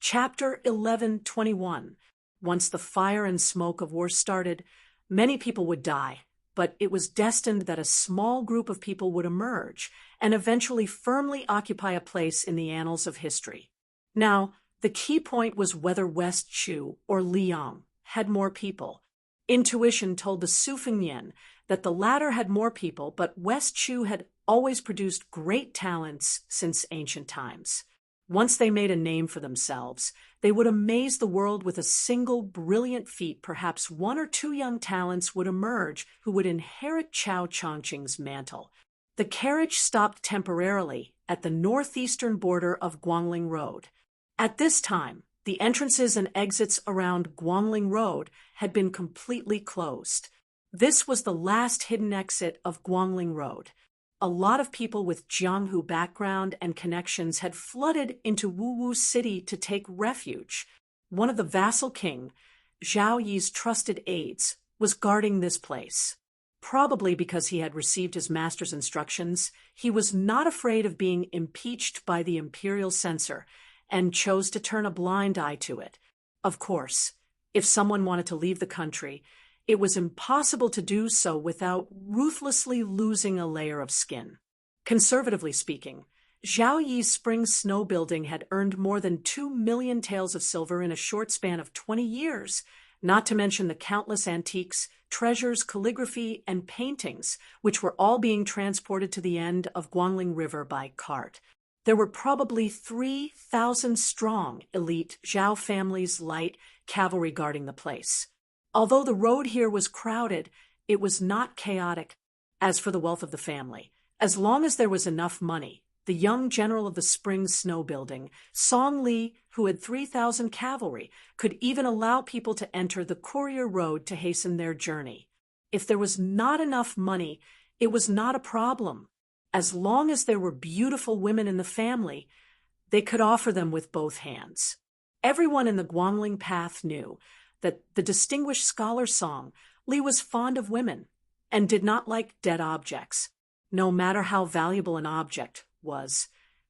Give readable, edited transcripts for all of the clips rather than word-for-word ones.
Chapter 11:21. Once the fire and smoke of war started, many people would die, but it was destined that a small group of people would emerge and eventually firmly occupy a place in the annals of history. Now, the key point was whether West Chu or Liang had more people. Intuition told the Sufengnian that the latter had more people, but West Chu had always produced great talents since ancient times. Once they made a name for themselves, they would amaze the world with a single brilliant feat. Perhaps one or two young talents would emerge who would inherit Chao Chongqing's mantle. The carriage stopped temporarily at the northeastern border of Guangling Road. At this time, the entrances and exits around Guangling Road had been completely closed. This was the last hidden exit of Guangling Road. A lot of people with Jianghu background and connections had flooded into Wuwu City to take refuge. One of the vassal king, Zhao Yi's trusted aides, was guarding this place. Probably because he had received his master's instructions, he was not afraid of being impeached by the imperial censor and chose to turn a blind eye to it. Of course, if someone wanted to leave the country, it was impossible to do so without ruthlessly losing a layer of skin. Conservatively speaking, Zhao Yi's spring snow building had earned more than 2 million taels of silver in a short span of 20 years, not to mention the countless antiques, treasures, calligraphy, and paintings, which were all being transported to the end of Guangling River by cart. There were probably 3,000 strong elite Zhao family's light cavalry guarding the place. Although the road here was crowded, it was not chaotic. As for the wealth of the family, as long as there was enough money, the young general of the spring snow building, Song Li, who had 3,000 cavalry, could even allow people to enter the courier road to hasten their journey. If there was not enough money, it was not a problem. As long as there were beautiful women in the family, they could offer them with both hands. Everyone in the Guangling Path knew that the distinguished scholar Song Li was fond of women and did not like dead objects. No matter how valuable an object was,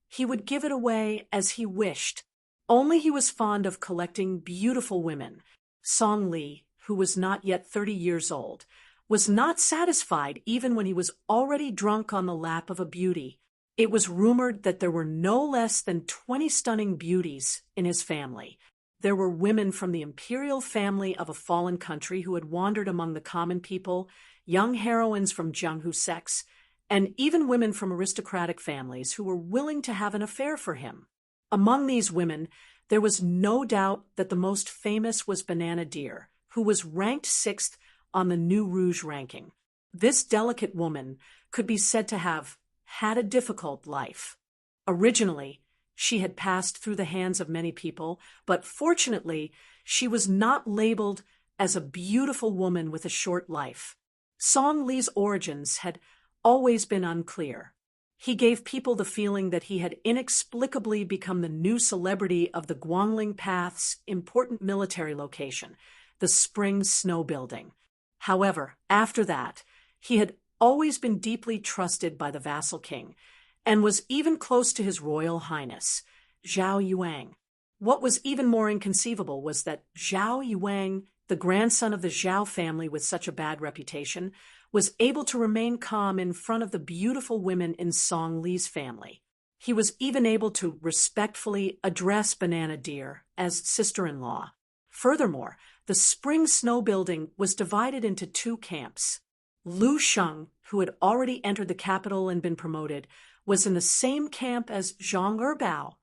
he would give it away as he wished. Only he was fond of collecting beautiful women. Song Li, who was not yet 30 years old, was not satisfied even when he was already drunk on the lap of a beauty. It was rumored that there were no less than 20 stunning beauties in his family. There were women from the imperial family of a fallen country who had wandered among the common people, young heroines from Jianghu sects, and even women from aristocratic families who were willing to have an affair for him. Among these women, there was no doubt that the most famous was Banana Deer, who was ranked 6th on the New Rouge ranking. This delicate woman could be said to have had a difficult life. Originally, she had passed through the hands of many people, but fortunately, she was not labeled as a beautiful woman with a short life. Song Li's origins had always been unclear. He gave people the feeling that he had inexplicably become the new celebrity of the Guangling Path's important military location, the Spring Snow Building. However, after that, he had always been deeply trusted by the vassal king, and was even close to His Royal Highness, Zhao Yuang. What was even more inconceivable was that Zhao Yuang, the grandson of the Zhao family with such a bad reputation, was able to remain calm in front of the beautiful women in Song Li's family. He was even able to respectfully address Banana Deer as sister-in-law. Furthermore, the Spring Snow Building was divided into 2 camps. Lu Sheng, who had already entered the capital and been promoted, was in the same camp as Zhang Erbao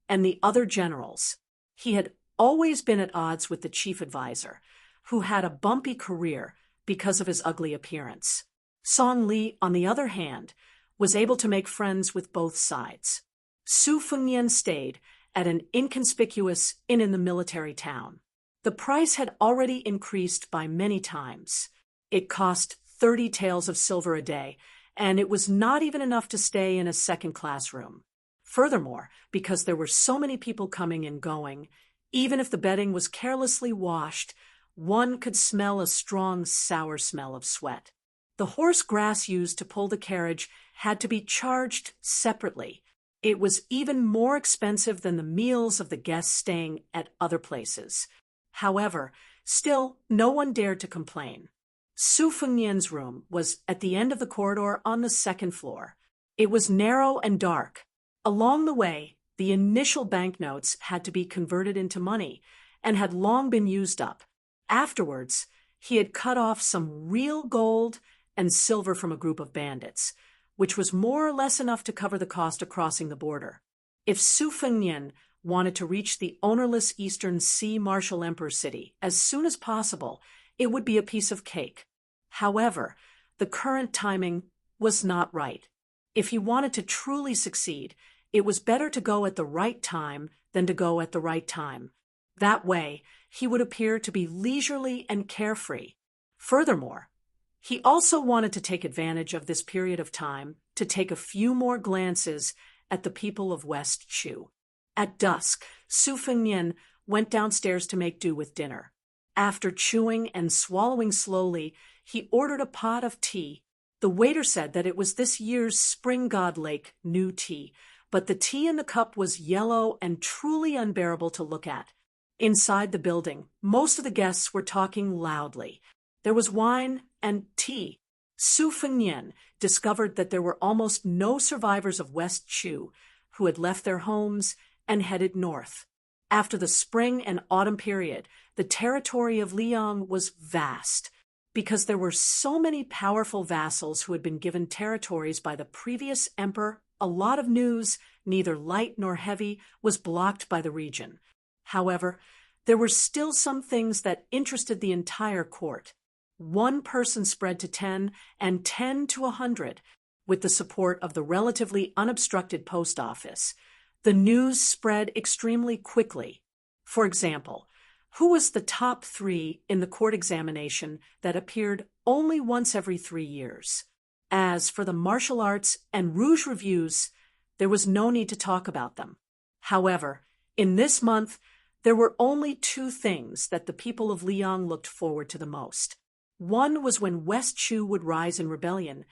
and the other generals. He had always been at odds with the chief advisor, who had a bumpy career because of his ugly appearance. Song Li, on the other hand, was able to make friends with both sides. Su Fengnian stayed at an inconspicuous inn in the military town. The price had already increased by many times. It cost 30 taels of silver a day, and it was not even enough to stay in a second-class room. Furthermore, because there were so many people coming and going, even if the bedding was carelessly washed, one could smell a strong, sour smell of sweat. The horse grass used to pull the carriage had to be charged separately. It was even more expensive than the meals of the guests staying at other places. However, still, no one dared to complain. Su Fengnian's room was at the end of the corridor on the second floor. It was narrow and dark. Along the way, the initial banknotes had to be converted into money and had long been used up. Afterwards, he had cut off some real gold and silver from a group of bandits, which was more or less enough to cover the cost of crossing the border. If Su Fengnian wanted to reach the ownerless Eastern Sea Marshal Emperor city as soon as possible, it would be a piece of cake. However, the current timing was not right. If he wanted to truly succeed, it was better to go at the right time than to go at the right time. That way, he would appear to be leisurely and carefree. Furthermore, he also wanted to take advantage of this period of time to take a few more glances at the people of West Chu. At dusk, Su Fengnian went downstairs to make do with dinner. After chewing and swallowing slowly, he ordered a pot of tea. The waiter said that it was this year's Spring God Lake new tea, but the tea in the cup was yellow and truly unbearable to look at. Inside the building, most of the guests were talking loudly. There was wine and tea. Su Fengnian discovered that there were almost no survivors of West Chu who had left their homes and headed north. After the spring and autumn period, the territory of Liang was vast. Because there were so many powerful vassals who had been given territories by the previous emperor, a lot of news, neither light nor heavy, was blocked by the region. However, there were still some things that interested the entire court. One person spread to 10 and 10 to 100, with the support of the relatively unobstructed post office. The news spread extremely quickly. For example, who was the top 3 in the court examination that appeared only once every 3 years? As for the martial arts and rouge reviews, there was no need to talk about them. However, in this month, there were only 2 things that the people of Liang looked forward to the most. One was when West Chu would rise in rebellion,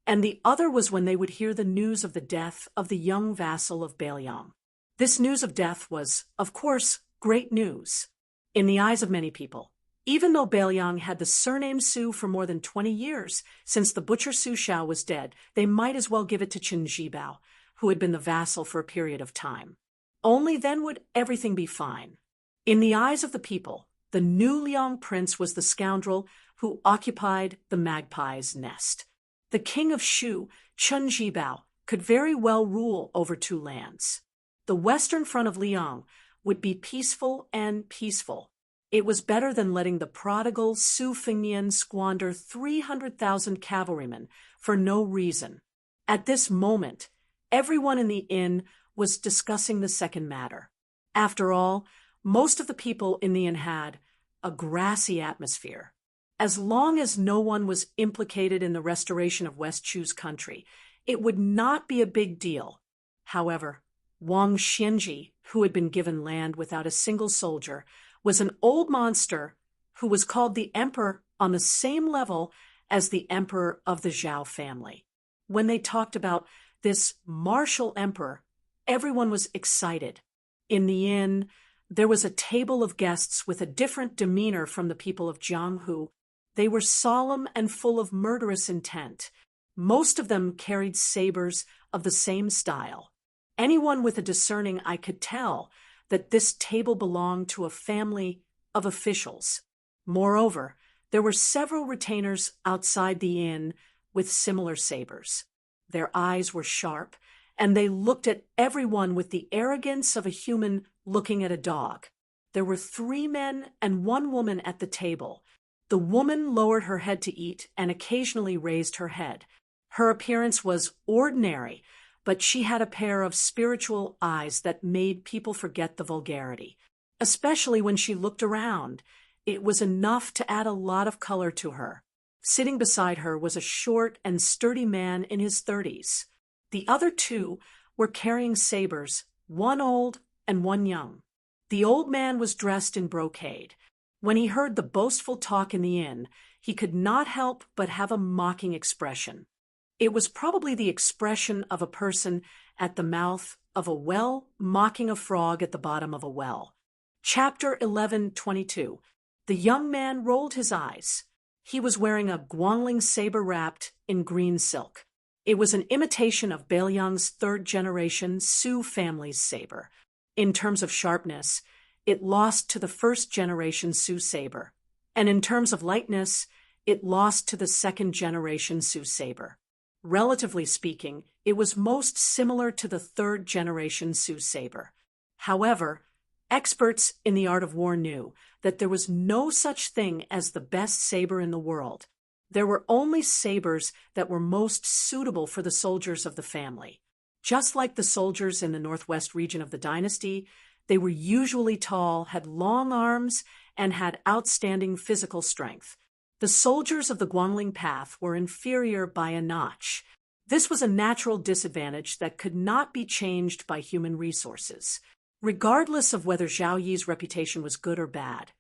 and the other was when they would hear the news of the death of the young vassal of Bailiang. This news of death was, of course, great news. In the eyes of many people, even though Bailiang had the surname Su for more than 20 years, since the butcher Su Shao was dead, they might as well give it to Qin Jibao, who had been the vassal for a period of time. Only then would everything be fine. In the eyes of the people, the new Liang prince was the scoundrel who occupied the magpie's nest. The king of Shu, Qin Jibao, could very well rule over 2 lands. The western front of Liang would be peaceful and peaceful. It was better than letting the prodigal Su Fengnian squander 300,000 cavalrymen for no reason. At this moment, everyone in the inn was discussing the second matter. After all, most of the people in the inn had a grassy atmosphere. As long as no one was implicated in the restoration of West Chu's country, it would not be a big deal. However, Wang Xianji, who had been given land without a single soldier, was an old monster who was called the emperor on the same level as the emperor of the Zhao family. When they talked about this martial emperor, everyone was excited. In the inn, there was a table of guests with a different demeanor from the people of Jianghu. They were solemn and full of murderous intent. Most of them carried sabers of the same style. Anyone with a discerning eye could tell that this table belonged to a family of officials. Moreover, there were several retainers outside the inn with similar sabers. Their eyes were sharp, and they looked at everyone with the arrogance of a human looking at a dog. There were 3 men and 1 woman at the table. The woman lowered her head to eat and occasionally raised her head. Her appearance was ordinary, but she had a pair of spiritual eyes that made people forget the vulgarity. Especially when she looked around, it was enough to add a lot of color to her. Sitting beside her was a short and sturdy man in his 30s. The other 2 were carrying sabers, 1 old and 1 young. The old man was dressed in brocade. When he heard the boastful talk in the inn, he could not help but have a mocking expression. It was probably the expression of a person at the mouth of a well mocking a frog at the bottom of a well. Chapter 11:22. The young man rolled his eyes. He was wearing a Guangling saber wrapped in green silk. It was an imitation of Bailiang's third-generation Su family's saber. In terms of sharpness, it lost to the first-generation Su saber, and in terms of lightness, it lost to the second-generation Su saber. Relatively speaking, it was most similar to the third-generation Su saber. However, experts in the art of war knew that there was no such thing as the best saber in the world. There were only sabers that were most suitable for the soldiers of the family. Just like the soldiers in the northwest region of the dynasty, they were usually tall, had long arms, and had outstanding physical strength. The soldiers of the Guangling path were inferior by a notch. This was a natural disadvantage that could not be changed by human resources. Regardless of whether Zhao Yi's reputation was good or bad,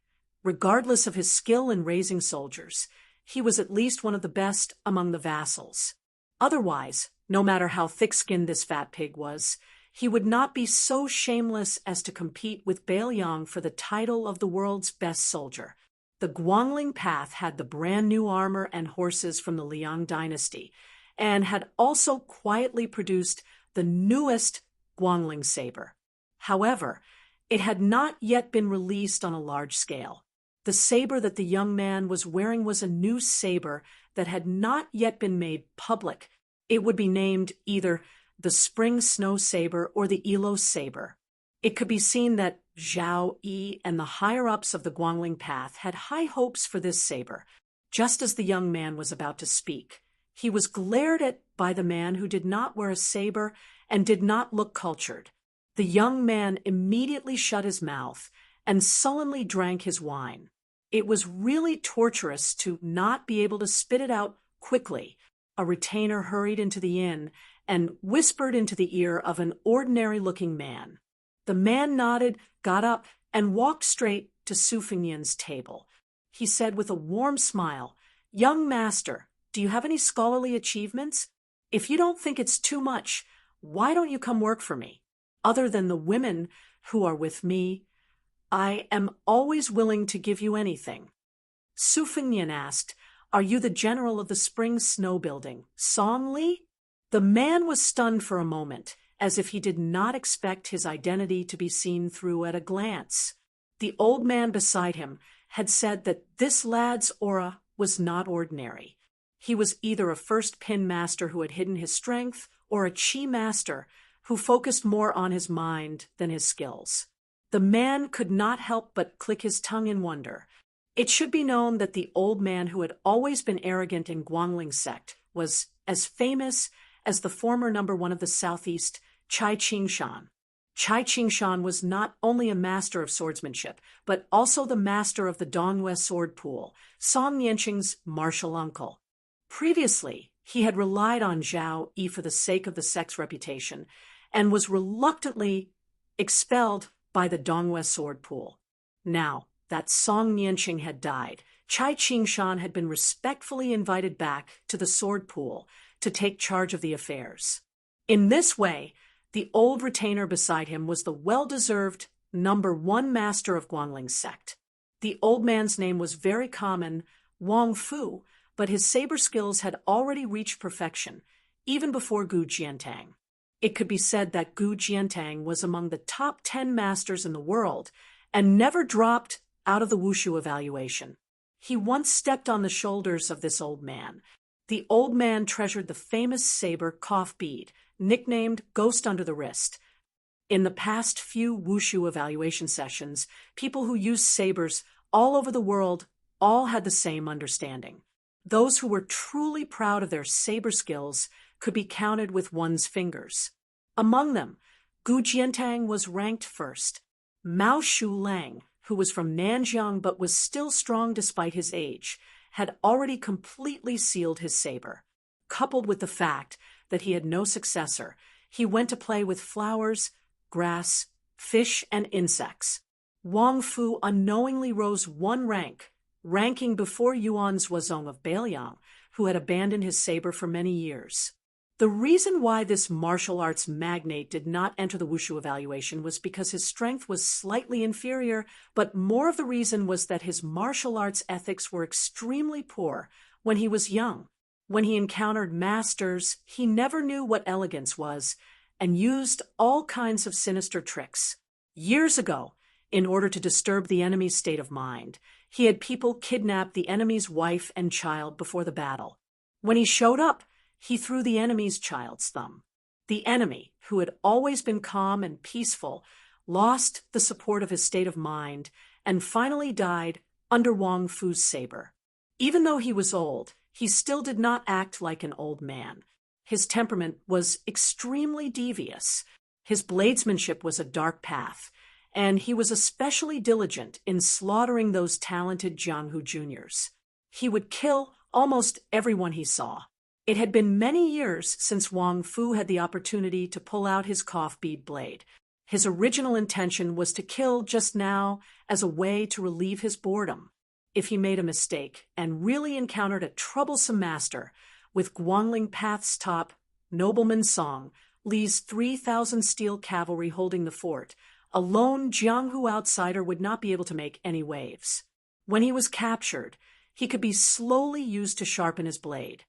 regardless of his skill in raising soldiers, he was at least one of the best among the vassals. Otherwise, no matter how thick-skinned this fat pig was, he would not be so shameless as to compete with Bailiang for the title of the world's best soldier. The Guangling path had the brand-new armor and horses from the Liang dynasty, and had also quietly produced the newest Guangling saber. However, it had not yet been released on a large scale. The saber that the young man was wearing was a new saber that had not yet been made public. It would be named either the Spring Snow Saber or the Elo Saber. It could be seen that Zhao Yi and the higher-ups of the Guangling path had high hopes for this saber. Just as the young man was about to speak, he was glared at by the man who did not wear a saber and did not look cultured. The young man immediately shut his mouth and sullenly drank his wine. It was really torturous to not be able to spit it out quickly. A retainer hurried into the inn and whispered into the ear of an ordinary-looking man. The man nodded, got up, and walked straight to Su Fengnian's table. He said with a warm smile, "Young master, do you have any scholarly achievements? If you don't think it's too much, why don't you come work for me? Other than the women who are with me, I am always willing to give you anything." Su Fengnian asked, "Are you the general of the Spring Snow Building, Song Li?" The man was stunned for a moment, as if he did not expect his identity to be seen through at a glance. The old man beside him had said that this lad's aura was not ordinary. He was either a first pin master who had hidden his strength, or a chi master who focused more on his mind than his skills. The man could not help but click his tongue in wonder. It should be known that the old man who had always been arrogant in Guangling sect was as famous as the former number one of the southeast, Chai Qingshan. Chai Qingshan was not only a master of swordsmanship, but also the master of the Dongyue sword pool, Song Nianqing's martial uncle. Previously, he had relied on Zhao Yi for the sake of the sect's reputation, and was reluctantly expelled by the Dongyue sword pool. Now that Song Nianqing had died, Chai Qingshan had been respectfully invited back to the sword pool to take charge of the affairs. In this way, the old retainer beside him was the well-deserved number one master of Guangling's sect. The old man's name was very common, Wang Fu, but his saber skills had already reached perfection, even before Gu Jiantang. It could be said that Gu Jiantang was among the top 10 masters in the world and never dropped out of the wushu evaluation. He once stepped on the shoulders of this old man. The old man treasured the famous saber Cough Bead, nicknamed Ghost Under the Wrist. In the past few wushu evaluation sessions, people who used sabers all over the world all had the same understanding. Those who were truly proud of their saber skills could be counted with one's fingers. Among them, Gu Jiantang was ranked first. Mao Shulang, who was from Nanjiang but was still strong despite his age, had already completely sealed his saber. Coupled with the fact that he had no successor, he went to play with flowers, grass, fish, and insects. Wang Fu unknowingly rose one rank, ranking before Yuan Zuozong of Bailiang, who had abandoned his saber for many years. The reason why this martial arts magnate did not enter the wushu evaluation was because his strength was slightly inferior, but more of the reason was that his martial arts ethics were extremely poor when he was young. When he encountered masters, he never knew what elegance was and used all kinds of sinister tricks. Years ago, in order to disturb the enemy's state of mind, he had people kidnap the enemy's wife and child before the battle. When he showed up, he threw the enemy's child's thumb. The enemy, who had always been calm and peaceful, lost the support of his state of mind and finally died under Wang Fu's saber. Even though he was old, he still did not act like an old man. His temperament was extremely devious. His bladesmanship was a dark path, and he was especially diligent in slaughtering those talented Jianghu juniors. He would kill almost everyone he saw. It had been many years since Wang Fu had the opportunity to pull out his cough bead blade. His original intention was to kill just now as a way to relieve his boredom. If he made a mistake and really encountered a troublesome master, with Guangling Path's top, Nobleman Song, Li's 3,000 steel cavalry holding the fort, a lone Jianghu outsider would not be able to make any waves. When he was captured, he could be slowly used to sharpen his blade.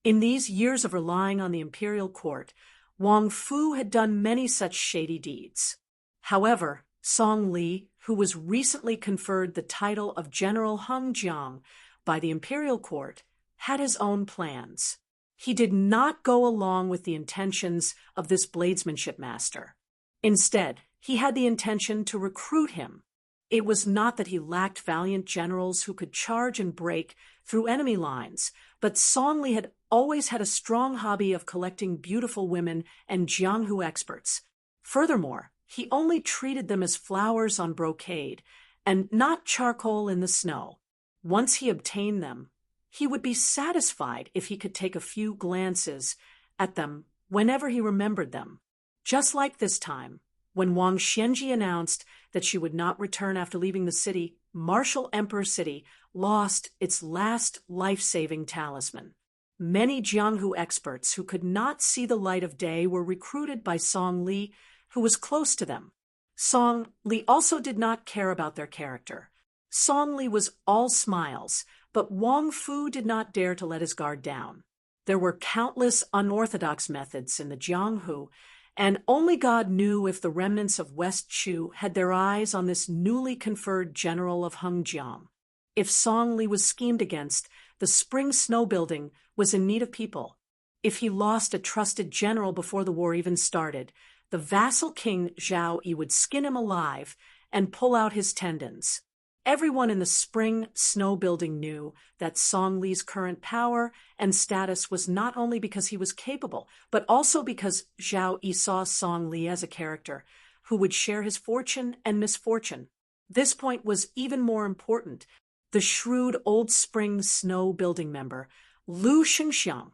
In these years of relying on the imperial court, Wang Fu had done many such shady deeds. However, Song Li, who was recently conferred the title of General Hung Jiang by the imperial court, had his own plans. He did not go along with the intentions of this bladesmanship master. Instead, he had the intention to recruit him. It was not that he lacked valiant generals who could charge and break through enemy lines, but Song Li had always had a strong hobby of collecting beautiful women and Jianghu experts. Furthermore, he only treated them as flowers on brocade and not charcoal in the snow. Once he obtained them, he would be satisfied if he could take a few glances at them whenever he remembered them. Just like this time, when Wang Xianji announced that she would not return after leaving the city, Martial Emperor City lost its last life-saving talisman. Many Jianghu experts who could not see the light of day were recruited by Song Li, who was close to them. Song Li also did not care about their character. Song Li was all smiles, but Wang Fu did not dare to let his guard down. There were countless unorthodox methods in the Jianghu, and only God knew if the remnants of West Chu had their eyes on this newly conferred general of Hengjiang. If Song Li was schemed against, the spring snow building was in need of people. If he lost a trusted general before the war even started, the vassal king Zhao Yi would skin him alive and pull out his tendons. Everyone in the spring snow building knew that Song Li's current power and status was not only because he was capable, but also because Zhao Yi saw Song Li as a character who would share his fortune and misfortune. This point was even more important. The shrewd old spring snow building member, Lu Xingxiang,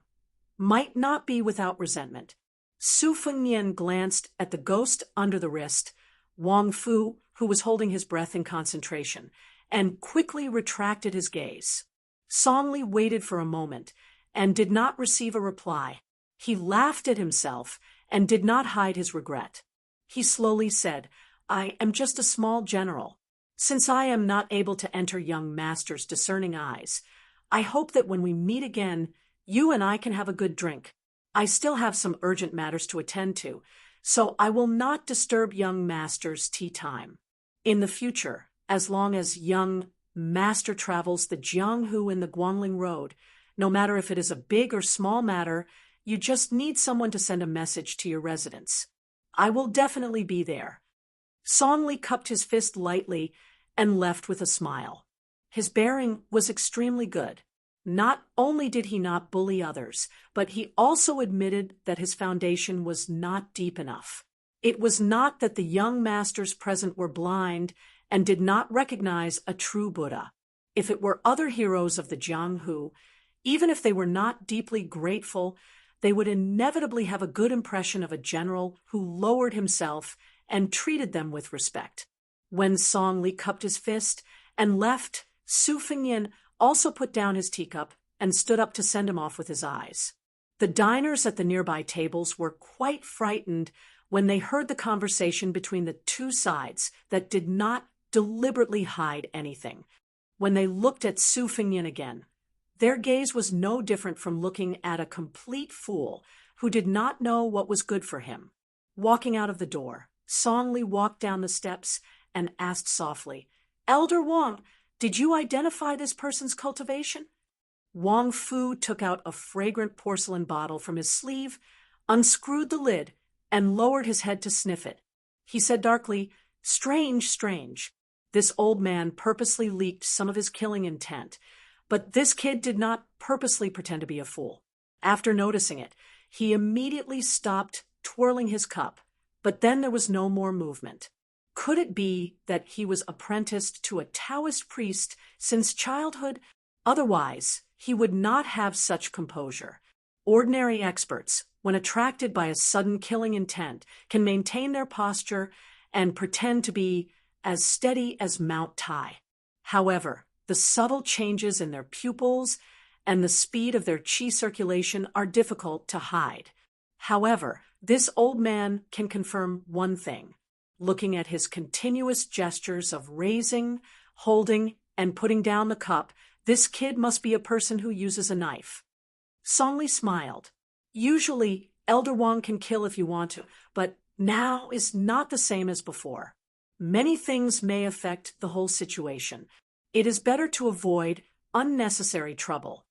might not be without resentment. Su Fengnian glanced at the ghost under the wrist, Wang Fu, who was holding his breath in concentration, and quickly retracted his gaze. Song Li waited for a moment and did not receive a reply. He laughed at himself and did not hide his regret. He slowly said, "I am just a small general. Since I am not able to enter young masters' discerning eyes, I hope that when we meet again, you and I can have a good drink. I still have some urgent matters to attend to, so I will not disturb young masters' tea time. In the future, as long as young master travels the Jianghu and the Guangling Road, no matter if it is a big or small matter, you just need someone to send a message to your residence. I will definitely be there." Song Li cupped his fist lightly and left with a smile. His bearing was extremely good. Not only did he not bully others, but he also admitted that his foundation was not deep enough. It was not that the young masters present were blind and did not recognize a true Buddha. If it were other heroes of the Jianghu, even if they were not deeply grateful, they would inevitably have a good impression of a general who lowered himself and treated them with respect. When Song Li cupped his fist and left, Su Fengnian also put down his teacup and stood up to send him off with his eyes. The diners at the nearby tables were quite frightened when they heard the conversation between the two sides that did not deliberately hide anything. When they looked at Su Fingyan again, their gaze was no different from looking at a complete fool who did not know what was good for him. Walking out of the door, Song Li walked down the steps and asked softly, "Elder Wang, did you identify this person's cultivation?" Wang Fu took out a fragrant porcelain bottle from his sleeve, unscrewed the lid, and lowered his head to sniff it. He said darkly, "Strange, strange. This old man purposely leaked some of his killing intent, but this kid did not purposely pretend to be a fool." After noticing it, he immediately stopped twirling his cup, but then there was no more movement. Could it be that he was apprenticed to a Taoist priest since childhood? Otherwise, he would not have such composure. Ordinary experts, when attracted by a sudden killing intent, can maintain their posture and pretend to be as steady as Mount Tai. However, the subtle changes in their pupils and the speed of their qi circulation are difficult to hide. However, this old man can confirm one thing. Looking at his continuous gestures of raising, holding, and putting down the cup, this kid must be a person who uses a knife. Song Li smiled. Usually, Elder Wang can kill if you want to, but now is not the same as before. Many things may affect the whole situation. It is better to avoid unnecessary trouble.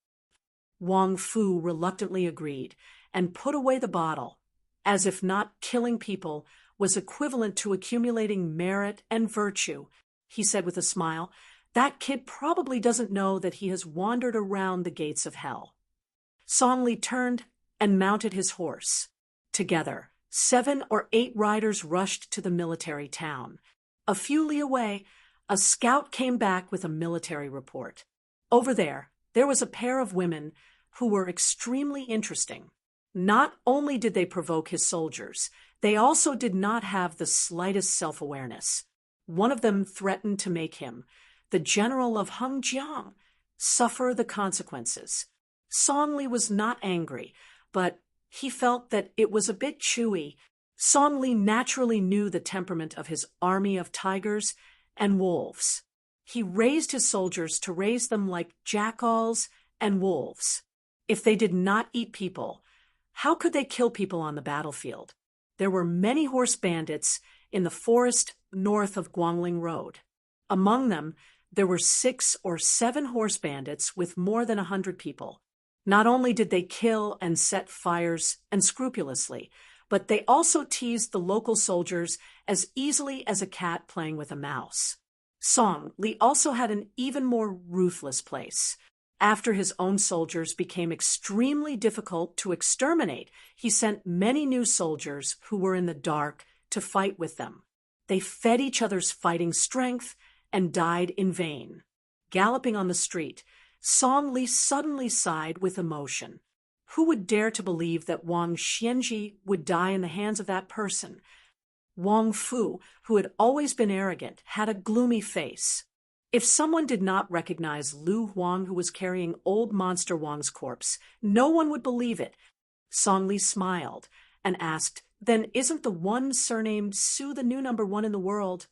Wang Fu reluctantly agreed and put away the bottle, as if not killing people was equivalent to accumulating merit and virtue. He said with a smile, "That kid probably doesn't know that he has wandered around the gates of hell." Song Li turned and mounted his horse. Together, 7 or 8 riders rushed to the military town. A few li away, a scout came back with a military report. Over there was a pair of women who were extremely interesting. Not only did they provoke his soldiers, they also did not have the slightest self-awareness. One of them threatened to make him, the general of Hengjiang, suffer the consequences. Song Li was not angry, but he felt that it was a bit chewy. Song Li naturally knew the temperament of his army of tigers and wolves. He raised his soldiers to raise them like jackals and wolves. If they did not eat people, how could they kill people on the battlefield? There were many horse bandits in the forest north of Guangling Road. Among them, there were 6 or 7 horse bandits with more than 100 people. Not only did they kill and set fires unscrupulously, but they also teased the local soldiers as easily as a cat playing with a mouse. Song Li also had an even more ruthless place. After his own soldiers became extremely difficult to exterminate, he sent many new soldiers who were in the dark to fight with them. They fed each other's fighting strength and died in vain. Galloping on the street, Song Li suddenly sighed with emotion. Who would dare to believe that Wang Xianji would die in the hands of that person? Wang Fu, who had always been arrogant, had a gloomy face. If someone did not recognize Lu Huang, who was carrying old Monster Wang's corpse, no one would believe it. Song Li smiled and asked, "Then isn't the one surnamed Su the new #1 in the world?"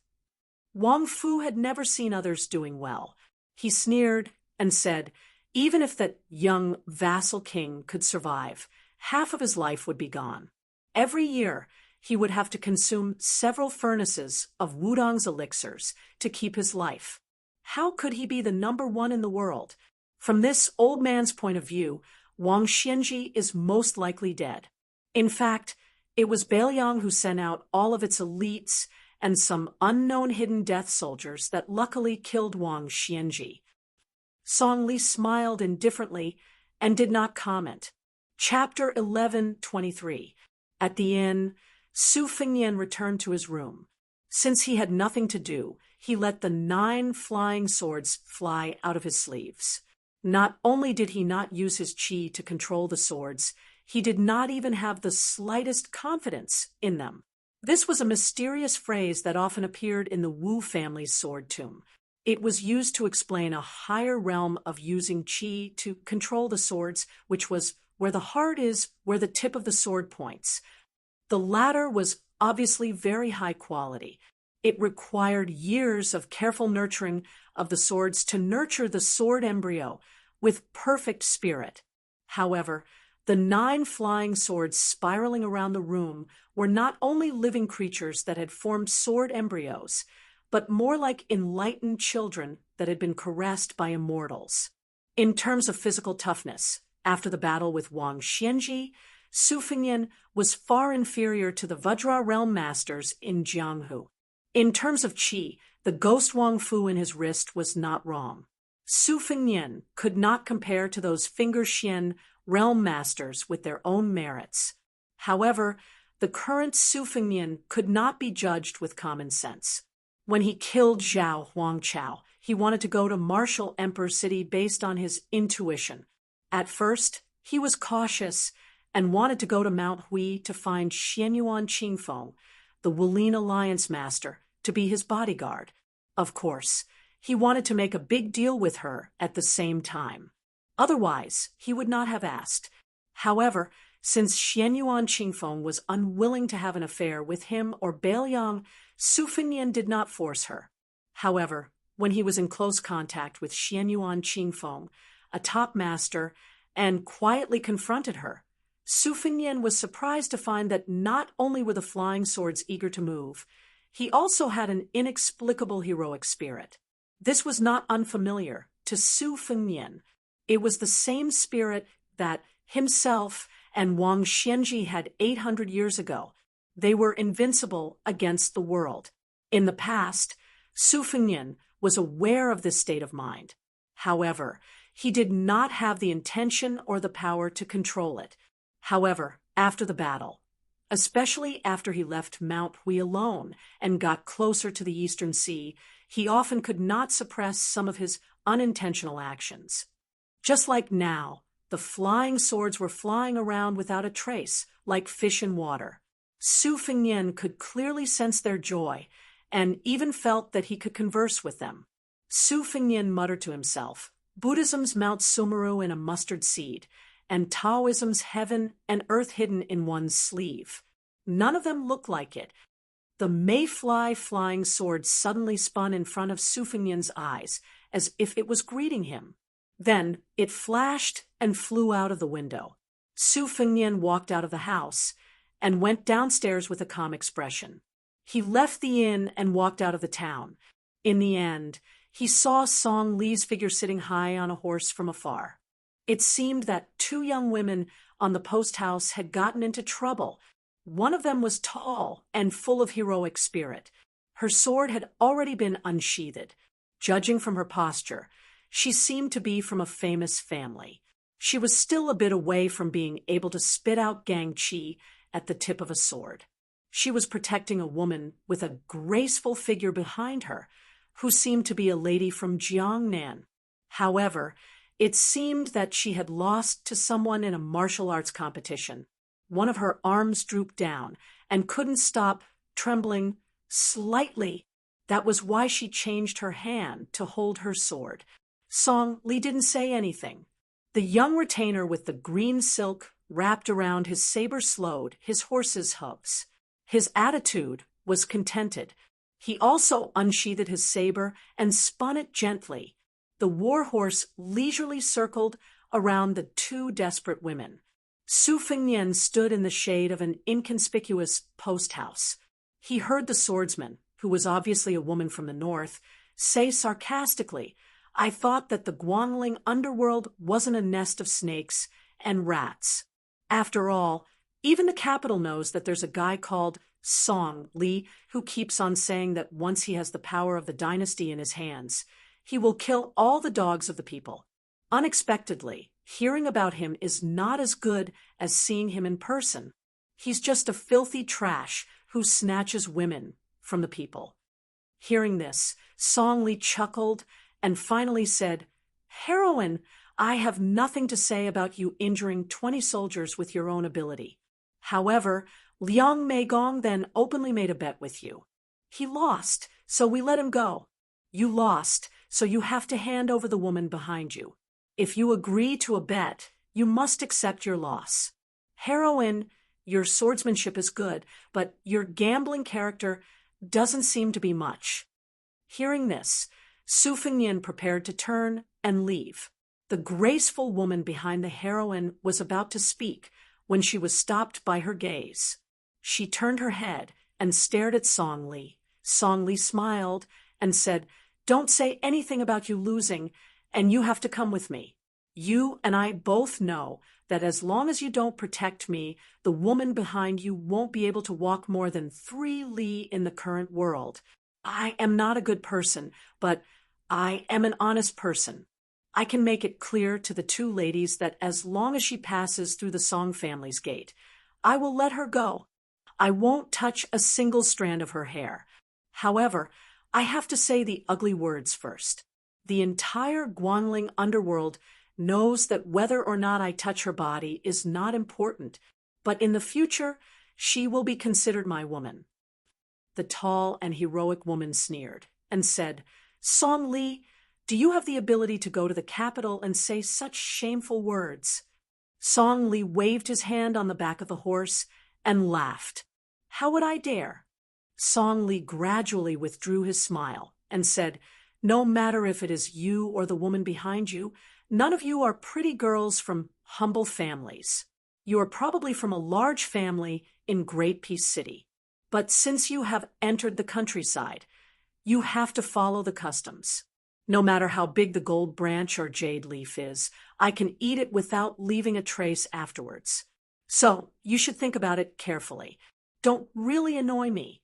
Wang Fu had never seen others doing well. He sneered and said, even if that young vassal king could survive, half of his life would be gone. Every year, he would have to consume several furnaces of Wudong's elixirs to keep his life. How could he be the #1 in the world? From this old man's point of view, Wang Xianji is most likely dead. In fact, it was Beiliang who sent out all of its elites and some unknown hidden death soldiers that luckily killed Wang Xianji. Song Li smiled indifferently and did not comment. Chapter 11:23. At the inn, Su Fingyan returned to his room. Since he had nothing to do, he let the 9 flying swords fly out of his sleeves. Not only did he not use his qi to control the swords, he did not even have the slightest confidence in them. This was a mysterious phrase that often appeared in the Wu family's sword tomb. It was used to explain a higher realm of using qi to control the swords, which was where the heart is where the tip of the sword points. The latter was obviously very high quality. It required years of careful nurturing of the swords to nurture the sword embryo with perfect spirit. However, the 9 flying swords spiraling around the room were not only living creatures that had formed sword embryos, but more like enlightened children that had been caressed by immortals. In terms of physical toughness, after the battle with Wang Xianji, Su Fengnian was far inferior to the Vajra realm masters in Jianghu. In terms of qi, the ghost Wang Fu in his wrist was not wrong. Su Fengnian could not compare to those Finger Xian realm masters with their own merits. However, the current Su Fengnian could not be judged with common sense. When he killed Zhao Huangchao, he wanted to go to martial Emperor City based on his intuition. At first, he was cautious and wanted to go to Mount Hui to find Xianyuan Qingfeng, the Wulin Alliance master, to be his bodyguard. Of course, he wanted to make a big deal with her at the same time. Otherwise, he would not have asked. However, since Xianyuan Qingfeng was unwilling to have an affair with him or Bailiang, Su Fengnian did not force her. However, when he was in close contact with Xianyuan Qingfeng, a top master, and quietly confronted her, Su Fengnian was surprised to find that not only were the flying swords eager to move, he also had an inexplicable heroic spirit. This was not unfamiliar to Su Fengnian. It was the same spirit that himself and Wang Xianji had 800 years ago. They were invincible against the world. In the past, Su Fengnian was aware of this state of mind. However, he did not have the intention or the power to control it. However, after the battle, especially after he left Mount Hui alone and got closer to the Eastern Sea, he often could not suppress some of his unintentional actions. Just like now, the flying swords were flying around without a trace, like fish in water. Su Fengnian could clearly sense their joy, and even felt that he could converse with them. Su Fengnian muttered to himself, Buddhism's Mount Sumeru in a mustard seed, and Taoism's heaven and earth hidden in one's sleeve. None of them looked like it. The mayfly flying sword suddenly spun in front of Su Fengnian's eyes, as if it was greeting him. Then it flashed and flew out of the window. Su Fengnian walked out of the house and went downstairs with a calm expression. He left the inn and walked out of the town. In the end, he saw Song Li's figure sitting high on a horse from afar. It seemed that 2 young women on the post house had gotten into trouble. One of them was tall and full of heroic spirit. Her sword had already been unsheathed. Judging from her posture, she seemed to be from a famous family. She was still a bit away from being able to spit out gang qi at the tip of a sword. She was protecting a woman with a graceful figure behind her, who seemed to be a lady from Jiangnan. However, it seemed that she had lost to someone in a martial arts competition. One of her arms drooped down and couldn't stop trembling slightly. That was why she changed her hand to hold her sword. Song Li didn't say anything. The young retainer with the green silk wrapped around his saber slowed his horse's hooves. His attitude was contented. He also unsheathed his saber and spun it gently. The war horse leisurely circled around the 2 desperate women. Su Fengnian stood in the shade of an inconspicuous post house. He heard the swordsman, who was obviously a woman from the north, say sarcastically, I thought that the Guangling underworld wasn't a nest of snakes and rats. After all, even the capital knows that there's a guy called Song Li who keeps on saying that once he has the power of the dynasty in his hands, he will kill all the dogs of the people. Unexpectedly, hearing about him is not as good as seeing him in person. He's just a filthy trash who snatches women from the people. Hearing this, Song Li chuckled and finally said, Heroine, I have nothing to say about you injuring 20 soldiers with your own ability. However, Liang Meigong then openly made a bet with you. He lost, so we let him go. You lost, so you have to hand over the woman behind you. If you agree to a bet, You must accept your loss. Heroine, your swordsmanship is good, but your gambling character doesn't seem to be much. Hearing this, Su Fengnian prepared to turn and leave. The graceful woman behind the heroine was about to speak when she was stopped by her gaze. She turned her head and stared at Song Li. Song Li smiled and said, "Don't say anything about you losing, and you have to come with me. You and I both know that as long as you don't protect me, the woman behind you won't be able to walk more than 3 li in the current world. I am not a good person, but I am an honest person. I can make it clear to the 2 ladies that as long as she passes through the Song family's gate, I will let her go. I won't touch a single strand of her hair. However, I have to say the ugly words first. The entire Guangling underworld knows that whether or not I touch her body is not important, but in the future, she will be considered my woman." The tall and heroic woman sneered and said, "Song Li, do you have the ability to go to the capital and say such shameful words?" Song Li waved his hand on the back of the horse and laughed. "How would I dare?" Song Li gradually withdrew his smile and said, "No matter if it is you or the woman behind you, none of you are pretty girls from humble families. You are probably from a large family in Great Peace City. But since you have entered the countryside, you have to follow the customs. No matter how big the gold branch or jade leaf is, I can eat it without leaving a trace afterwards. So you should think about it carefully. Don't really annoy me."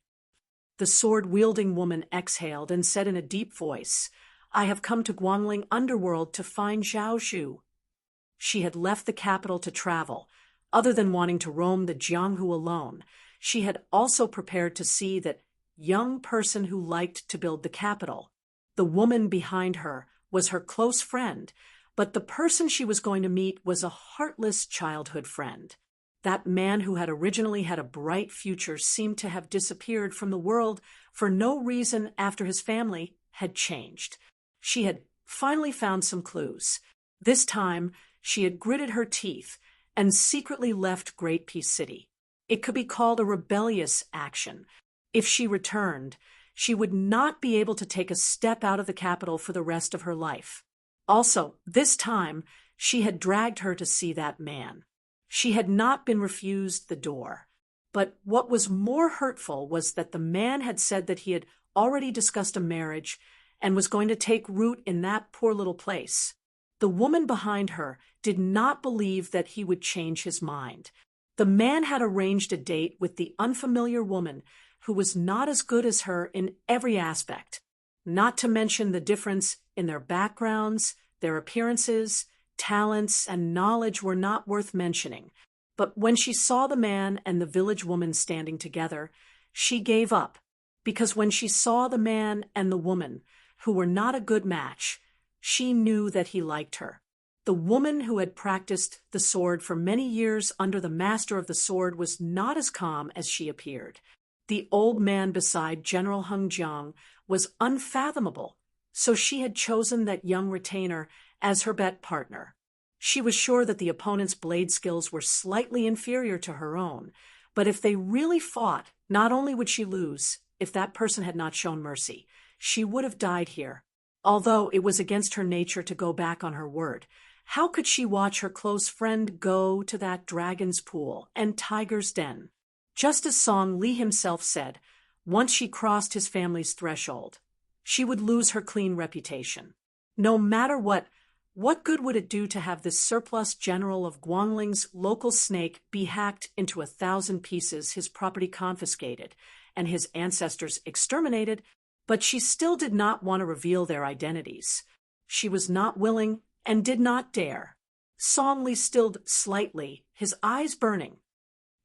The sword-wielding woman exhaled and said in a deep voice, "I have come to Guangling Underworld to find Zhao Zhu." She had left the capital to travel. Other than wanting to roam the Jianghu alone, she had also prepared to see that young person who liked to build the capital. The woman behind her was her close friend, but the person she was going to meet was a heartless childhood friend. That man who had originally had a bright future seemed to have disappeared from the world for no reason after his family had changed. She had finally found some clues. This time, she had gritted her teeth and secretly left Great Peace City. It could be called a rebellious action. If she returned, she would not be able to take a step out of the capital for the rest of her life. Also, this time, she had dragged her to see that man. She had not been refused the door. But what was more hurtful was that the man had said that he had already discussed a marriage and was going to take root in that poor little place. The woman behind her did not believe that he would change his mind. The man had arranged a date with the unfamiliar woman who was not as good as her in every aspect, not to mention the difference in their backgrounds, their appearances, talents, and knowledge were not worth mentioning. But when she saw the man and the village woman standing together, she gave up, because when she saw the man and the woman, who were not a good match, she knew that he liked her. The woman who had practiced the sword for many years under the master of the sword was not as calm as she appeared. The old man beside General Heng Jiang was unfathomable, so she had chosen that young retainer as her bet partner. She was sure that the opponent's blade skills were slightly inferior to her own, but if they really fought, not only would she lose, if that person had not shown mercy, she would have died here. Although it was against her nature to go back on her word, how could she watch her close friend go to that dragon's pool and tiger's den? Just as Song Li himself said, once she crossed his family's threshold, she would lose her clean reputation. No matter what good would it do to have this surplus general of Guangling's local snake be hacked into 1,000 pieces, his property confiscated, and his ancestors exterminated? But she still did not want to reveal their identities. She was not willing and did not dare. Song Li stilled slightly, his eyes burning.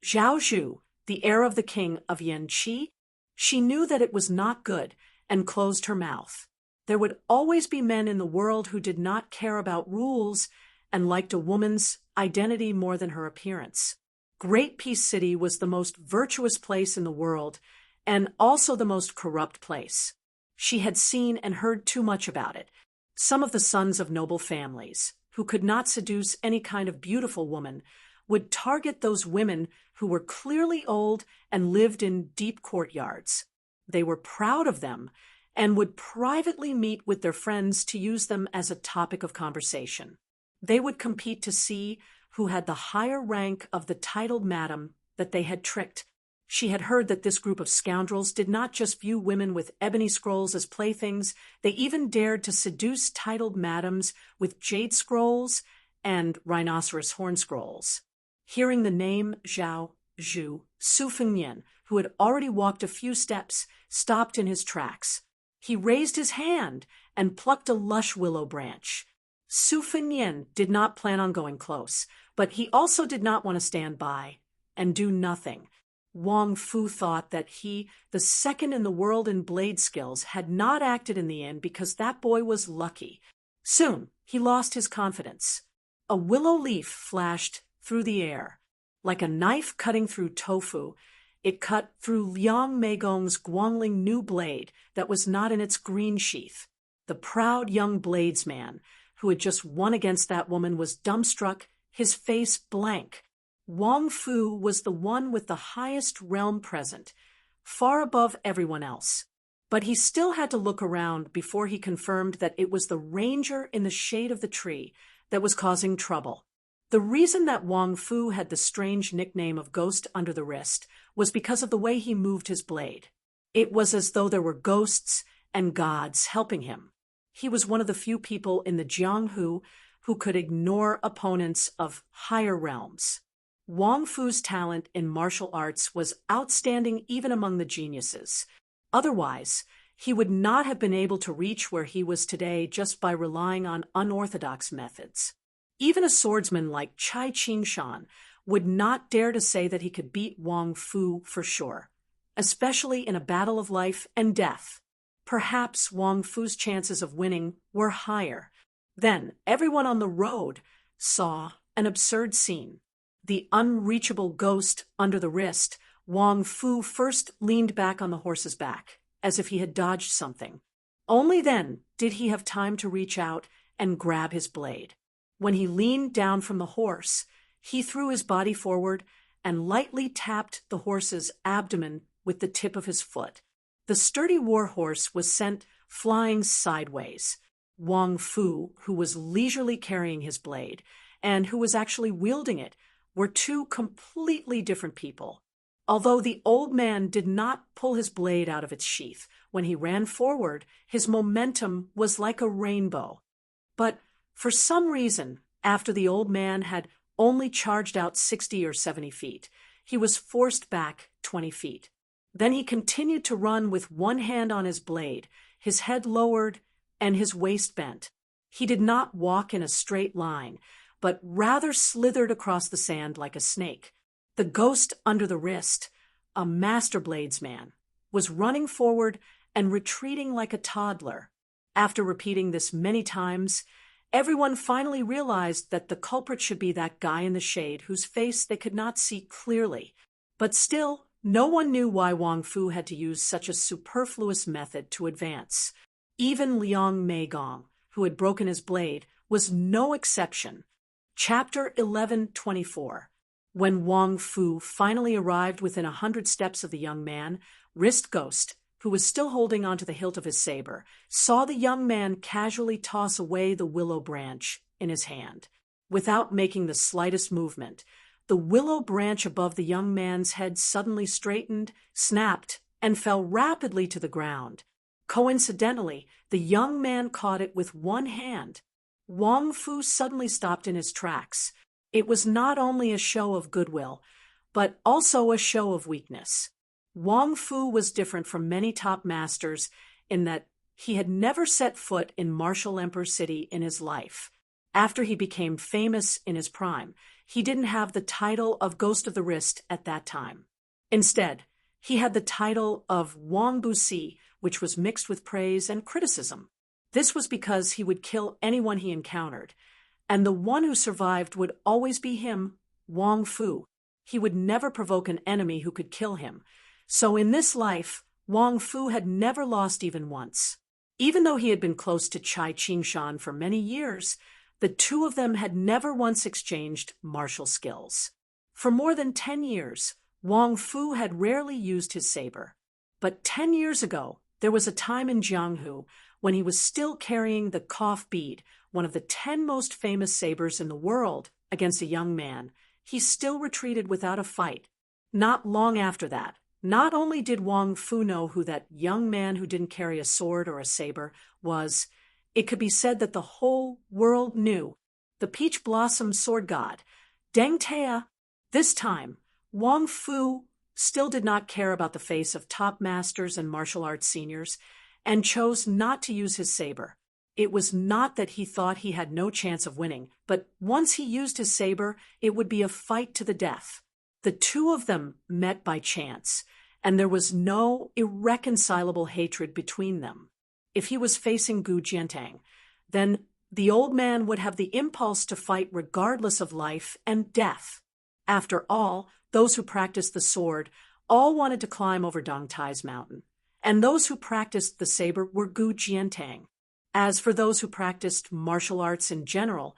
Zhao Zhu, the heir of the king of Yanqi? She knew that it was not good and closed her mouth. There would always be men in the world who did not care about rules and liked a woman's identity more than her appearance. Great Peace City was the most virtuous place in the world and also the most corrupt place. She had seen and heard too much about it. Some of the sons of noble families, who could not seduce any kind of beautiful woman, would target those women who were clearly old and lived in deep courtyards. They were proud of them and would privately meet with their friends to use them as a topic of conversation. They would compete to see who had the higher rank of the titled madam that they had tricked. She had heard that this group of scoundrels did not just view women with ebony scrolls as playthings, they even dared to seduce titled madams with jade scrolls and rhinoceros horn scrolls. Hearing the name Zhao Zhu, Su Fengnian, who had already walked a few steps, stopped in his tracks. He raised his hand and plucked a lush willow branch. Su Fengnian did not plan on going close, but he also did not want to stand by and do nothing. Wang Fu thought that he, the second in the world in blade skills, had not acted in the end because that boy was lucky. Soon, he lost his confidence. A willow leaf flashed through the air. Like a knife cutting through tofu, it cut through Liang Meigong's Guangling new blade that was not in its green sheath. The proud young bladesman, who had just won against that woman, was dumbstruck, his face blank. Wang Fu was the one with the highest realm present, far above everyone else. But he still had to look around before he confirmed that it was the ranger in the shade of the tree that was causing trouble. The reason that Wang Fu had the strange nickname of Ghost Under the Wrist was because of the way he moved his blade. It was as though there were ghosts and gods helping him. He was one of the few people in the Jianghu who could ignore opponents of higher realms. Wang Fu's talent in martial arts was outstanding even among the geniuses. Otherwise, he would not have been able to reach where he was today just by relying on unorthodox methods. Even a swordsman like Cai Qingshan would not dare to say that he could beat Wang Fu for sure, especially in a battle of life and death. Perhaps Wang Fu's chances of winning were higher. Then everyone on the road saw an absurd scene. The unreachable ghost under the wrist, Wang Fu first leaned back on the horse's back, as if he had dodged something. Only then did he have time to reach out and grab his blade. When he leaned down from the horse, he threw his body forward and lightly tapped the horse's abdomen with the tip of his foot. The sturdy war horse was sent flying sideways. Wang Fu, who was leisurely carrying his blade, and who was actually wielding it, were two completely different people. Although the old man did not pull his blade out of its sheath, when he ran forward, his momentum was like a rainbow. But for some reason, after the old man had only charged out 60 or 70 feet, he was forced back 20 feet. Then he continued to run with one hand on his blade, his head lowered and his waist bent. He did not walk in a straight line, but rather slithered across the sand like a snake. The ghost under the wrist, a master bladesman, was running forward and retreating like a toddler. After repeating this many times, everyone finally realized that the culprit should be that guy in the shade whose face they could not see clearly. But still, no one knew why Wang Fu had to use such a superfluous method to advance. Even Liang Meigong, who had broken his blade, was no exception. Chapter 1124. When Wang Fu finally arrived within 100 steps of the young man, Wrist Ghost, who was still holding onto the hilt of his saber, saw the young man casually toss away the willow branch in his hand. Without making the slightest movement, the willow branch above the young man's head suddenly straightened, snapped, and fell rapidly to the ground. Coincidentally, the young man caught it with one hand. Wang Fu suddenly stopped in his tracks. It was not only a show of goodwill, but also a show of weakness. Wang Fu was different from many top masters in that he had never set foot in Martial Emperor City in his life. After he became famous in his prime, he didn't have the title of Ghost of the Wrist at that time. Instead, he had the title of Wang Busi, which was mixed with praise and criticism. This was because he would kill anyone he encountered, and the one who survived would always be him, Wang Fu. He would never provoke an enemy who could kill him. So in this life, Wang Fu had never lost even once. Even though he had been close to Cai Qingshan for many years, The two of them had never once exchanged martial skills. For more than 10 years, Wang Fu had rarely used his saber. But 10 years ago, there was a time in Jianghu when he was still carrying the cough bead, one of the 10 most famous sabers in the world, against a young man. He still retreated without a fight. Not long after that, not only did Wang Fu know who that young man who didn't carry a sword or a saber was, it could be said that the whole world knew. The peach blossom sword god, Deng Tea. This time, Wang Fu still did not care about the face of top masters and martial arts seniors, and chose not to use his saber. It was not that he thought he had no chance of winning, but once he used his saber, it would be a fight to the death. The two of them met by chance, and there was no irreconcilable hatred between them. If he was facing Gu Jiantang, then the old man would have the impulse to fight regardless of life and death. After all, those who practiced the sword all wanted to climb over Dong Tai's mountain, and those who practiced the saber were Gu Jiantang. As for those who practiced martial arts in general,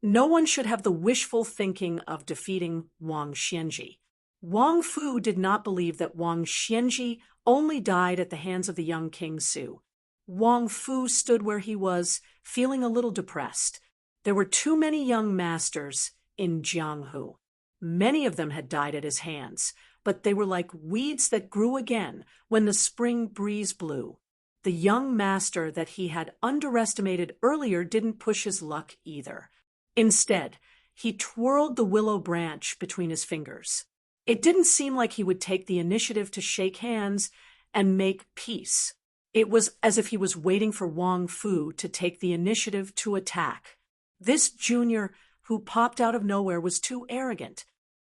no one should have the wishful thinking of defeating Wang Xianji. Wang Fu did not believe that Wang Xianji only died at the hands of the young King Su. Wang Fu stood where he was, feeling a little depressed. There were too many young masters in Jianghu. Many of them had died at his hands, but they were like weeds that grew again when the spring breeze blew. The young master that he had underestimated earlier didn't push his luck either. Instead, he twirled the willow branch between his fingers. It didn't seem like he would take the initiative to shake hands and make peace. It was as if he was waiting for Wang Fu to take the initiative to attack. This junior who popped out of nowhere was too arrogant.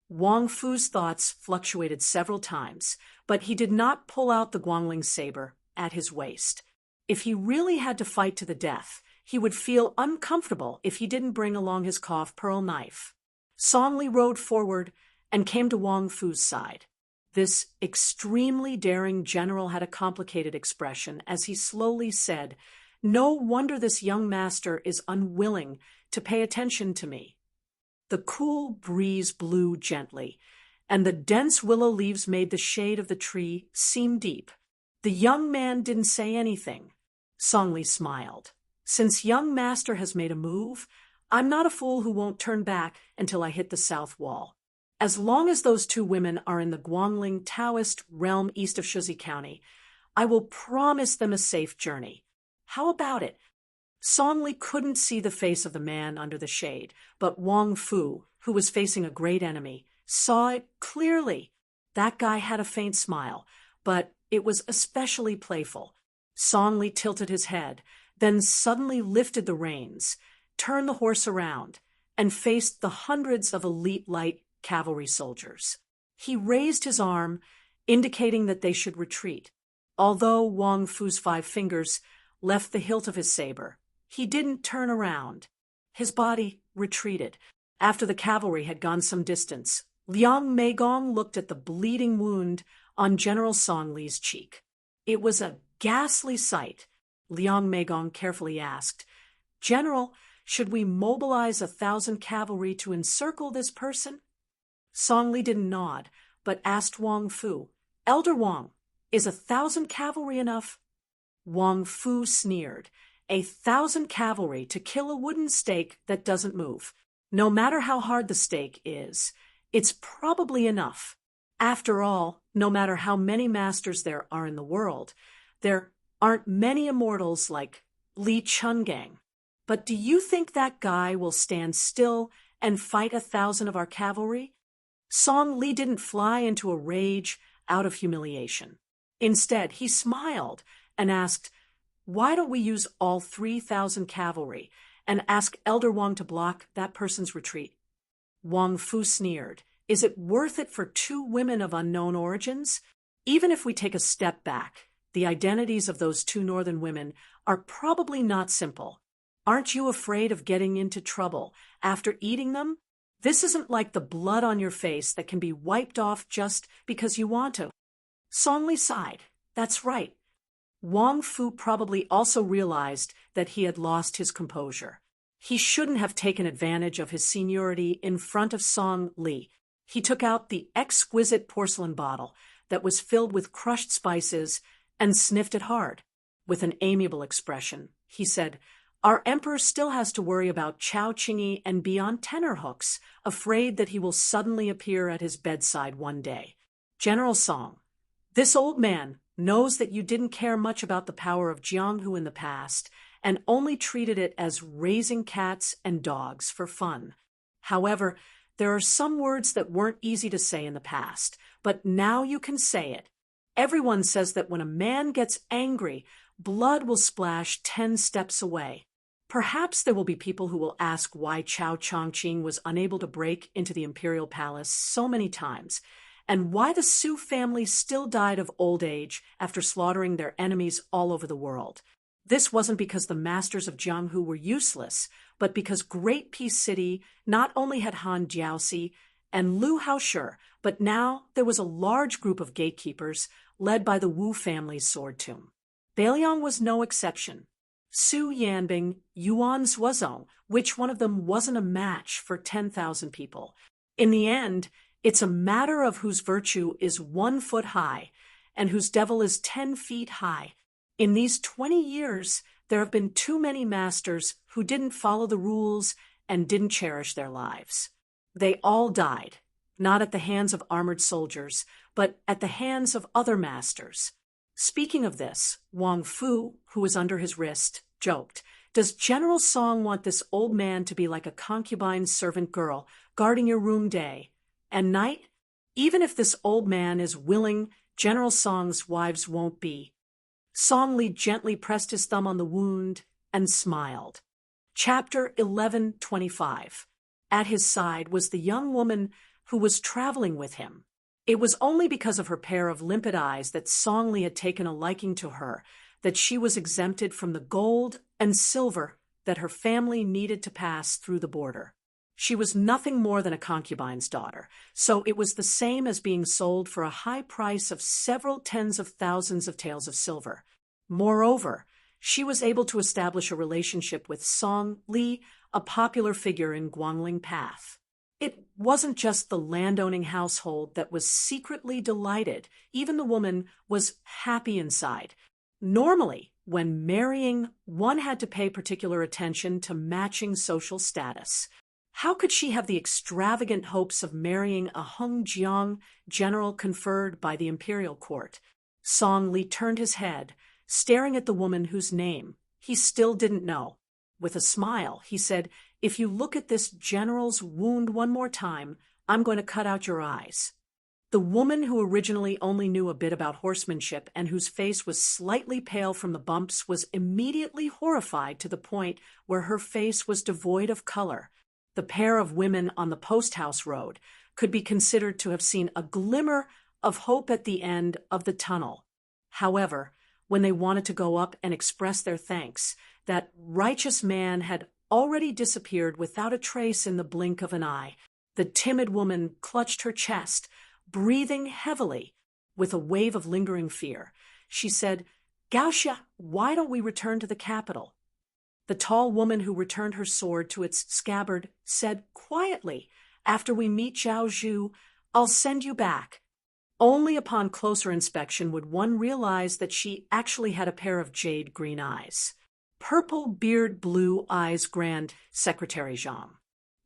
Wang Fu's thoughts fluctuated several times, but he did not pull out the Guangling saber at his waist. If he really had to fight to the death, he would feel uncomfortable if he didn't bring along his cough pearl knife. Song Li rode forward and came to Wang Fu's side. This extremely daring general had a complicated expression as he slowly said, "No wonder this young master is unwilling to pay attention to me." The cool breeze blew gently, and the dense willow leaves made the shade of the tree seem deep. The young man didn't say anything. Song Li smiled. "Since young master has made a move, I'm not a fool who won't turn back until I hit the south wall. As long as those two women are in the Guangling Taoist realm east of Shizhi County, I will promise them a safe journey. How about it?" Song Li couldn't see the face of the man under the shade, but Wang Fu, who was facing a great enemy, saw it clearly. That guy had a faint smile, but it was especially playful. Song Li tilted his head, then suddenly lifted the reins, turned the horse around, and faced the hundreds of elite light cavalry soldiers. He raised his arm, indicating that they should retreat. Although Wang Fu's 5 fingers left the hilt of his saber, he didn't turn around. His body retreated. After the cavalry had gone some distance, Liang Meigong looked at the bleeding wound on General Song Li's cheek. It was a ghastly sight. Liang Meigong carefully asked, "General, should we mobilize 1,000 cavalry to encircle this person?" Song Li didn't nod, but asked Wang Fu, "Elder Wang, is 1,000 cavalry enough?" Wang Fu sneered. 1,000 cavalry to kill a wooden stake that doesn't move. No matter how hard the stake is, it's probably enough. After all, no matter how many masters there are in the world, there aren't many immortals like Li Chungang. But do you think that guy will stand still and fight 1,000 of our cavalry? Song Li didn't fly into a rage out of humiliation. Instead, he smiled and asked, "Why don't we use all 3,000 cavalry and ask Elder Wang to block that person's retreat?" Wang Fu sneered. "Is it worth it for 2 women of unknown origins? Even if we take a step back, the identities of those 2 northern women are probably not simple. Aren't you afraid of getting into trouble after eating them? This isn't like the blood on your face that can be wiped off just because you want to." Song Li sighed. That's right. Wang Fu probably also realized that he had lost his composure. He shouldn't have taken advantage of his seniority in front of Song Li. He took out the exquisite porcelain bottle that was filled with crushed spices and sniffed it hard. With an amiable expression, he said, "Our emperor still has to worry about Chao Chingy and be on tenterhooks, afraid that he will suddenly appear at his bedside one day. General Song, this old man knows that you didn't care much about the power of Jianghu in the past and only treated it as raising cats and dogs for fun. However, there are some words that weren't easy to say in the past, but now you can say it. Everyone says that when a man gets angry, blood will splash 10 steps away. Perhaps there will be people who will ask why Chao Chongqing was unable to break into the imperial palace so many times, and why the Su family still died of old age after slaughtering their enemies all over the world. This wasn't because the masters of Jianghu were useless, but because Great Peace City not only had Han Jiaoxi and Lu Haoshi, but now there was a large group of gatekeepers led by the Wu family's sword tomb. Beiliang was no exception. Su Yanbing, Yuan Zuozong, which one of them wasn't a match for 10,000 people? In the end, it's a matter of whose virtue is 1 foot high and whose devil is 10 feet high. In these 20 years, there have been too many masters who didn't follow the rules and didn't cherish their lives. They all died, not at the hands of armored soldiers, but at the hands of other masters. Speaking of this, Wang Fu, who was under his wrist, joked, "Does General Song want this old man to be like a concubine servant girl, guarding your room day and night? Even if this old man is willing, General Song's wives won't be." Song Li gently pressed his thumb on the wound and smiled. Chapter 11:25. At his side was the young woman who was traveling with him. It was only because of her pair of limpid eyes that Song Li had taken a liking to her that she was exempted from the gold and silver that her family needed to pass through the border. She was nothing more than a concubine's daughter, so it was the same as being sold for a high price of several tens of thousands of taels of silver. Moreover, she was able to establish a relationship with Song Li, a popular figure in Guangling Path. It wasn't just the landowning household that was secretly delighted. Even the woman was happy inside. Normally, when marrying, one had to pay particular attention to matching social status. How could she have the extravagant hopes of marrying a Hongjiang general conferred by the imperial court? Song Li turned his head, staring at the woman whose name he still didn't know. With a smile, he said, "If you look at this general's wound one more time, I'm going to cut out your eyes." The woman, who originally only knew a bit about horsemanship and whose face was slightly pale from the bumps, was immediately horrified to the point where her face was devoid of color. The pair of women on the post-house road could be considered to have seen a glimmer of hope at the end of the tunnel. However, when they wanted to go up and express their thanks, that righteous man had already disappeared without a trace in the blink of an eye. The timid woman clutched her chest, breathing heavily. With a wave of lingering fear, she said, "Gaoxia, why don't we return to the capital?" The tall woman, who returned her sword to its scabbard, said quietly, "After we meet Zhao Zhu, I'll send you back." Only upon closer inspection would one realize that she actually had a pair of jade green eyes. Purple beard, blue eyes, Grand Secretary Zhang.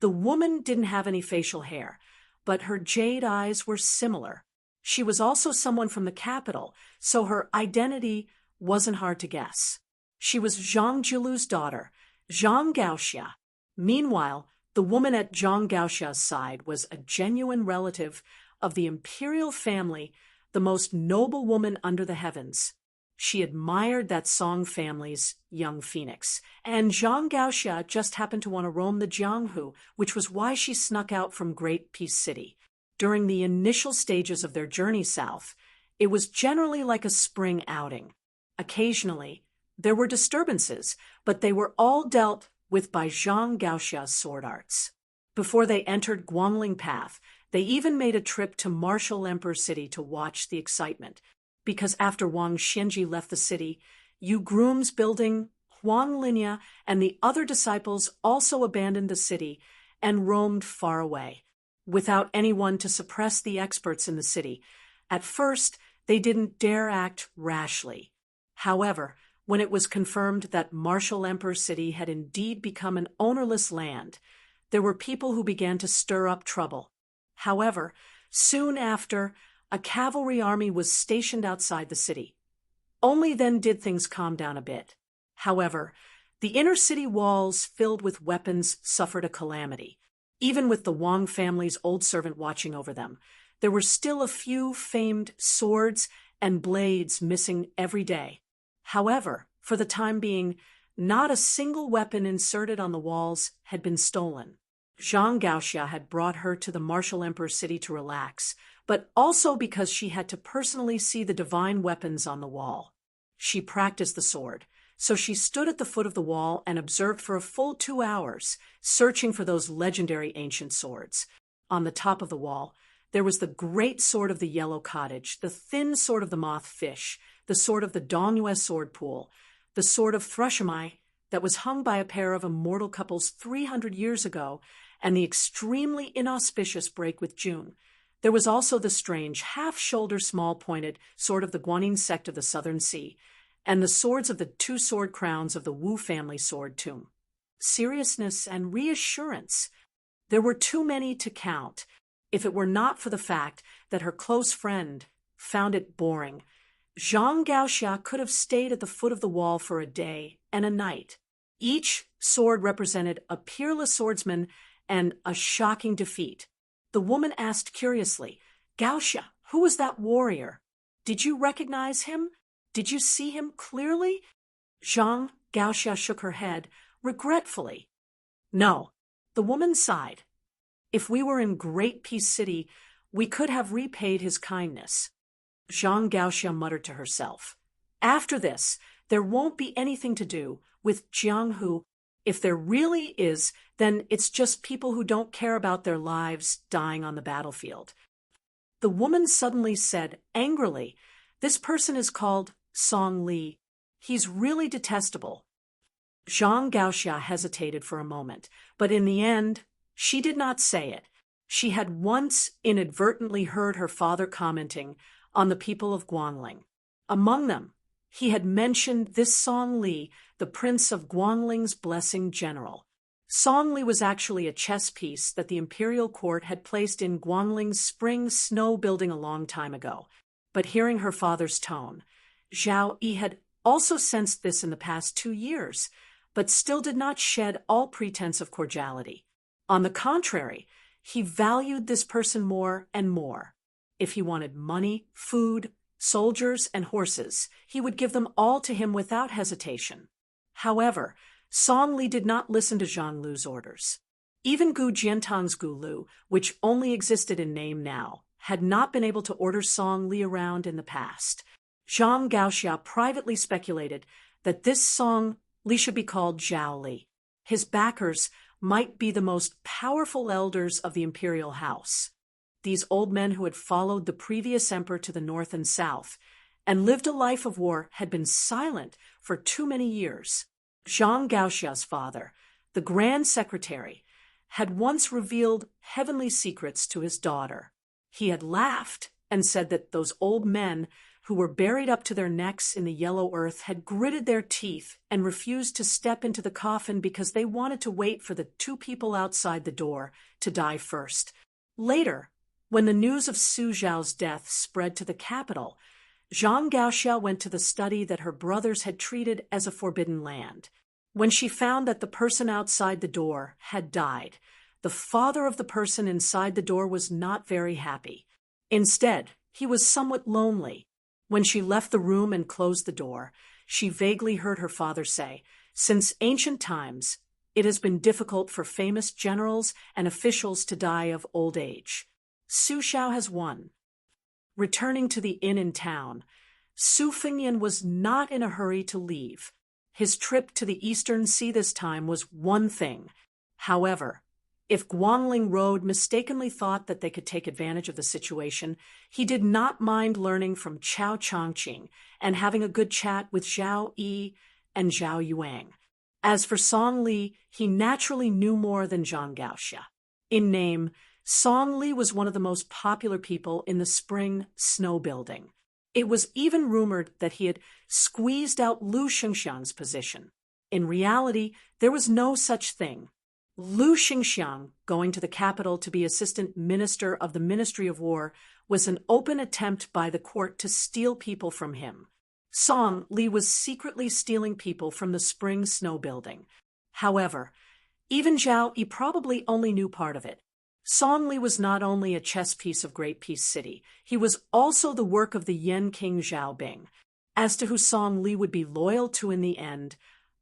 The woman didn't have any facial hair, but her jade eyes were similar. She was also someone from the capital, so her identity wasn't hard to guess. She was Zhang Jilu's daughter, Zhang Gaoxia. Meanwhile, the woman at Zhang Gaoxia's side was a genuine relative of the imperial family, the most noble woman under the heavens. She admired that Song family's young phoenix, and Zhang Gaoxia just happened to want to roam the Jianghu, which was why she snuck out from Great Peace City. During the initial stages of their journey south, it was generally like a spring outing. Occasionally, there were disturbances, but they were all dealt with by Zhang Gaoxia's sword arts. Before they entered Guangling Path, they even made a trip to Martial Emperor City to watch the excitement, because after Wang Xianji left the city, Yu Groom's building Huang Linya and the other disciples also abandoned the city and roamed far away, without anyone to suppress the experts in the city. At first, they didn't dare act rashly. However, when it was confirmed that Martial Emperor City had indeed become an ownerless land, there were people who began to stir up trouble. However, soon after, a cavalry army was stationed outside the city. Only then did things calm down a bit. However, the inner city walls filled with weapons suffered a calamity. Even with the Wang family's old servant watching over them, there were still a few famed swords and blades missing every day. However, for the time being, not a single weapon inserted on the walls had been stolen. Zhang Gaoxia had brought her to the Martial Emperor City to relax, but also because she had to personally see the divine weapons on the wall. She practiced the sword, so she stood at the foot of the wall and observed for a full 2 hours, searching for those legendary ancient swords. On the top of the wall, there was the great sword of the Yellow Cottage, the thin sword of the Moth Fish, the sword of the Dongyue Sword Pool, the sword of Thrushimai that was hung by a pair of immortal couples 300 years ago, and the extremely inauspicious break with June. There was also the strange, half-shoulder, small-pointed sword of the Guanyin sect of the Southern Sea, and the swords of the 2 sword crowns of the Wu family sword tomb. Seriousness and reassurance. There were too many to count, if it were not for the fact that her close friend found it boring. Zhang Gaoxia could have stayed at the foot of the wall for a day and a night. Each sword represented a peerless swordsman and a shocking defeat. The woman asked curiously, "Gaoxia, who was that warrior? Did you recognize him? Did you see him clearly?" Zhang Gaoxia shook her head, regretfully. "No." The woman sighed. "If we were in Great Peace City, we could have repaid his kindness." Zhang Gaoxia muttered to herself, "After this, there won't be anything to do with Jianghu. If there really is, then it's just people who don't care about their lives dying on the battlefield." The woman suddenly said, angrily, "This person is called Song Li. He's really detestable." Zhang Gaoxia hesitated for a moment, but in the end, she did not say it. She had once inadvertently heard her father commenting on the people of Guangling. Among them, he had mentioned this Song Li, the prince of Guangling's blessing general. Song Li was actually a chess piece that the imperial court had placed in Guangling's spring snow building a long time ago. But hearing her father's tone, Zhao Yi had also sensed this in the past 2 years, but still did not shed all pretense of cordiality. On the contrary, he valued this person more and more. If he wanted money, food, soldiers, and horses, he would give them all to him without hesitation. However, Song Li did not listen to Zhang Lu's orders. Even Gu Jiantang's Gu Lu, which only existed in name now, had not been able to order Song Li around in the past. Zhang Gaoxia privately speculated that this Song Li should be called Zhao Li. His backers might be the most powerful elders of the imperial house. These old men who had followed the previous emperor to the north and south and lived a life of war had been silent for too many years. Zhang Gaoxia's father, the Grand Secretary, had once revealed heavenly secrets to his daughter. He had laughed and said that those old men who were buried up to their necks in the yellow earth had gritted their teeth and refused to step into the coffin because they wanted to wait for the 2 people outside the door to die first. Later, when the news of Su Zhao's death spread to the capital, Zhang Gaoxia went to the study that her brothers had treated as a forbidden land. When she found that the person outside the door had died, the father of the person inside the door was not very happy. Instead, he was somewhat lonely. When she left the room and closed the door, she vaguely heard her father say, "Since ancient times, it has been difficult for famous generals and officials to die of old age. Su Xiao has won." Returning to the inn in town, Su Fengyan was not in a hurry to leave. His trip to the Eastern Sea this time was one thing. However, if Guangling Road mistakenly thought that they could take advantage of the situation, he did not mind learning from Chao Chongqing and having a good chat with Zhao Yi and Zhao Yuang. As for Song Li, he naturally knew more than Zhang Gaoxia. In name, Song Li was one of the most popular people in the spring snow building. It was even rumored that he had squeezed out Lu Xingxiang's position. In reality, there was no such thing. Lu Xingxiang, going to the capital to be assistant minister of the Ministry of War, was an open attempt by the court to steal people from him. Song Li was secretly stealing people from the spring snow building. However, even Zhao Yi probably only knew part of it. Song Li was not only a chess piece of Great Peace City, he was also the work of the Yan King Zhao Bing. As to who Song Li would be loyal to in the end,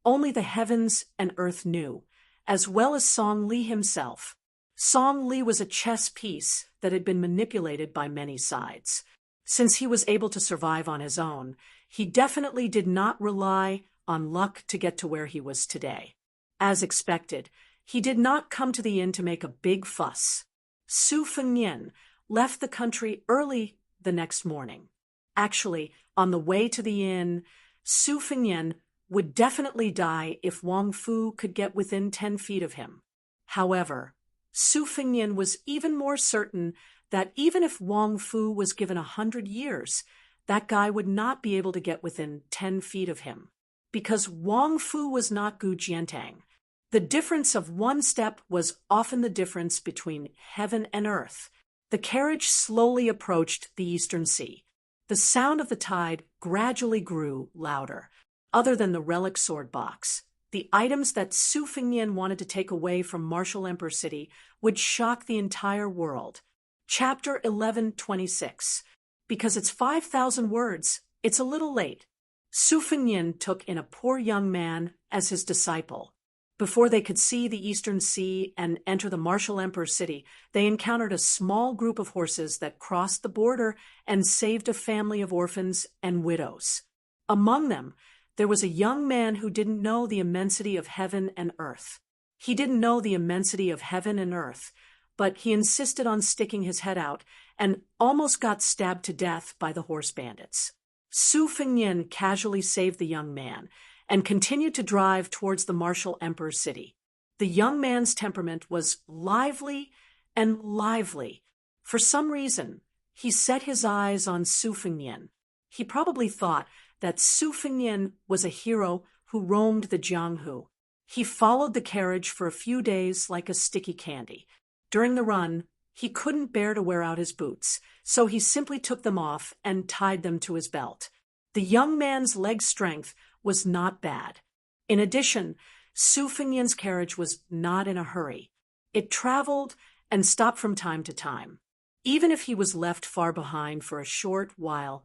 only the heavens and earth knew, as well as Song Li himself. Song Li was a chess piece that had been manipulated by many sides. Since he was able to survive on his own, he definitely did not rely on luck to get to where he was today. As expected, he did not come to the inn to make a big fuss. Su Fengnian left the country early the next morning. Actually, on the way to the inn, Su Fengnian would definitely die if Wang Fu could get within 10 feet of him. However, Su Fengnian was even more certain that even if Wang Fu was given 100 years, that guy would not be able to get within 10 feet of him. Because Wang Fu was not Gu Jiantang. The difference of one step was often the difference between heaven and earth. The carriage slowly approached the eastern sea. The sound of the tide gradually grew louder. Other than the relic sword box, the items that Su Fengnian wanted to take away from Martial Emperor City would shock the entire world. Chapter 1126. Because it's 5,000 words, it's a little late. Su Fengnian took in a poor young man as his disciple. Before they could see the eastern sea and enter the Martial Emperor City, they encountered a small group of horses that crossed the border and saved a family of orphans and widows. Among them, there was a young man who didn't know the immensity of heaven and earth. He didn't know the immensity of heaven and earth, but he insisted on sticking his head out and almost got stabbed to death by the horse bandits. Su Fengnian casually saved the young man and continued to drive towards the Martial Emperor City. The young man's temperament was lively and lively. For some reason, he set his eyes on Su Fengnian. He probably thought that Su Fengnian was a hero who roamed the Jianghu. He followed the carriage for a few days like a sticky candy. During the run, he couldn't bear to wear out his boots, so he simply took them off and tied them to his belt. The young man's leg strength was not bad. In addition, Su Fengnian's carriage was not in a hurry. It traveled and stopped from time to time. Even if he was left far behind for a short while,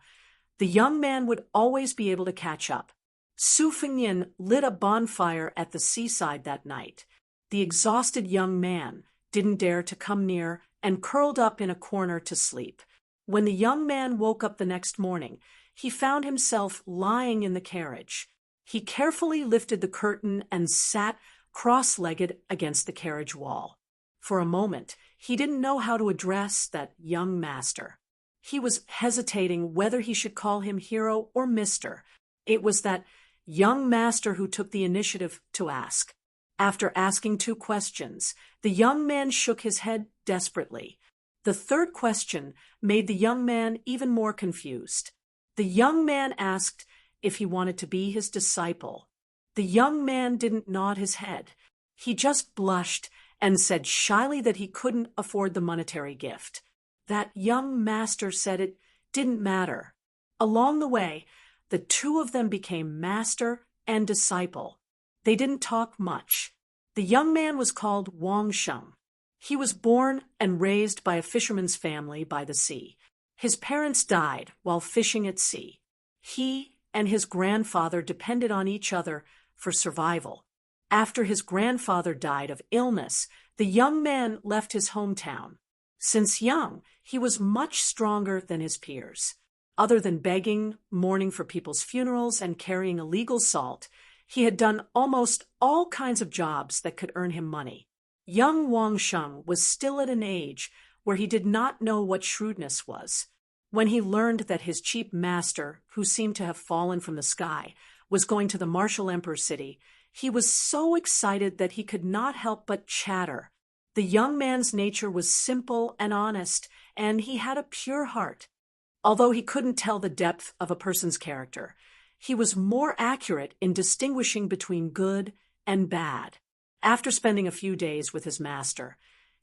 the young man would always be able to catch up. Su Fengnian lit a bonfire at the seaside that night. The exhausted young man didn't dare to come near and curled up in a corner to sleep. When the young man woke up the next morning, he found himself lying in the carriage. He carefully lifted the curtain and sat cross-legged against the carriage wall. For a moment, he didn't know how to address that young master. He was hesitating whether he should call him hero or mister. It was that young master who took the initiative to ask. After asking 2 questions, the young man shook his head desperately. The third question made the young man even more confused. The young man asked if he wanted to be his disciple. The young man didn't nod his head. He just blushed and said shyly that he couldn't afford the monetary gift. That young master said it didn't matter. Along the way, the 2 of them became master and disciple. They didn't talk much. The young man was called Wang Sheng. He was born and raised by a fisherman's family by the sea. His parents died while fishing at sea. He and his grandfather depended on each other for survival. After his grandfather died of illness, the young man left his hometown. Since young, he was much stronger than his peers. Other than begging, mourning for people's funerals, and carrying illegal salt, he had done almost all kinds of jobs that could earn him money. Young Wang Sheng was still at an age where he did not know what shrewdness was. When he learned that his cheap master, who seemed to have fallen from the sky, was going to the martial emperor's city, he was so excited that he could not help but chatter. The young man's nature was simple and honest, and he had a pure heart. Although he couldn't tell the depth of a person's character, he was more accurate in distinguishing between good and bad. After spending a few days with his master,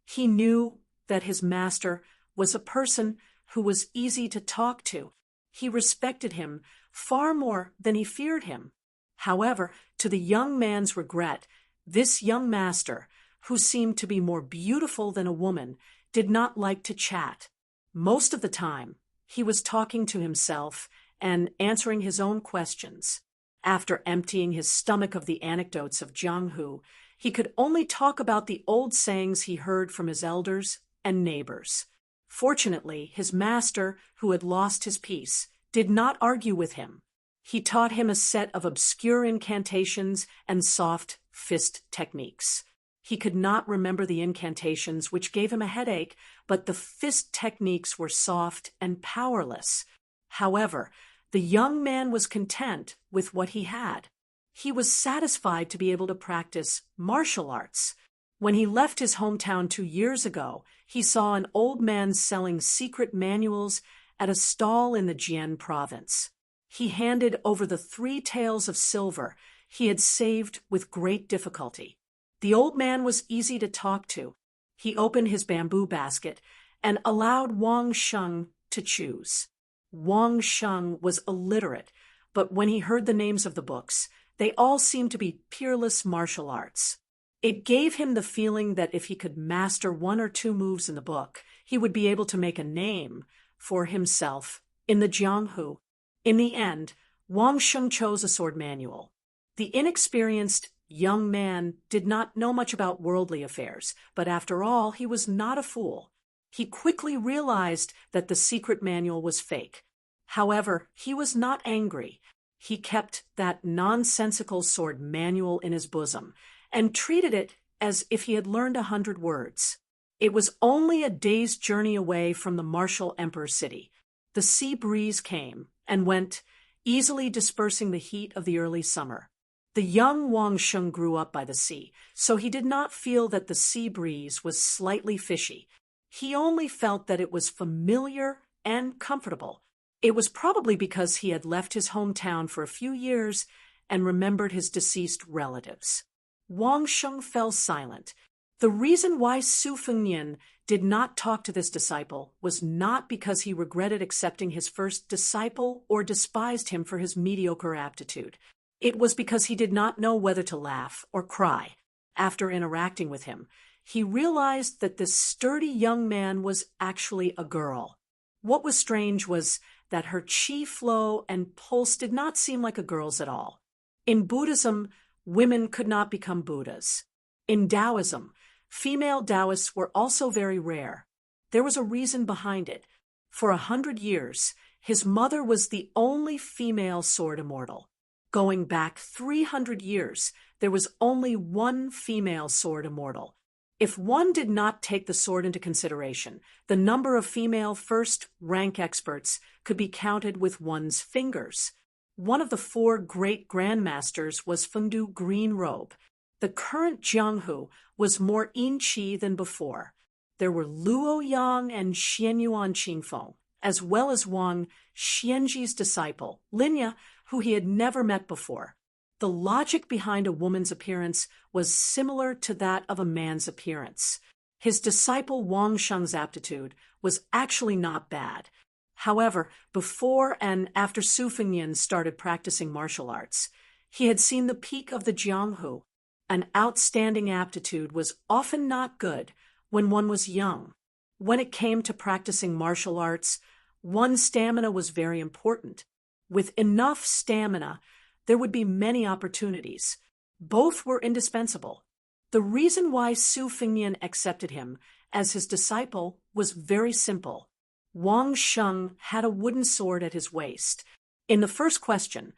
he knew that his master was a person who was easy to talk to. He respected him far more than he feared him. However, to the young man's regret, this young master, who seemed to be more beautiful than a woman, did not like to chat. Most of the time, he was talking to himself and answering his own questions. After emptying his stomach of the anecdotes of Jianghu, he could only talk about the old sayings he heard from his elders and neighbors. Fortunately, his master, who had lost his peace, did not argue with him. He taught him a set of obscure incantations and soft fist techniques. He could not remember the incantations, which gave him a headache, but the fist techniques were soft and powerless. However, the young man was content with what he had. He was satisfied to be able to practice martial arts. When he left his hometown 2 years ago, he saw an old man selling secret manuals at a stall in the Jian province. He handed over the 3 taels of silver he had saved with great difficulty. The old man was easy to talk to. He opened his bamboo basket and allowed Wang Sheng to choose. Wang Sheng was illiterate, but when he heard the names of the books, they all seemed to be peerless martial arts. It gave him the feeling that if he could master 1 or 2 moves in the book, he would be able to make a name for himself in the Jianghu. In the end, Wang Sheng chose a sword manual. The inexperienced young man did not know much about worldly affairs, but after all, he was not a fool. He quickly realized that the secret manual was fake. However, he was not angry. He kept that nonsensical sword manual in his bosom and treated it as if he had learned 100 words. It was only a day's journey away from the martial emperor's city. The sea breeze came and went, easily dispersing the heat of the early summer. The young Wang Sheng grew up by the sea, so he did not feel that the sea breeze was slightly fishy. He only felt that it was familiar and comfortable. It was probably because he had left his hometown for a few years and remembered his deceased relatives. Wang Sheng fell silent. The reason why Su Fengnian did not talk to this disciple was not because he regretted accepting his first disciple or despised him for his mediocre aptitude. It was because he did not know whether to laugh or cry. After interacting with him, he realized that this sturdy young man was actually a girl. What was strange was that her chi flow and pulse did not seem like a girl's at all. In Buddhism, women could not become Buddhas. In Taoism, female Taoists were also very rare. There was a reason behind it. For 100 years, his mother was the only female sword immortal. Going back 300 years, there was only one female sword immortal. If one did not take the sword into consideration, the number of female first-rank experts could be counted with one's fingers. One of the 4 great grandmasters was Fengdu Green Robe. The current Jianghu was more in-chi than before. There were Luo Yang and Xianyuan Qingfeng, as well as Wang Xianji's disciple, Linya, who he had never met before. The logic behind a woman's appearance was similar to that of a man's appearance. His disciple Wang Sheng's aptitude was actually not bad. However, before and after Su Fengnian started practicing martial arts, he had seen the peak of the Jianghu. An outstanding aptitude was often not good when one was young. When it came to practicing martial arts, one's stamina was very important. With enough stamina, there would be many opportunities. Both were indispensable. The reason why Su Fengnian accepted him as his disciple was very simple. Wang Sheng had a wooden sword at his waist. In the first question,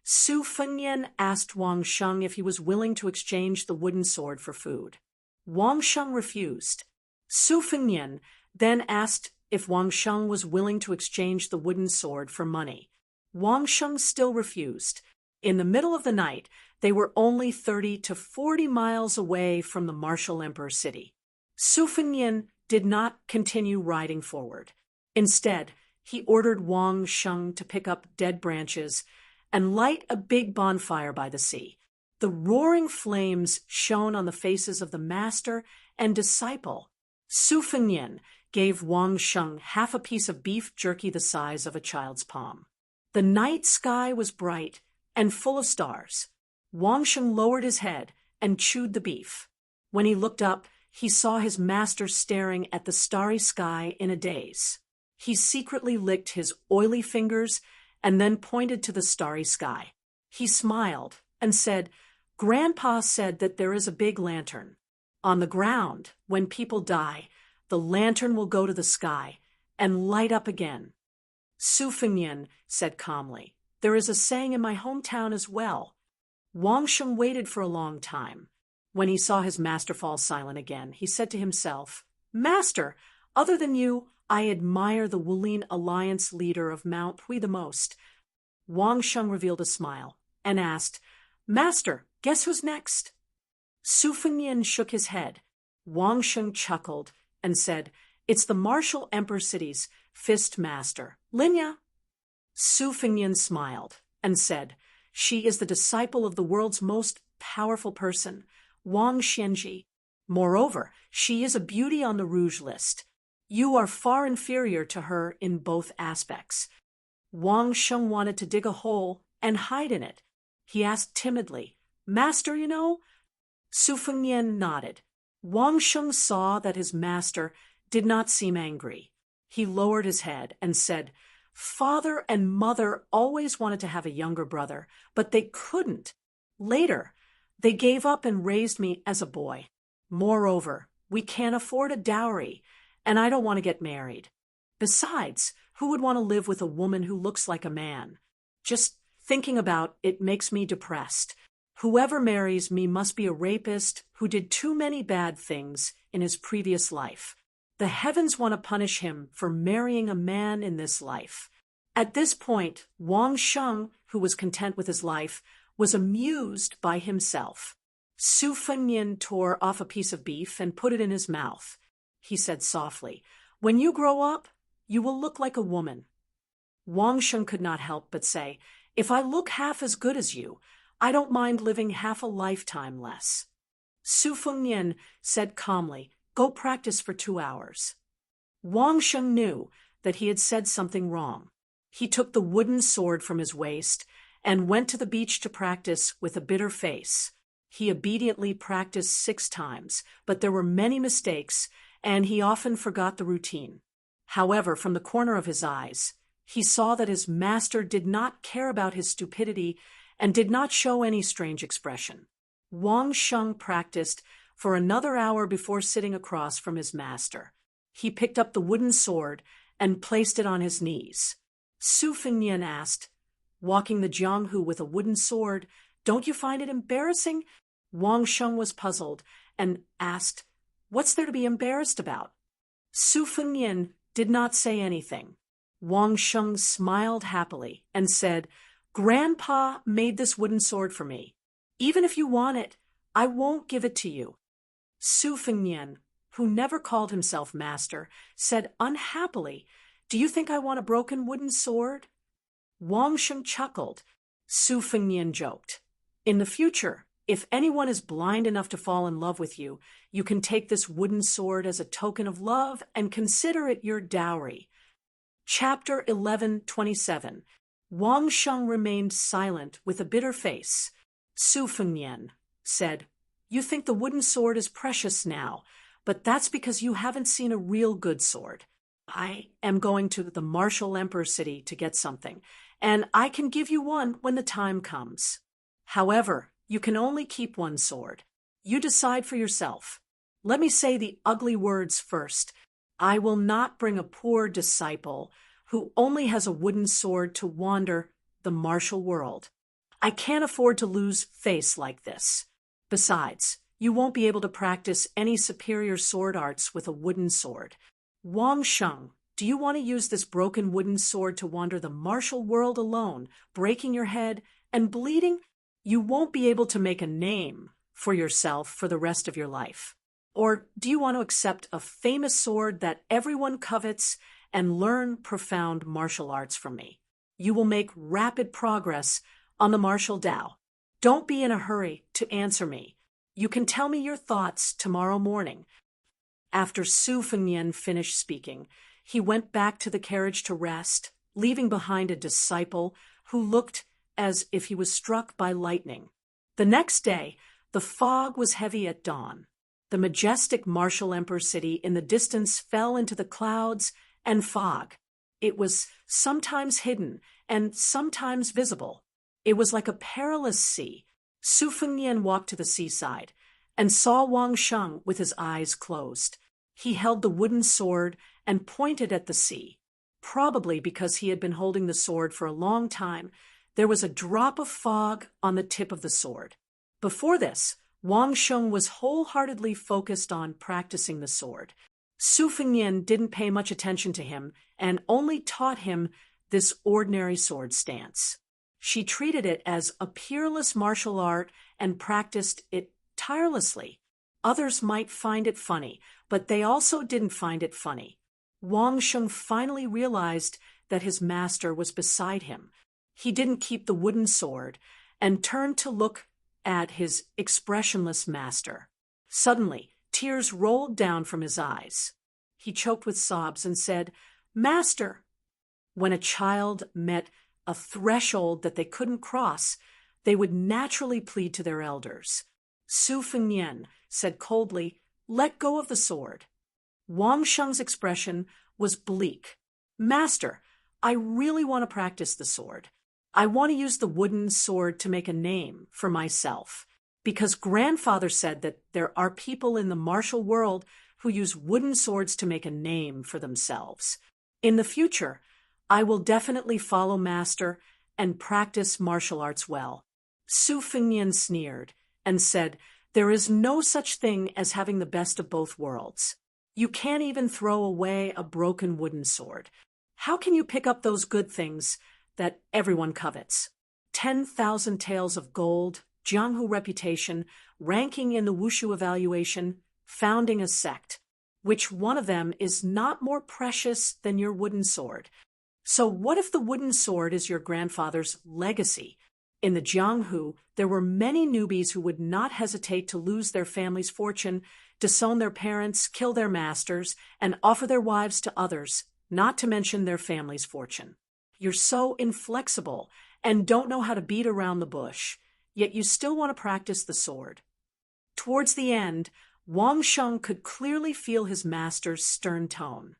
Su Fengnian asked Wang Sheng if he was willing to exchange the wooden sword for food. Wang Sheng refused. Su Fengnian then asked if Wang Sheng was willing to exchange the wooden sword for money. Wang Sheng still refused. In the middle of the night, they were only 30 to 40 miles away from the martial emperor city. Su Fengnian did not continue riding forward. Instead, he ordered Wang Sheng to pick up dead branches and light a big bonfire by the sea. The roaring flames shone on the faces of the master and disciple. Su Fengnian gave Wang Sheng half a piece of beef jerky the size of a child's palm. The night sky was bright and full of stars. Wang Sheng lowered his head and chewed the beef. When he looked up, he saw his master staring at the starry sky in a daze. He secretly licked his oily fingers and then pointed to the starry sky. He smiled and said, "Grandpa said that there is a big lantern. On the ground, when people die, the lantern will go to the sky and light up again." Su Fengnian said calmly, "There is a saying in my hometown as well." Wang Sheng waited for a long time. When he saw his master fall silent again, he said to himself, "Master, other than you, I admire the Wulin Alliance leader of Mount Hui the most." Wang Sheng revealed a smile and asked, "Master, guess who's next?" Su Fengnian shook his head. Wang Sheng chuckled and said, "It's the martial emperor city's fist master, Linya." Su Fengnian smiled and said, "She is the disciple of the world's most powerful person, Wang Xianji. Moreover, she is a beauty on the rouge list. You are far inferior to her in both aspects." Wang Sheng wanted to dig a hole and hide in it. He asked timidly, "Master, you know?" Su Fengnian nodded. Wang Sheng saw that his master did not seem angry. He lowered his head and said, "Father and mother always wanted to have a younger brother, but they couldn't. Later, they gave up and raised me as a boy. Moreover, we can't afford a dowry, and I don't want to get married. Besides, who would want to live with a woman who looks like a man? Just thinking about it makes me depressed. Whoever marries me must be a rapist who did too many bad things in his previous life. The heavens want to punish him for marrying a man in this life." At this point, Wang Sheng, who was content with his life, was amused by himself. Su Fengnian tore off a piece of beef and put it in his mouth. He said softly, "When you grow up, you will look like a woman." Wang Sheng could not help but say, "If I look half as good as you, I don't mind living half a lifetime less." Su Fengnian said calmly, "Go practice for 2 hours." Wang Sheng knew that he had said something wrong. He took the wooden sword from his waist and went to the beach to practice with a bitter face. He obediently practiced 6 times, but there were many mistakes, and he often forgot the routine. However, from the corner of his eyes, he saw that his master did not care about his stupidity and did not show any strange expression. Wang Sheng practiced for another hour before sitting across from his master. He picked up the wooden sword and placed it on his knees. Su Fengnian asked, "Walking the Jianghu with a wooden sword, don't you find it embarrassing?" Wang Sheng was puzzled and asked, "What's there to be embarrassed about?" Su Fengnian did not say anything. Wang Sheng smiled happily and said, "Grandpa made this wooden sword for me. Even if you want it, I won't give it to you." Su Fengnian, who never called himself master, said unhappily, "Do you think I want a broken wooden sword?" Wang Sheng chuckled. Su Fengnian joked, "In the future, if anyone is blind enough to fall in love with you, you can take this wooden sword as a token of love and consider it your dowry." Chapter 11:27. Wang Sheng remained silent with a bitter face. Su Fengnian said, "You think the wooden sword is precious now, but that's because you haven't seen a real good sword. I am going to the martial emperor city to get something, and I can give you one when the time comes. However, you can only keep one sword. You decide for yourself. Let me say the ugly words first. I will not bring a poor disciple who only has a wooden sword to wander the martial world. I can't afford to lose face like this. Besides, you won't be able to practice any superior sword arts with a wooden sword. Wang Sheng, do you want to use this broken wooden sword to wander the martial world alone, breaking your head and bleeding, you won't be able to make a name for yourself for the rest of your life. Or do you want to accept a famous sword that everyone covets and learn profound martial arts from me? You will make rapid progress on the martial Tao. Don't be in a hurry to answer me. You can tell me your thoughts tomorrow morning. After Su Fengnian finished speaking, he went back to the carriage to rest, leaving behind a disciple who looked as if he was struck by lightning. The next day, the fog was heavy at dawn. The majestic martial emperor city in the distance fell into the clouds and fog. It was sometimes hidden and sometimes visible. It was like a perilous sea. Su Fengnian walked to the seaside and saw Wang Sheng with his eyes closed. He held the wooden sword and pointed at the sea. Probably because he had been holding the sword for a long time, there was a drop of fog on the tip of the sword. Before this, Wang Sheng was wholeheartedly focused on practicing the sword. Su Fengnian didn't pay much attention to him and only taught him this ordinary sword stance. She treated it as a peerless martial art and practiced it tirelessly. Others might find it funny, but they also didn't find it funny. Wang Sheng finally realized that his master was beside him. He didn't keep the wooden sword and turned to look at his expressionless master. Suddenly, tears rolled down from his eyes. He choked with sobs and said, "Master!" When a child met a threshold that they couldn't cross, they would naturally plead to their elders. Su Fengnian said coldly, "Let go of the sword." Wang Sheng's expression was bleak. "Master, I really want to practice the sword. I want to use the wooden sword to make a name for myself, because grandfather said that there are people in the martial world who use wooden swords to make a name for themselves. In the future, I will definitely follow master and practice martial arts well." Su Fengnian sneered and said, "There is no such thing as having the best of both worlds. You can't even throw away a broken wooden sword. How can you pick up those good things that everyone covets? 10,000 taels of gold, Jianghu reputation, ranking in the Wushu evaluation, founding a sect. Which one of them is not more precious than your wooden sword? So what if the wooden sword is your grandfather's legacy? In the Jianghu, there were many newbies who would not hesitate to lose their family's fortune, disown their parents, kill their masters, and offer their wives to others, not to mention their family's fortune. You're so inflexible and don't know how to beat around the bush, yet you still want to practice the sword." Towards the end, Wang Sheng could clearly feel his master's stern tone.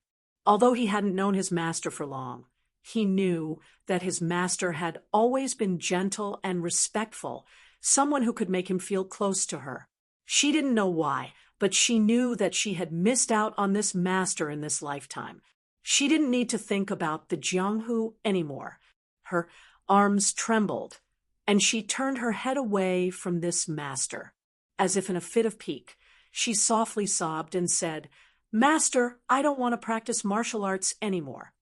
Although he hadn't known his master for long, he knew that his master had always been gentle and respectful, someone who could make him feel close to her. She didn't know why, but she knew that she had missed out on this master in this lifetime. She didn't need to think about the Jianghu anymore. Her arms trembled, and she turned her head away from this master. As if in a fit of pique, she softly sobbed and said, "Master, I don't want to practice martial arts anymore."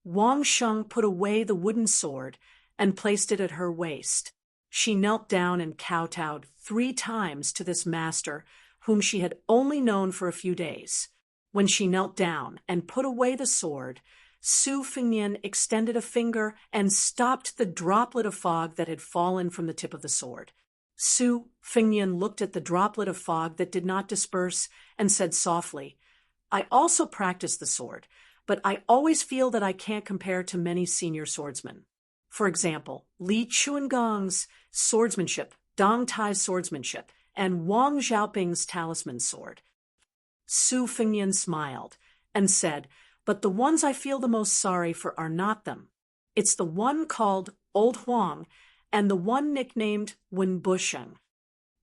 Wang Sheng put away the wooden sword and placed it at her waist. She knelt down and kowtowed 3 times to this master, whom she had only known for a few days. When she knelt down and put away the sword, Su Fengnian extended a finger and stopped the droplet of fog that had fallen from the tip of the sword. Su Fengnian looked at the droplet of fog that did not disperse and said softly, "I also practice the sword, but I always feel that I can't compare to many senior swordsmen. For example, Li Chuangong's swordsmanship, Dong Tai's swordsmanship, and Wang Xiaoping's talisman sword." Su Fengnian smiled and said, "But the ones I feel the most sorry for are not them. It's the one called Old Huang and the one nicknamed Wen Busheng."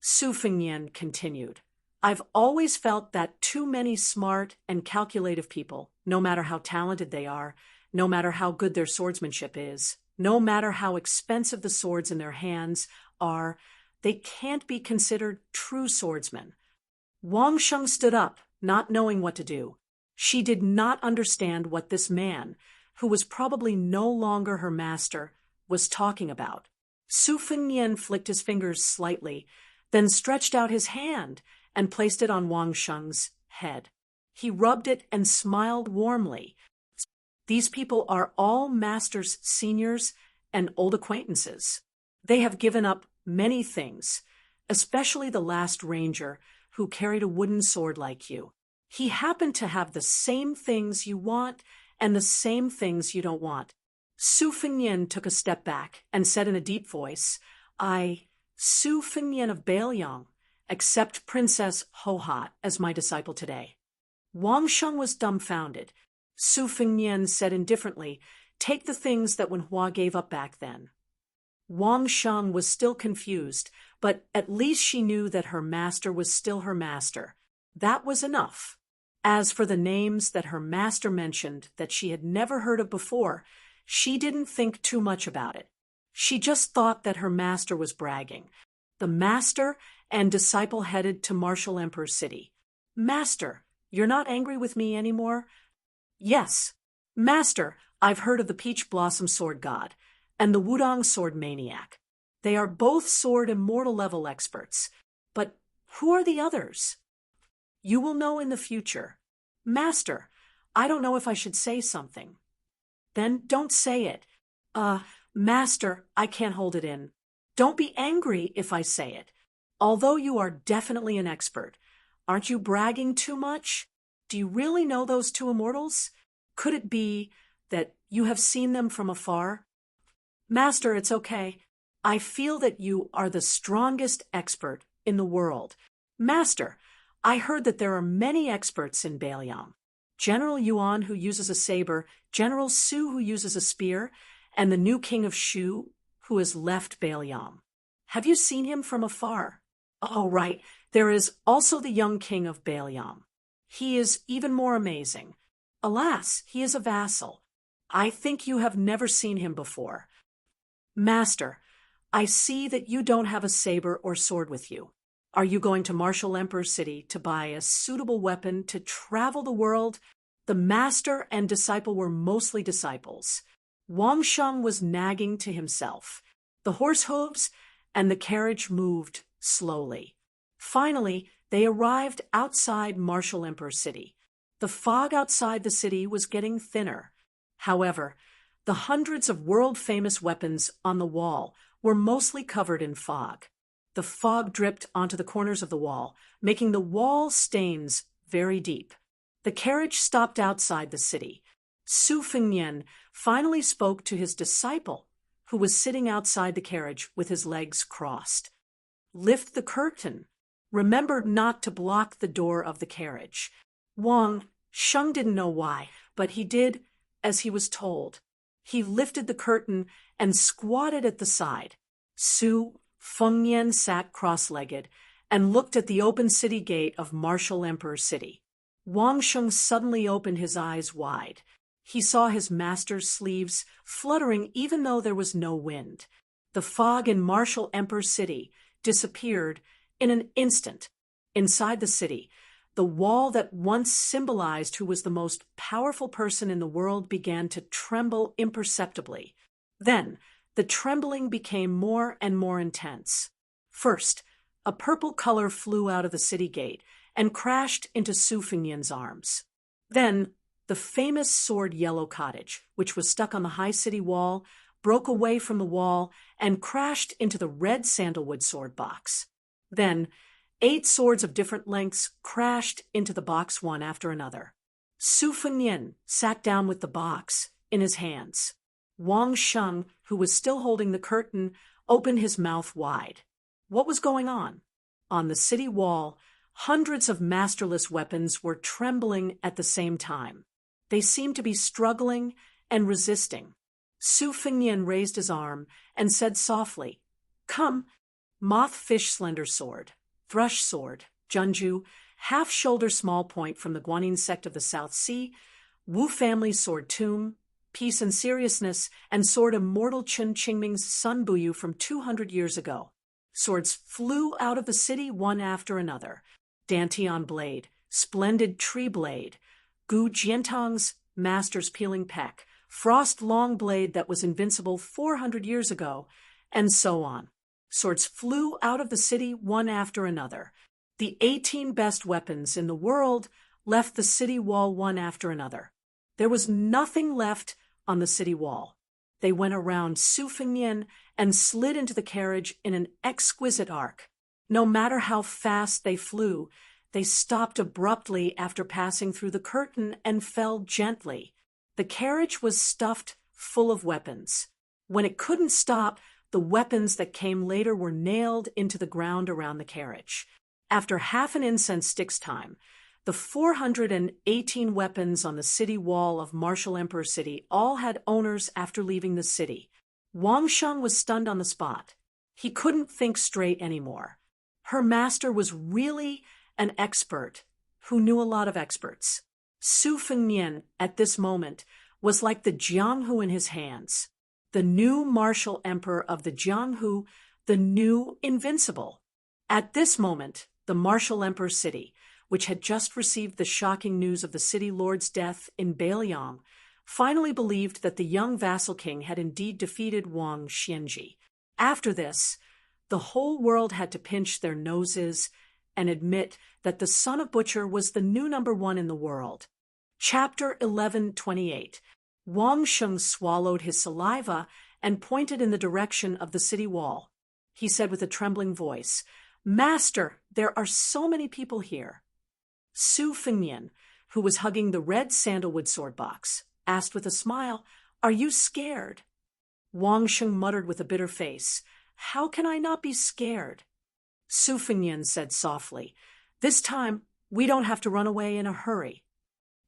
Su Fengnian continued, "I've always felt that too many smart and calculative people, no matter how talented they are, no matter how good their swordsmanship is, no matter how expensive the swords in their hands are, they can't be considered true swordsmen." Wang Sheng stood up, not knowing what to do. She did not understand what this man, who was probably no longer her master, was talking about. Su Fengnian flicked his fingers slightly, then stretched out his hand and placed it on Wang Sheng's head. He rubbed it and smiled warmly. These people are all Master's seniors and old acquaintances. They have given up many things, especially the last ranger who carried a wooden sword like you. He happened to have the same things you want and the same things you don't want. Su Fengnian took a step back and said in a deep voice, I, Su Fengnian of Bailiang, accept Princess Hohat as my disciple today. Wang Sheng was dumbfounded. Su Fengnian said indifferently, take the things that Wen Hua gave up back then. Wang Sheng was still confused, but at least she knew that her master was still her master. That was enough. As for the names that her master mentioned that she had never heard of before, she didn't think too much about it. She just thought that her master was bragging. The master and disciple headed to Martial Emperor City. Master, you're not angry with me anymore? Yes. Master, I've heard of the Peach Blossom Sword God and the Wudong Sword Maniac. They are both sword immortal level experts. But who are the others? You will know in the future. Master, I don't know if I should say something. Then don't say it. Master, I can't hold it in. Don't be angry if I say it. Although you are definitely an expert, aren't you bragging too much? Do you really know those two immortals? Could it be that you have seen them from afar? Master, it's okay. I feel that you are the strongest expert in the world. Master, I heard that there are many experts in Bailiang. General Yuan, who uses a saber, General Su, who uses a spear, and the new king of Shu, who has left Bailiang. Have you seen him from afar? Oh, right. There is also the young king of Bailiang. He is even more amazing. Alas, he is a vassal. I think you have never seen him before. Master, I see that you don't have a saber or sword with you. Are you going to Martial Emperor City to buy a suitable weapon to travel the world? The master and disciple were mostly disciples. Wang Sheng was nagging to himself. The horse hooves and the carriage moved slowly. Finally, they arrived outside Martial Emperor City. The fog outside the city was getting thinner. However, the hundreds of world-famous weapons on the wall were mostly covered in fog. The fog dripped onto the corners of the wall, making the wall stains very deep. The carriage stopped outside the city. Su Fengnian finally spoke to his disciple, who was sitting outside the carriage with his legs crossed. Lift the curtain. Remember not to block the door of the carriage. Wang Sheng didn't know why, but he did as he was told. He lifted the curtain and squatted at the side. Su Fengnian sat cross-legged and looked at the open city gate of Martial Emperor City. Wang Sheng suddenly opened his eyes wide. He saw his master's sleeves fluttering even though there was no wind. The fog in Martial Emperor City disappeared in an instant. Inside the city, the wall that once symbolized who was the most powerful person in the world began to tremble imperceptibly. Then, the trembling became more and more intense. First, a purple color flew out of the city gate and crashed into Su Fengnian's arms. Then, the famous sword Yellow Cottage, which was stuck on the high city wall, broke away from the wall and crashed into the red sandalwood sword box. Then, 8 swords of different lengths crashed into the box one after another. Su Fengnian sat down with the box in his hands. Wang Sheng, who was still holding the curtain, opened his mouth wide. What was going on? On the city wall, hundreds of masterless weapons were trembling at the same time. They seemed to be struggling and resisting. Su Fengnian raised his arm and said softly, Come, moth-fish slender sword, thrush sword, Junju, half-shoulder small point from the Guanyin sect of the South Sea, Wu family sword tomb, peace and seriousness, and sword immortal Chen Qingming's Sun Buyu from 200 years ago. Swords flew out of the city one after another. Dantian blade, splendid tree blade, Gu Jiantang's master's peeling peck, frost long blade that was invincible 400 years ago, and so on. Swords flew out of the city one after another. The 18 best weapons in the world left the city wall one after another. There was nothing left on the city wall. They went around Su Fengnian and slid into the carriage in an exquisite arc. No matter how fast they flew, they stopped abruptly after passing through the curtain and fell gently. The carriage was stuffed full of weapons. When it couldn't stop, the weapons that came later were nailed into the ground around the carriage. After half an incense stick's time, the 418 weapons on the city wall of Martial Emperor City all had owners after leaving the city. Wang Sheng was stunned on the spot. He couldn't think straight anymore. Her master was really an expert who knew a lot of experts. Su Fengnian, at this moment, was like the Jianghu in his hands. The new martial emperor of the Jianghu, the new invincible. At this moment, the Martial Emperor City, which had just received the shocking news of the city lord's death in Beiliang, finally believed that the young vassal king had indeed defeated Wang Xianji. After this, the whole world had to pinch their noses and admit that the son of Butcher was the new #1 in the world. Chapter 11:28. Wang Sheng swallowed his saliva and pointed in the direction of the city wall. He said with a trembling voice, "Master, there are so many people here." Su Fengnian, who was hugging the red sandalwood sword box, asked with a smile, "Are you scared?" Wang Sheng muttered with a bitter face, "How can I not be scared?" Su Fengnian said softly, "This time, we don't have to run away in a hurry."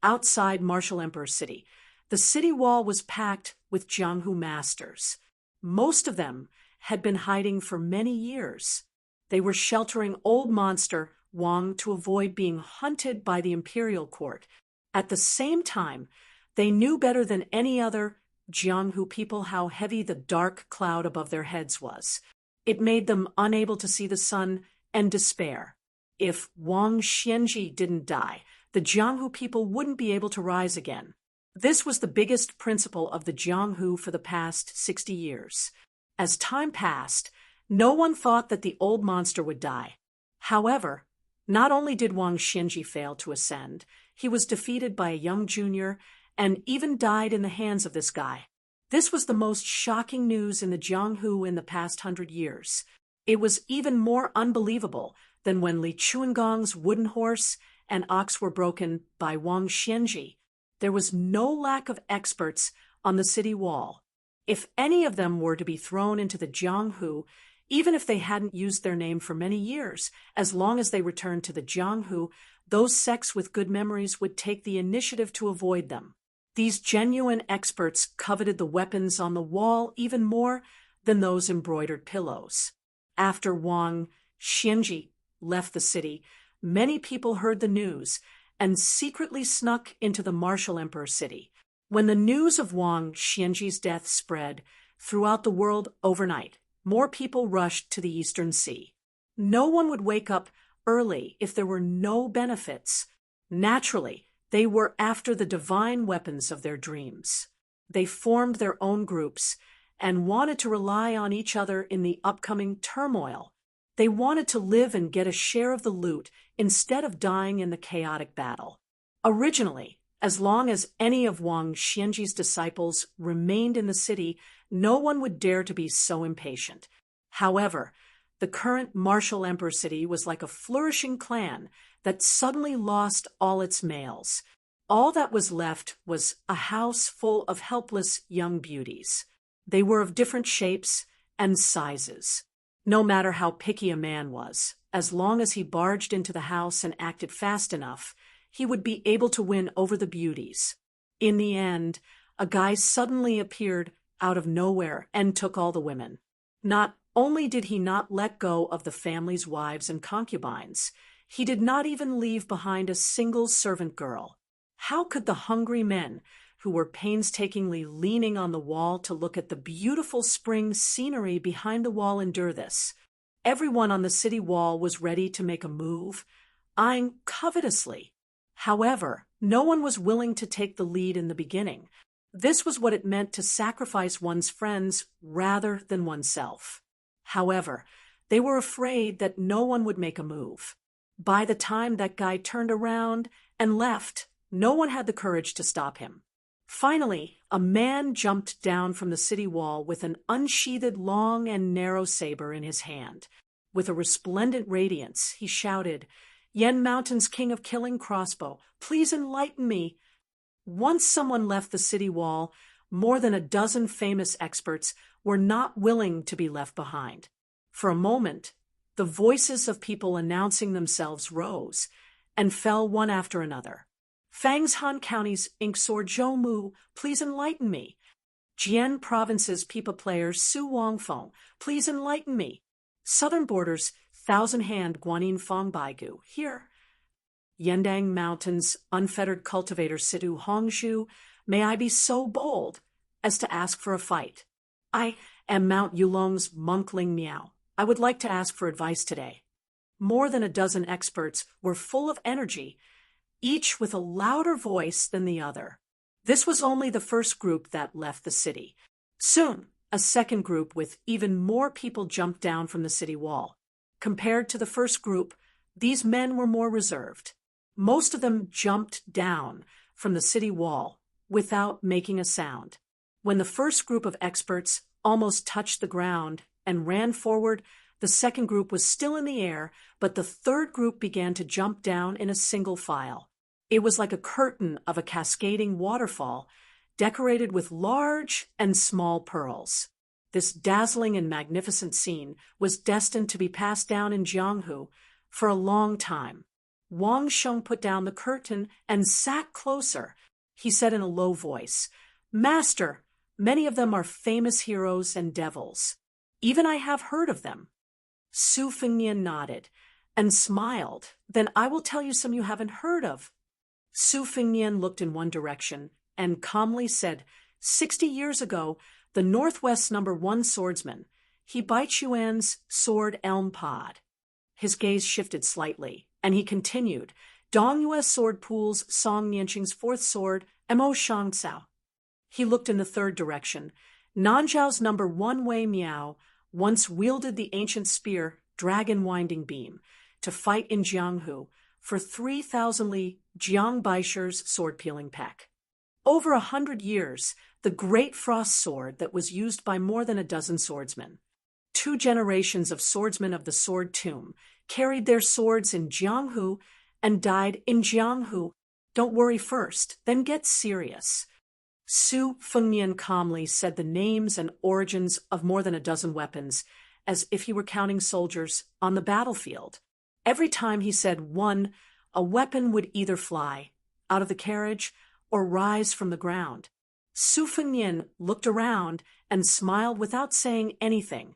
Outside Martial Emperor City, the city wall was packed with Jianghu masters. Most of them had been hiding for many years. They were sheltering old monster Wang to avoid being hunted by the imperial court. At the same time, they knew better than any other Jianghu people how heavy the dark cloud above their heads was. It made them unable to see the sun and despair. If Wang Xianji didn't die, the Jianghu people wouldn't be able to rise again. This was the biggest principle of the Jianghu for the past 60 years. As time passed, no one thought that the old monster would die. However, not only did Wang Xianji fail to ascend, he was defeated by a young junior and even died in the hands of this guy. This was the most shocking news in the Jianghu in the past 100 years. It was even more unbelievable than when Li Chuangong's wooden horse and ox were broken by Wang Xianji. There was no lack of experts on the city wall. If any of them were to be thrown into the Jianghu, even if they hadn't used their name for many years, as long as they returned to the Jianghu, those sects with good memories would take the initiative to avoid them. These genuine experts coveted the weapons on the wall even more than those embroidered pillows. After Wang Xianji left the city, many people heard the news and secretly snuck into the Martial Emperor City. When the news of Wang Xianji's death spread throughout the world overnight, more people rushed to the Eastern Sea. No one would wake up early if there were no benefits. Naturally, they were after the divine weapons of their dreams. They formed their own groups and wanted to rely on each other in the upcoming turmoil. They wanted to live and get a share of the loot instead of dying in the chaotic battle. Originally, as long as any of Wang Xianji's disciples remained in the city, no one would dare to be so impatient. However, the current Martial Emperor City was like a flourishing clan that suddenly lost all its males. All that was left was a house full of helpless young beauties. They were of different shapes and sizes. No matter how picky a man was, as long as he barged into the house and acted fast enough, he would be able to win over the beauties. In the end, a guy suddenly appeared out of nowhere and took all the women. Not only did he not let go of the family's wives and concubines, he did not even leave behind a single servant girl. How could the hungry men, who were painstakingly leaning on the wall to look at the beautiful spring scenery behind the wall, endure this? Everyone on the city wall was ready to make a move, eyeing covetously. However, no one was willing to take the lead in the beginning. This was what it meant to sacrifice one's friends rather than oneself. However, they were afraid that no one would make a move. By the time that guy turned around and left, no one had the courage to stop him. Finally, a man jumped down from the city wall with an unsheathed long and narrow saber in his hand. With a resplendent radiance, he shouted, "Yen Mountain's king of killing crossbow, please enlighten me." Once someone left the city wall, more than a dozen famous experts were not willing to be left behind. For a moment, the voices of people announcing themselves rose and fell one after another. Fang's Han County's Inksor Zhou Mu, please enlighten me. Jian Province's Pipa player Su Wangfeng, please enlighten me. Southern Border's Thousand Hand Guanyin Fong Baigu, here. Yendang Mountain's unfettered cultivator Sidu Hongshu, may I be so bold as to ask for a fight. I am Mount Yulong's Monkling Miao. I would like to ask for advice today. More than a dozen experts were full of energy, each with a louder voice than the other. This was only the first group that left the city. Soon, a second group with even more people jumped down from the city wall. Compared to the first group, these men were more reserved. Most of them jumped down from the city wall without making a sound. When the first group of experts almost touched the ground and ran forward, the second group was still in the air, but the third group began to jump down in a single file. It was like a curtain of a cascading waterfall, decorated with large and small pearls. This dazzling and magnificent scene was destined to be passed down in Jianghu for a long time. Wang Sheng put down the curtain and sat closer. He said in a low voice, "Master, many of them are famous heroes and devils. Even I have heard of them." Su Fengnian nodded and smiled. "Then I will tell you some you haven't heard of." Su Fengnian looked in one direction and calmly said, 60 years ago, the Northwest's #1 swordsman, he Bai Chuan's sword Elm Pod." His gaze shifted slightly, and he continued, "Dongyue's sword pool's Song Nianqing's 4th sword, Mo Shang Cao." He looked in the third direction. Nanzhao's #1 Wei Miao once wielded the ancient spear Dragon Winding Beam to fight in Jianghu for 3,000 Li Jiang Baisher's sword-peeling peck. Over 100 years, the great frost sword that was used by more than a dozen swordsmen. 2 generations of swordsmen of the Sword Tomb carried their swords in Jianghu and died in Jianghu. Don't worry first, then get serious. Su Fengnian calmly said the names and origins of more than a dozen weapons, as if he were counting soldiers on the battlefield. Every time he said one, a weapon would either fly out of the carriage or rise from the ground. Su Fengnian looked around and smiled without saying anything.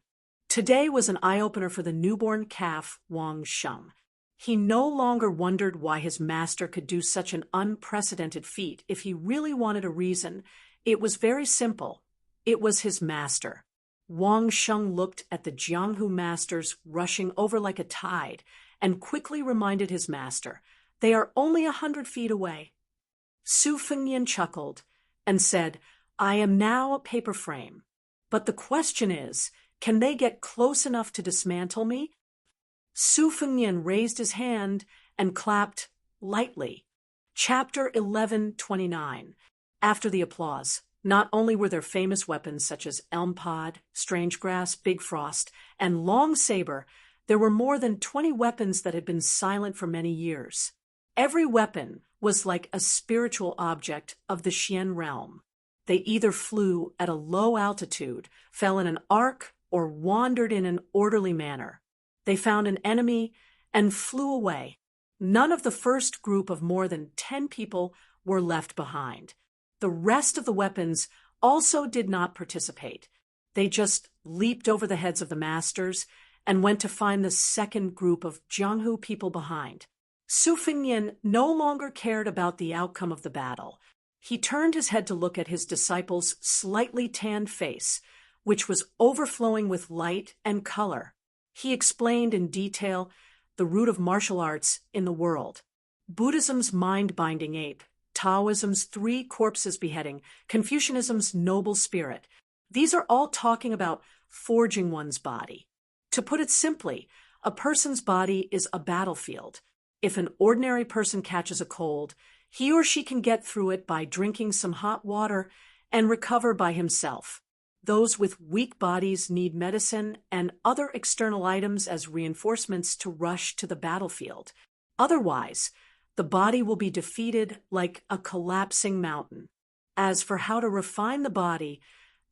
Today was an eye-opener for the newborn calf Wang Sheng. He no longer wondered why his master could do such an unprecedented feat. If he really wanted a reason, it was very simple. It was his master. Wang Sheng looked at the Jianghu masters rushing over like a tide and quickly reminded his master, "They are only 100 feet away." Su Fengnian chuckled and said, "I am now a paper frame. But the question is, can they get close enough to dismantle me?" Su Fengnian raised his hand and clapped lightly. Chapter 1129. After the applause, not only were there famous weapons such as Elm Pod, Strange Grass, Big Frost, and Long Saber, there were more than 20 weapons that had been silent for many years. Every weapon was like a spiritual object of the Xian realm. They either flew at a low altitude, fell in an arc, or wandered in an orderly manner. They found an enemy and flew away. None of the first group of more than 10 people were left behind. The rest of the weapons also did not participate. They just leaped over the heads of the masters and went to find the second group of Jianghu people behind. Su Fengnian no longer cared about the outcome of the battle. He turned his head to look at his disciple's slightly tanned face, which was overflowing with light and color. He explained in detail the root of martial arts in the world. Buddhism's mind-binding ape Taoism's three corpses beheading, Confucianism's noble spirit. These are all talking about forging one's body. To put it simply, a person's body is a battlefield. If an ordinary person catches a cold, he or she can get through it by drinking some hot water and recover by himself. Those with weak bodies need medicine and other external items as reinforcements to rush to the battlefield. Otherwise, the body will be defeated like a collapsing mountain. As for how to refine the body,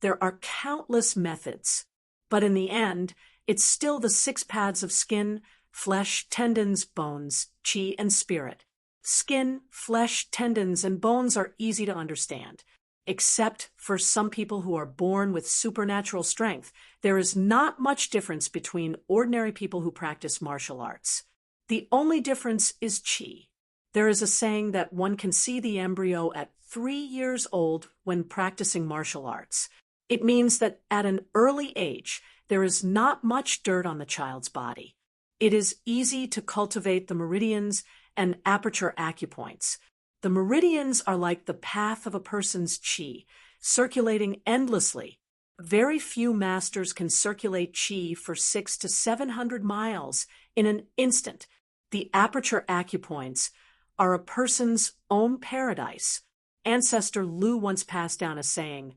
there are countless methods. But in the end, it's still the 6 paths of skin, flesh, tendons, bones, qi, and spirit. Skin, flesh, tendons, and bones are easy to understand. Except for some people who are born with supernatural strength, there is not much difference between ordinary people who practice martial arts. The only difference is qi. There is a saying that one can see the embryo at 3 years old when practicing martial arts. It means that at an early age, there is not much dirt on the child's body. It is easy to cultivate the meridians and aperture acupoints. The meridians are like the path of a person's qi, circulating endlessly. Very few masters can circulate qi for 600 to 700 miles in an instant. The aperture acupoints are a person's own paradise. Ancestor Lu once passed down a saying,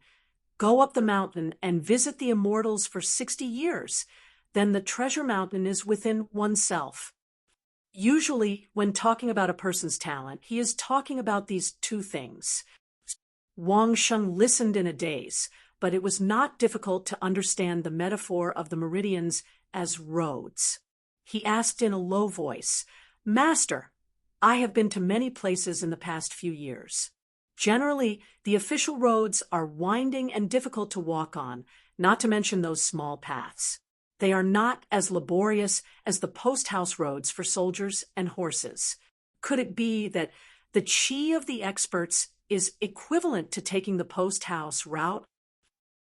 "Go up the mountain and visit the immortals for 60 years. Then the treasure mountain is within oneself." Usually, when talking about a person's talent, he is talking about these two things. Wang Sheng listened in a daze, but it was not difficult to understand the metaphor of the meridians as roads. He asked in a low voice, "Master, I have been to many places in the past few years. Generally, the official roads are winding and difficult to walk on, not to mention those small paths. They are not as laborious as the post-house roads for soldiers and horses. Could it be that the qi of the experts is equivalent to taking the post-house route?"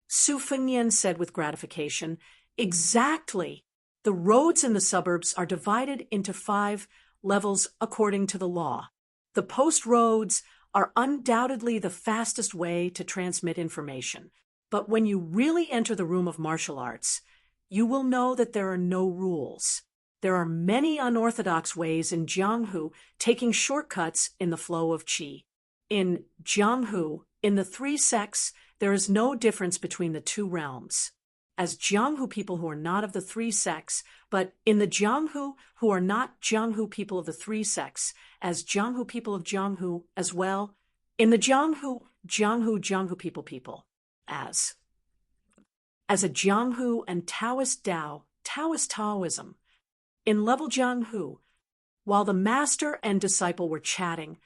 Su Fengnian said with gratification, "Exactly. The roads in the suburbs are divided into 5 levels according to the law. The post roads are undoubtedly the fastest way to transmit information. But when you really enter the room of martial arts, you will know that there are no rules. There are many unorthodox ways in Jianghu taking shortcuts in the flow of qi. In Jianghu, in the 3 sects, there is no difference between the 2 realms. As Jianghu people who are not of the 3 sects, but in the Jianghu who are not Jianghu people of the 3 sects, as Jianghu people of Jianghu as well, in the Jianghu people, as a Jianghu and Taoist Tao, Taoist Taoism. In level Jianghu, while the master and disciple were chatting,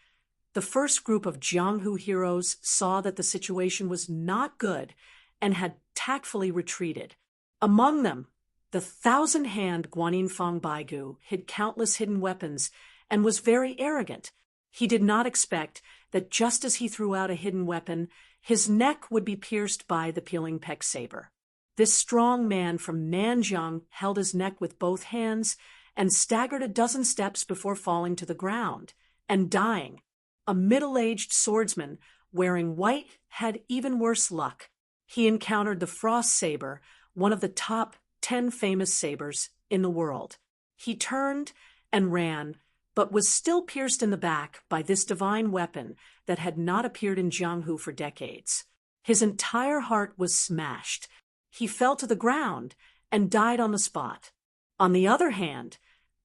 the first group of Jianghu heroes saw that the situation was not good and had tactfully retreated. Among them, the 1,000-hand Guanyin Fang Baigu hid countless hidden weapons and was very arrogant. He did not expect that just as he threw out a hidden weapon, his neck would be pierced by the peeling pek saber. This strong man from Nanjiang held his neck with both hands and staggered a dozen steps before falling to the ground and dying. A middle-aged swordsman wearing white had even worse luck. He encountered the frost saber, one of the top 10 famous sabers in the world. He turned and ran, but was still pierced in the back by this divine weapon that had not appeared in Jianghu for decades. His entire heart was smashed. He fell to the ground and died on the spot. On the other hand,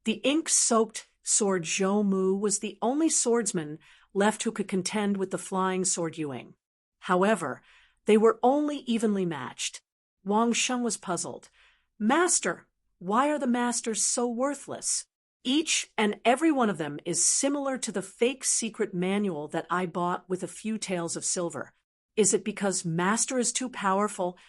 the ink-soaked sword Zhou Mu was the only swordsman left who could contend with the flying sword Yuing. However, they were only evenly matched. Wang Sheng was puzzled. "Master, why are the masters so worthless? Each and every one of them is similar to the fake secret manual that I bought with a few taels of silver. Is it because master is too powerful?"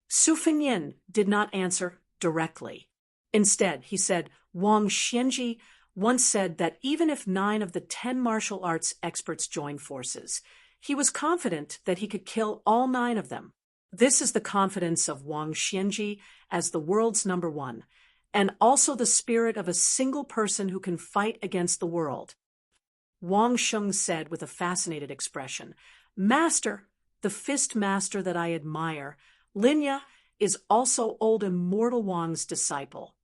Su Fengnian did not answer directly. Instead, he said, "Wang Xianji once said that even if 9 of the 10 martial arts experts joined forces, he was confident that he could kill all 9 of them. This is the confidence of Wang Xianji as the world's #1, and also the spirit of a single person who can fight against the world. Wang Sheng said with a fascinated expression. Master, the fist master that I admire, Linya is also old immortal Wang's disciple.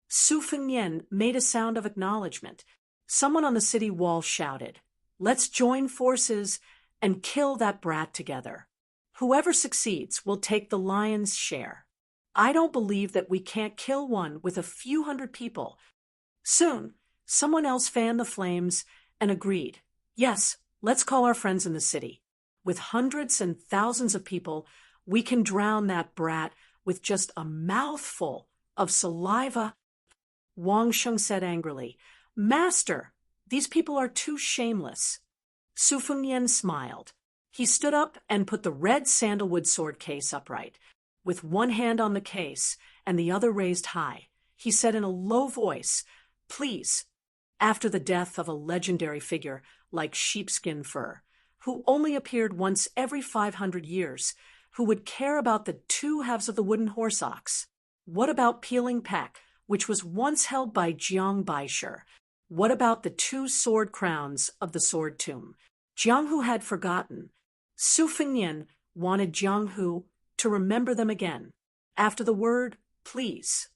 Su Fengnian made a sound of acknowledgement. Someone on the city wall shouted, Let's join forces and kill that brat together. Whoever succeeds will take the lion's share. I don't believe that we can't kill one with a few hundred people. Soon, someone else fanned the flames and agreed. Yes, let's call our friends in the city. With hundreds and thousands of people, we can drown that brat with just a mouthful of saliva. Wang Sheng said angrily, Master, these people are too shameless. Su Fengnian smiled. He stood up and put the red sandalwood sword case upright. With one hand on the case and the other raised high, he said in a low voice, Please, after the death of a legendary figure like Sheepskin Fur, who only appeared once every 500 years, who would care about the two halves of the wooden horse ox? What about Peeling Peck, which was once held by Jiang Baisher? What about the two sword crowns of the sword tomb? Jiang Hu had forgotten. Su Fengnian wanted Jiang Hu to remember them again. After the word, please.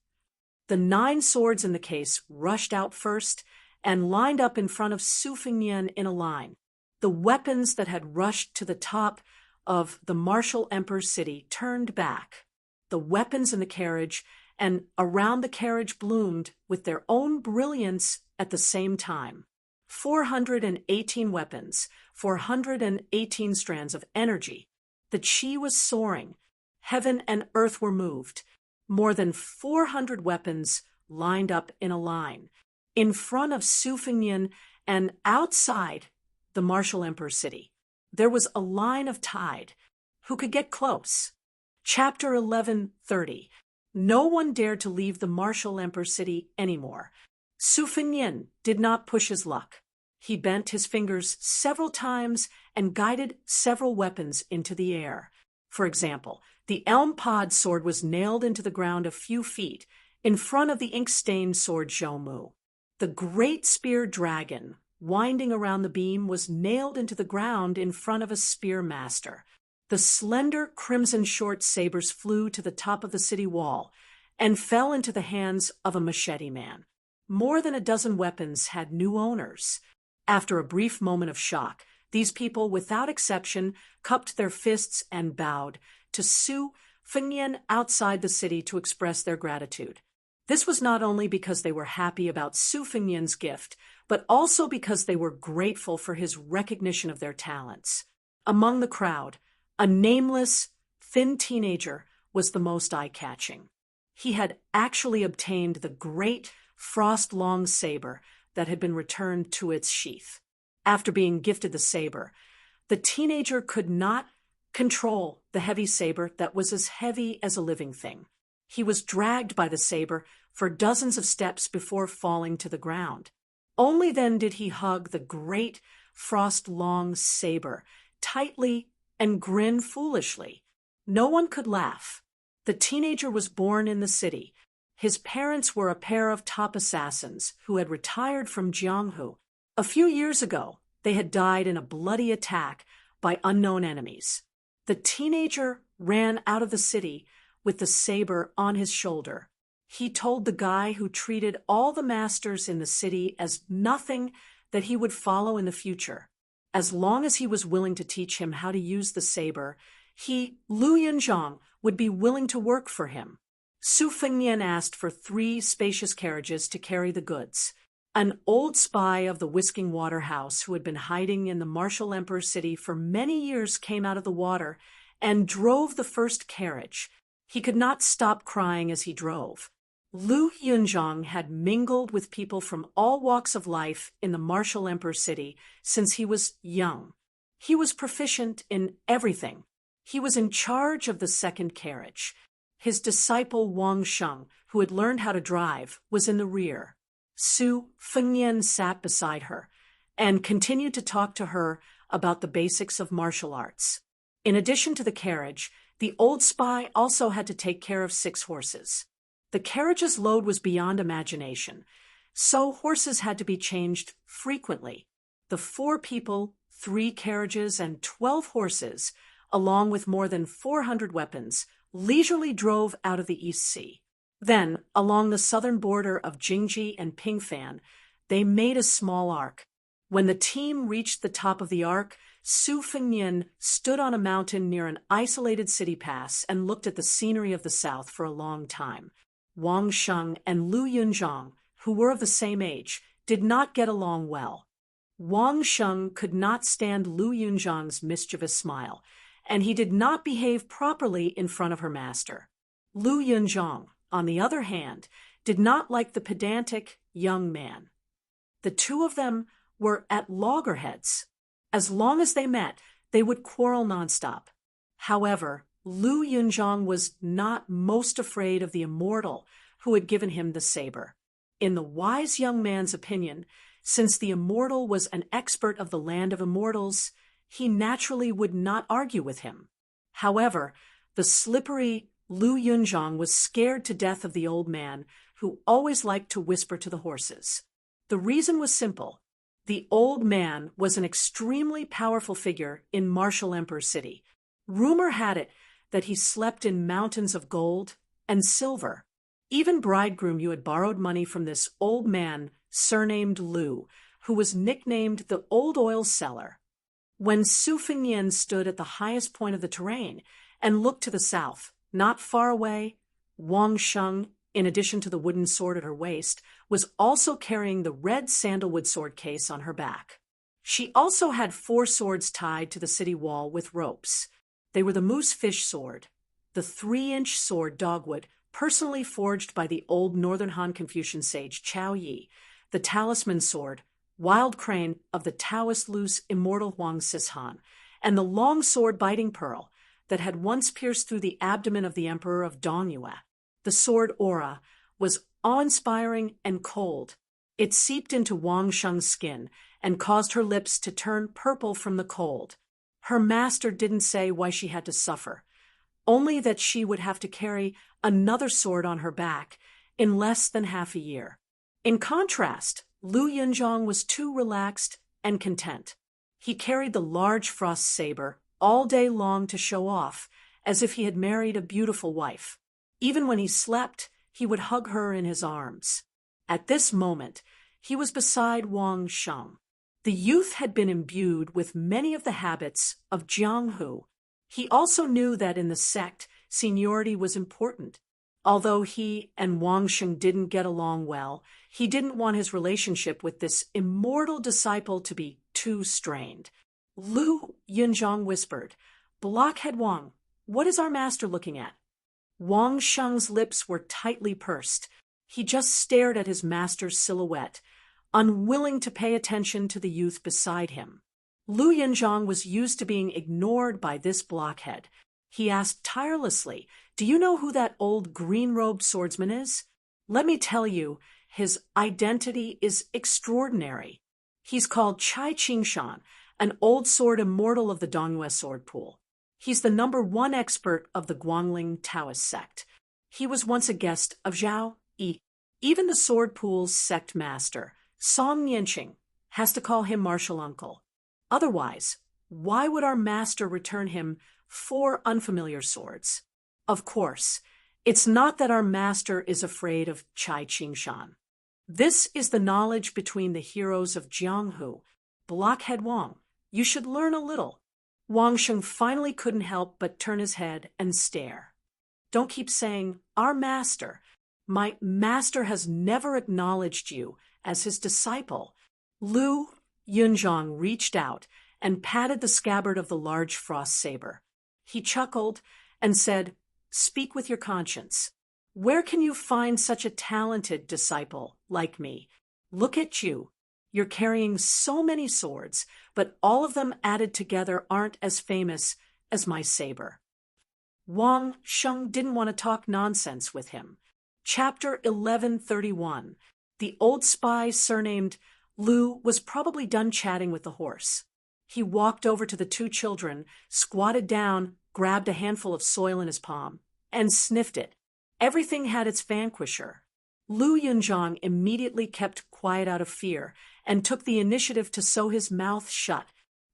The 9 swords in the case rushed out first and lined up in front of Su Fengnian in a line. The weapons that had rushed to the top of the martial emperor's city turned back. The weapons in the carriage and around the carriage bloomed with their own brilliance at the same time. 418 weapons, 418 strands of energy. The chi was soaring. Heaven and earth were moved. More than 400 weapons lined up in a line, in front of Su Fengnian and outside the martial emperor's city. There was a line of tide. Who could get close? Chapter 11:30. No one dared to leave the martial emperor's city anymore. Su Fengnian did not push his luck. He bent his fingers several times and guided several weapons into the air. For example, the elm pod sword was nailed into the ground a few feet in front of the ink-stained sword Zhoumu. The great spear dragon, winding around the beam, was nailed into the ground in front of a spear master. The slender crimson short sabers flew to the top of the city wall and fell into the hands of a machete man. More than a dozen weapons had new owners. After a brief moment of shock, these people, without exception, cupped their fists and bowed to Su Fengnian outside the city to express their gratitude. This was not only because they were happy about Su Fengnian's gift, but also because they were grateful for his recognition of their talents. Among the crowd, a nameless, thin teenager was the most eye-catching. He had actually obtained the great frost-long saber that had been returned to its sheath. After being gifted the saber, the teenager could not control the heavy saber that was as heavy as a living thing. He was dragged by the saber for dozens of steps before falling to the ground. Only then did he hug the great frost-long saber tightly and grin foolishly. No one could laugh. The teenager was born in the city. His parents were a pair of top assassins who had retired from Jianghu. A few years ago, they had died in a bloody attack by unknown enemies. The teenager ran out of the city with the saber on his shoulder. He told the guy who treated all the masters in the city as nothing that he would follow in the future. As long as he was willing to teach him how to use the saber, he, Lu Yunzhang, would be willing to work for him. Su Fengnian asked for 3 spacious carriages to carry the goods. An old spy of the Whisking Water House who had been hiding in the martial emperor's city for many years came out of the water and drove the first carriage. He could not stop crying as he drove. Lu Yunzhang had mingled with people from all walks of life in the martial emperor's city since he was young. He was proficient in everything. He was in charge of the second carriage. His disciple Wang Sheng, who had learned how to drive, was in the rear. Su Fengnian sat beside her and continued to talk to her about the basics of martial arts. In addition to the carriage, the old spy also had to take care of 6 horses. The carriage's load was beyond imagination, so horses had to be changed frequently. The 4 people, 3 carriages, and 12 horses, along with more than 400 weapons, leisurely drove out of the East Sea. Then, along the southern border of Jingji and Pingfan, they made a small arc. When the team reached the top of the arc, Su Fengnian stood on a mountain near an isolated city pass and looked at the scenery of the south for a long time. Wang Sheng and Lu Yunzhang, who were of the same age, did not get along well. Wang Sheng could not stand Lu Yunzhang's mischievous smile, and he did not behave properly in front of her master. Lu Yunzhang, on the other hand, did not like the pedantic young man. The 2 of them were at loggerheads. As long as they met, they would quarrel nonstop. However, Lu Yunzhang was not most afraid of the immortal who had given him the saber. In the wise young man's opinion, since the immortal was an expert of the land of immortals, he naturally would not argue with him. However, the slippery Lu Yunzhang was scared to death of the old man, who always liked to whisper to the horses. The reason was simple. The old man was an extremely powerful figure in Martial Emperor City. Rumor had it that he slept in mountains of gold and silver. Even bridegroom you had borrowed money from this old man, surnamed Lu, who was nicknamed the Old Oil Seller. When Su Fengnian stood at the highest point of the terrain and looked to the south, not far away, Wang Sheng, in addition to the wooden sword at her waist, was also carrying the red sandalwood sword case on her back. She also had 4 swords tied to the city wall with ropes. They were the moose fish sword, the 3-inch sword dogwood, personally forged by the old Northern Han Confucian sage Chao Yi, the talisman sword, wild crane of the Taoist loose immortal Huang Sishan, and the long sword biting pearl that had once pierced through the abdomen of the emperor of Dongyue. The sword aura was awe-inspiring and cold. It seeped into Wang Sheng's skin and caused her lips to turn purple from the cold. Her master didn't say why she had to suffer, only that she would have to carry another sword on her back in less than half a year. In contrast, Lu Yunzhang was too relaxed and content. He carried the large frost saber all day long to show off, as if he had married a beautiful wife. Even when he slept, he would hug her in his arms. At this moment, he was beside Wang Sheng. The youth had been imbued with many of the habits of Jianghu. He also knew that in the sect, seniority was important. Although he and Wang Sheng didn't get along well, he didn't want his relationship with this immortal disciple to be too strained. Lu Yunzhang whispered, "Blockhead Wang, what is our master looking at?" Wang Sheng's lips were tightly pursed. He just stared at his master's silhouette, unwilling to pay attention to the youth beside him. Lu Yunzhang was used to being ignored by this blockhead. He asked tirelessly, "Do you know who that old green-robed swordsman is? Let me tell you, his identity is extraordinary. He's called Chai Qingshan, an old sword immortal of the Dongyue sword pool. He's the #1 expert of the Guangling Taoist sect. He was once a guest of Zhao Yi. Even the sword pool's sect master, Song Nianqing, has to call him martial uncle. Otherwise, why would our master return him 4 unfamiliar swords? Of course, it's not that our master is afraid of Chai Qingshan. This is the knowledge between the heroes of Jianghu. Blockhead Wang, you should learn a little." Wang Sheng finally couldn't help but turn his head and stare. "Don't keep saying, 'our master.' My master has never acknowledged you as his disciple." Lu Yunzhang reached out and patted the scabbard of the large frost saber. He chuckled and said, "Speak with your conscience. Where can you find such a talented disciple like me? Look at you. You're carrying so many swords, but all of them added together aren't as famous as my saber." Wang Sheng didn't want to talk nonsense with him. Chapter 1131. The old spy surnamed Lu was probably done chatting with the horse. He walked over to the 2 children, squatted down, grabbed a handful of soil in his palm, and sniffed it. Everything had its vanquisher. Lu Yunzhang immediately kept quiet out of fear and took the initiative to sew his mouth shut.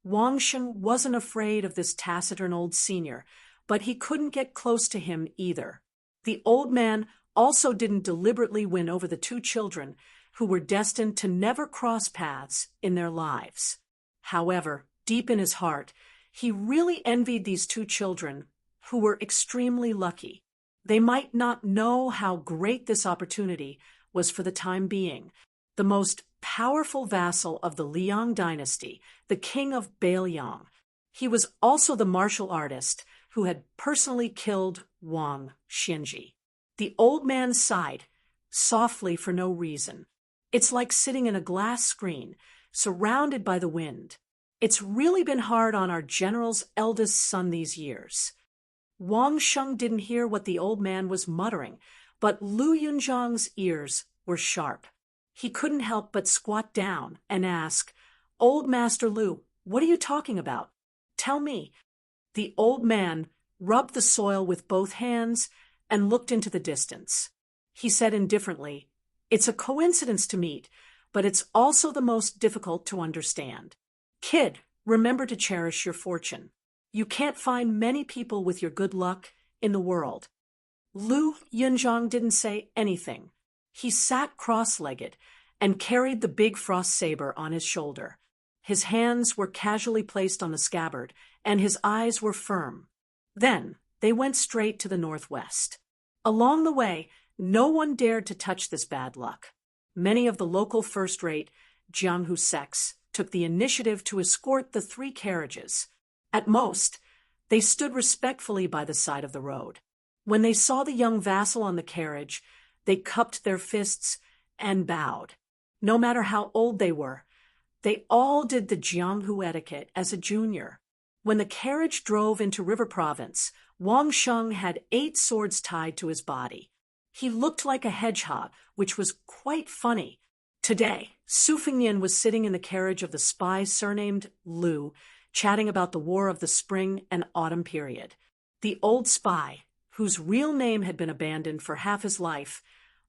Wang Sheng wasn't afraid of this taciturn old senior, but he couldn't get close to him either. The old man also didn't deliberately win over the two children who were destined to never cross paths in their lives. However, deep in his heart, he really envied these two children who were extremely lucky. They might not know how great this opportunity was for the time being. The most powerful vassal of the Liang dynasty, the king of Baliang. He was also the martial artist who had personally killed Wang Xianji. The old man sighed, softly for no reason. It's like sitting in a glass screen, surrounded by the wind. It's really been hard on our general's eldest son these years. Wang Sheng didn't hear what the old man was muttering, but Lu Yunzhang's ears were sharp. He couldn't help but squat down and ask, "Old Master Lu, what are you talking about? Tell me." The old man rubbed the soil with both hands and looked into the distance. He said indifferently, "It's a coincidence to meet, but it's also the most difficult to understand. Kid, remember to cherish your fortune. You can't find many people with your good luck in the world." Lu Yunzhang didn't say anything. He sat cross-legged and carried the big frost saber on his shoulder. His hands were casually placed on the scabbard, and his eyes were firm. Then they went straight to the northwest. Along the way, no one dared to touch this bad luck. Many of the local first-rate Jianghu sects took the initiative to escort the three carriages. At most, they stood respectfully by the side of the road. When they saw the young vassal on the carriage, they cupped their fists and bowed. No matter how old they were, they all did the Jianghu etiquette as a junior. When the carriage drove into River Province, Wang Sheng had 8 swords tied to his body. He looked like a hedgehog, which was quite funny. Today, Su Fengnian was sitting in the carriage of the spy surnamed Lu, chatting about the War of the Spring and Autumn period. The old spy, whose real name had been abandoned for half his life,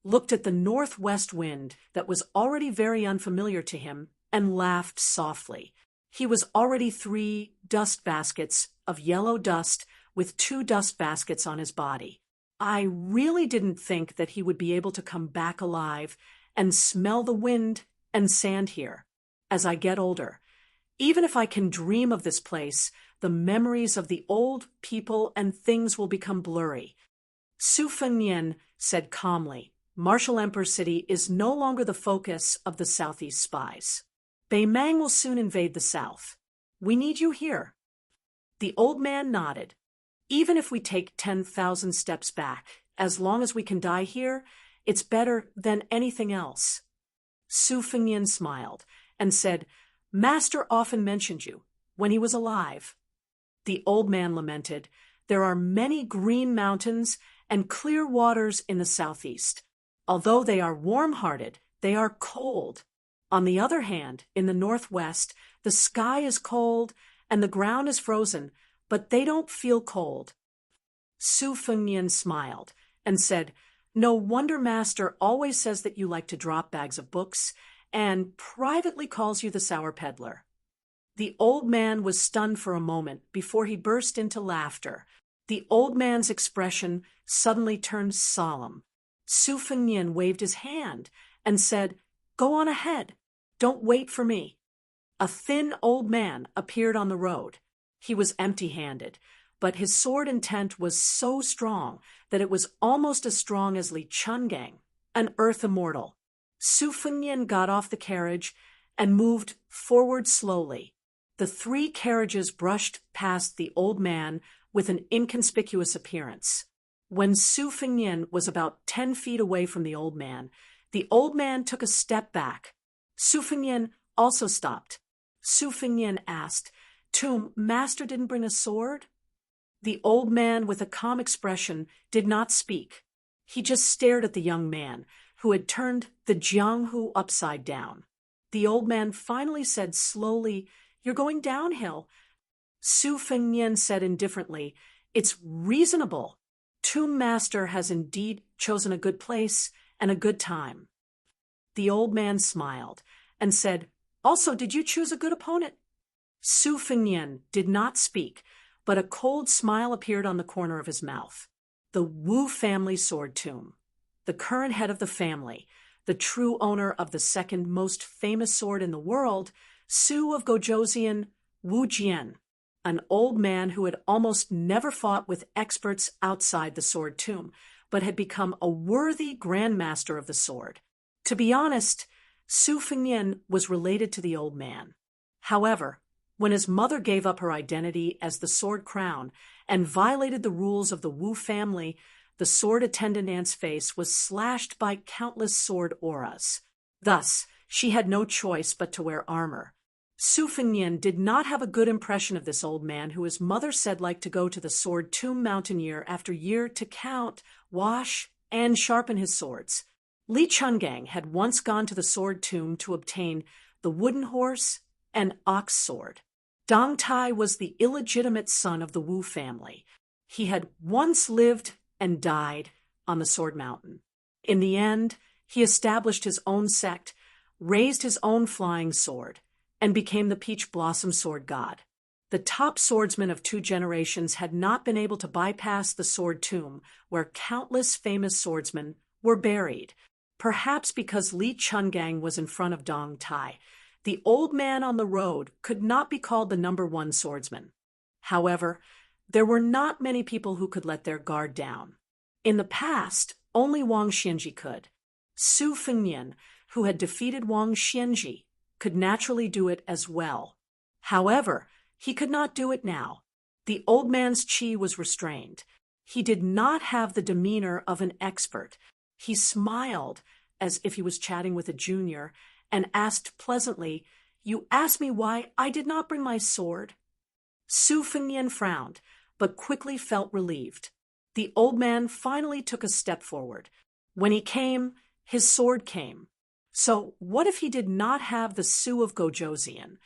looked at the northwest wind that was already very unfamiliar to him and laughed softly. He was already 3 dust baskets of yellow dust with 2 dust baskets on his body. I really didn't think that he would be able to come back alive and smell the wind and sand here. As I get older, even if I can dream of this place, the memories of the old people and things will become blurry. Su Fengnian said calmly, "Martial Emperor City is no longer the focus of the Southeast spies. Beimang will soon invade the south. We need you here." The old man nodded. "Even if we take 10,000 steps back, as long as we can die here, it's better than anything else." Su Fengnian smiled and said, "Master often mentioned you, when he was alive." The old man lamented, "There are many green mountains and clear waters in the southeast. Although they are warm-hearted, they are cold. On the other hand, in the northwest, the sky is cold and the ground is frozen, but they don't feel cold." Su Fengnian smiled and said, "No wonder Master always says that you like to drop bags of books and privately calls you the sour peddler." The old man was stunned for a moment before he burst into laughter. The old man's expression suddenly turned solemn. Su Fengnian waved his hand and said, "Go on ahead. Don't wait for me." A thin old man appeared on the road. He was empty-handed, but his sword intent was so strong that it was almost as strong as Li Chungang, an earth immortal. Su Fengnian got off the carriage and moved forward slowly. The 3 carriages brushed past the old man with an inconspicuous appearance. When Su Fengnian was about 10 feet away from the old man took a step back. Su Fengnian also stopped. Su Fengnian asked, "Tomb, Master didn't bring a sword?" The old man, with a calm expression, did not speak. He just stared at the young man, who had turned the Jianghu upside down. The old man finally said slowly, "You're going downhill." Su Fengnian said indifferently, "It's reasonable. Tomb Master has indeed chosen a good place and a good time. The old man smiled and said, "Also, did you choose a good opponent?" Su Fengnian did not speak, but a cold smile appeared on the corner of his mouth. The Wu family sword tomb. The current head of the family, the true owner of the second most famous sword in the world, Su of Gojoseon Wu Jian, an old man who had almost never fought with experts outside the sword tomb, but had become a worthy grandmaster of the sword. To be honest, Su Fengnian was related to the old man. However, when his mother gave up her identity as the Sword Crown and violated the rules of the Wu family, the sword attendant aunt's face was slashed by countless sword auras. Thus, she had no choice but to wear armor. Su Fengnian did not have a good impression of this old man who his mother said liked to go to the sword tomb mountain year after year to count, wash, and sharpen his swords. Li Chungang had once gone to the sword tomb to obtain the wooden horse and ox sword. Dong Tai was the illegitimate son of the Wu family. He had once lived and died on the Sword Mountain. In the end, he established his own sect, raised his own flying sword, and became the Peach Blossom Sword God. The top swordsmen of 2 generations had not been able to bypass the sword tomb, where countless famous swordsmen were buried. Perhaps because Li Chungang was in front of Dong Tai, the old man on the road could not be called the #1 swordsman. However, there were not many people who could let their guard down. In the past, only Wang Xianji could. Su Fengnian, who had defeated Wang Xianji, could naturally do it as well. However, he could not do it now. The old man's qi was restrained. He did not have the demeanor of an expert. He smiled as if he was chatting with a junior and asked pleasantly, "You asked me why I did not bring my sword?" Su Fengnian frowned, but quickly felt relieved. The old man finally took a step forward. When he came, his sword came. So what if he did not have the Su of Gojoseon?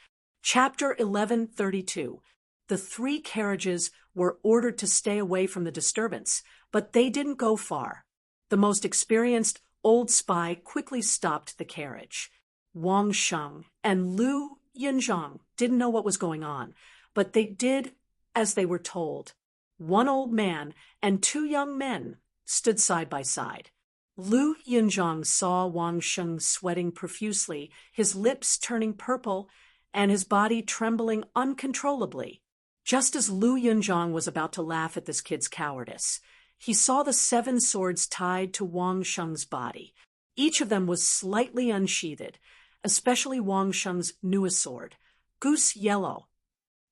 Chapter 1132. The 3 carriages were ordered to stay away from the disturbance, but they didn't go far. The most experienced old spy quickly stopped the carriage. Wang Sheng and Lu Yinzhang didn't know what was going on, but they did as they were told. 1 old man and 2 young men stood side by side. Lu Yinzhang saw Wang Sheng sweating profusely, his lips turning purple, and his body trembling uncontrollably. Just as Lu Yinzhang was about to laugh at this kid's cowardice, he saw the 7 swords tied to Wang Sheng's body. Each of them was slightly unsheathed, especially Wang Sheng's newest sword, Goose Yellow.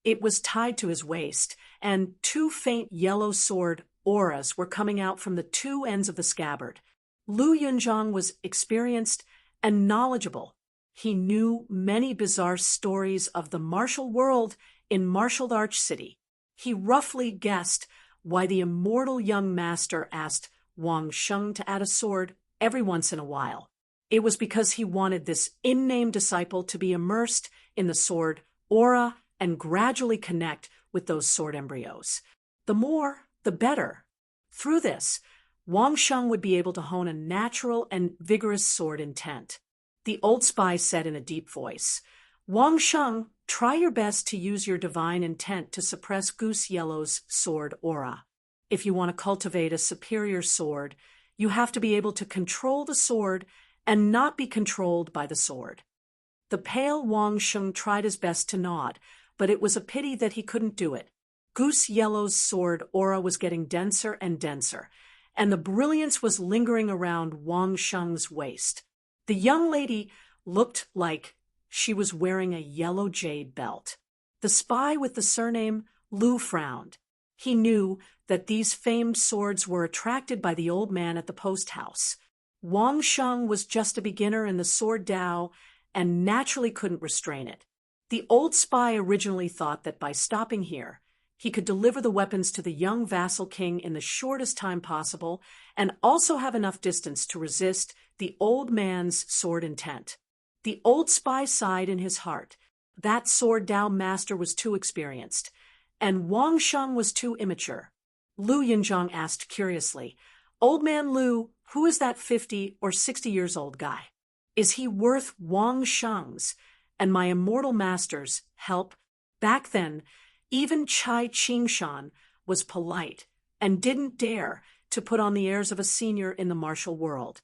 It was tied to his waist, and 2 faint yellow sword auras were coming out from the 2 ends of the scabbard. Lu Yunzhang was experienced and knowledgeable. He knew many bizarre stories of the martial world in Martial Arch City. He roughly guessed why the immortal young master asked Wang Sheng to add a sword every once in a while. It was because he wanted this unnamed disciple to be immersed in the sword aura and gradually connect with those sword embryos. The more, the better. Through this, Wang Sheng would be able to hone a natural and vigorous sword intent. The old spy said in a deep voice, "Wang Sheng, try your best to use your divine intent to suppress Goose Yellow's sword aura. If you want to cultivate a superior sword, you have to be able to control the sword and not be controlled by the sword." The pale Wang Sheng tried his best to nod, but it was a pity that he couldn't do it. Goose Yellow's sword aura was getting denser and denser, and the brilliance was lingering around Wang Sheng's waist. The young lady looked like she was wearing a yellow jade belt. The spy with the surname Lu frowned. He knew that these famed swords were attracted by the old man at the post house. Wang Sheng was just a beginner in the sword Dao and naturally couldn't restrain it. The old spy originally thought that by stopping here, he could deliver the weapons to the young vassal king in the shortest time possible and also have enough distance to resist the old man's sword intent. The old spy sighed in his heart. That sword Dao master was too experienced, and Wang Sheng was too immature. Lu Yinzhang asked curiously, "Old man Lu, Who is that 50 or 60 years old guy? Is he worth Wang Sheng's and my immortal master's help? Back then, even Chai Qingshan was polite and didn't dare to put on the airs of a senior in the martial world.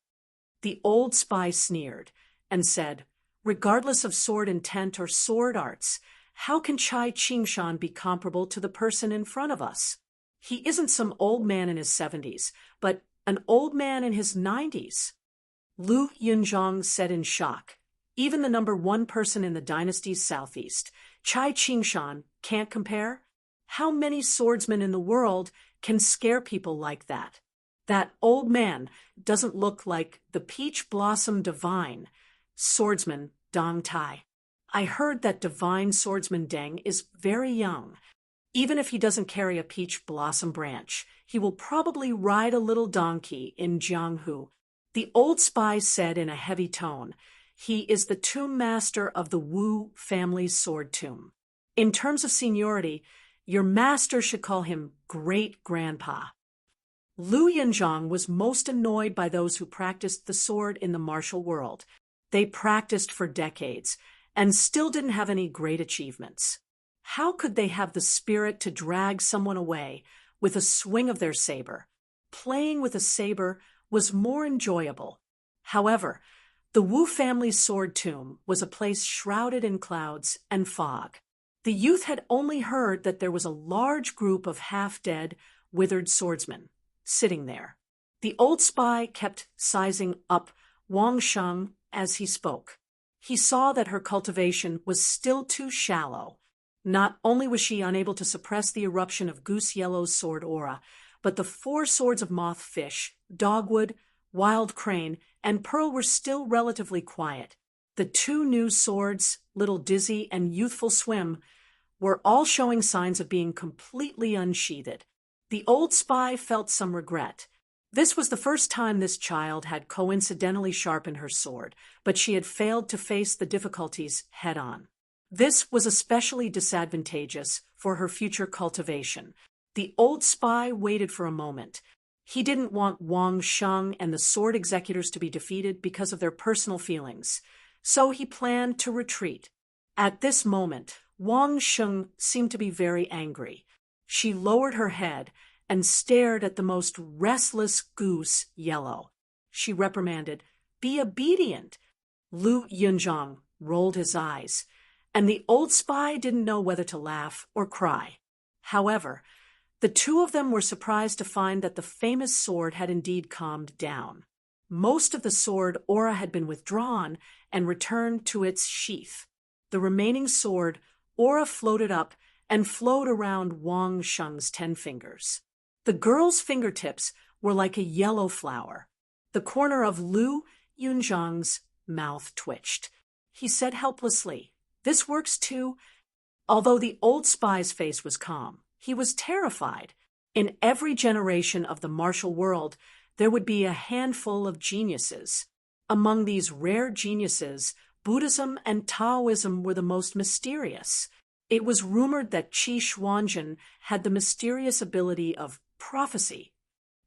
The old spy sneered and said, regardless of sword intent or sword arts, how can Chai Qingshan be comparable to the person in front of us? He isn't some old man in his 70s, but an old man in his 90s. Lu Yunzhang said in shock, even the number one person in the dynasty's southeast, Chai Qingshan, can't compare? How many swordsmen in the world can scare people like that? That old man doesn't look like the peach blossom divine swordsman Dong Tai. I heard that divine swordsman Deng is very young. Even if he doesn't carry a peach blossom branch, he will probably ride a little donkey in Jianghu. The old spy said in a heavy tone, he is the tomb master of the Wu family's sword tomb. In terms of seniority, your master should call him great-grandpa. Lu Yunzhang was most annoyed by those who practiced the sword in the martial world. They practiced for decades and still didn't have any great achievements. How could they have the spirit to drag someone away with a swing of their saber? Playing with a saber was more enjoyable. However, the Wu family's sword tomb was a place shrouded in clouds and fog. The youth had only heard that there was a large group of half-dead, withered swordsmen sitting there. The old spy kept sizing up Wang Sheng as he spoke. He saw that her cultivation was still too shallow. Not only was she unable to suppress the eruption of Goose Yellow's sword aura, but the 4 swords of moth fish, dogwood, wild crane, and pearl were still relatively quiet. The 2 new swords, Little Dizzy and Youthful Swim, were all showing signs of being completely unsheathed. The old spy felt some regret. This was the first time this child had coincidentally sharpened her sword, but she had failed to face the difficulties head-on. This was especially disadvantageous for her future cultivation. The old spy waited for a moment. He didn't want Wang Sheng and the sword executors to be defeated because of their personal feelings, so he planned to retreat. At this moment, Wang Sheng seemed to be very angry. She lowered her head and stared at the most restless Goose Yellow. She reprimanded, "Be obedient." Lu Yunzhang rolled his eyes, and the old spy didn't know whether to laugh or cry. However, the 2 of them were surprised to find that the famous sword had indeed calmed down. Most of the sword aura had been withdrawn and returned to its sheath. The remaining sword aura floated up and flowed around Wang Sheng's 10 fingers. The girl's fingertips were like a yellow flower. The corner of Lu Yunzhang's mouth twitched. He said helplessly, "This works too." Although the old spy's face was calm, he was terrified. In every generation of the martial world, there would be a handful of geniuses. Among these rare geniuses, Buddhism and Taoism were the most mysterious. It was rumored that Qi Xuanzhen had the mysterious ability of prophecy.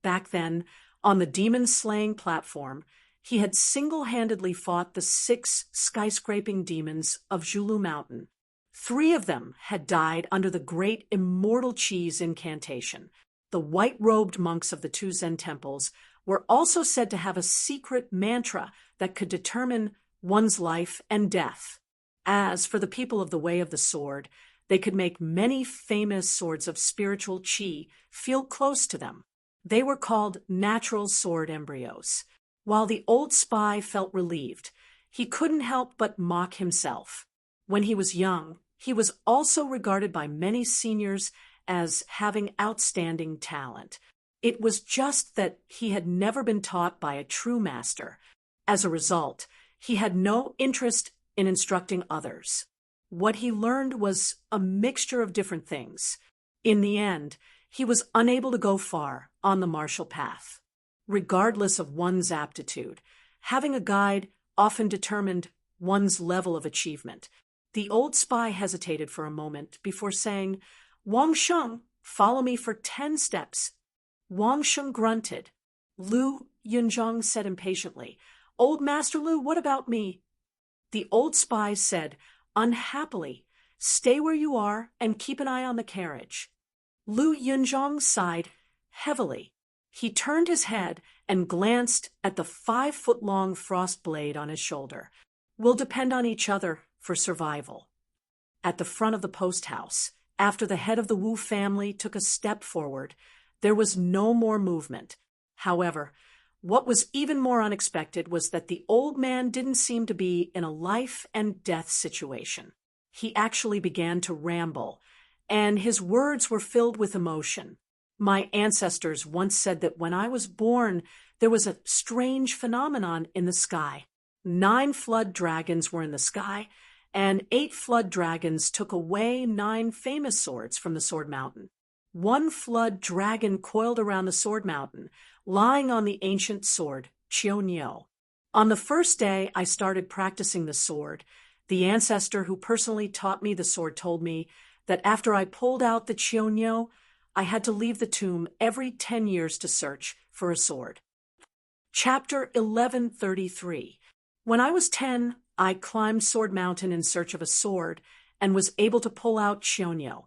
Back then, on the demon-slaying platform, he had single-handedly fought the 6 skyscraping demons of Zhulu Mountain. 3 of them had died under the great immortal Qi's incantation. The white-robed monks of the 2 Zen temples were also said to have a secret mantra that could determine one's life and death. As for the people of the Way of the Sword, they could make many famous swords of spiritual Qi feel close to them. They were called natural sword embryos. While the old spy felt relieved, he couldn't help but mock himself. When he was young, he was also regarded by many seniors as having outstanding talent. It was just that he had never been taught by a true master. As a result, he had no interest in instructing others. What he learned was a mixture of different things. In the end, he was unable to go far on the martial path. Regardless of one's aptitude, having a guide often determined one's level of achievement. The old spy hesitated for a moment before saying, "Wang Sheng, follow me for 10 steps." Wang Sheng grunted. Lu Yunzhang said impatiently. Old Master Lu, what about me? The old spy said, unhappily, stay where you are and keep an eye on the carriage. Lu Yunzhang sighed heavily. He turned his head and glanced at the 5-foot-long frost blade on his shoulder. We'll depend on each other for survival. At the front of the post house, after the head of the Wu family took a step forward, there was no more movement. However, what was even more unexpected was that the old man didn't seem to be in a life and death situation. He actually began to ramble, and his words were filled with emotion. My ancestors once said that when I was born, there was a strange phenomenon in the sky. 9 flood dragons were in the sky, and 8 flood dragons took away 9 famous swords from the Sword Mountain. 1 flood dragon coiled around the Sword Mountain, lying on the ancient sword, Qiu. On the first day I started practicing the sword, the ancestor who personally taught me the sword told me that after I pulled out the Qiu, I had to leave the tomb every 10 years to search for a sword. Chapter 1133. When I was 10, I climbed Sword Mountain in search of a sword and was able to pull out Qiu.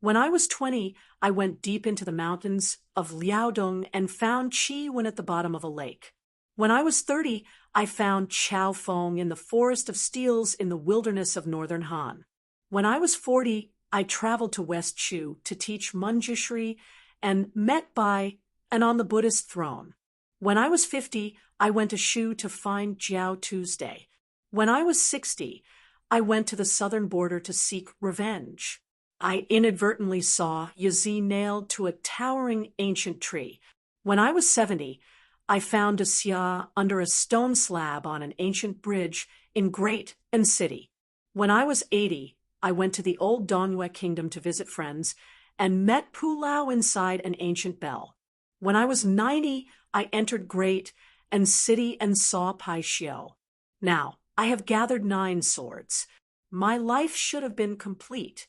When I was 20, I went deep into the mountains of Liaodong and found Qi Wen at the bottom of a lake. When I was 30, I found Chao Feng in the forest of steels in the wilderness of northern Han. When I was 40, I traveled to West Shu to teach Manjushri and met Bai and on the Buddhist throne. When I was 50, I went to Shu to find Jiao Tuesday. When I was 60, I went to the southern border to seek revenge. I inadvertently saw Yazi nailed to a towering ancient tree. When I was 70, I found a Xia under a stone slab on an ancient bridge in Great and City. When I was 80, I went to the old Dongyue kingdom to visit friends and met Pu Lao inside an ancient bell. When I was 90, I entered Great and City and saw Pai Xiu. Now, I have gathered 9 swords. My life should have been complete.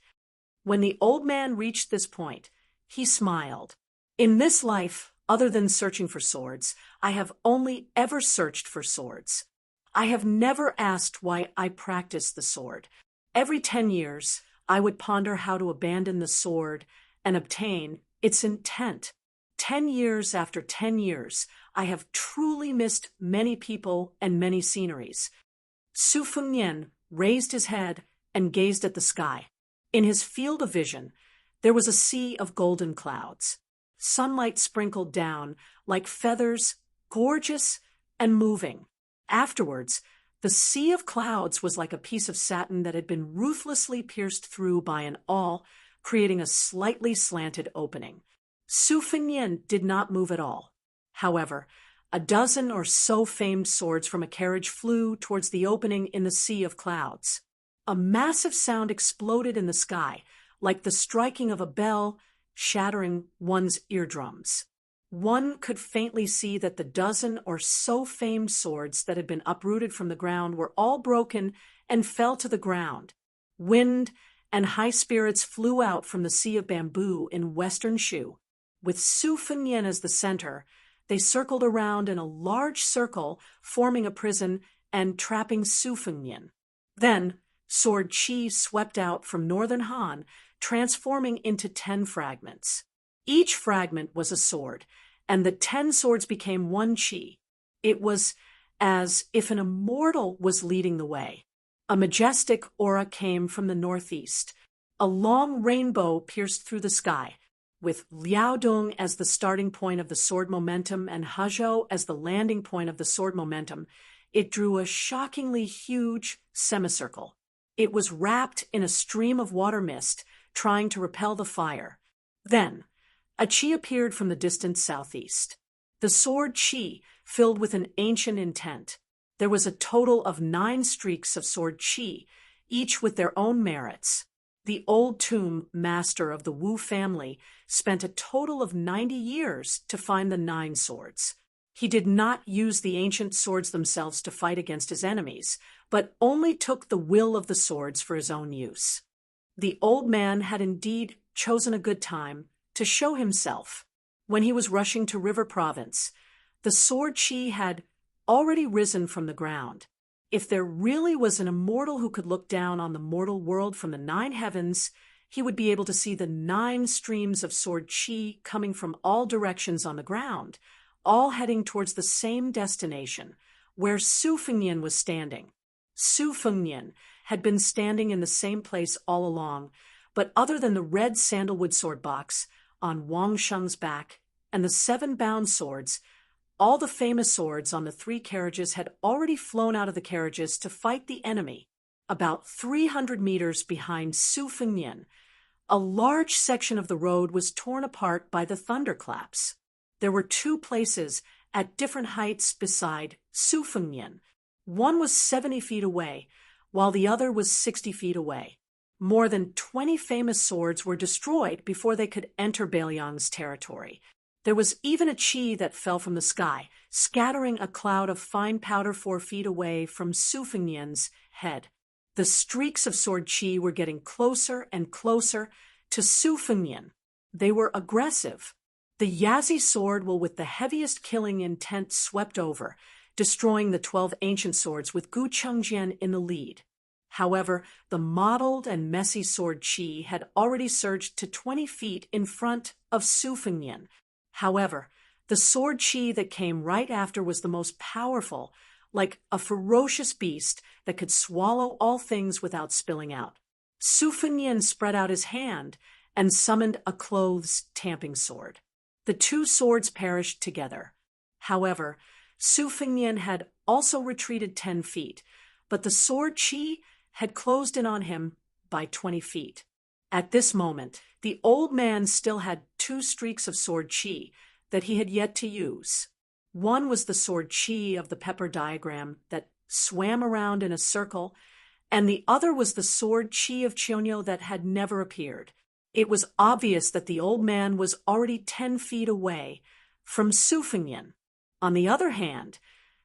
When the old man reached this point, he smiled. In this life, other than searching for swords, I have only ever searched for swords. I have never asked why I practiced the sword. Every 10 years, I would ponder how to abandon the sword and obtain its intent. 10 years after 10 years, I have truly missed many people and many sceneries. Su Fengnian raised his head and gazed at the sky. In his field of vision, there was a sea of golden clouds. Sunlight sprinkled down like feathers, gorgeous and moving. Afterwards, the sea of clouds was like a piece of satin that had been ruthlessly pierced through by an awl, creating a slightly slanted opening. Su Fengnian did not move at all. However, a dozen or so famed swords from a carriage flew towards the opening in the sea of clouds. A massive sound exploded in the sky, like the striking of a bell, shattering one's eardrums. One could faintly see that the dozen or so famed swords that had been uprooted from the ground were all broken and fell to the ground. Wind and high spirits flew out from the sea of bamboo in western Shu. With Su Fengnian as the center, they circled around in a large circle, forming a prison and trapping Su Fengnian. Then, Sword Qi swept out from northern Han, transforming into 10 fragments. Each fragment was a sword, and the 10 swords became 1 Qi. It was as if an immortal was leading the way. A majestic aura came from the northeast. A long rainbow pierced through the sky, with Liaodong as the starting point of the sword momentum and Hezhou as the landing point of the sword momentum. It drew a shockingly huge semicircle. It was wrapped in a stream of water mist, trying to repel the fire. Then, a Qi appeared from the distant southeast. The sword Qi filled with an ancient intent. There was a total of 9 streaks of sword Qi, each with their own merits. The old tomb master of the Wu family spent a total of 90 years to find the 9 swords. He did not use the ancient swords themselves to fight against his enemies, but only took the will of the swords for his own use. The old man had indeed chosen a good time to show himself. When he was rushing to River Province, The sword chi had already risen from the ground. If there really was an immortal who could look down on the mortal world from the 9 heavens, he would be able to see the 9 streams of sword chi coming from all directions on the ground, all heading towards the same destination, where Su Fengnian was standing. Su Fengnian had been standing in the same place all along, but other than the red sandalwood sword box on Wang Sheng's back and the 7 bound swords, all the famous swords on the 3 carriages had already flown out of the carriages to fight the enemy. About 300 meters behind Su Fengnian, a large section of the road was torn apart by the thunderclaps. There were 2 places at different heights beside Su Fengnian. One was 70 feet away, while the other was 60 feet away. More than 20 famous swords were destroyed before they could enter Bailiang's territory. There was even a chi that fell from the sky, scattering a cloud of fine powder 4 feet away from Su Fengnian's head. The streaks of sword chi were getting closer and closer to Su Fengnian. They were aggressive. The Yazi sword will with the heaviest killing intent swept over, destroying the 12 ancient swords with Gu Chengjian in the lead. However, the mottled and messy sword chi had already surged to 20 feet in front of Su Fengnian. However, the sword chi that came right after was the most powerful, like a ferocious beast that could swallow all things without spilling out. Su Fengnian spread out his hand and summoned a clothes tamping sword. The 2 swords perished together. However, Su Fengnian had also retreated 10 feet, but the sword chi had closed in on him by 20 feet. At this moment, the old man still had 2 streaks of sword chi that he had yet to use. One was the sword chi of the pepper diagram that swam around in a circle, and the other was the sword chi of Chionyo that had never appeared. It was obvious that the old man was already 10 feet away from Su Fengnian. On the other hand,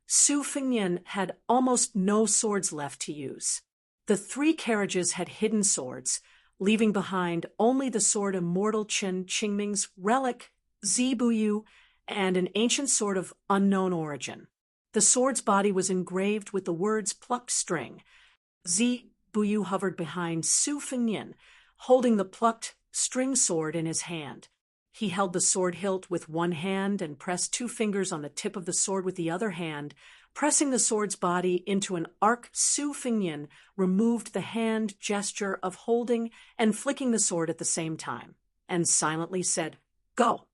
Su Fengnian had almost no swords left to use. The 3 carriages had hidden swords, leaving behind only the sword immortal Chen Qingming's relic, Zibuyu, and an ancient sword of unknown origin. The sword's body was engraved with the words plucked string. Zibuyu hovered behind Su Fengnian, holding the plucked string sword in his hand. He held the sword hilt with one hand and pressed 2 fingers on the tip of the sword with the other hand, pressing the sword's body into an arc. Su Fengnian removed the hand gesture of holding and flicking the sword at the same time, and silently said, "Go!"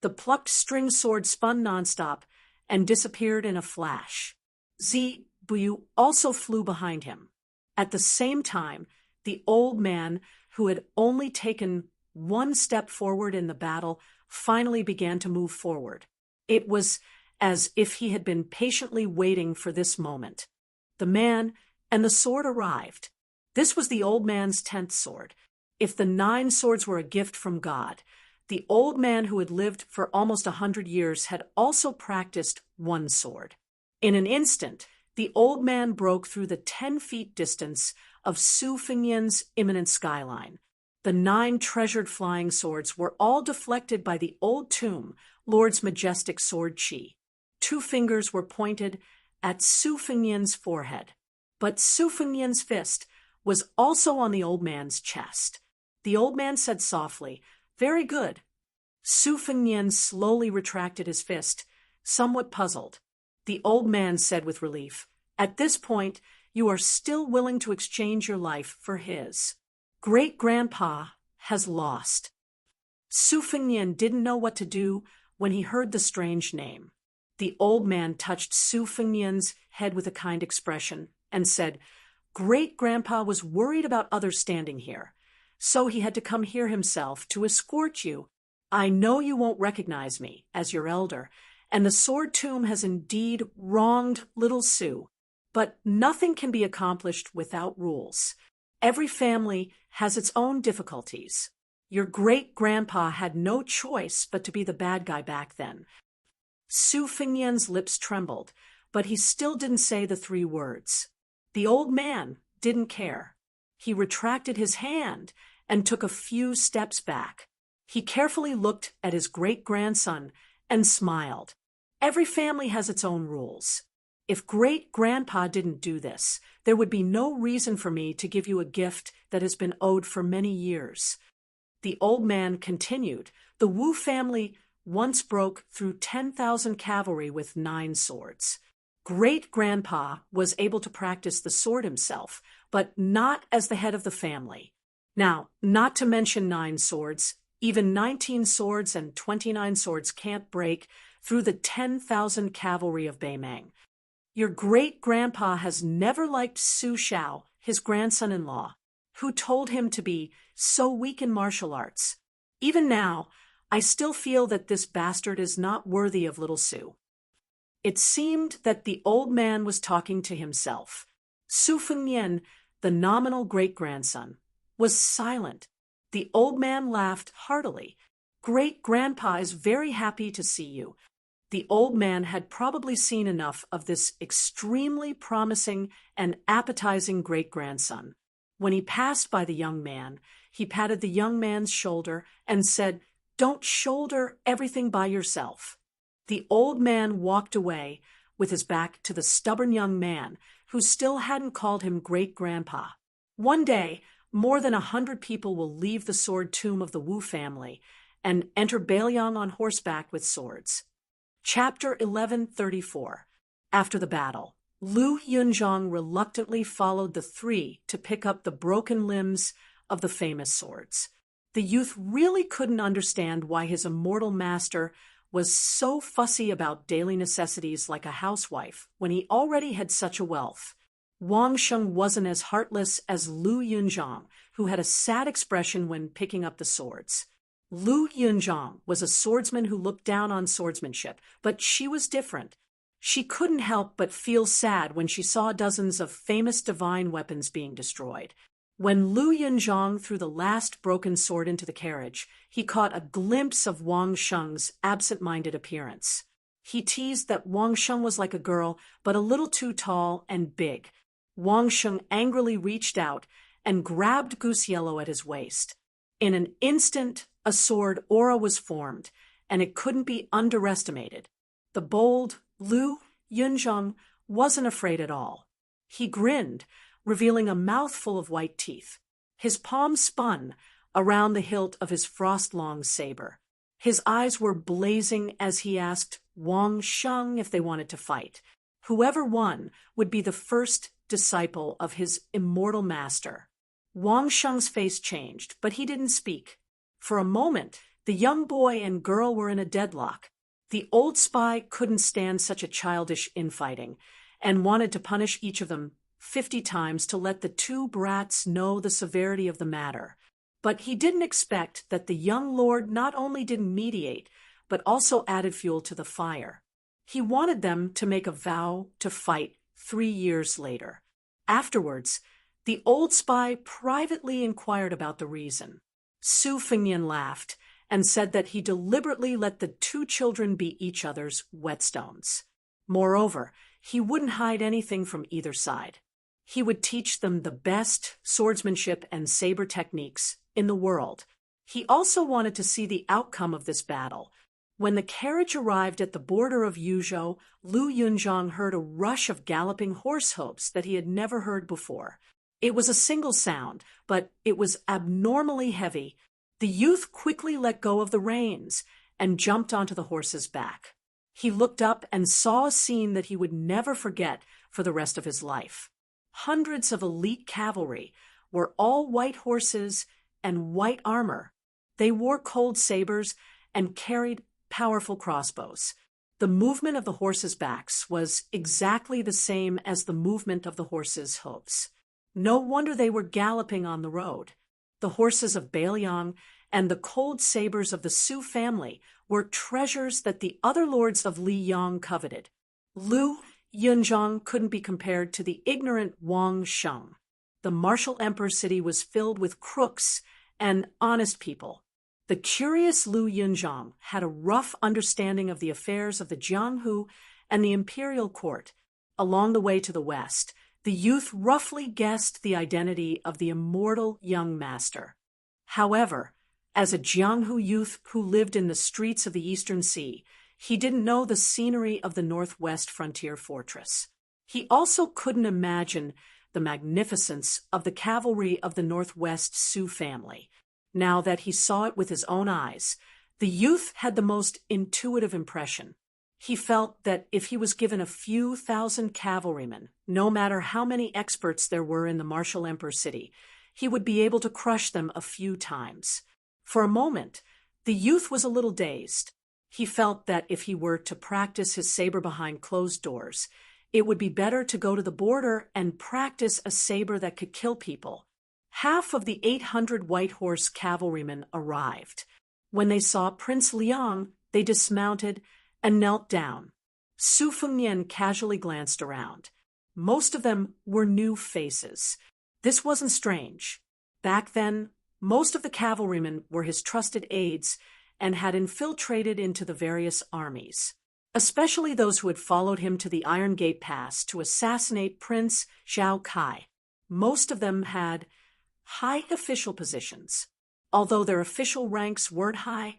The plucked string sword spun nonstop and disappeared in a flash. Zibuyu also flew behind him. At the same time, the old man, who had only taken 1 step forward in the battle, finally began to move forward. It was as if he had been patiently waiting for this moment. The man and the sword arrived. This was the old man's 10th sword. If the 9 swords were a gift from God, the old man who had lived for almost 100 years had also practiced 1 sword. In an instant, the old man broke through the 10 feet distance of Su Fengnian's imminent skyline. The 9 treasured flying swords were all deflected by the old tomb, Lord's majestic sword chi. 2 fingers were pointed at Su Fengnian's forehead. But Su Fengnian's fist was also on the old man's chest. The old man said softly, "Very good." Su Fengnian slowly retracted his fist, somewhat puzzled. The old man said with relief, "At this point, you are still willing to exchange your life for his. Great-grandpa has lost." Su Fengnian didn't know what to do when he heard the strange name. The old man touched Su Fengnian's head with a kind expression and said, "Great-grandpa was worried about others standing here, so he had to come here himself to escort you. I know you won't recognize me as your elder, and the sword tomb has indeed wronged little Su. But nothing can be accomplished without rules. Every family has its own difficulties. Your great-grandpa had no choice but to be the bad guy back then." Su Fengnian's lips trembled, but he still didn't say the 3 words. The old man didn't care. He retracted his hand and took a few steps back. He carefully looked at his great-grandson and smiled. Every family has its own rules. If great-grandpa didn't do this, there would be no reason for me to give you a gift that has been owed for many years. The old man continued. The Wu family once broke through 10,000 cavalry with 9 swords. Great-grandpa was able to practice the sword himself, but not as the head of the family. Now, not to mention 9 swords, even 19 swords and 29 swords can't break through the 10,000 cavalry of Beimang. Your great-grandpa has never liked Su Xiao, his grandson-in-law, who told him to be so weak in martial arts. Even now, I still feel that this bastard is not worthy of little Su. It seemed that the old man was talking to himself. Su Fengnian, the nominal great-grandson, was silent. The old man laughed heartily. Great-grandpa is very happy to see you. The old man had probably seen enough of this extremely promising and appetizing great-grandson. When he passed by the young man, he patted the young man's shoulder and said, "Don't shoulder everything by yourself." The old man walked away with his back to the stubborn young man who still hadn't called him great-grandpa. One day, more than 100 people will leave the sword tomb of the Wu family and enter Beiliang on horseback with swords. Chapter 1134. After the battle, Lu Yunzhang reluctantly followed the 3 to pick up the broken limbs of the famous swords. The youth really couldn't understand why his immortal master was so fussy about daily necessities like a housewife when he already had such a wealth. Wang Sheng wasn't as heartless as Lu Yunzhang, who had a sad expression when picking up the swords. Lu Yunzhang was a swordsman who looked down on swordsmanship, but she was different. She couldn't help but feel sad when she saw dozens of famous divine weapons being destroyed. When Lu Yunzhang threw the last broken sword into the carriage, he caught a glimpse of Wang Sheng's absent-minded appearance. He teased that Wang Sheng was like a girl, but a little too tall and big. Wang Sheng angrily reached out and grabbed Goose Yellow at his waist. In an instant, a sword aura was formed, and it couldn't be underestimated. The bold Lu Yunzhang wasn't afraid at all. He grinned, revealing a mouthful of white teeth. His palm spun around the hilt of his frost-long saber. His eyes were blazing as he asked Wang Sheng if they wanted to fight. Whoever won would be the first disciple of his immortal master. Wang Sheng's face changed, but he didn't speak. For a moment, the young boy and girl were in a deadlock. The old spy couldn't stand such a childish infighting and wanted to punish each of them 50 times to let the 2 brats know the severity of the matter. But he didn't expect that the young lord not only didn't mediate, but also added fuel to the fire. He wanted them to make a vow to fight 3 years later. Afterwards, the old spy privately inquired about the reason. Su Fengnian laughed and said that he deliberately let the 2 children be each other's whetstones. Moreover, he wouldn't hide anything from either side. He would teach them the best swordsmanship and saber techniques in the world. He also wanted to see the outcome of this battle. When the carriage arrived at the border of Yuzhou, Lu Yunzhang heard a rush of galloping horse hoofs that he had never heard before. It was a single sound, but it was abnormally heavy. The youth quickly let go of the reins and jumped onto the horse's back. He looked up and saw a scene that he would never forget for the rest of his life. Hundreds of elite cavalry were all white horses and white armor. They wore cold sabers and carried powerful crossbows. The movement of the horses' backs was exactly the same as the movement of the horses' hooves. No wonder they were galloping on the road. The horses of Beiliang and the cold sabers of the Su family were treasures that the other lords of Liyang coveted. Lu Yunzhang couldn't be compared to the ignorant Wang Sheng. The martial emperor's city was filled with crooks and honest people. The curious Lu Yunzhang had a rough understanding of the affairs of the Jianghu and the imperial court. Along the way to the west, the youth roughly guessed the identity of the immortal young master. However, as a Jianghu youth who lived in the streets of the Eastern Sea, He didn't know the scenery of the northwest frontier fortress. He also couldn't imagine the magnificence of the cavalry of the Northwest Sioux family. Now that he saw it with his own eyes, the youth had the most intuitive impression. He felt that if he was given a few thousand cavalrymen, no matter how many experts there were in the martial emperor city, he would be able to crush them a few times. For a moment, the youth was a little dazed. He felt that if he were to practice his saber behind closed doors, it would be better to go to the border and practice a saber that could kill people. Half of the 800 White Horse cavalrymen arrived. When they saw Prince Liang, they dismounted and knelt down. Su Fengnian casually glanced around. Most of them were new faces. This wasn't strange. Back then, most of the cavalrymen were his trusted aides and had infiltrated into the various armies, especially those who had followed him to the Iron Gate Pass to assassinate Prince Zhao Kai. Most of them had high official positions. Although their official ranks weren't high,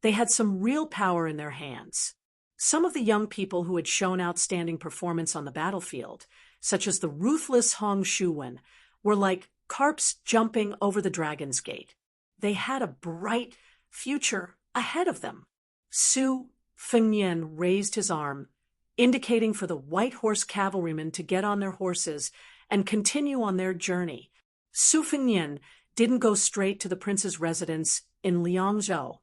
they had some real power in their hands. Some of the young people who had shown outstanding performance on the battlefield, such as the ruthless Hong Shuwen, were like carps jumping over the Dragon's Gate. They had a bright future ahead of them. Su Fengnian raised his arm, indicating for the White Horse cavalrymen to get on their horses and continue on their journey. Su Fengnian didn't go straight to the prince's residence in Liangzhou.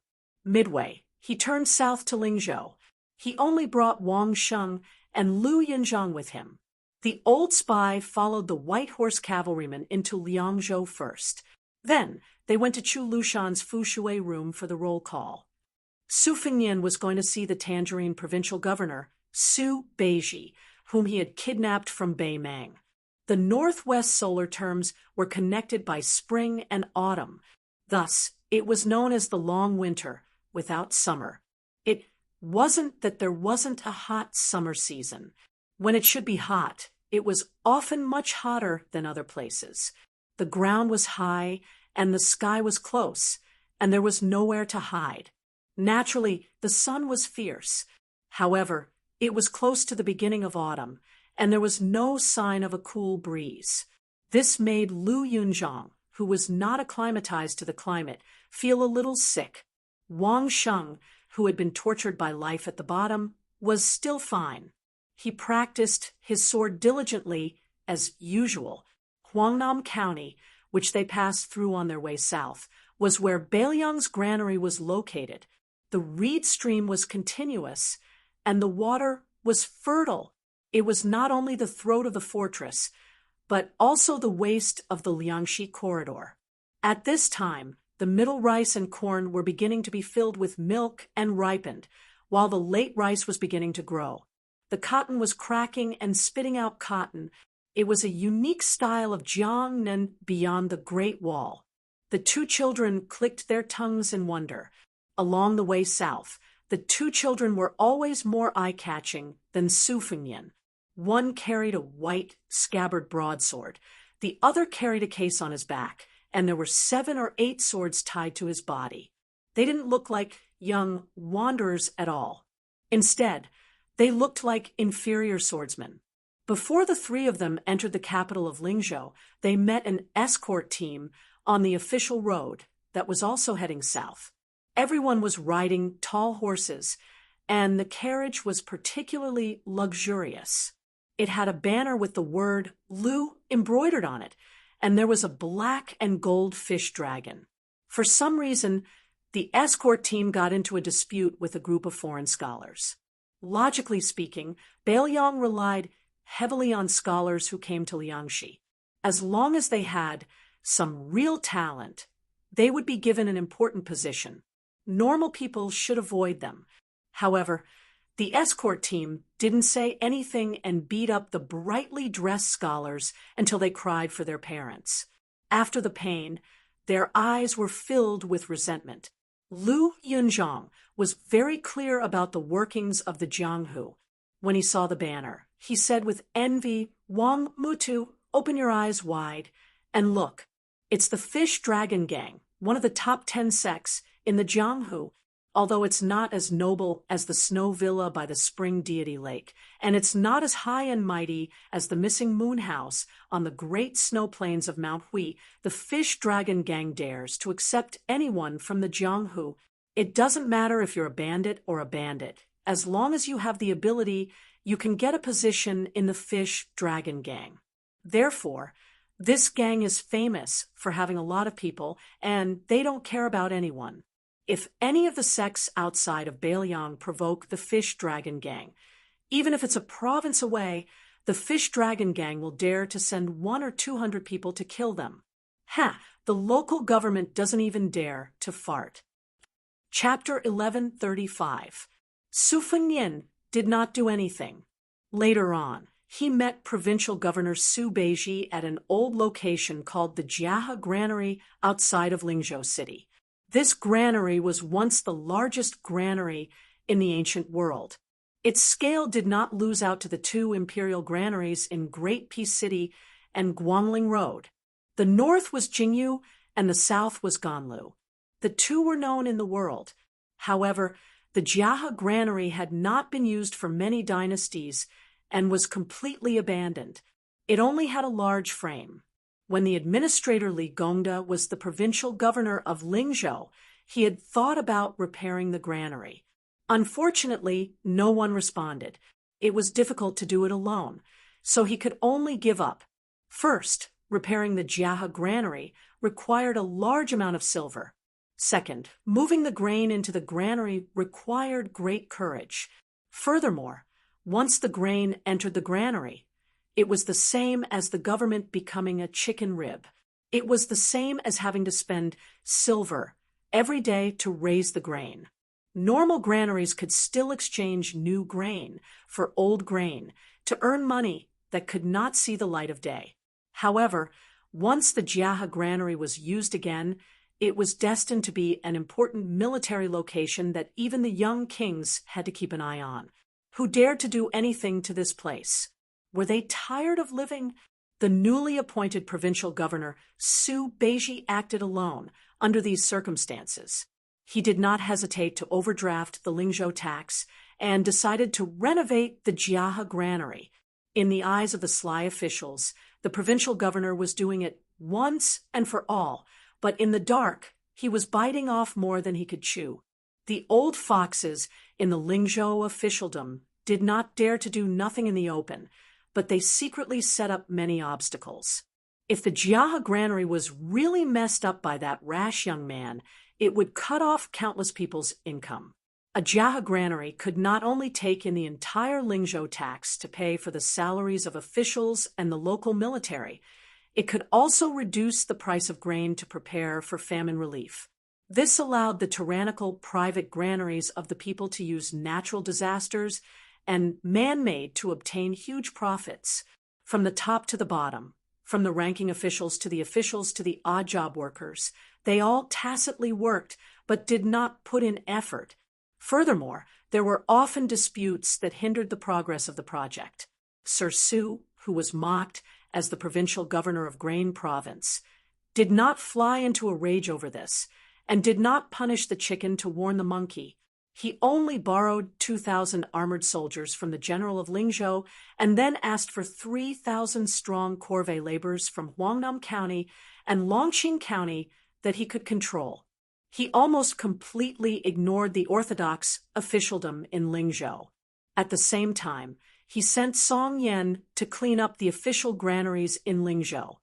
Midway, he turned south to Lingzhou. He only brought Wang Sheng and Lu Yinzhang with him. The old spy followed the White Horse cavalrymen into Liangzhou first. Then they went to Chu Lushan's Fushui room for the roll call. Su Fengnian was going to see the Tangerine provincial governor, Su Beiji, whom he had kidnapped from Beimang. The northwest solar terms were connected by spring and autumn. Thus, it was known as the long winter without summer. It wasn't that there wasn't a hot summer season. When it should be hot, it was often much hotter than other places. The ground was high and the sky was close, and there was nowhere to hide. Naturally, the sun was fierce. However, it was close to the beginning of autumn, and there was no sign of a cool breeze. This made Lu Yunzhang, who was not acclimatized to the climate, feel a little sick. Wang Sheng, who had been tortured by life at the bottom, was still fine. He practiced his sword diligently, as usual. Huangnam County, which they passed through on their way south, was where Beiliang's granary was located. The reed stream was continuous, and the water was fertile. It was not only the throat of the fortress, but also the waist of the Liangxi corridor. At this time, the middle rice and corn were beginning to be filled with milk and ripened, while the late rice was beginning to grow. The cotton was cracking and spitting out cotton. It was a unique style of Jiangnan beyond the Great Wall. The two children clicked their tongues in wonder. Along the way south, the two children were always more eye-catching than Su Fengnian. One carried a white, scabbard broadsword. The other carried a case on his back, and there were 7 or 8 swords tied to his body. They didn't look like young wanderers at all. Instead, they looked like inferior swordsmen. Before the 3 of them entered the capital of Lingzhou, they met an escort team on the official road that was also heading south. Everyone was riding tall horses, and the carriage was particularly luxurious. It had a banner with the word Lu embroidered on it, and there was a black and gold fish dragon. For some reason, the escort team got into a dispute with a group of foreign scholars. Logically speaking, Beiliang relied heavily on scholars who came to Liangxi. As long as they had some real talent, they would be given an important position. Normal people should avoid them. However, the escort team didn't say anything and beat up the brightly dressed scholars until they cried for their parents. After the pain, their eyes were filled with resentment. Lu Yunzhang was very clear about the workings of the Jianghu. When he saw the banner, he said with envy, "Wang Mutu, open your eyes wide and look. It's the Fish Dragon Gang, one of the top 10 sects in the Jianghu. although it's not as noble as the snow villa by the spring deity lake, and it's not as high and mighty as the missing moon house on the great snow plains of Mount Hui. The Fish Dragon Gang dares to accept anyone from the Jianghu. It doesn't matter if you're a bandit or a bandit. As long as you have the ability, you can get a position in the Fish Dragon Gang. Therefore, this gang is famous for having a lot of people, and they don't care about anyone. If any of the sects outside of Bailiang provoke the Fish Dragon Gang, even if it's a province away, the Fish Dragon Gang will dare to send 100 or 200 people to kill them. The local government doesn't even dare to fart. Chapter 1135. Su Fengnian did not do anything. Later on, he met Provincial Governor Su Beiji at an old location called the Jiahe Granary outside of Lingzhou City. This granary was once the largest granary in the ancient world. Its scale did not lose out to the two imperial granaries in Great Peace City and Guangling Road. The north was Jingyu and the south was Ganlu. The two were known in the world. However, the Jiahe granary had not been used for many dynasties and was completely abandoned. It only had a large frame. When the administrator Li Gongda was the provincial governor of Lingzhou, he had thought about repairing the granary. Unfortunately, no one responded. It was difficult to do it alone, so he could only give up. First, repairing the Jiahe granary required a large amount of silver. Second, moving the grain into the granary required great courage. Furthermore, once the grain entered the granary, it was the same as the government becoming a chicken rib. It was the same as having to spend silver every day to raise the grain. Normal granaries could still exchange new grain for old grain to earn money that could not see the light of day. However, once the Jiahe granary was used again, it was destined to be an important military location that even the young kings had to keep an eye on. Who dared to do anything to this place? Were they tired of living? The newly appointed provincial governor, Su Beiji, acted alone under these circumstances. He did not hesitate to overdraft the Lingzhou tax and decided to renovate the Jiahe granary. In the eyes of the sly officials, the provincial governor was doing it once and for all, but in the dark, he was biting off more than he could chew. The old foxes in the Lingzhou officialdom did not dare to do nothing in the open, but they secretly set up many obstacles. If the Jiahe granary was really messed up by that rash young man, it would cut off countless people's income. A Jiahe granary could not only take in the entire Lingzhou tax to pay for the salaries of officials and the local military, it could also reduce the price of grain to prepare for famine relief. This allowed the tyrannical private granaries of the people to use natural disasters and man-made to obtain huge profits. From the top to the bottom, from the ranking officials to the odd job workers, they all tacitly worked but did not put in effort. Furthermore, there were often disputes that hindered the progress of the project. Sir Su, who was mocked as the provincial governor of Grain Province, did not fly into a rage over this, and did not punish the chicken to warn the monkey. He only borrowed 2,000 armored soldiers from the general of Lingzhou and then asked for 3,000 strong corvée laborers from Huangnam County and Longqing County that he could control. He almost completely ignored the orthodox officialdom in Lingzhou. At the same time, he sent Song Yan to clean up the official granaries in Lingzhou.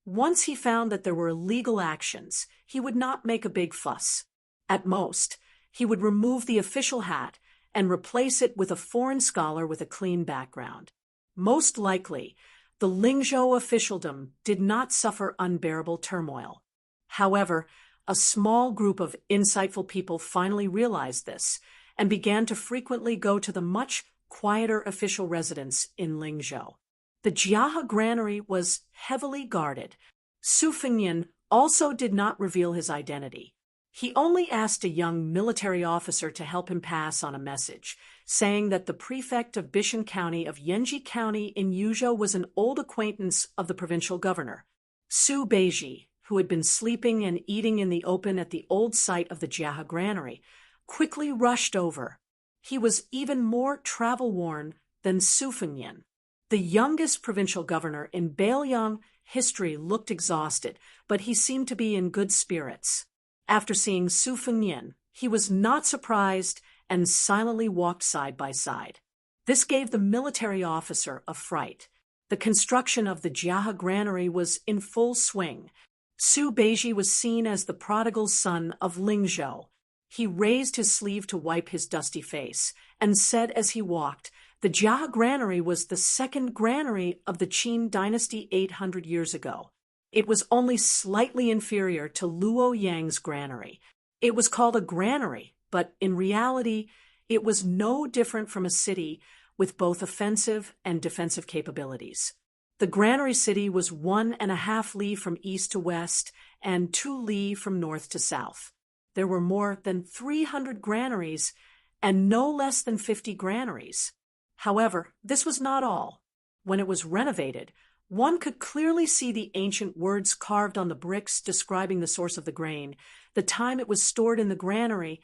Once he found that there were illegal actions, he would not make a big fuss. At most, he would remove the official hat and replace it with a foreign scholar with a clean background. Most likely, the Lingzhou officialdom did not suffer unbearable turmoil. However, a small group of insightful people finally realized this and began to frequently go to the much quieter official residence in Lingzhou. The Jiahe granary was heavily guarded. Su Fengnian also did not reveal his identity. He only asked a young military officer to help him pass on a message, saying that the prefect of Bishan County of Yanji County in Yuzhou was an old acquaintance of the provincial governor. Su Beiji, who had been sleeping and eating in the open at the old site of the Jiahe granary, quickly rushed over. He was even more travel-worn than Su Fengnian. The youngest provincial governor in Bailiang history looked exhausted, but he seemed to be in good spirits. After seeing Su Fengnian, he was not surprised and silently walked side by side. This gave the military officer a fright. The construction of the Jiahe granary was in full swing. Su Beiji was seen as the prodigal son of Lingzhou. He raised his sleeve to wipe his dusty face, and said as he walked, the Jiahe granary was the second granary of the Qin dynasty 800 years ago. It was only slightly inferior to Luo Yang's granary. It was called a granary, but in reality, it was no different from a city with both offensive and defensive capabilities. The granary city was 1.5 li from east to west and 2 li from north to south. There were more than 300 granaries and no less than 50 granaries. However, this was not all. When it was renovated, one could clearly see the ancient words carved on the bricks describing the source of the grain, the time it was stored in the granary,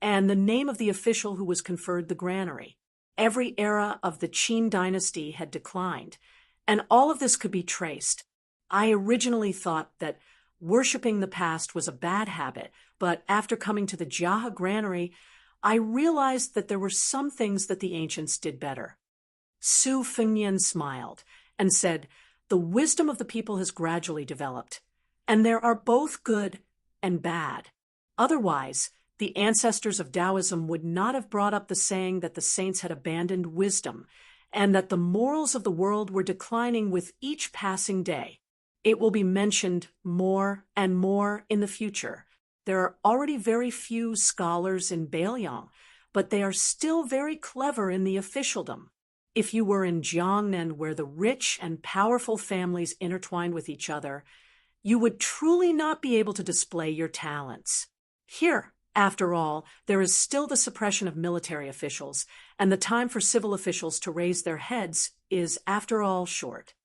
and the name of the official who was conferred the granary. Every era of the Qin dynasty had declined, and all of this could be traced. I originally thought that worshipping the past was a bad habit, but after coming to the Jiahe granary, I realized that there were some things that the ancients did better. Su Fengnian smiled and said, the wisdom of the people has gradually developed, and there are both good and bad. Otherwise, the ancestors of Taoism would not have brought up the saying that the saints had abandoned wisdom, and that the morals of the world were declining with each passing day. It will be mentioned more and more in the future. There are already very few scholars in Bailiang, but they are still very clever in the officialdom. If you were in Jiangnan, where the rich and powerful families intertwined with each other, you would truly not be able to display your talents. Here, after all, there is still the suppression of military officials, and the time for civil officials to raise their heads is, after all, short.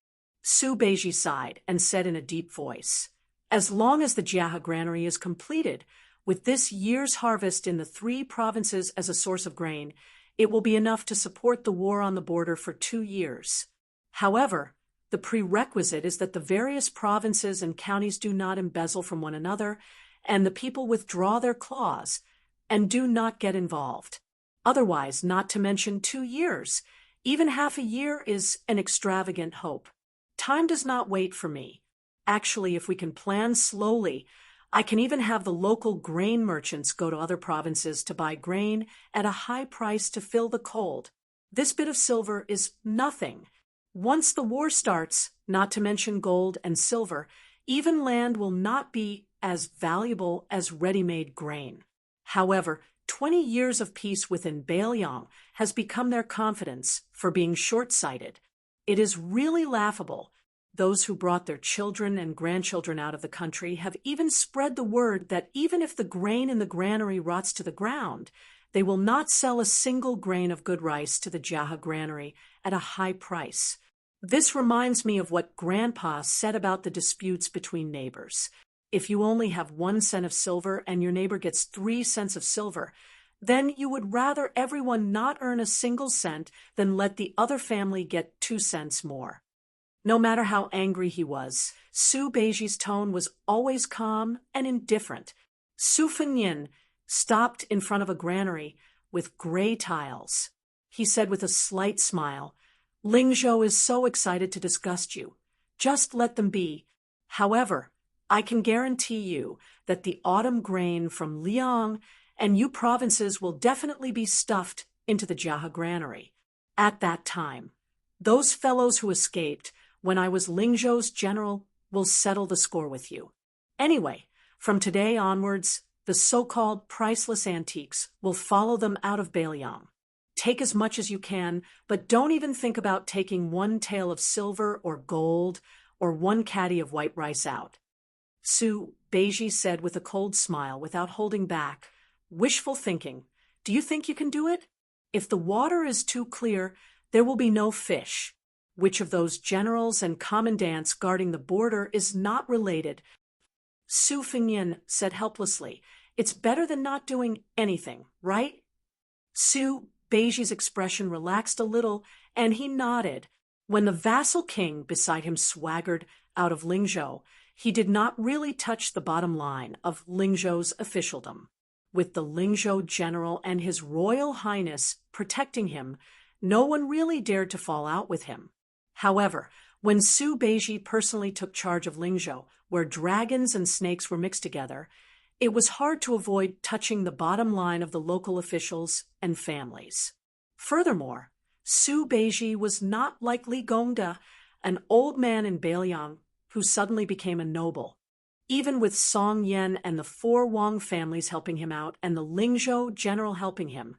Su Beiji sighed and said in a deep voice, as long as the Jiahe granary is completed, with this year's harvest in the 3 provinces as a source of grain, it will be enough to support the war on the border for 2 years. However, the prerequisite is that the various provinces and counties do not embezzle from one another, and the people withdraw their claws and do not get involved. Otherwise, not to mention 2 years, even half a year is an extravagant hope. Time does not wait for me. Actually, if we can plan slowly, I can even have the local grain merchants go to other provinces to buy grain at a high price to fill the cold. This bit of silver is nothing. Once the war starts, not to mention gold and silver, even land will not be as valuable as ready-made grain. However, 20 years of peace within Bailiang has become their confidence for being short-sighted. It is really laughable. Those who brought their children and grandchildren out of the country have even spread the word that even if the grain in the granary rots to the ground, they will not sell a single grain of good rice to the Jiahe granary at a high price. This reminds me of what Grandpa said about the disputes between neighbors. If you only have 1 cent of silver and your neighbor gets 3 cents of silver, then you would rather everyone not earn a single cent than let the other family get 2 cents more. No matter how angry he was, Su Beiji's tone was always calm and indifferent. Su Fengnian stopped in front of a granary with gray tiles. He said with a slight smile, Lingzhou is so excited to disgust you. Just let them be. However, I can guarantee you that the autumn grain from Liang and you provinces will definitely be stuffed into the Jiahe granary. At that time, those fellows who escaped when I was Lingzhou's general will settle the score with you. Anyway, from today onwards, the so-called priceless antiques will follow them out of Bailiang. Take as much as you can, but don't even think about taking 1 tael of silver or gold or 1 caddy of white rice out. Su Beiji said with a cold smile without holding back, wishful thinking. Do you think you can do it? If the water is too clear, there will be no fish. Which of those generals and commandants guarding the border is not related? Su Fengnian said helplessly, It's better than not doing anything, right? Su Beiji's expression relaxed a little, and he nodded. When the vassal king beside him swaggered out of Lingzhou, he did not really touch the bottom line of Lingzhou's officialdom. With the Lingzhou general and his royal highness protecting him, no one really dared to fall out with him. However, when Su Beiji personally took charge of Lingzhou, where dragons and snakes were mixed together, it was hard to avoid touching the bottom line of the local officials and families. Furthermore, Su Beiji was not like Li Gongda, an old man in Beiliang who suddenly became a noble. Even with Song Yan and the four Wang families helping him out and the Lingzhou general helping him,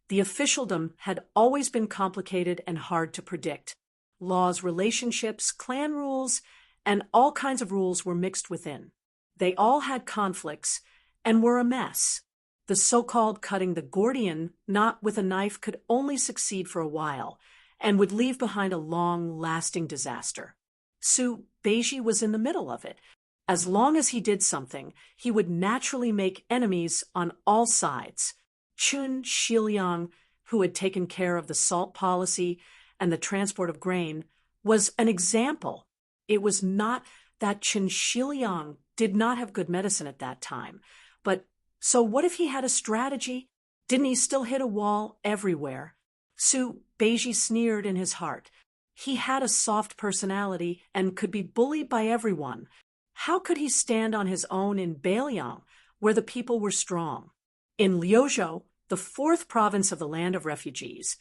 the officialdom had always been complicated and hard to predict. Laws, relationships, clan rules, and all kinds of rules were mixed within. They all had conflicts and were a mess. The so-called cutting the Gordian knot with a knife could only succeed for a while and would leave behind a long, lasting disaster. Su Beiji was in the middle of it. As long as he did something, he would naturally make enemies on all sides. Chun Shiliang, who had taken care of the salt policy and the transport of grain, was an example. It was not that Chun Shiliang did not have good medicine at that time, but so what if he had a strategy? Didn't he still hit a wall everywhere? Su Beiji sneered in his heart. He had a soft personality and could be bullied by everyone. How could he stand on his own in Beiliang, where the people were strong? In Liuzhou, the fourth province of the land of refugees,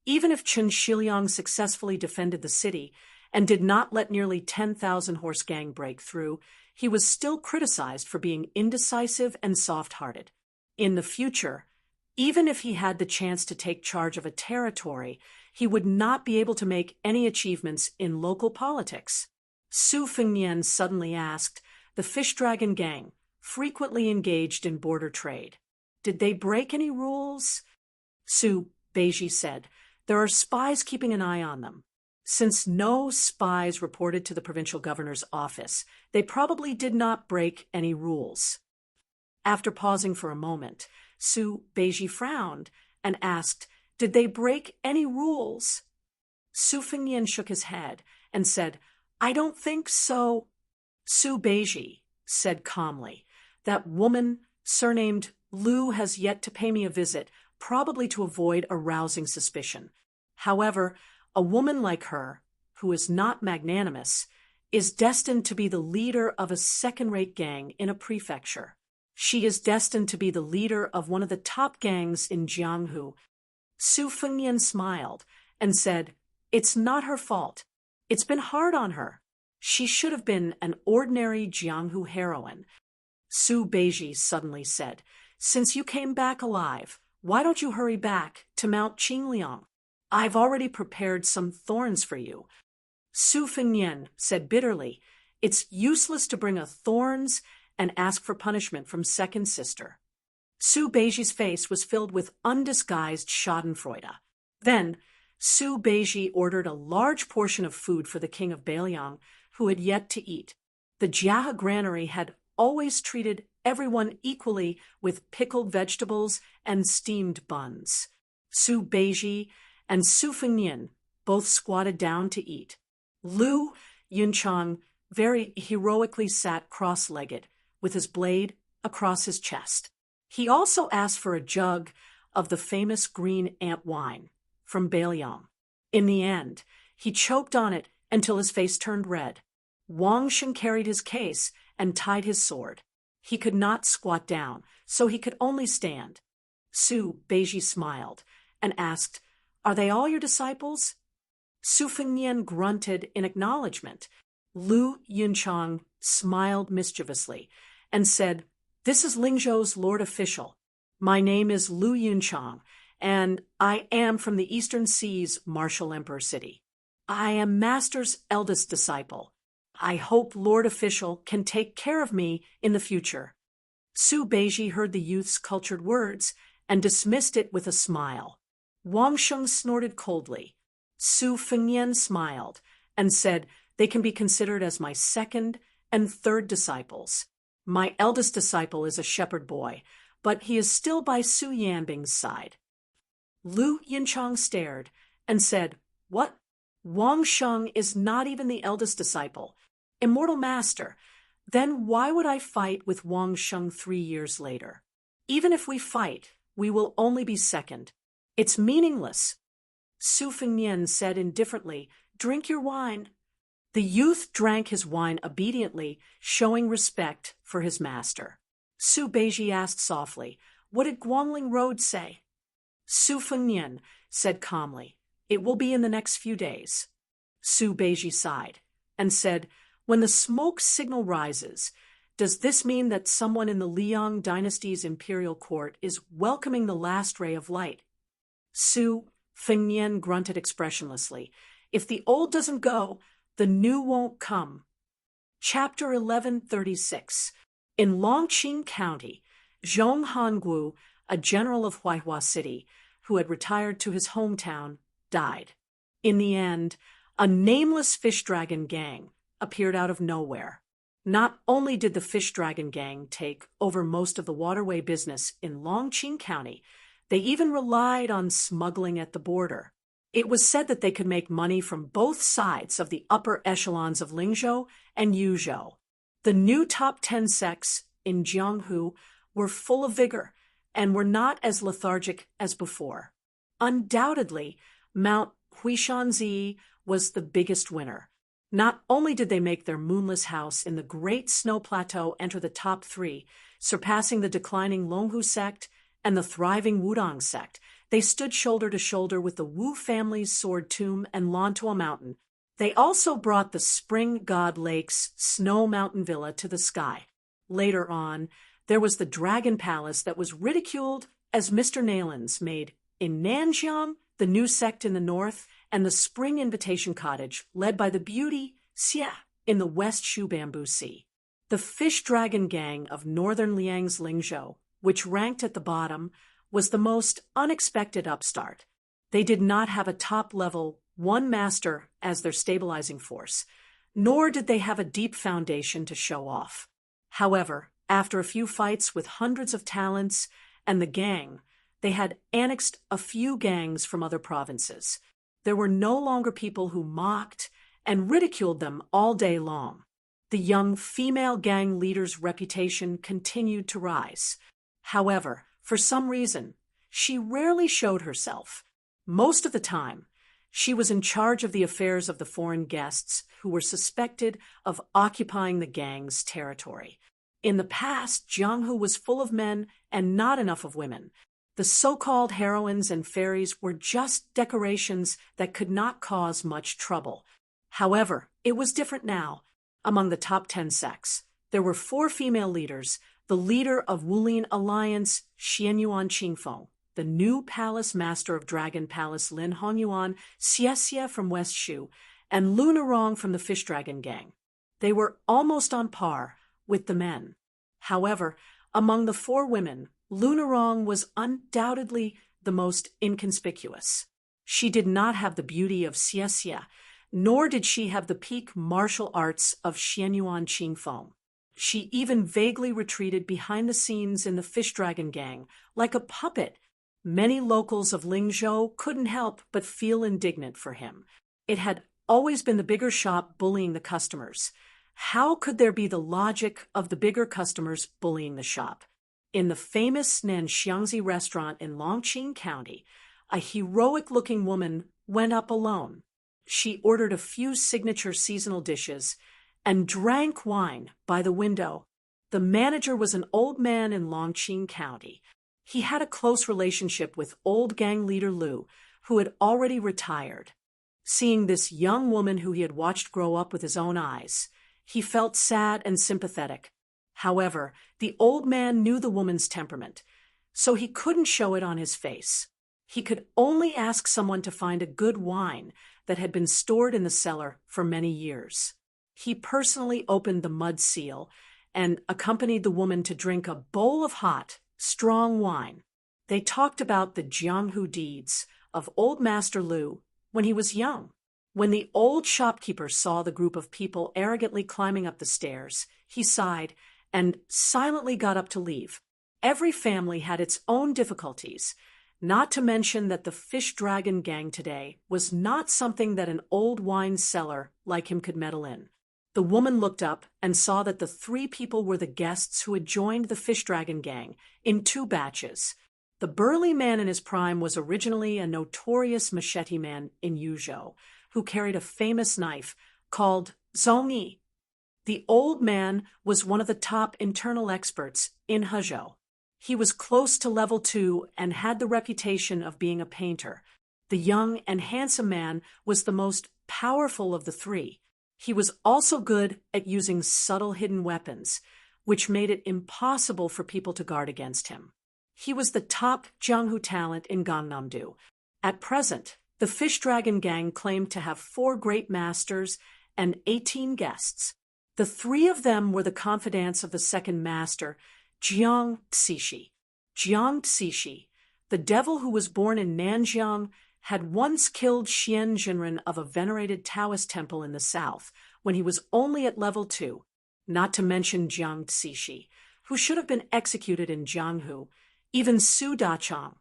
even if Chun Shiliang successfully defended the city and did not let nearly 10,000 horse gang break through, he was still criticized for being indecisive and soft-hearted. In the future, even if he had the chance to take charge of a territory, he would not be able to make any achievements in local politics. Su Fengnian suddenly asked, the Fish Dragon Gang, frequently engaged in border trade, did they break any rules? Su Beiji said, there are spies keeping an eye on them. Since no spies reported to the provincial governor's office, they probably did not break any rules. After pausing for a moment, Su Beiji frowned and asked, did they break any rules? Su Fengnian shook his head and said, I don't think so. Su Beiji said calmly, that woman surnamed Lu has yet to pay me a visit, probably to avoid arousing suspicion. However, a woman like her, who is not magnanimous, is destined to be the leader of a second-rate gang in a prefecture. She is destined to be the leader of one of the top gangs in Jianghu. Su Fengnian smiled and said, it's not her fault. It's been hard on her. She should have been an ordinary Jianghu heroine. Su Beiji suddenly said, since you came back alive, why don't you hurry back to Mount Qingliang? I've already prepared some thorns for you. Su Fengnian said bitterly, it's useless to bring a thorns and ask for punishment from second sister. Su Beiji's face was filled with undisguised schadenfreude. Then, Su Beiji ordered a large portion of food for the king of Beiliang, who had yet to eat. The Jiahe granary had always treated everyone equally with pickled vegetables and steamed buns. Su Beiji and Su Fengnian both squatted down to eat. Lu Yunchang very heroically sat cross-legged, with his blade across his chest. He also asked for a jug of the famous green ant wine from Beiliang. In the end, he choked on it until his face turned red. Wang Shen carried his case and tied his sword. He could not squat down, so he could only stand. Su Beiji smiled and asked, are they all your disciples? Su Fengnian grunted in acknowledgement. Lu Yunchang smiled mischievously and said, this is Lingzhou's Lord Official. My name is Lu Yunchang, and I am from the Eastern Sea's Martial Emperor City. I am Master's eldest disciple. I hope Lord Official can take care of me in the future. Su Beiji heard the youth's cultured words and dismissed it with a smile. Wang Sheng snorted coldly. Su Fengnian smiled and said, they can be considered as my second and third disciples. My eldest disciple is a shepherd boy, but he is still by Su Yanbing's side. Lu Yinchang stared and said, "What? Wang Sheng is not even the eldest disciple. Immortal Master, then why would I fight with Wang Sheng 3 years later? Even if we fight, we will only be second. It's meaningless." Su Fengnian said indifferently, "Drink your wine." The youth drank his wine obediently, showing respect for his master. Su Beiji asked softly, "What did Guangling Road say?" Su Fengnian said calmly, "It will be in the next few days." Su Beiji sighed and said, "When the smoke signal rises, does this mean that someone in the Liang dynasty's imperial court is welcoming the last ray of light?" Su Fengnian grunted expressionlessly. "If the old doesn't go, the new won't come." Chapter 1136. In Longqing County, Zhong Hanguo, a general of Huaihua City, who had retired to his hometown, died. In the end, a nameless fish dragon gang appeared out of nowhere. Not only did the fish dragon gang take over most of the waterway business in Longqing County, they even relied on smuggling at the border. It was said that they could make money from both sides of the upper echelons of Lingzhou and Yuzhou. The new top 10 sects in Jianghu were full of vigor and were not as lethargic as before. Undoubtedly, Mount Huishanzi was the biggest winner. Not only did they make their moonless house in the Great Snow Plateau enter the top 3, surpassing the declining Longhu sect and the thriving Wudang sect, they stood shoulder to shoulder with the Wu family's Sword Tomb and Lantua Mountain. They also brought the Spring God Lake's Snow Mountain Villa to the sky. Later on, there was the Dragon Palace that was ridiculed as Mr. Nayland's made in Nanjiang, the new sect in the north, and the Spring Invitation Cottage, led by the beauty Xia in the West Shu Bamboo Sea. The Fish Dragon Gang of northern Liang's Lingzhou, which ranked at the bottom, was the most unexpected upstart. They did not have a top-level one master as their stabilizing force, nor did they have a deep foundation to show off. However, after a few fights with hundreds of talents and the gang, they had annexed a few gangs from other provinces. There were no longer people who mocked and ridiculed them all day long. The young female gang leader's reputation continued to rise. However, for some reason, she rarely showed herself. Most of the time, she was in charge of the affairs of the foreign guests who were suspected of occupying the gang's territory. In the past, Jianghu was full of men and not enough of women. The so-called heroines and fairies were just decorations that could not cause much trouble. However, it was different now. Among the top 10 sects, there were 4 female leaders: the leader of Wulin Alliance, Xianyuan Qingfeng, the new palace master of Dragon Palace Lin Hongyuan, Xie from West Shu, and Lu Nerong from the Fish Dragon Gang. They were almost on par with the men. However, among the 4 women, Lu Nerong was undoubtedly the most inconspicuous. She did not have the beauty of Xie, nor did she have the peak martial arts of Xianyuan Qingfeng. She even vaguely retreated behind the scenes in the Fish Dragon Gang, like a puppet. Many locals of Lingzhou couldn't help but feel indignant for him. It had always been the bigger shop bullying the customers. How could there be the logic of the bigger customers bullying the shop? In the famous Nanxiangzi restaurant in Longqing County, a heroic-looking woman went up alone. She ordered a few signature seasonal dishes and drank wine by the window. The manager was an old man in Longqing County. He had a close relationship with old gang leader Lu, who had already retired. Seeing this young woman who he had watched grow up with his own eyes, he felt sad and sympathetic. However, the old man knew the woman's temperament, so he couldn't show it on his face. He could only ask someone to find a good wine that had been stored in the cellar for many years. He personally opened the mud seal and accompanied the woman to drink a bowl of hot, strong wine. They talked about the Jianghu deeds of old Master Lu when he was young. When the old shopkeeper saw the group of people arrogantly climbing up the stairs, he sighed and silently got up to leave. Every family had its own difficulties, not to mention that the Fish Dragon Gang today was not something that an old wine cellar like him could meddle in. The woman looked up and saw that the three people were the guests who had joined the Fish Dragon Gang in two batches. The burly man in his prime was originally a notorious machete man in Yuzhou, who carried a famous knife called Zongyi. The old man was one of the top internal experts in Hezhou. He was close to level 2 and had the reputation of being a painter. The young and handsome man was the most powerful of the three. He was also good at using subtle hidden weapons, which made it impossible for people to guard against him. He was the top Jianghu talent in Gangnam-do. At present, the Fish Dragon Gang claimed to have 4 great masters and 18 guests. The 3 of them were the confidants of the second master, Jiang Zishi. Jiang Zishi, the devil who was born in Nanjiang, had once killed Xian Jinren of a venerated Taoist temple in the south when he was only at level 2, not to mention Jiang Zishi, who should have been executed in Jianghu. Even Su Dachang,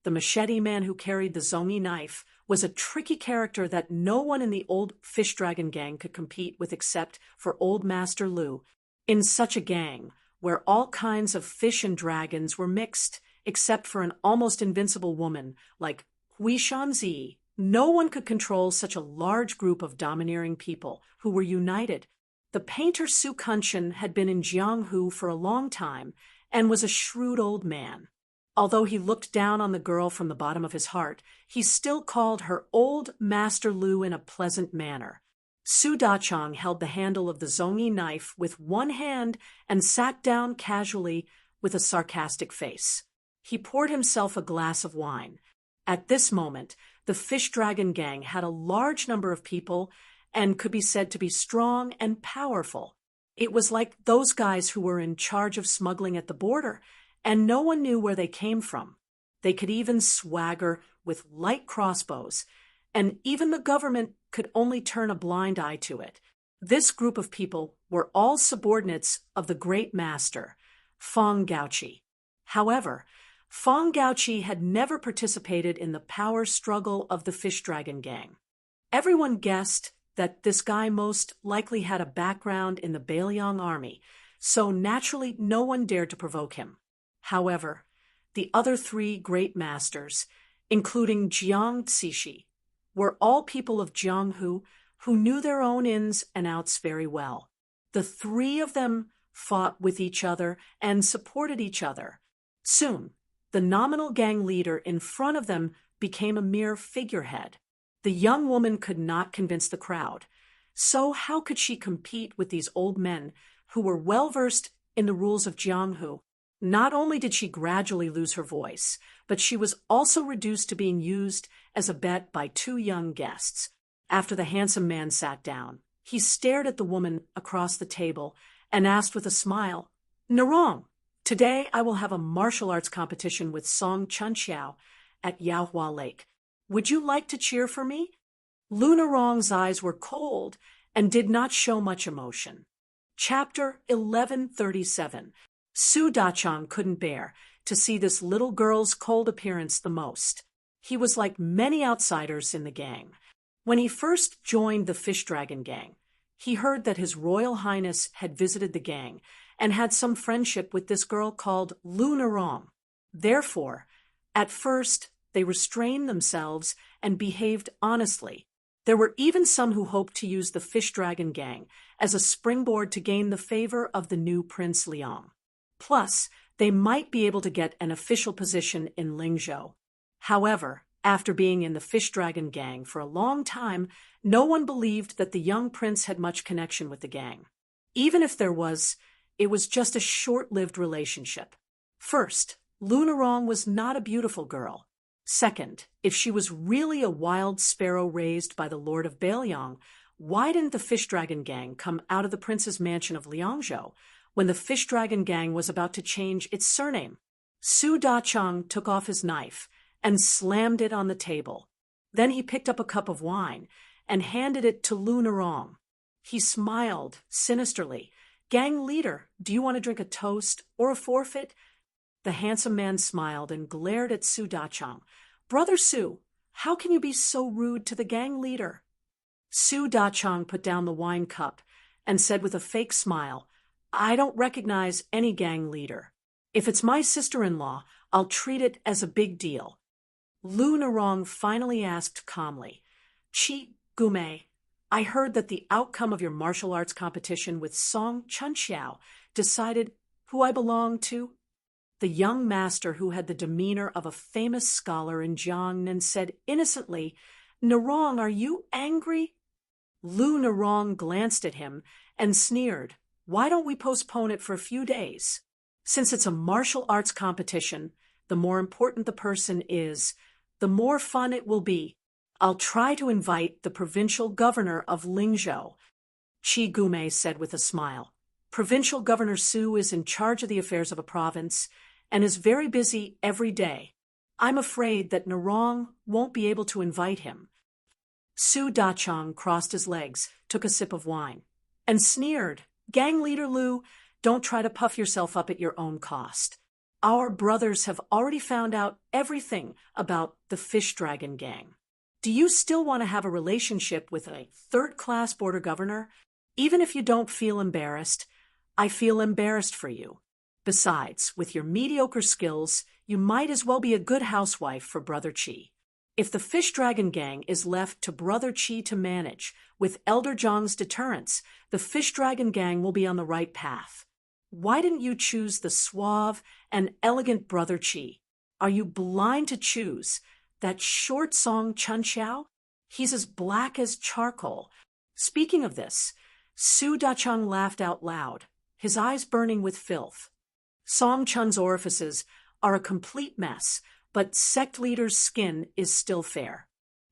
the machete man who carried the Zongyi knife, was a tricky character that no one in the old Fish Dragon Gang could compete with except for Old Master Lu. In such a gang, where all kinds of fish and dragons were mixed, except for an almost invincible woman like Hui Shanzi, no one could control such a large group of domineering people who were united. The painter Su Kunshan had been in Jianghu for a long time and was a shrewd old man. Although he looked down on the girl from the bottom of his heart, he still called her Old Master Lu in a pleasant manner. Su Dachang held the handle of the Zongyi knife with one hand and sat down casually with a sarcastic face. He poured himself a glass of wine. At this moment, the Fish Dragon Gang had a large number of people and could be said to be strong and powerful. It was like those guys who were in charge of smuggling at the border, and no one knew where they came from. They could even swagger with light crossbows, and even the government could only turn a blind eye to it. This group of people were all subordinates of the great master, Feng Gaoqi. However, Feng Gaoqi had never participated in the power struggle of the Fish Dragon Gang. Everyone guessed that this guy most likely had a background in the Bailiang army, so naturally no one dared to provoke him. However, the other 3 great masters, including Jiang Zishi, were all people of Jianghu who knew their own ins and outs very well. The 3 of them fought with each other and supported each other. Soon, the nominal gang leader in front of them became a mere figurehead. The young woman could not convince the crowd. So how could she compete with these old men who were well-versed in the rules of Jianghu? Not only did she gradually lose her voice, but she was also reduced to being used as a bet by 2 young guests. After the handsome man sat down, he stared at the woman across the table and asked with a smile, "Narong, today I will have a martial arts competition with Song Chunxiao at Yaohua Lake. Would you like to cheer for me?" Lu Narong's eyes were cold and did not show much emotion. Chapter 1137. Su Dachang couldn't bear to see this little girl's cold appearance the most. He was like many outsiders in the gang. When he first joined the Fish Dragon Gang, he heard that His Royal Highness had visited the gang and had some friendship with this girl called Lu Narong. Therefore, at first, they restrained themselves and behaved honestly. There were even some who hoped to use the Fish Dragon Gang as a springboard to gain the favor of the new Prince Liang. Plus, they might be able to get an official position in Lingzhou. However, after being in the Fish Dragon Gang for a long time, no one believed that the young prince had much connection with the gang. Even if there was, it was just a short-lived relationship. First, Lu Narong was not a beautiful girl. Second, if she was really a wild sparrow raised by the Lord of Bailiang, why didn't the Fish Dragon Gang come out of the prince's mansion of Liangzhou when the Fish Dragon Gang was about to change its surname? Su Dachang took off his knife and slammed it on the table. Then he picked up a cup of wine and handed it to Lu Narong. He smiled sinisterly, Gang leader, do you want to drink a toast or a forfeit? The handsome man smiled and glared at Su Dachang. Brother Su, how can you be so rude to the gang leader? Su Dachang put down the wine cup and said with a fake smile, I don't recognize any gang leader. If it's my sister-in-law, I'll treat it as a big deal. Lu Narong finally asked calmly, Chi Gume, I heard that the outcome of your martial arts competition with Song Chunxiao decided who I belong to. The young master, who had the demeanor of a famous scholar in Jiangnan, said innocently, Narong, are you angry? Lu Narong glanced at him and sneered, Why don't we postpone it for a few days? Since it's a martial arts competition, the more important the person is, the more fun it will be. I'll try to invite the provincial governor of Lingzhou. Chi Gume said with a smile. Provincial Governor Su is in charge of the affairs of a province and is very busy every day. I'm afraid that Narong won't be able to invite him. Su Dachang crossed his legs, took a sip of wine, and sneered, Gang leader Lu, don't try to puff yourself up at your own cost. Our brothers have already found out everything about the Fish Dragon Gang. Do you still want to have a relationship with a third-class border governor? Even if you don't feel embarrassed, I feel embarrassed for you. Besides, with your mediocre skills, you might as well be a good housewife for Brother Chi. If the Fish Dragon Gang is left to Brother Chi to manage, with Elder Zhang's deterrence, the Fish Dragon Gang will be on the right path. Why didn't you choose the suave and elegant Brother Chi? Are you blind to choose that short Song Chunxiao? He's as black as charcoal. Speaking of this, Su Dachang laughed out loud, his eyes burning with filth. Song Chun's orifices are a complete mess, but sect leader's skin is still fair.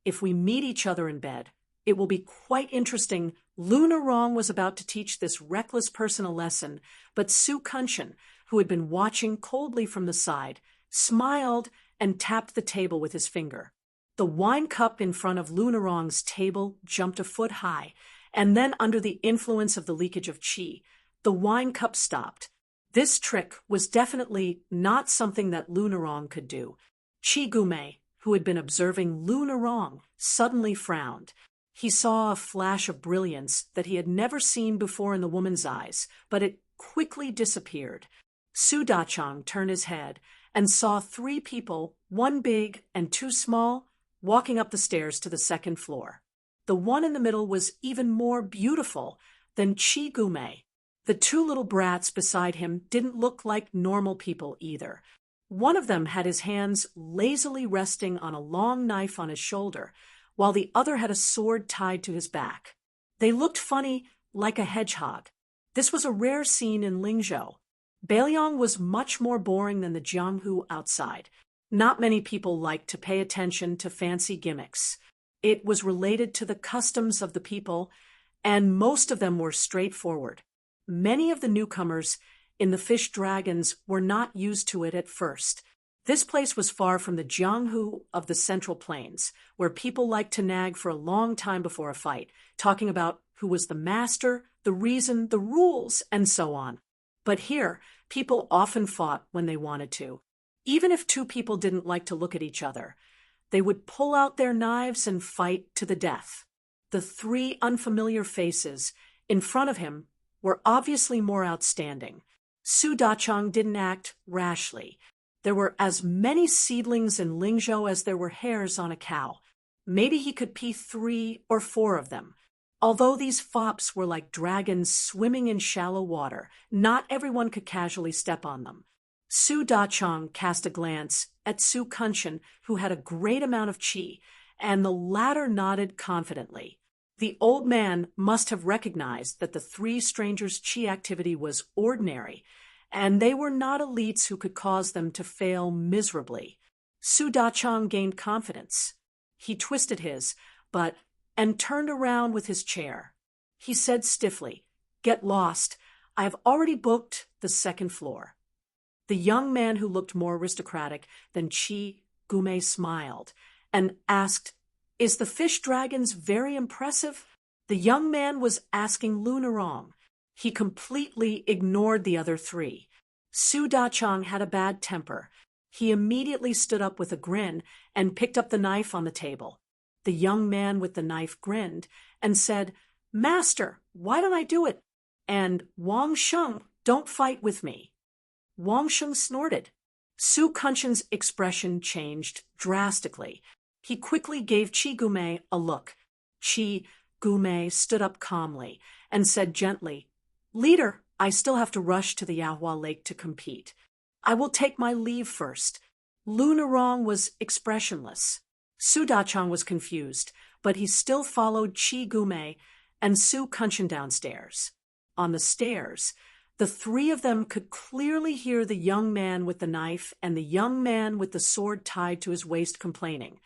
If we meet each other in bed, it will be quite interesting. Lu Narong was about to teach this reckless person a lesson, but Su Kunshan, who had been watching coldly from the side, smiled and tapped the table with his finger. The wine cup in front of Lu Narong's table jumped a foot high, and then under the influence of the leakage of qi, the wine cup stopped. This trick was definitely not something that Lu Narong could do. Chi Gume, who had been observing Lu Narong, suddenly frowned. He saw a flash of brilliance that he had never seen before in the woman's eyes, but it quickly disappeared. Su Dachang turned his head and saw 3 people, 1 big and 2 small, walking up the stairs to the 2nd floor. The one in the middle was even more beautiful than Chi Gume. The 2 little brats beside him didn't look like normal people either. One of them had his hands lazily resting on a long knife on his shoulder, while the other had a sword tied to his back. They looked funny, like a hedgehog. This was a rare scene in Lingzhou. Bailiang was much more boring than the Jianghu outside. Not many people liked to pay attention to fancy gimmicks. It was related to the customs of the people, and most of them were straightforward. Many of the newcomers in the Fish Dragons were not used to it at first. This place was far from the Jianghu of the Central Plains, where people liked to nag for a long time before a fight, talking about who was the master, the reason, the rules, and so on. But here, people often fought when they wanted to. Even if 2 people didn't like to look at each other, they would pull out their knives and fight to the death. The 3 unfamiliar faces in front of him were obviously more outstanding. Su Dachang didn't act rashly. There were as many seedlings in Lingzhou as there were hairs on a cow. Maybe he could pee 3 or 4 of them. Although these fops were like dragons swimming in shallow water, not everyone could casually step on them. Su Dachang cast a glance at Su Kunshan, who had a great amount of qi, and the latter nodded confidently. The old man must have recognized that the 3 strangers' qi activity was ordinary, and they were not elites who could cause them to fail miserably. Su Dachang gained confidence. He twisted his, and turned around with his chair. He said stiffly, "Get lost. I have already booked the 2nd floor." The young man, who looked more aristocratic than Chi Gume, smiled and asked, "Is the Fish Dragons very impressive?" The young man was asking Lu Narong. He completely ignored the other three. Su Dachang had a bad temper. He immediately stood up with a grin and picked up the knife on the table. The young man with the knife grinned and said, "Master, why don't I do it? And Wang Sheng, don't fight with me." Wang Sheng snorted. Su Kunshan's expression changed drastically. He quickly gave Qi Gumei a look. Qi Gumei stood up calmly and said gently, "Leader, I still have to rush to the Yahua Lake to compete. I will take my leave first." Lu Narong was expressionless. Su Dachang was confused, but he still followed Qi Gumei and Su Kunshan downstairs. On the stairs, the three of them could clearly hear the young man with the knife and the young man with the sword tied to his waist complaining.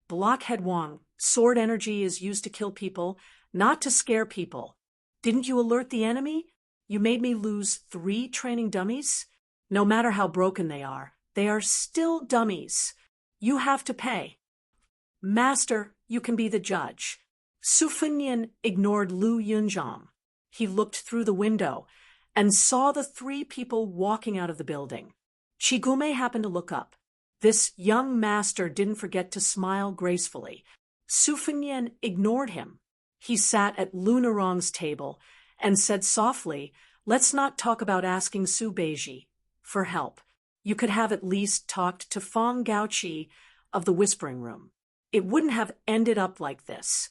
"Blockhead Wang, sword energy is used to kill people, not to scare people. Didn't you alert the enemy? You made me lose 3 training dummies? No matter how broken they are still dummies. You have to pay." "Master, you can be the judge." Su Fengnian ignored Lu Yunzhang. He looked through the window and saw the 3 people walking out of the building. Qi Gumei happened to look up. This young master didn't forget to smile gracefully. Su Fengnian ignored him. He sat at Lu Narong's table and said softly, "Let's not talk about asking Su Beiji for help. You could have at least talked to Fong Gaoqi of the Whispering Room. It wouldn't have ended up like this."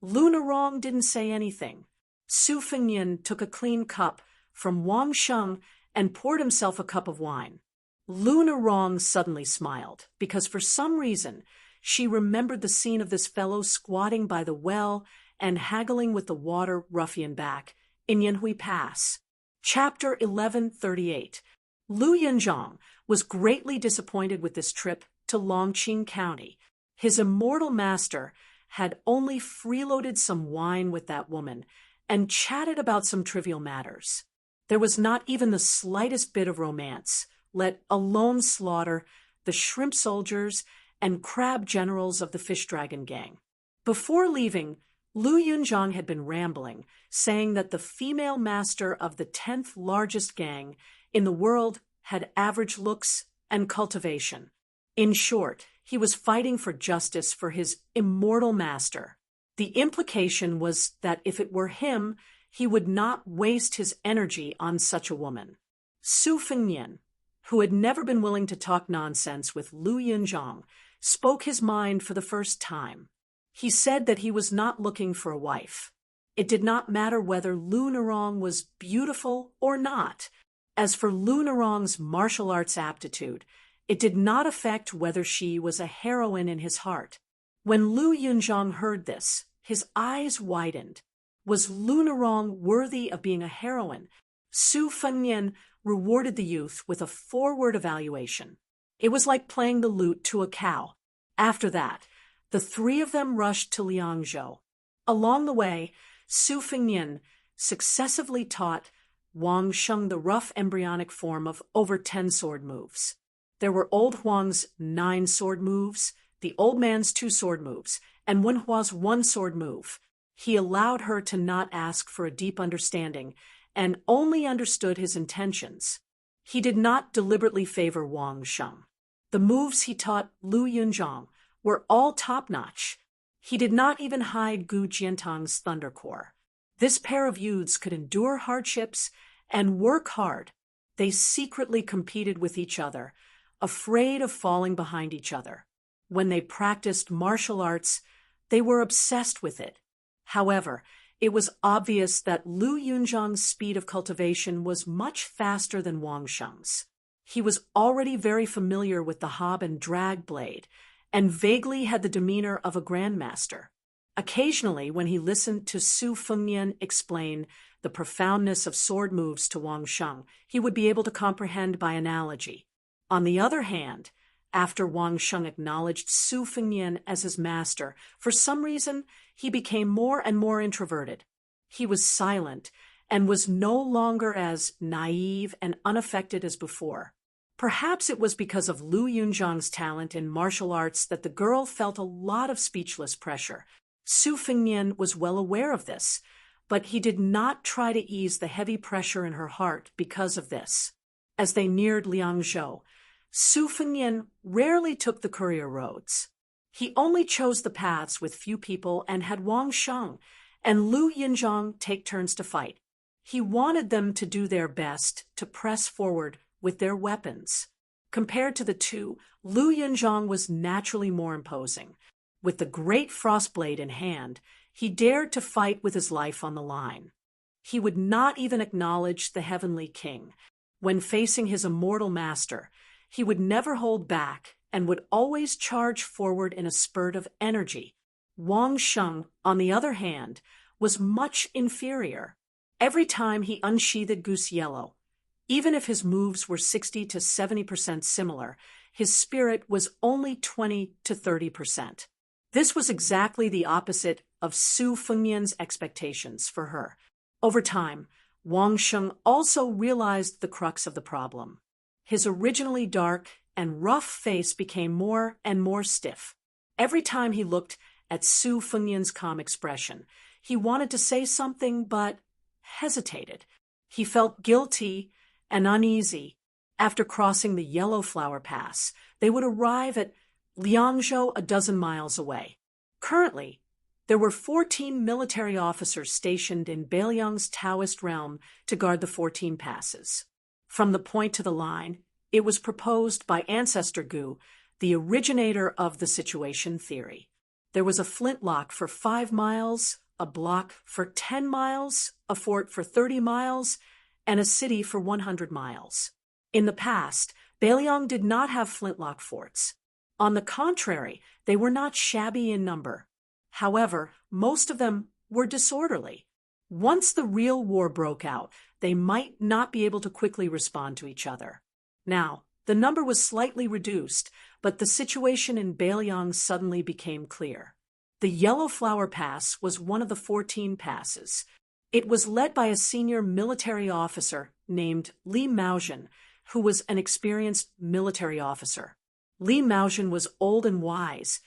Lu Narong didn't say anything. Su Fengnian took a clean cup from Wang Sheng and poured himself a cup of wine. Lu Narong suddenly smiled, because for some reason she remembered the scene of this fellow squatting by the well and haggling with the water ruffian back in Yanhui Pass. Chapter 1138. Lu Yunzhang was greatly disappointed with this trip to Longqing County. His immortal master had only freeloaded some wine with that woman and chatted about some trivial matters. There was not even the slightest bit of romance, let alone slaughter the shrimp soldiers and crab generals of the fish dragon gang. Before leaving, Lu Yunzhang had been rambling, saying that the female master of the 10th largest gang in the world had average looks and cultivation. In short, he was fighting for justice for his immortal master. The implication was that if it were him, he would not waste his energy on such a woman. Su Fengnian, who had never been willing to talk nonsense with Lu Yunzhang, spoke his mind for the first time. He said that he was not looking for a wife. It did not matter whether Lu Narong was beautiful or not. As for Lu Narong's martial arts aptitude, it did not affect whether she was a heroine in his heart. When Lu Yunzhang heard this, his eyes widened. Was Lu Narong worthy of being a heroine? Su Fengnian rewarded the youth with a forward evaluation. It was like playing the lute to a cow. After that, the 3 of them rushed to Liangzhou. Along the way, Su Fengnian successively taught Wang Sheng the rough embryonic form of over 10 sword moves. There were old Huang's 9 sword moves, the old man's 2 sword moves, and Wen Hua's 1 sword move. He allowed her to not ask for a deep understanding and only understood his intentions. He did not deliberately favor Wang Sheng. The moves he taught Lu Yunzhang were all top-notch. He did not even hide Gu Jiantang's Thunder Core. This pair of youths could endure hardships and work hard. They secretly competed with each other, afraid of falling behind each other. When they practiced martial arts, they were obsessed with it. However, it was obvious that Lu Yunzhang's speed of cultivation was much faster than Wang Sheng's. He was already very familiar with the hob and drag blade, and vaguely had the demeanor of a grandmaster. Occasionally, when he listened to Su Fengnian explain the profoundness of sword moves to Wang Sheng, he would be able to comprehend by analogy. On the other hand, after Wang Sheng acknowledged Su Fengnian as his master, for some reason, he became more and more introverted. He was silent and was no longer as naive and unaffected as before. Perhaps it was because of Lu Yunzhang's talent in martial arts that the girl felt a lot of speechless pressure. Su Fengnian was well aware of this, but he did not try to ease the heavy pressure in her heart because of this. As they neared Liangzhou, Su Fengnian rarely took the courier roads. He only chose the paths with few people and had Wang Sheng and Lu Yinzhong take turns to fight. He wanted them to do their best to press forward with their weapons. Compared to the two, Lu Yinzhong was naturally more imposing. With the great frostblade in hand, he dared to fight with his life on the line. He would not even acknowledge the heavenly king. When facing his immortal master, he would never hold back and would always charge forward in a spurt of energy. Wang Sheng, on the other hand, was much inferior. Every time he unsheathed Goose Yellow, even if his moves were 60 to 70% similar, his spirit was only 20 to 30%. This was exactly the opposite of Su Fengnian's expectations for her. Over time, Wang Sheng also realized the crux of the problem. His originally dark and rough face became more and more stiff. Every time he looked at Su Fengnian's calm expression, he wanted to say something but hesitated. He felt guilty and uneasy. After crossing the Yellow Flower Pass, they would arrive at Liangzhou a dozen miles away. Currently, there were 14 military officers stationed in Beiliang's Taoist realm to guard the 14 passes. From the point to the line, it was proposed by Ancestor Gu, the originator of the situation theory. There was a flintlock for 5 miles, a block for 10 miles, a fort for 30 miles, and a city for 100 miles. In the past, Beiliang did not have flintlock forts. On the contrary, they were not shabby in number. However, most of them were disorderly. Once the real war broke out, they might not be able to quickly respond to each other. Now, the number was slightly reduced, but the situation in Beiliang suddenly became clear. The Yellow Flower Pass was one of the 14 passes. It was led by a senior military officer named Li Maozhen, who was an experienced military officer. Li Maozhen was old and wise,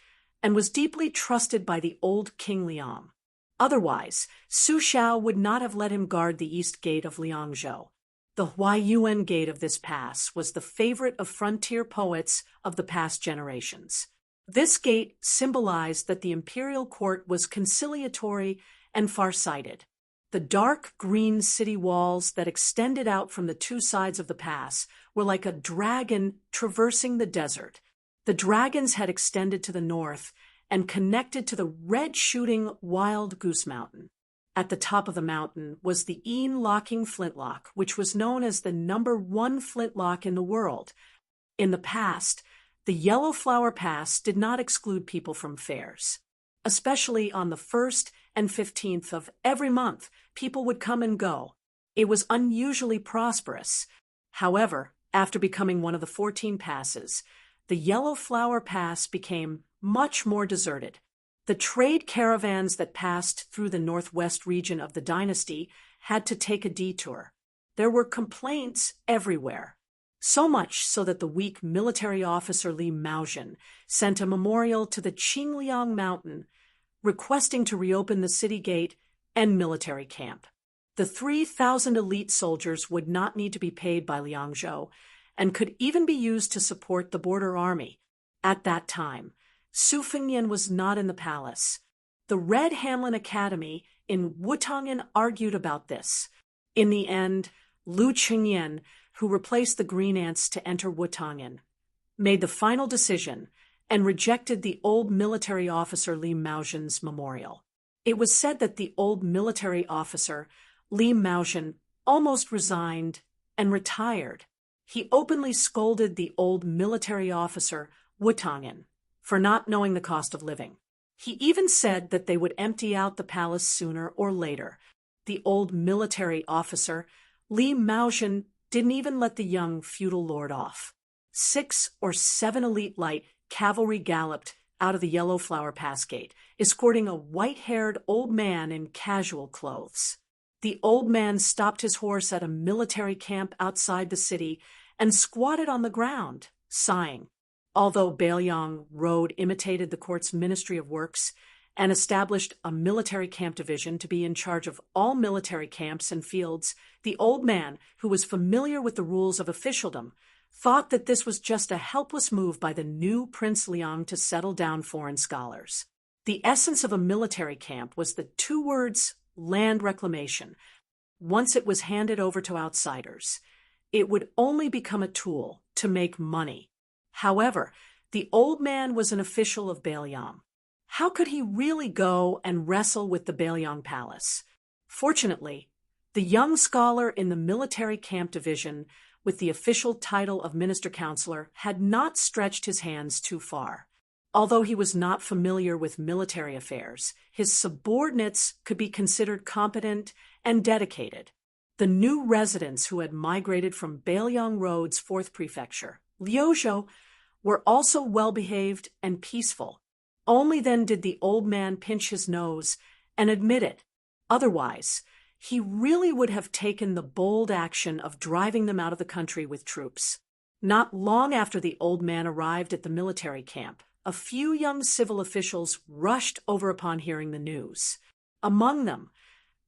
and was deeply trusted by the old King Liang. Otherwise, Su Xiao would not have let him guard the east gate of Liangzhou. The Huaiyuan gate of this pass was the favorite of frontier poets of the past generations. This gate symbolized that the imperial court was conciliatory and far-sighted. The dark green city walls that extended out from the two sides of the pass were like a dragon traversing the desert. The dragons had extended to the north and connected to the red-shooting Wild Goose Mountain. At the top of the mountain was the Een-locking flintlock, which was known as the #1 flintlock in the world. In the past, the Yellow Flower Pass did not exclude people from fairs. Especially on the 1st and 15th of every month, people would come and go. It was unusually prosperous. However, after becoming one of the 14 passes, the Yellow Flower Pass became much more deserted. The trade caravans that passed through the northwest region of the dynasty had to take a detour. There were complaints everywhere. So much so that the weak military officer Li Maozhen sent a memorial to the Qingliang Mountain requesting to reopen the city gate and military camp. The 3,000 elite soldiers would not need to be paid by Liangzhou and could even be used to support the border army. At that time, Su Fengnian was not in the palace. The Red Hanlin Academy in Wutongyan argued about this. In the end, Lu Qingyan, who replaced the Green Ants to enter Wutongyan, made the final decision and rejected the old military officer Li Maozhen's memorial. It was said that the old military officer, Li Maozhen, almost resigned and retired. He openly scolded the old military officer, Wutongyan, for not knowing the cost of living. He even said that they would empty out the palace sooner or later. The old military officer, Li Maozhen, didn't even let the young feudal lord off. 6 or 7 elite light cavalry galloped out of the Yellow Flower Pass gate, escorting a white-haired old man in casual clothes. The old man stopped his horse at a military camp outside the city and squatted on the ground, sighing. Although Beiliang Road imitated the court's Ministry of Works and established a military camp division to be in charge of all military camps and fields. The old man, who was familiar with the rules of officialdom, thought that this was just a helpless move by the new Prince Liang to settle down foreign scholars. The essence of a military camp was the two words land reclamation. Once it was handed over to outsiders, it would only become a tool to make money. However, the old man was an official of Bailiang. How could he really go and wrestle with the Bailiang palace? Fortunately, the young scholar in the military camp division with the official title of minister counselor had not stretched his hands too far. Although he was not familiar with military affairs, his subordinates could be considered competent and dedicated. The new residents who had migrated from Bailiang Road's 4th prefecture, Liuzhou, were also well-behaved and peaceful. Only then did the old man pinch his nose and admit it. Otherwise, he really would have taken the bold action of driving them out of the country with troops. Not long after the old man arrived at the military camp, a few young civil officials rushed over upon hearing the news. Among them,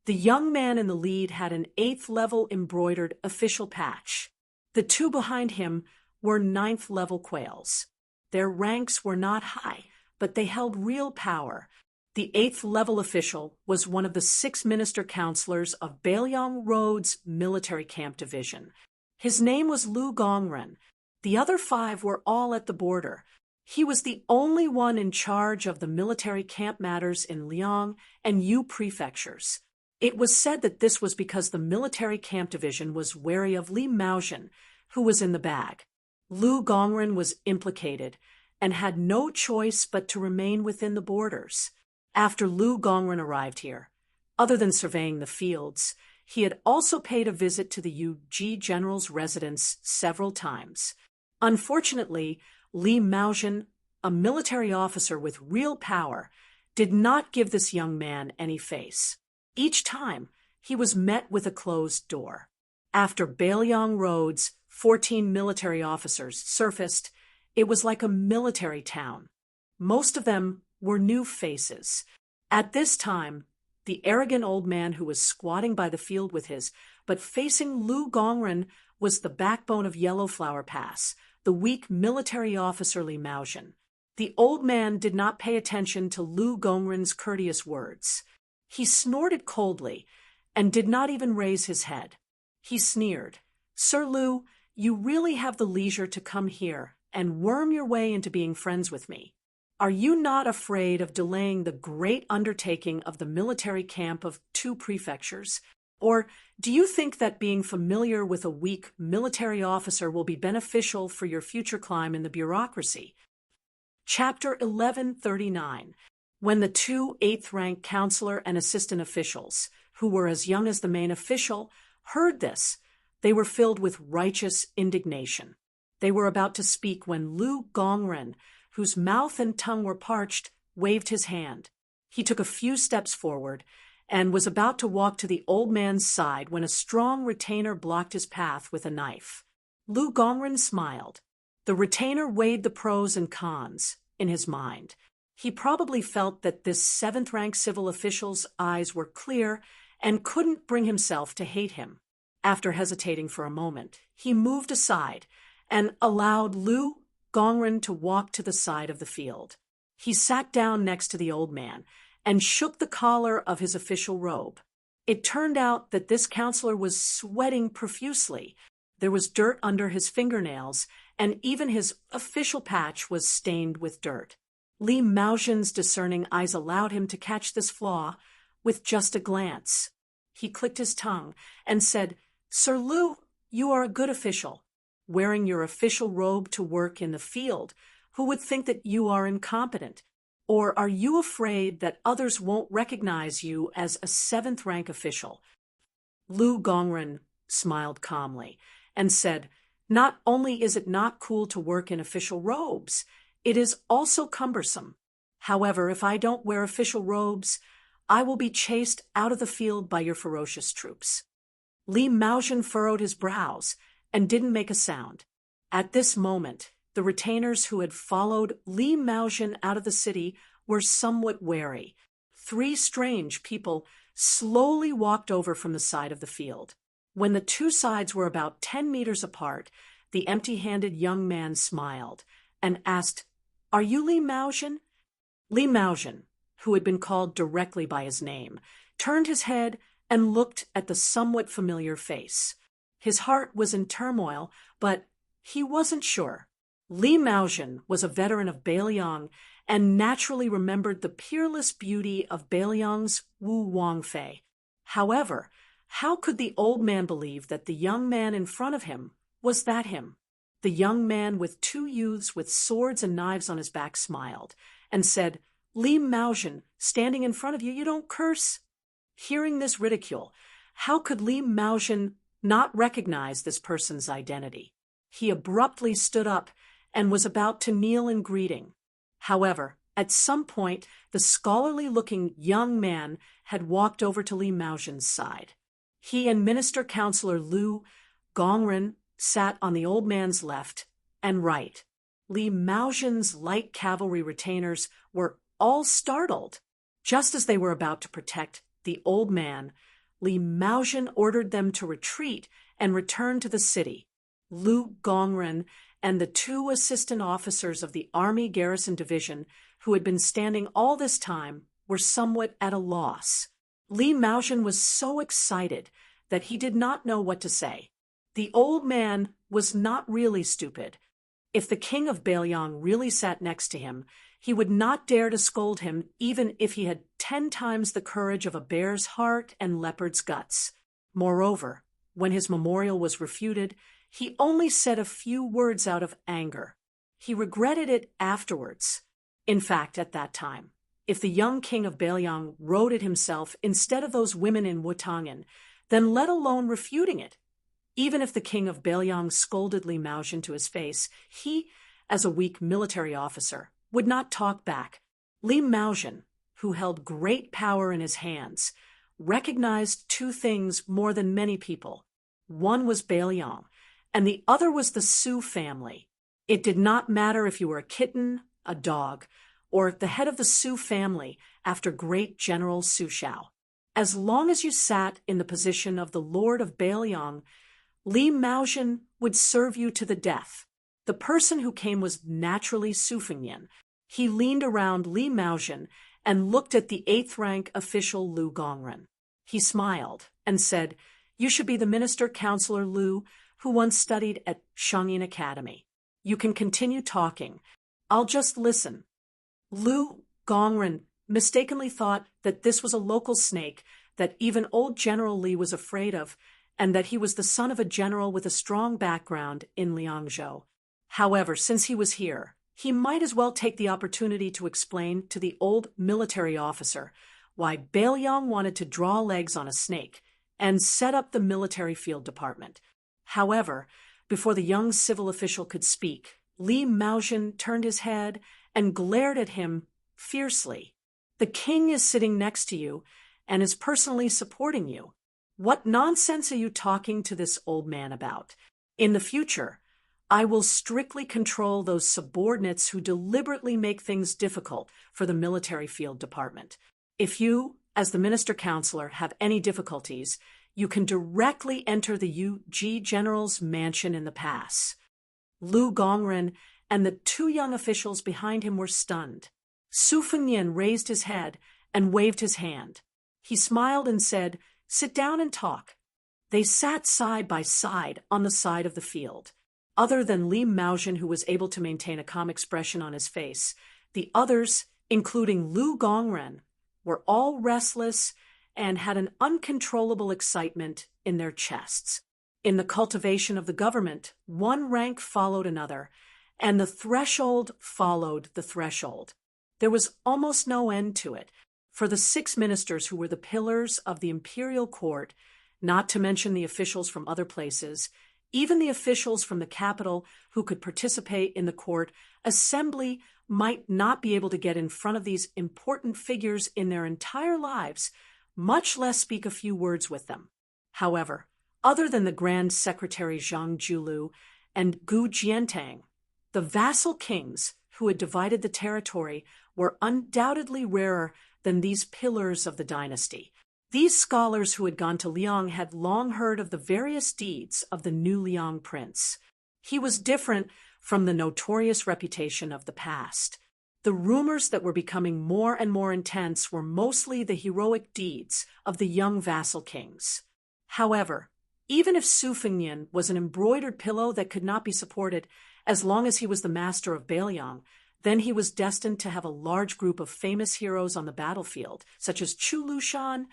the young man in the lead had an 8th-level embroidered official patch. The two behind him were 9th-level quails. Their ranks were not high, but they held real power. The 8th-level official was one of the 6 minister counselors of Bailiang Road's military camp division. His name was Lu Gongren. The other 5 were all at the border. He was the only one in charge of the military camp matters in Liang and Yu prefectures. It was said that this was because the military camp division was wary of Li Maozhen, who was in the bag. Lu Gongren was implicated and had no choice but to remain within the borders. After Lu Gongren arrived here, other than surveying the fields, he had also paid a visit to the Yu general's residence several times. Unfortunately, Li Maozhen, a military officer with real power, did not give this young man any face. Each time, he was met with a closed door. After Bailiang Road's 14 military officers surfaced, it was like a military town. Most of them were new faces. At this time, the arrogant old man who was squatting by the field with his, but facing Lu Gongren, was the backbone of Yellow Flower Pass, the weak military officer Li Maozhen. The old man did not pay attention to Lu Gongren's courteous words. He snorted coldly and did not even raise his head. He sneered, "Sir Lu, you really have the leisure to come here and worm your way into being friends with me. Are you not afraid of delaying the great undertaking of the military camp of 2 prefectures? Or do you think that being familiar with a weak military officer will be beneficial for your future climb in the bureaucracy?" Chapter 1139. When the 2 8th-rank counselor and assistant officials, who were as young as the main official, heard this, they were filled with righteous indignation. They were about to speak when Lu Gongren, whose mouth and tongue were parched, waved his hand. He took a few steps forward and was about to walk to the old man's side when a strong retainer blocked his path with a knife. Lu Gongren smiled. The retainer weighed the pros and cons in his mind. He probably felt that this 7th-rank civil official's eyes were clear and couldn't bring himself to hate him. After hesitating for a moment, he moved aside and allowed Lu Gongren to walk to the side of the field. He sat down next to the old man and shook the collar of his official robe. It turned out that this counselor was sweating profusely. There was dirt under his fingernails, and even his official patch was stained with dirt. Li Maozhen's discerning eyes allowed him to catch this flaw with just a glance. He clicked his tongue and said, "Sir Lu, you are a good official. Wearing your official robe to work in the field, who would think that you are incompetent? Or are you afraid that others won't recognize you as a 7th-rank official?" Lu Gongren smiled calmly and said, "Not only is it not cool to work in official robes, it is also cumbersome. However, if I don't wear official robes, I will be chased out of the field by your ferocious troops." Li Maozhen furrowed his brows and didn't make a sound. At this moment, the retainers who had followed Li Maozhen out of the city were somewhat wary. 3 strange people slowly walked over from the side of the field. When the 2 sides were about 10 meters apart, the empty-handed young man smiled and asked, "Are you Li Maozhen?" Li Maozhen, who had been called directly by his name, turned his head and looked at the somewhat familiar face. His heart was in turmoil, but he wasn't sure. Li Maozhen was a veteran of Beiliang and naturally remembered the peerless beauty of Beiliang's Wu Wangfei. However, how could the old man believe that the young man in front of him was that him? The young man with 2 youths with swords and knives on his back smiled and said, "Li Maozhen, standing in front of you, you don't curse." Hearing this ridicule, how could Li Maozhen not recognize this person's identity? He abruptly stood up and was about to kneel in greeting. However, at some point, the scholarly-looking young man had walked over to Li Maozhen's side. He and Minister Counselor Lu Gongren sat on the old man's left and right. Li Maozhen's light cavalry retainers were all startled. Just as they were about to protect the old man, Li Maozhen ordered them to retreat and return to the city. Lu Gongren and the 2 assistant officers of the Army Garrison Division, who had been standing all this time, were somewhat at a loss. Li Maozhen was so excited that he did not know what to say. The old man was not really stupid. If the king of Beiliang really sat next to him, he would not dare to scold him even if he had 10 times the courage of a bear's heart and leopard's guts. Moreover, when his memorial was refuted, he only said a few words out of anger. He regretted it afterwards. In fact, at that time, if the young king of Beiliang wrote it himself instead of those women in Wutangen, then let alone refuting it. Even if the king of Beiliang scolded Li Maozhen to his face, he, as a weak military officer, would not talk back. Li Maozhen, who held great power in his hands, recognized 2 things more than many people. One was Beiliang, and the other was the Su family. It did not matter if you were a kitten, a dog, or the head of the Su family after great General Su Shao. As long as you sat in the position of the Lord of Beiliang, Li Maozhen would serve you to the death. The person who came was naturally Su Fengnian. He leaned around Li Maozhen and looked at the 8th rank official Lu Gongren. He smiled and said, "You should be the Minister Counselor Lu, who once studied at Shangyin Academy. You can continue talking. I'll just listen." Lu Gongren mistakenly thought that this was a local snake that even old General Li was afraid of, and that he was the son of a general with a strong background in Liangzhou. However, since he was here, he might as well take the opportunity to explain to the old military officer why Beiliang wanted to draw legs on a snake and set up the military field department. However, before the young civil official could speak, Li Maozhen turned his head and glared at him fiercely. "The king is sitting next to you and is personally supporting you. What nonsense are you talking to this old man about? In the future, I will strictly control those subordinates who deliberately make things difficult for the military field department. If you, as the minister counselor, have any difficulties, you can directly enter the UG General's mansion in the pass." Lu Gongren and the 2 young officials behind him were stunned. Su Fengnian raised his head and waved his hand. He smiled and said, "Sit down and talk." They sat side by side on the side of the field. Other than Li Maozhen, who was able to maintain a calm expression on his face, the others, including Lu Gongren, were all restless and had an uncontrollable excitement in their chests. In the cultivation of the government, one rank followed another, and the threshold followed the threshold. There was almost no end to it, for the 6 ministers who were the pillars of the imperial court, not to mention the officials from other places, even the officials from the capital who could participate in the court assembly might not be able to get in front of these important figures in their entire lives, much less speak a few words with them. However, other than the Grand Secretary Zhang Julu and Gu Jiantang, the vassal kings, who had divided the territory were undoubtedly rarer than these pillars of the dynasty. These scholars who had gone to Liang had long heard of the various deeds of the new Liang prince. He was different from the notorious reputation of the past. The rumors that were becoming more and more intense were mostly the heroic deeds of the young vassal kings. However, even if Su Fengnian was an embroidered pillow that could not be supported as long as he was the master of Beiliang, then he was destined to have a large group of famous heroes on the battlefield, such as Chu Lushan,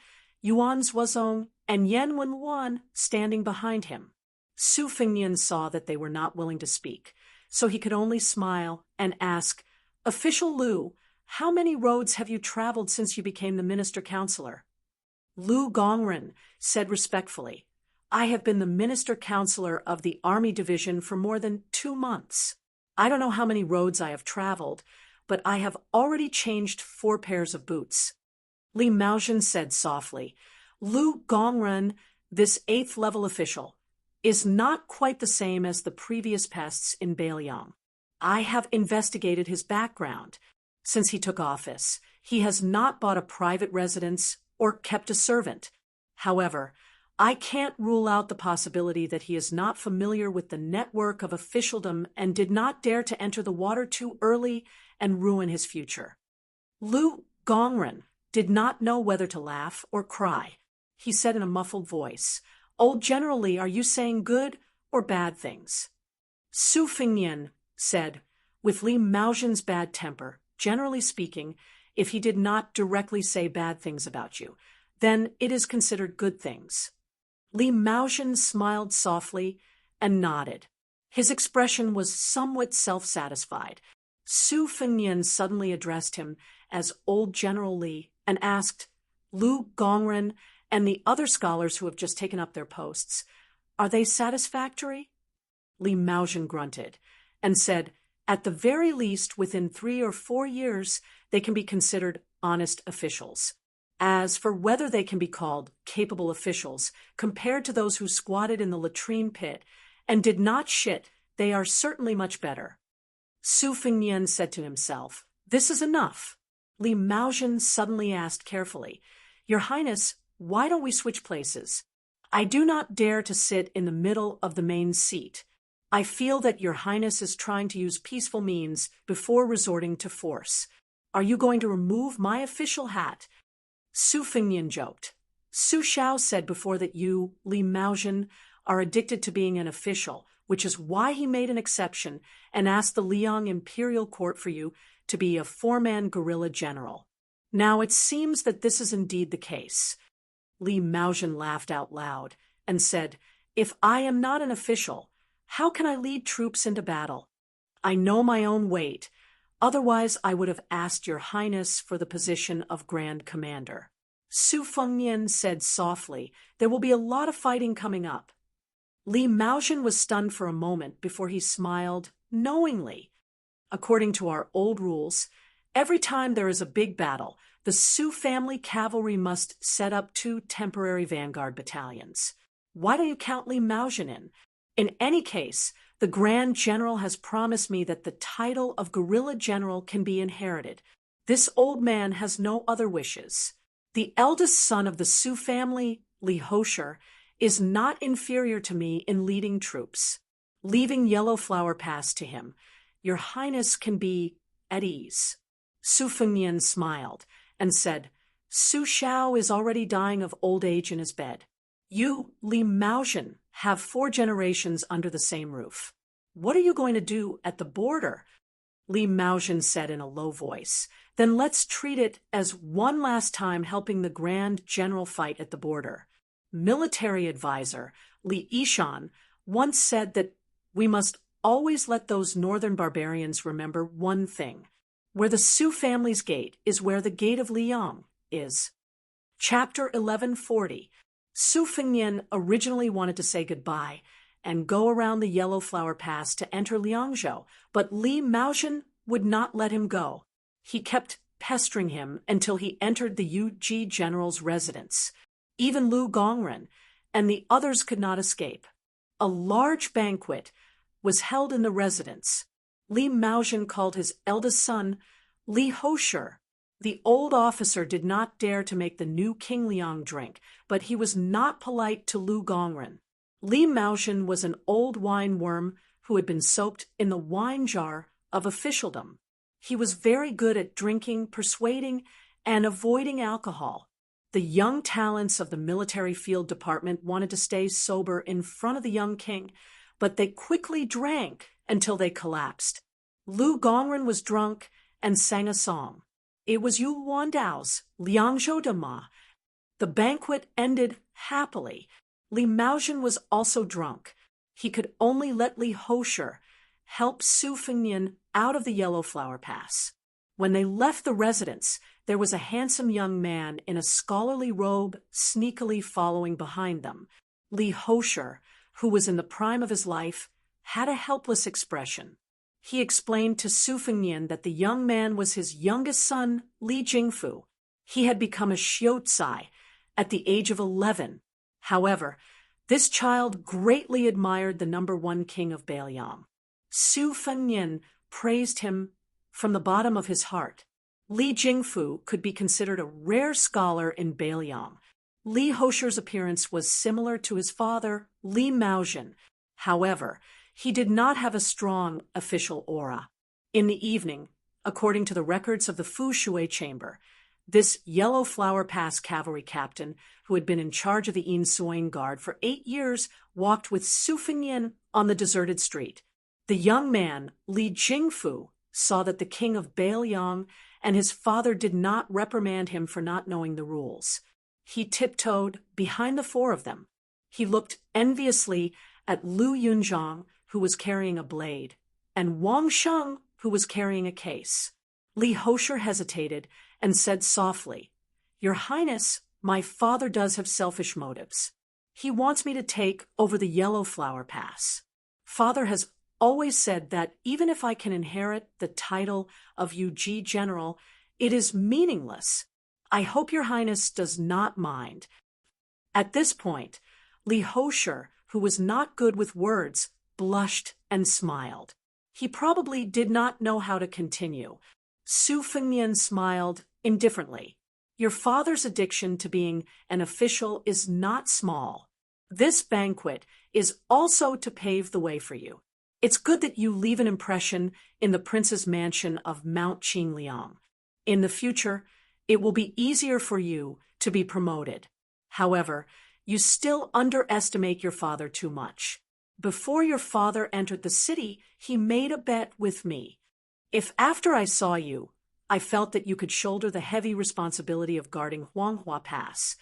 Yuan Zuozong, and Yan Wenluan standing behind him. Su Fengnian saw that they were not willing to speak, so he could only smile and ask, "Official Lu, how many roads have you traveled since you became the minister-counselor?" Lu Gongren said respectfully, "I have been the minister-counselor of the army division for more than 2 months. I don't know how many roads I have traveled, but I have already changed 4 pairs of boots." Li Maozhen said softly, "Lu Gongren, this 8th-level official, is not quite the same as the previous pests in Beiliang. I have investigated his background. Since he took office, he has not bought a private residence or kept a servant. However, I can't rule out the possibility that he is not familiar with the network of officialdom and did not dare to enter the water too early and ruin his future." Lu Gongren did not know whether to laugh or cry. He said in a muffled voice, "Old General Li, are you saying good or bad things?" Su Fengnian said, with Li Maozhen's bad temper, "Generally speaking, if he did not directly say bad things about you, then it is considered good things." Li Maozhen smiled softly and nodded. His expression was somewhat self-satisfied. Su Fengnian suddenly addressed him as Old General Li and asked, "Lu Gongren and the other scholars who have just taken up their posts, are they satisfactory?" Li Maozhen grunted and said, "At the very least, within 3 or 4 years, they can be considered honest officials. As for whether they can be called capable officials, compared to those who squatted in the latrine pit and did not shit, they are certainly much better." Su Fengnian said to himself, "This is enough." Li Maozhen suddenly asked carefully, "Your Highness, why don't we switch places? I do not dare to sit in the middle of the main seat. I feel that Your Highness is trying to use peaceful means before resorting to force. Are you going to remove my official hat?" Su Fengnian joked. "Su Xiao said before that you, Li Maozhen, are addicted to being an official, which is why he made an exception and asked the Liang Imperial Court for you to be a 4-man guerrilla general. Now it seems that this is indeed the case." Li Maozhen laughed out loud and said, "If I am not an official, how can I lead troops into battle? I know my own weight. Otherwise, I would have asked Your Highness for the position of Grand Commander." Su Fengnian said softly, "There will be a lot of fighting coming up." Li Maozhen was stunned for a moment before he smiled knowingly. According to our old rules, every time there is a big battle, the Su family cavalry must set up 2 temporary vanguard battalions. Why don't you count Li Maozhen in? In any case, the Grand General has promised me that the title of Guerrilla General can be inherited. This old man has no other wishes. The eldest son of the Su family, Li Hosher, is not inferior to me in leading troops. Leaving Yellow Flower Pass to him, Your Highness can be at ease." Su Fengnian smiled and said, "Su Xiao is already dying of old age in his bed. You, Li Maozhen, have 4 generations under the same roof. What are you going to do at the border?" Li Maozhen said in a low voice, "Then let's treat it as one last time helping the Grand General fight at the border. Military advisor Li Yishan once said that we must always let those northern barbarians remember one thing. Where the Su family's gate is where the gate of Liang is." Chapter 1140. Su Fengnian originally wanted to say goodbye and go around the Yellow Flower Pass to enter Liangzhou, but Li Maozhen would not let him go. He kept pestering him until he entered the Yuji general's residence. Even Lu Gongren and the others could not escape. A large banquet was held in the residence. Li Maozhen called his eldest son Li Hosher. The old officer did not dare to make the new King Liang drink, but he was not polite to Lu Gongren. Li Maozhen was an old wine worm who had been soaked in the wine jar of officialdom. He was very good at drinking, persuading, and avoiding alcohol. The young talents of the military field department wanted to stay sober in front of the young king, but they quickly drank until they collapsed. Lu Gongren was drunk and sang a song. It was Yu Wandao's Liangzhou de Ma. The banquet ended happily. Li Maozhen was also drunk. He could only let Li Hosher help Su Fengnian out of the Yellow Flower Pass. When they left the residence, there was a handsome young man in a scholarly robe sneakily following behind them. Li Hosher, who was in the prime of his life, had a helpless expression. He explained to Su Fengnian that the young man was his youngest son, Li Jingfu. He had become a xiucai at the age of 11. However, this child greatly admired the #1 king of Beiliang. Su Fengnian praised him from the bottom of his heart. Li Jingfu could be considered a rare scholar in Beiliang. Li Hosher's appearance was similar to his father, Li Maozhen. However, he did not have a strong official aura. In the evening, according to the records of the Fu Shui chamber, this Yellow Flower Pass cavalry captain, who had been in charge of the Yin Suing Guard for 8 years, walked with Su Fengnian on the deserted street. The young man, Li Jingfu, saw that the king of Beiliang and his father did not reprimand him for not knowing the rules. He tiptoed behind the 4 of them. He looked enviously at Lu Yunzhang, who was carrying a blade, and Wang Sheng, who was carrying a case. Li Hosher hesitated and said softly, "Your Highness, my father does have selfish motives. He wants me to take over the Yellow Flower Pass. Father has always said that even if I can inherit the title of Yuji General, it is meaningless. I hope your Highness does not mind." At this point, Li Hosher, who was not good with words, blushed and smiled. He probably did not know how to continue. Su Fengnian smiled indifferently. "Your father's addiction to being an official is not small. This banquet is also to pave the way for you. It's good that you leave an impression in the prince's mansion of Mount Qingliang. In the future, it will be easier for you to be promoted. However, you still underestimate your father too much. Before your father entered the city, he made a bet with me. If after I saw you, I felt that you could shoulder the heavy responsibility of guarding Huanghua Pass,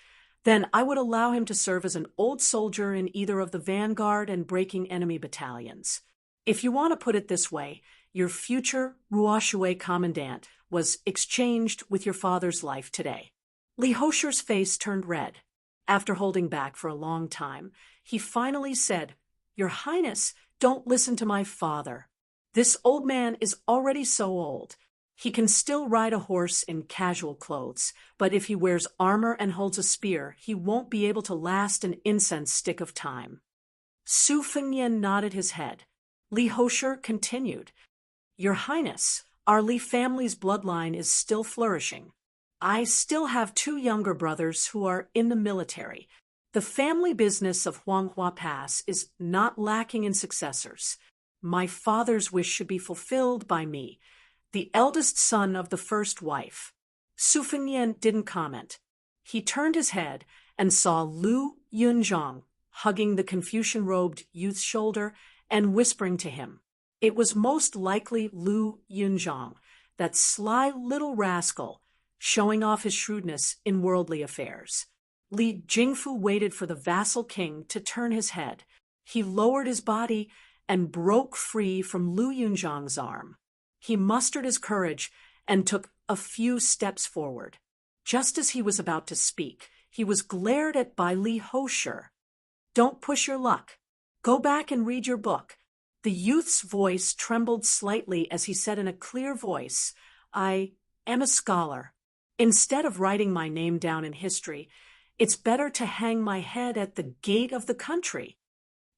then I would allow him to serve as an old soldier in either of the vanguard and breaking enemy battalions. If you want to put it this way, your future Ruoshui commandant was exchanged with your father's life today." Li Hosher's face turned red. After holding back for a long time, he finally said, "Your Highness, don't listen to my father. This old man is already so old. He can still ride a horse in casual clothes, but if he wears armor and holds a spear, he won't be able to last an incense stick of time." Su Fengnian nodded his head. Li Hosher continued, "Your Highness, our Li family's bloodline is still flourishing. I still have 2 younger brothers who are in the military. The family business of Huanghua Pass is not lacking in successors. My father's wish should be fulfilled by me, the eldest son of the first wife." Su Fengnian didn't comment. He turned his head and saw Lu Yunzhang hugging the Confucian-robed youth's shoulder and whispering to him. It was most likely Lu Yunzhang, that sly little rascal, showing off his shrewdness in worldly affairs. Li Jingfu waited for the vassal king to turn his head. He lowered his body and broke free from Lu Yunzhang's arm. He mustered his courage and took a few steps forward. Just as he was about to speak, he was glared at by Li Hosher. "Don't push your luck. Go back and read your book." The youth's voice trembled slightly as he said in a clear voice, "I am a scholar. Instead of writing my name down in history, it's better to hang my head at the gate of the country."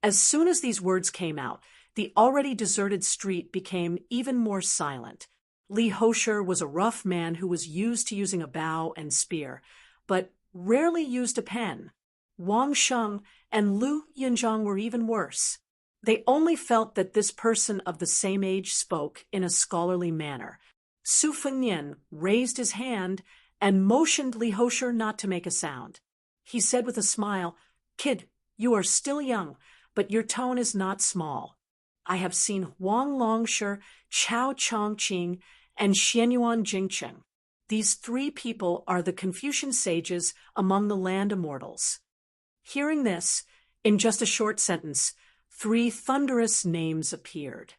As soon as these words came out, the already deserted street became even more silent. Li Hosher was a rough man who was used to using a bow and spear, but rarely used a pen. Wang Sheng and Lu Yinzhang were even worse. They only felt that this person of the same age spoke in a scholarly manner. Su Fengnian raised his hand and motioned Li Hosher not to make a sound. He said with a smile, "Kid, you are still young, but your tone is not small. I have seen Huang Longshi, Chao Chongqing, and Xianyuan Jingcheng. These three people are the Confucian sages among the land immortals." Hearing this, in just a short sentence, three thunderous names appeared.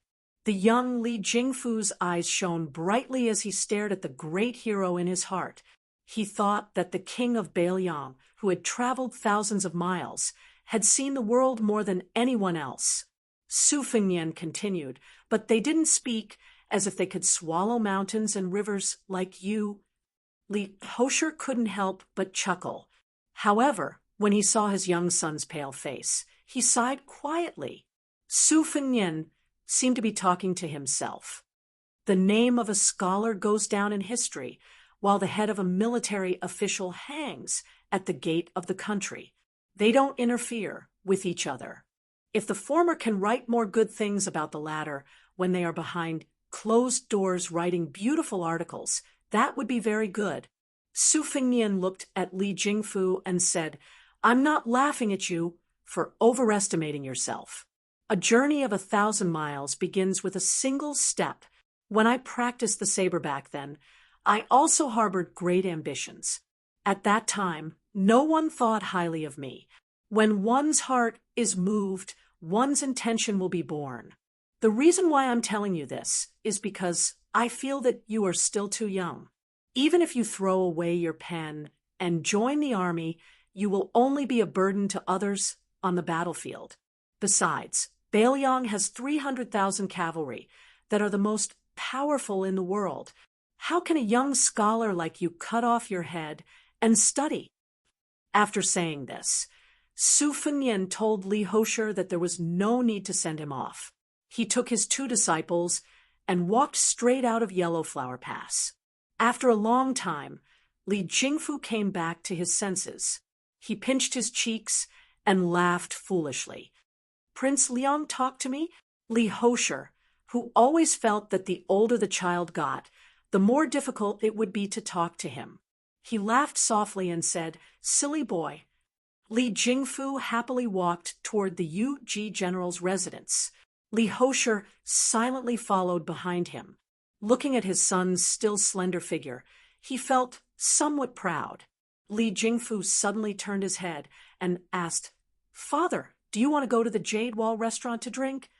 The young Li Jingfu's eyes shone brightly as he stared at the great hero in his heart. He thought that the king of Beiliang, who had traveled thousands of miles, had seen the world more than anyone else. Su Fengnian continued, "But they didn't speak as if they could swallow mountains and rivers like you." Li Hosher couldn't help but chuckle. However, when he saw his young son's pale face, he sighed quietly. Su Fengnian seemed to be talking to himself. The name of a scholar goes down in history, while the head of a military official hangs at the gate of the country. They don't interfere with each other. If the former can write more good things about the latter when they are behind closed doors writing beautiful articles, that would be very good. Su Fengnian looked at Li Jingfu and said, "I'm not laughing at you for overestimating yourself. A journey of 1,000 miles begins with a single step. When I practiced the saber back then, I also harbored great ambitions. At that time, no one thought highly of me. When one's heart is moved, one's intention will be born. The reason why I'm telling you this is because I feel that you are still too young. Even if you throw away your pen and join the army, you will only be a burden to others on the battlefield. Besides, Beiliang has 300,000 cavalry that are the most powerful in the world. How can a young scholar like you cut off your head and study?" After saying this, Su Fengnian told Li Hosher that there was no need to send him off. He took his two disciples and walked straight out of Yellowflower Pass. After a long time, Li Jingfu came back to his senses. He pinched his cheeks and laughed foolishly. "Prince Liang talked to me?" Li Hosher, who always felt that the older the child got, the more difficult it would be to talk to him. He laughed softly and said, "Silly boy." Li Jingfu happily walked toward the Yu-Ji general's residence. Li Hosher silently followed behind him. Looking at his son's still slender figure, he felt somewhat proud. Li Jingfu suddenly turned his head and asked, "Father, do you want to go to the Jade Wall restaurant to drink?"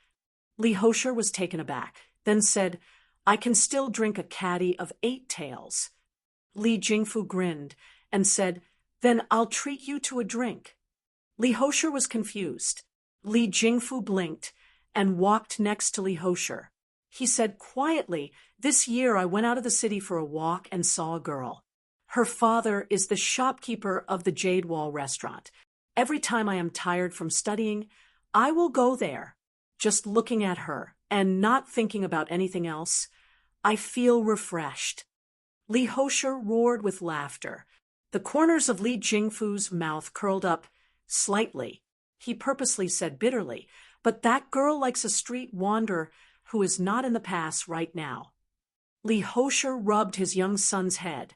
Li Hosher was taken aback, then said, "I can still drink a caddy of 8 taels." Li Jingfu grinned and said, "Then I'll treat you to a drink." Li Hosher was confused. Li Jingfu blinked and walked next to Li Hosher. He said quietly, "This year I went out of the city for a walk and saw a girl. Her father is the shopkeeper of the Jade Wall restaurant. Every time I am tired from studying, I will go there. Just looking at her and not thinking about anything else, I feel refreshed." Li Hosher roared with laughter. The corners of Li Jingfu's mouth curled up slightly. He purposely said bitterly, "But that girl likes a street wanderer who is not in the pass right now." Li Hosher rubbed his young son's head,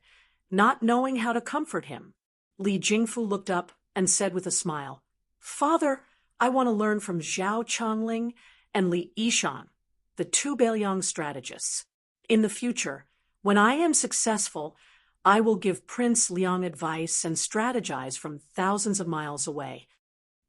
not knowing how to comfort him. Li Jingfu looked up and said with a smile, "Father, I want to learn from Zhao Chongling and Li Yishan, the two Beiliang strategists. In the future, when I am successful, I will give Prince Liang advice and strategize from thousands of miles away."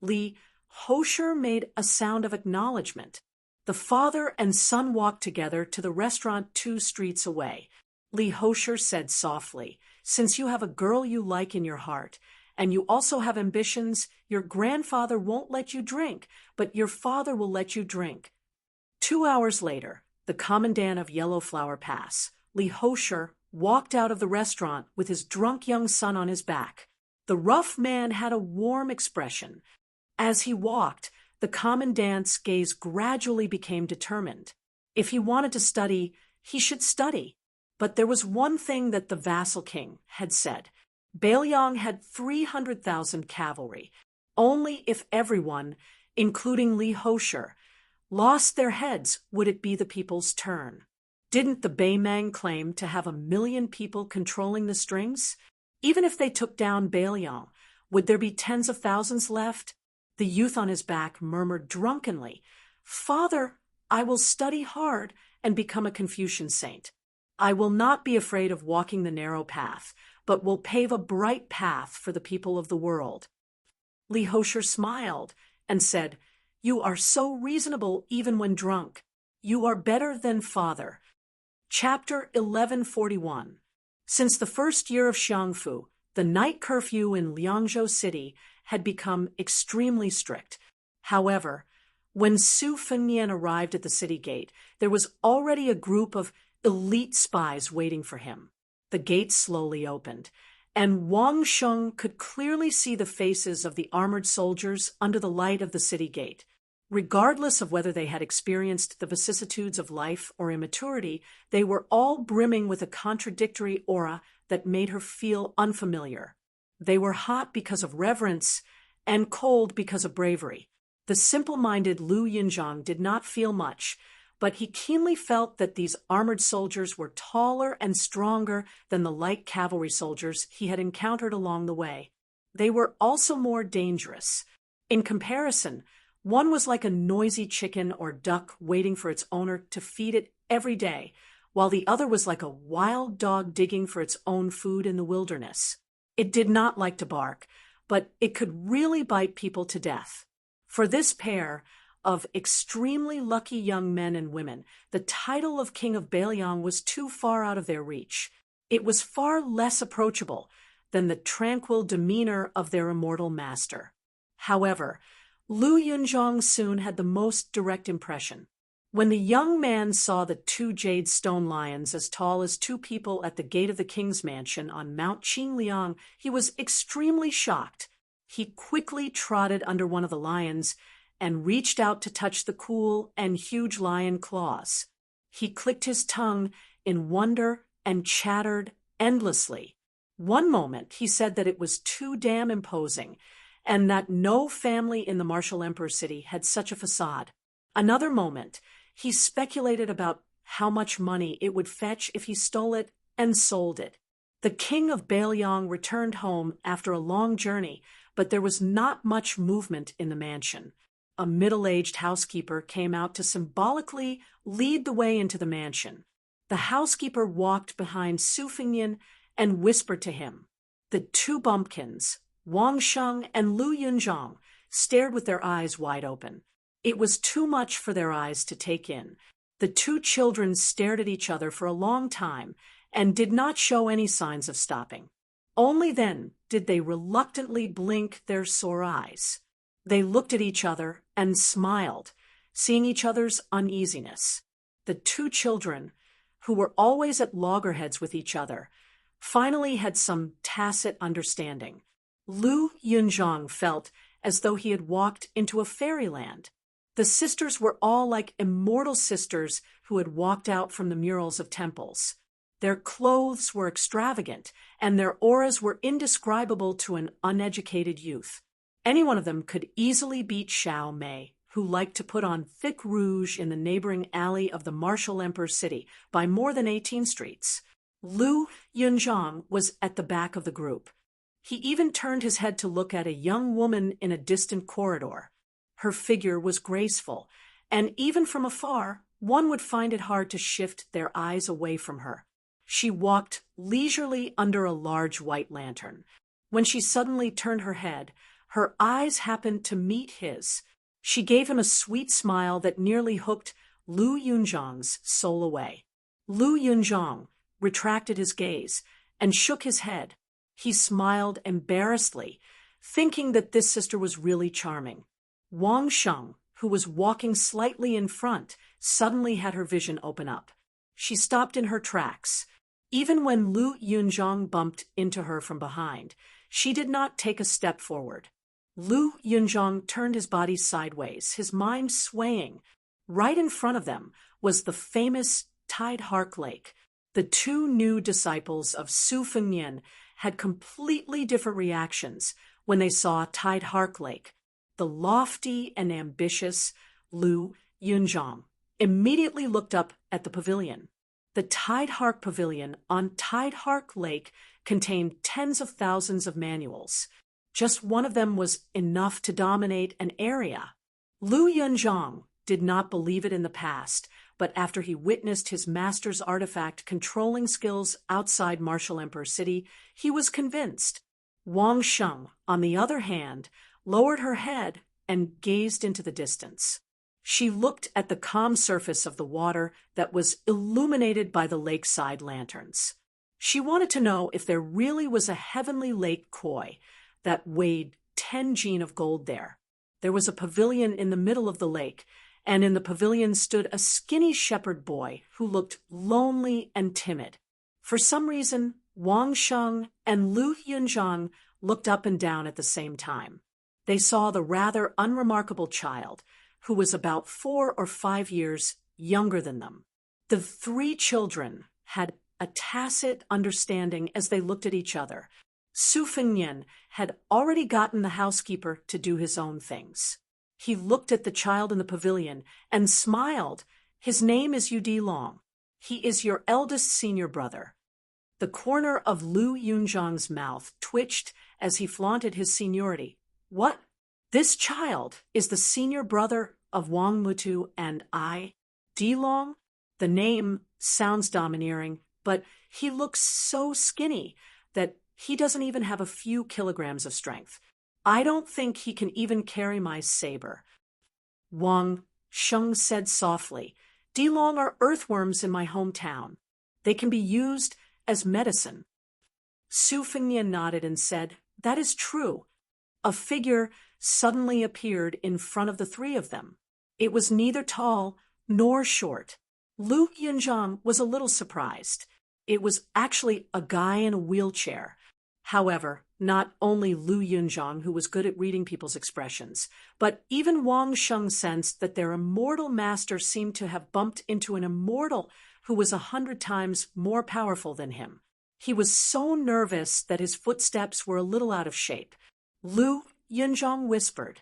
Li Hosher made a sound of acknowledgement. The father and son walked together to the restaurant 2 streets away. Li Hosher said softly, "Since you have a girl you like in your heart, and you also have ambitions, your grandfather won't let you drink, but your father will let you drink." 2 hours later, the commandant of Yellowflower Pass, Li Hosher, walked out of the restaurant with his drunk young son on his back. The rough man had a warm expression. As he walked, the commandant's gaze gradually became determined. If he wanted to study, he should study. But there was one thing that the vassal king had said. Baelyang had 300,000 cavalry. Only if everyone, including Li Hosher, lost their heads would it be the people's turn. Didn't the Baemang claim to have 1,000,000 people controlling the strings? Even if they took down Baelyang, would there be tens of thousands left? The youth on his back murmured drunkenly, "Father, I will study hard and become a Confucian saint. I will not be afraid of walking the narrow path, but will pave a bright path for the people of the world." Li Hosher smiled and said, "You are so reasonable even when drunk. You are better than father." Chapter 1141. Since the first year of Xiangfu, the night curfew in Liangzhou City had become extremely strict. However, when Su Fengnian arrived at the city gate, there was already a group of elite spies waiting for him. The gate slowly opened, and Wang Sheng could clearly see the faces of the armored soldiers under the light of the city gate. Regardless of whether they had experienced the vicissitudes of life or immaturity, they were all brimming with a contradictory aura that made her feel unfamiliar. They were hot because of reverence and cold because of bravery. The simple-minded Lu Yinzhang did not feel much, but he keenly felt that these armored soldiers were taller and stronger than the light cavalry soldiers he had encountered along the way. They were also more dangerous. In comparison, one was like a noisy chicken or duck waiting for its owner to feed it every day, while the other was like a wild dog digging for its own food in the wilderness. It did not like to bark, but it could really bite people to death. For this pair of extremely lucky young men and women, the title of King of Baelyang was too far out of their reach. It was far less approachable than the tranquil demeanor of their immortal master. However, Lu Yunzhang soon had the most direct impression. When the young man saw the 2 jade stone lions as tall as 2 people at the gate of the king's mansion on Mount Qingliang, he was extremely shocked. He quickly trotted under one of the lions and reached out to touch the cool and huge lion claws. He clicked his tongue in wonder and chattered endlessly. One moment he said that it was too damn imposing, and that no family in the martial emperor city had such a facade. Another moment, he speculated about how much money it would fetch if he stole it and sold it. The king of Baelyang returned home after a long journey, but there was not much movement in the mansion. A middle-aged housekeeper came out to symbolically lead the way into the mansion. The housekeeper walked behind Su Fengnian and whispered to him. The 2 bumpkins, Wang Sheng and Lu Yunzhang, stared with their eyes wide open. It was too much for their eyes to take in. The 2 children stared at each other for a long time and did not show any signs of stopping. Only then did they reluctantly blink their sore eyes. They looked at each other and smiled, seeing each other's uneasiness. The 2 children, who were always at loggerheads with each other, finally had some tacit understanding. Lu Yunzhang felt as though he had walked into a fairyland. The sisters were all like immortal sisters who had walked out from the murals of temples. Their clothes were extravagant, and their auras were indescribable to an uneducated youth. Any one of them could easily beat Xiao Mei, who liked to put on thick rouge in the neighboring alley of the martial emperor city by more than 18 streets. Lu Yunzhang was at the back of the group. He even turned his head to look at a young woman in a distant corridor. Her figure was graceful, and even from afar, one would find it hard to shift their eyes away from her. She walked leisurely under a large white lantern. When she suddenly turned her head, her eyes happened to meet his. She gave him a sweet smile that nearly hooked Lu Yunzhang's soul away. Lu Yunzhang retracted his gaze and shook his head. He smiled embarrassedly, thinking that this sister was really charming. Wang Sheng, who was walking slightly in front, suddenly had her vision open up. She stopped in her tracks. Even when Lu Yunzhang bumped into her from behind, she did not take a step forward. Lu Yunzhong turned his body sideways, his mind swaying. Right in front of them was the famous Tide Hark Lake. The two new disciples of Su Fengnian had completely different reactions when they saw Tide Hark Lake. The lofty and ambitious Lu Yunzhong immediately looked up at the pavilion. The Tide Hark Pavilion on Tide Hark Lake contained tens of thousands of manuals. Just one of them was enough to dominate an area. Lu Yunzhong did not believe it in the past, but after he witnessed his master's artifact controlling skills outside Martial Emperor City, he was convinced. Wang Sheng, on the other hand, lowered her head and gazed into the distance. She looked at the calm surface of the water that was illuminated by the lakeside lanterns. She wanted to know if there really was a heavenly lake koi that weighed 10 gene of gold there. There was a pavilion in the middle of the lake, and in the pavilion stood a skinny shepherd boy who looked lonely and timid. For some reason, Wang Sheng and Lu Yunzhang looked up and down at the same time. They saw the rather unremarkable child, who was about 4 or 5 years younger than them. The three children had a tacit understanding as they looked at each other. Su Fengnian had already gotten the housekeeper to do his own things. He looked at the child in the pavilion and smiled. His name is Yu Long. He is your eldest senior brother. The corner of Lu Yunzhang's mouth twitched as he flaunted his seniority. What? This child is the senior brother of Wang Mutu and I? Long? The name sounds domineering, but he looks so skinny that he doesn't even have a few kilograms of strength. I don't think he can even carry my saber. Wang Sheng said softly, Long are earthworms in my hometown. They can be used as medicine. Su Fengnian nodded and said, That is true. A figure suddenly appeared in front of the three of them. It was neither tall nor short. Lu Yunzhang was a little surprised. It was actually a guy in a wheelchair. However, not only Lu Yunzhang, who was good at reading people's expressions, but even Wang Sheng sensed that their immortal master seemed to have bumped into an immortal who was 100 times more powerful than him. He was so nervous that his footsteps were a little out of shape. Lu Yunzhang whispered,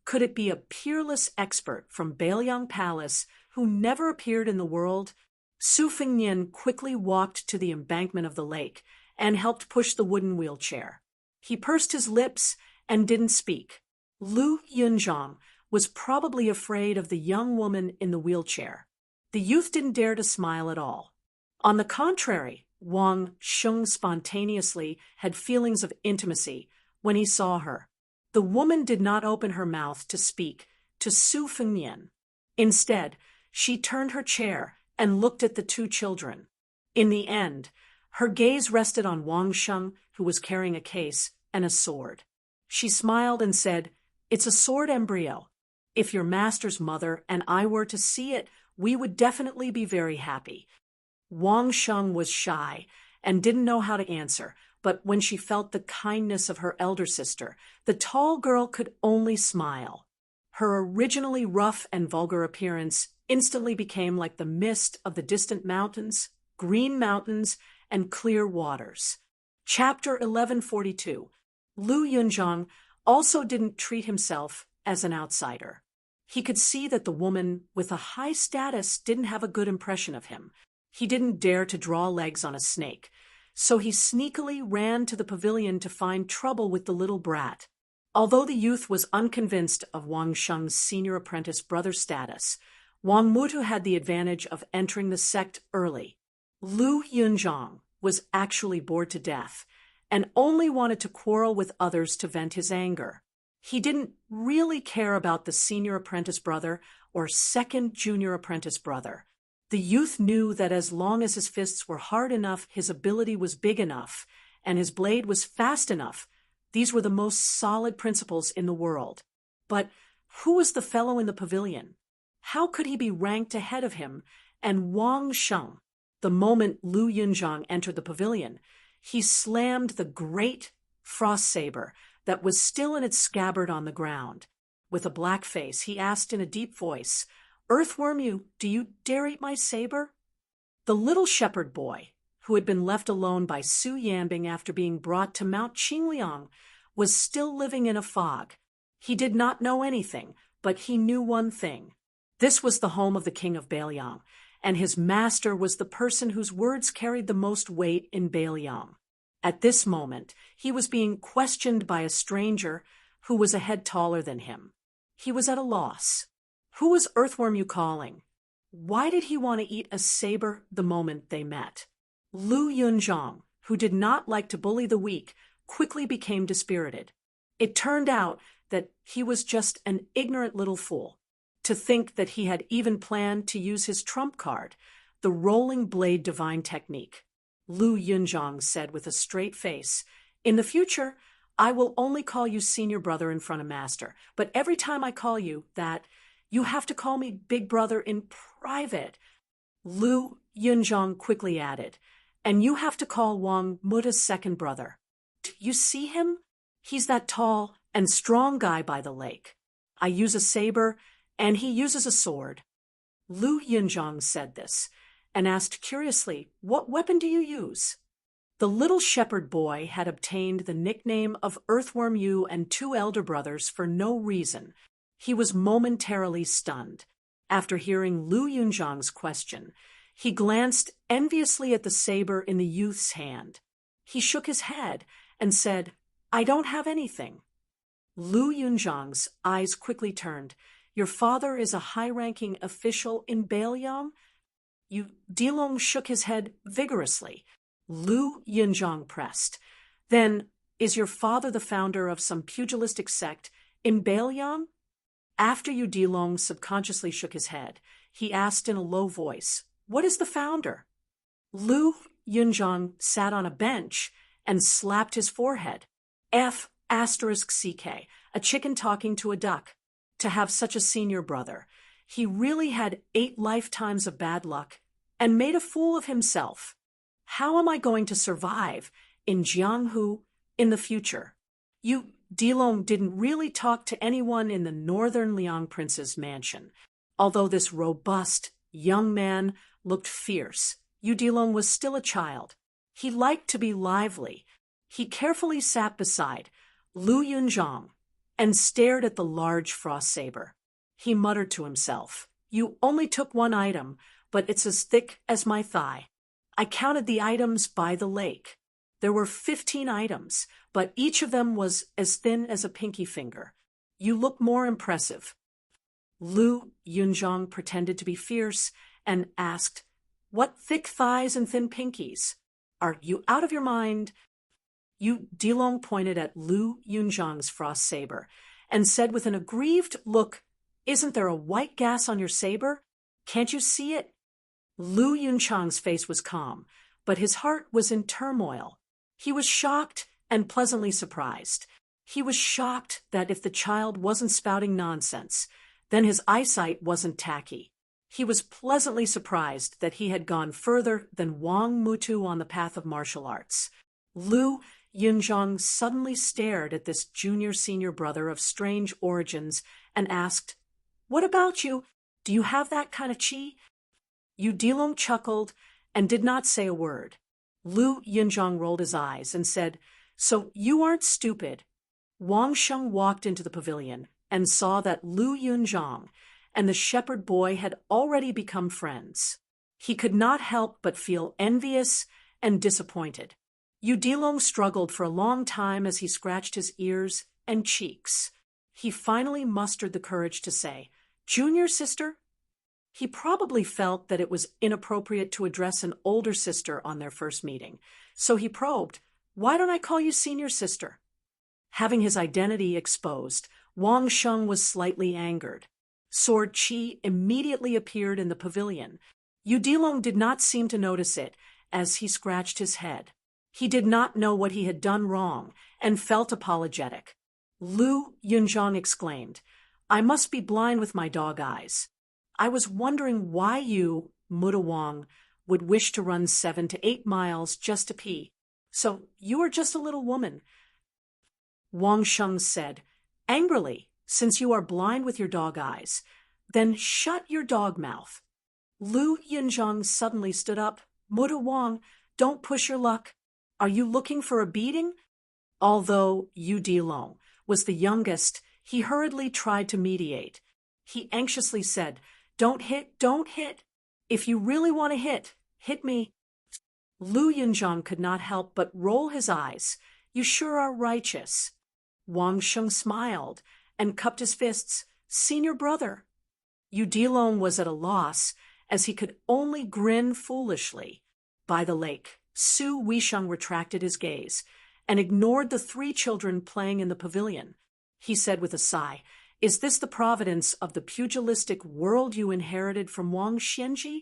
Could it be a peerless expert from Bailiang Palace who never appeared in the world? Su Fengnian quickly walked to the embankment of the lake and helped push the wooden wheelchair. He pursed his lips and didn't speak. Lu Yunzhang was probably afraid of the young woman in the wheelchair. The youth didn't dare to smile at all. On the contrary, Wang Sheng spontaneously had feelings of intimacy when he saw her. The woman did not open her mouth to speak to Su Fengnian. Instead, she turned her chair and looked at the two children. In the end, her gaze rested on Wang Sheng, who was carrying a case and a sword. She smiled and said, It's a sword embryo. If your master's mother and I were to see it, we would definitely be very happy. Wang Sheng was shy and didn't know how to answer, but when she felt the kindness of her elder sister, the tall girl could only smile. Her originally rough and vulgar appearance instantly became like the mist of the distant mountains, green mountains, and clear waters. Chapter 1142. Lu Yunzhang also didn't treat himself as an outsider. He could see that the woman with a high status didn't have a good impression of him. He didn't dare to draw legs on a snake, so he sneakily ran to the pavilion to find trouble with the little brat. Although the youth was unconvinced of Wang Sheng's senior apprentice brother status, Wang Mutu had the advantage of entering the sect early. Lu Yunzhang was actually bored to death and only wanted to quarrel with others to vent his anger. He didn't really care about the senior apprentice brother or second junior apprentice brother. The youth knew that as long as his fists were hard enough, his ability was big enough, and his blade was fast enough. These were the most solid principles in the world. But who was the fellow in the pavilion? How could he be ranked ahead of him and Wang Sheng? The moment Lu Yunzhang entered the pavilion, he slammed the great frost saber that was still in its scabbard on the ground. With a black face, he asked in a deep voice, "Earthworm you, do you dare eat my saber?" The little shepherd boy, who had been left alone by Su Yanbing after being brought to Mount Qingliang, was still living in a fog. He did not know anything, but he knew one thing. This was the home of the king of Bailiang, and his master was the person whose words carried the most weight in Bailiang. At this moment, he was being questioned by a stranger who was a head taller than him. He was at a loss. Who was Earthworm you calling? Why did he want to eat a saber the moment they met? Lu Yunzhang, who did not like to bully the weak, quickly became dispirited. It turned out that he was just an ignorant little fool. To think that he had even planned to use his trump card, the rolling blade divine technique. Lu Yunzhang said with a straight face, "In the future, I will only call you senior brother in front of master, but every time I call you that, you have to call me big brother in private." Lu Yunzhang quickly added, "And you have to call Wang Muta's second brother. Do you see him? He's that tall and strong guy by the lake. I use a saber, and he uses a sword." Lu Yunzhang said this, and asked curiously, "What weapon do you use?" The little shepherd boy had obtained the nickname of Earthworm Yu and two elder brothers for no reason. He was momentarily stunned. After hearing Lu Yunzhang's question, he glanced enviously at the saber in the youth's hand. He shook his head and said, "I don't have anything." Lu Yunzhang's eyes quickly turned. "Your father is a high-ranking official in Bailiang?" Dilong shook his head vigorously. Lu Yunzhang pressed. "Then, is your father the founder of some pugilistic sect in Bailiang?" After Dilong subconsciously shook his head, he asked in a low voice, "What is the founder?" Lu Yunzhang sat on a bench and slapped his forehead. F***CK, a chicken talking to a duck. To have such a senior brother. He really had 8 lifetimes of bad luck and made a fool of himself. How am I going to survive in Jianghu in the future? Dilong didn't really talk to anyone in the northern Liang prince's mansion. Although this robust, young man looked fierce, Dilong was still a child. He liked to be lively. He carefully sat beside Lu Yunzhang and stared at the large frost saber. He muttered to himself, "You only took one item, but it's as thick as my thigh." I counted the items by the lake. There were 15 items, but each of them was as thin as a pinky finger. "You look more impressive." Lu Yunzhang pretended to be fierce and asked, "What thick thighs and thin pinkies? Are you out of your mind?" Dilong pointed at Lu Yunzhang's frost saber and said with an aggrieved look, "Isn't there a white gas on your saber? Can't you see it?" Lu Yunzhang's face was calm, but his heart was in turmoil. He was shocked and pleasantly surprised. He was shocked that if the child wasn't spouting nonsense, then his eyesight wasn't tacky. He was pleasantly surprised that he had gone further than Wang Mutu on the path of martial arts. Lu Yunzhang suddenly stared at this junior-senior brother of strange origins and asked, "What about you? Do you have that kind of chi?" Dilong chuckled and did not say a word. Lu Yunzhang rolled his eyes and said, "So you aren't stupid." Wang Sheng walked into the pavilion and saw that Lu Yunzhang and the shepherd boy had already become friends. He could not help but feel envious and disappointed. Dilong struggled for a long time as he scratched his ears and cheeks. He finally mustered the courage to say, "Junior sister?" He probably felt that it was inappropriate to address an older sister on their first meeting, so he probed, "Why don't I call you senior sister?" Having his identity exposed, Wang Sheng was slightly angered. Sword Qi immediately appeared in the pavilion. Dilong did not seem to notice it as he scratched his head. He did not know what he had done wrong and felt apologetic. Lu Yunzhang exclaimed, "I must be blind with my dog eyes. I was wondering why you, Muta Wang, would wish to run 7 to 8 miles just to pee. So you are just a little woman." Wang Sheng said, angrily, since you are blind with your dog eyes, then shut your dog mouth. Lu Yinzhang suddenly stood up. Muda Wang, don't push your luck. Are you looking for a beating? Although Yu Dilong was the youngest, he hurriedly tried to mediate. He anxiously said, don't hit, don't hit. If you really want to hit me. Lu Yinzhang could not help but roll his eyes. You sure are righteous. Wang Sheng smiled and cupped his fists. Senior brother. Yu Dilong was at a loss, as he could only grin foolishly. By the lake, Su Weisheng retracted his gaze and ignored the 3 children playing in the pavilion. He said with a sigh, is this the providence of the pugilistic world you inherited from Wang Xianji?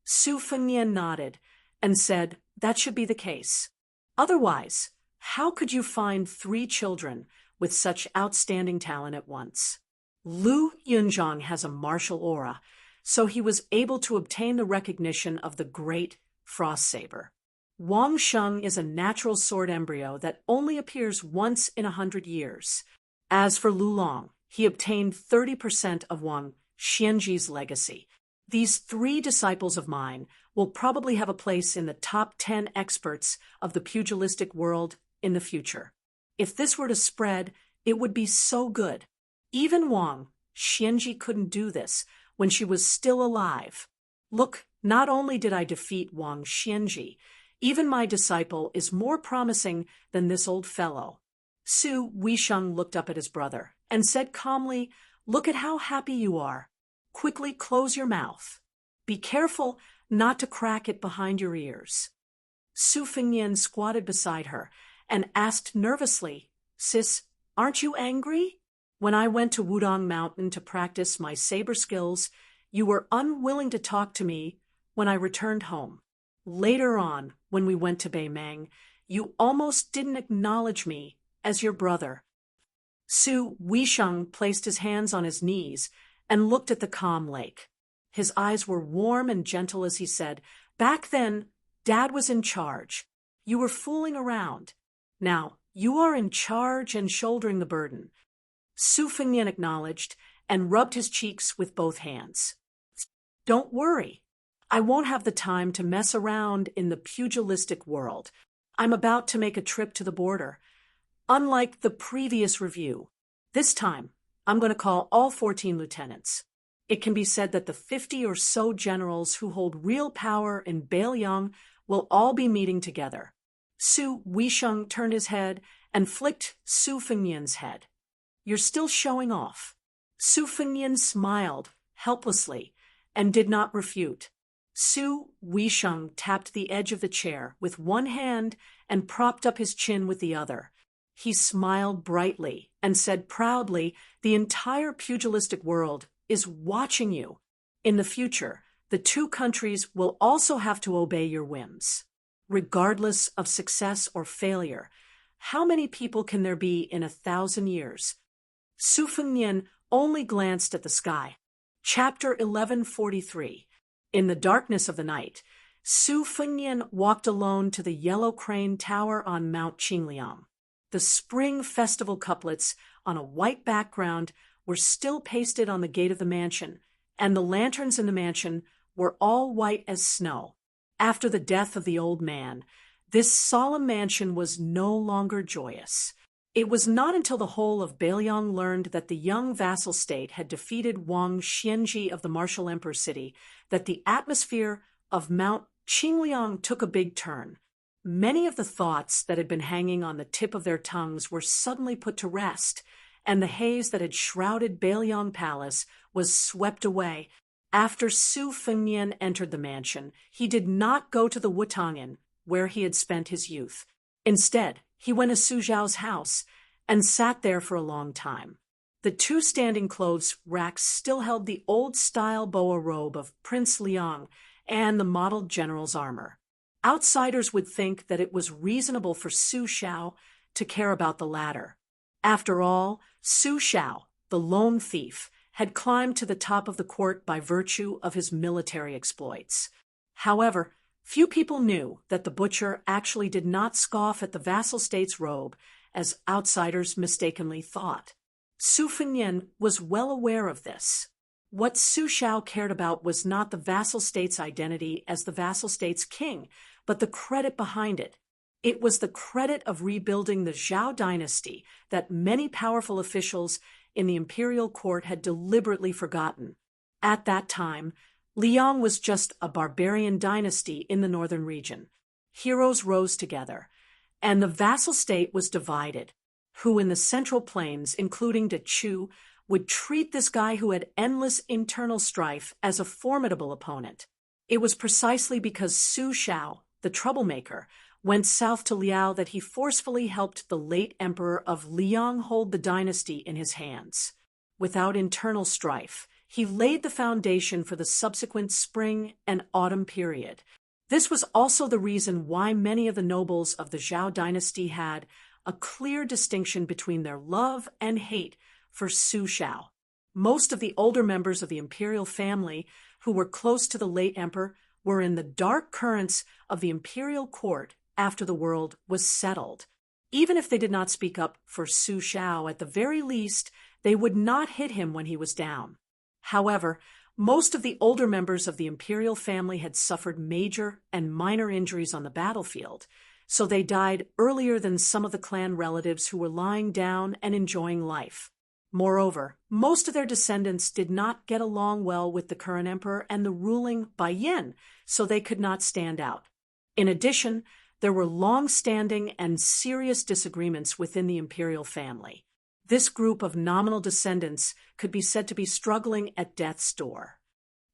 Su Fengnian nodded and said, that should be the case. Otherwise, how could you find 3 children with such outstanding talent at once? Lu Yunzhang has a martial aura, so he was able to obtain the recognition of the great Frost Saber. Wang Sheng is a natural sword embryo that only appears once in 100 years. As for Lu Long, he obtained 30% of Wang Xianji's legacy. These 3 disciples of mine will probably have a place in the top 10 experts of the pugilistic world in the future. If this were to spread, it would be so good. Even Wang Xianji couldn't do this when she was still alive. Look, not only did I defeat Wang Xianji, even my disciple is more promising than this old fellow. Su Weisheng looked up at his brother and said calmly, look at how happy you are. Quickly close your mouth. Be careful not to crack it behind your ears. Su Fengnian squatted beside her and asked nervously, Sis, aren't you angry? When I went to Wudong Mountain to practice my saber skills, you were unwilling to talk to me when I returned home. Later on, when we went to Beimeng, you almost didn't acknowledge me as your brother. Su Weisheng placed his hands on his knees and looked at the calm lake. His eyes were warm and gentle as he said, back then, Dad was in charge. You were fooling around. Now, you are in charge and shouldering the burden. Su Fengnian acknowledged and rubbed his cheeks with both hands. Don't worry. I won't have the time to mess around in the pugilistic world. I'm about to make a trip to the border. Unlike the previous review, this time I'm going to call all 14 lieutenants. It can be said that the 50 or so generals who hold real power in Beiliang will all be meeting together. Su Weisheng turned his head and flicked Su Fengnian's head. You're still showing off. Su Fengnian smiled helplessly and did not refute. Su Weisheng tapped the edge of the chair with one hand and propped up his chin with the other. He smiled brightly and said proudly, the entire pugilistic world is watching you. In the future, the 2 countries will also have to obey your whims. Regardless of success or failure, how many people can there be in 1,000 years? Su Fengnian only glanced at the sky. Chapter 1143. In the darkness of the night, Su Fengnian walked alone to the Yellow Crane Tower on Mount Qingliang. The spring festival couplets on a white background were still pasted on the gate of the mansion, and the lanterns in the mansion were all white as snow. After the death of the old man, this solemn mansion was no longer joyous. It was not until the whole of Beiliang learned that the young vassal state had defeated Wang Xianji of the martial emperor city that the atmosphere of Mount Qingliang took a big turn. Many of the thoughts that had been hanging on the tip of their tongues were suddenly put to rest, and the haze that had shrouded Beiliang Palace was swept away. After Su Fengnian entered the mansion, he did not go to the Wutang Inn, where he had spent his youth. Instead, he went to Su Zhao's house and sat there for a long time. The 2 standing clothes racks still held the old-style boa robe of Prince Liang and the modeled general's armor. Outsiders would think that it was reasonable for Su Zhao to care about the latter. After all, Su Zhao, the lone thief, had climbed to the top of the court by virtue of his military exploits. However, few people knew that the butcher actually did not scoff at the vassal state's robe as outsiders mistakenly thought. Su Fengnian was well aware of this. What Su Xiao cared about was not the vassal state's identity as the vassal state's king, but the credit behind it. It was the credit of rebuilding the Zhao dynasty that many powerful officials in the imperial court had deliberately forgotten. At that time, Liang was just a barbarian dynasty in the northern region. Heroes rose together, and the vassal state was divided. Who in the central plains, including De Chu, would treat this guy who had endless internal strife as a formidable opponent? It was precisely because Su Xiao, the troublemaker, went south to Liao that he forcefully helped the late emperor of Liang hold the dynasty in his hands. Without internal strife, he laid the foundation for the subsequent spring and autumn period. This was also the reason why many of the nobles of the Zhao dynasty had a clear distinction between their love and hate for Su Xiao. Most of the older members of the imperial family who were close to the late emperor were in the dark currents of the imperial court after the world was settled. Even if they did not speak up for Su Xiao, at the very least, they would not hit him when he was down. However, most of the older members of the imperial family had suffered major and minor injuries on the battlefield, so they died earlier than some of the clan relatives who were lying down and enjoying life. Moreover, most of their descendants did not get along well with the current emperor and the ruling Bai Yin, so they could not stand out. In addition, there were long-standing and serious disagreements within the imperial family. This group of nominal descendants could be said to be struggling at death's door.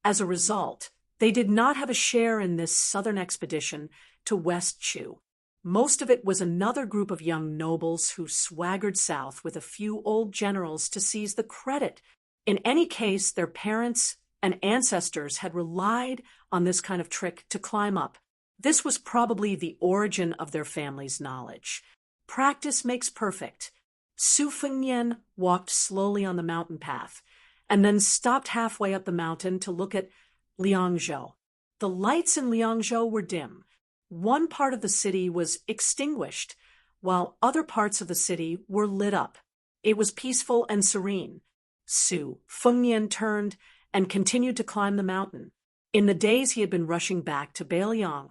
As a result, they did not have a share in this southern expedition to West Chu. Most of it was another group of young nobles who swaggered south with a few old generals to seize the credit. In any case, their parents and ancestors had relied on this kind of trick to climb up. This was probably the origin of their family's knowledge. Practice makes perfect. Su Fengnian walked slowly on the mountain path, and then stopped halfway up the mountain to look at Liangzhou. The lights in Liangzhou were dim. One part of the city was extinguished, while other parts of the city were lit up. It was peaceful and serene. Su Fengnian turned and continued to climb the mountain. In the days he had been rushing back to Beiliang,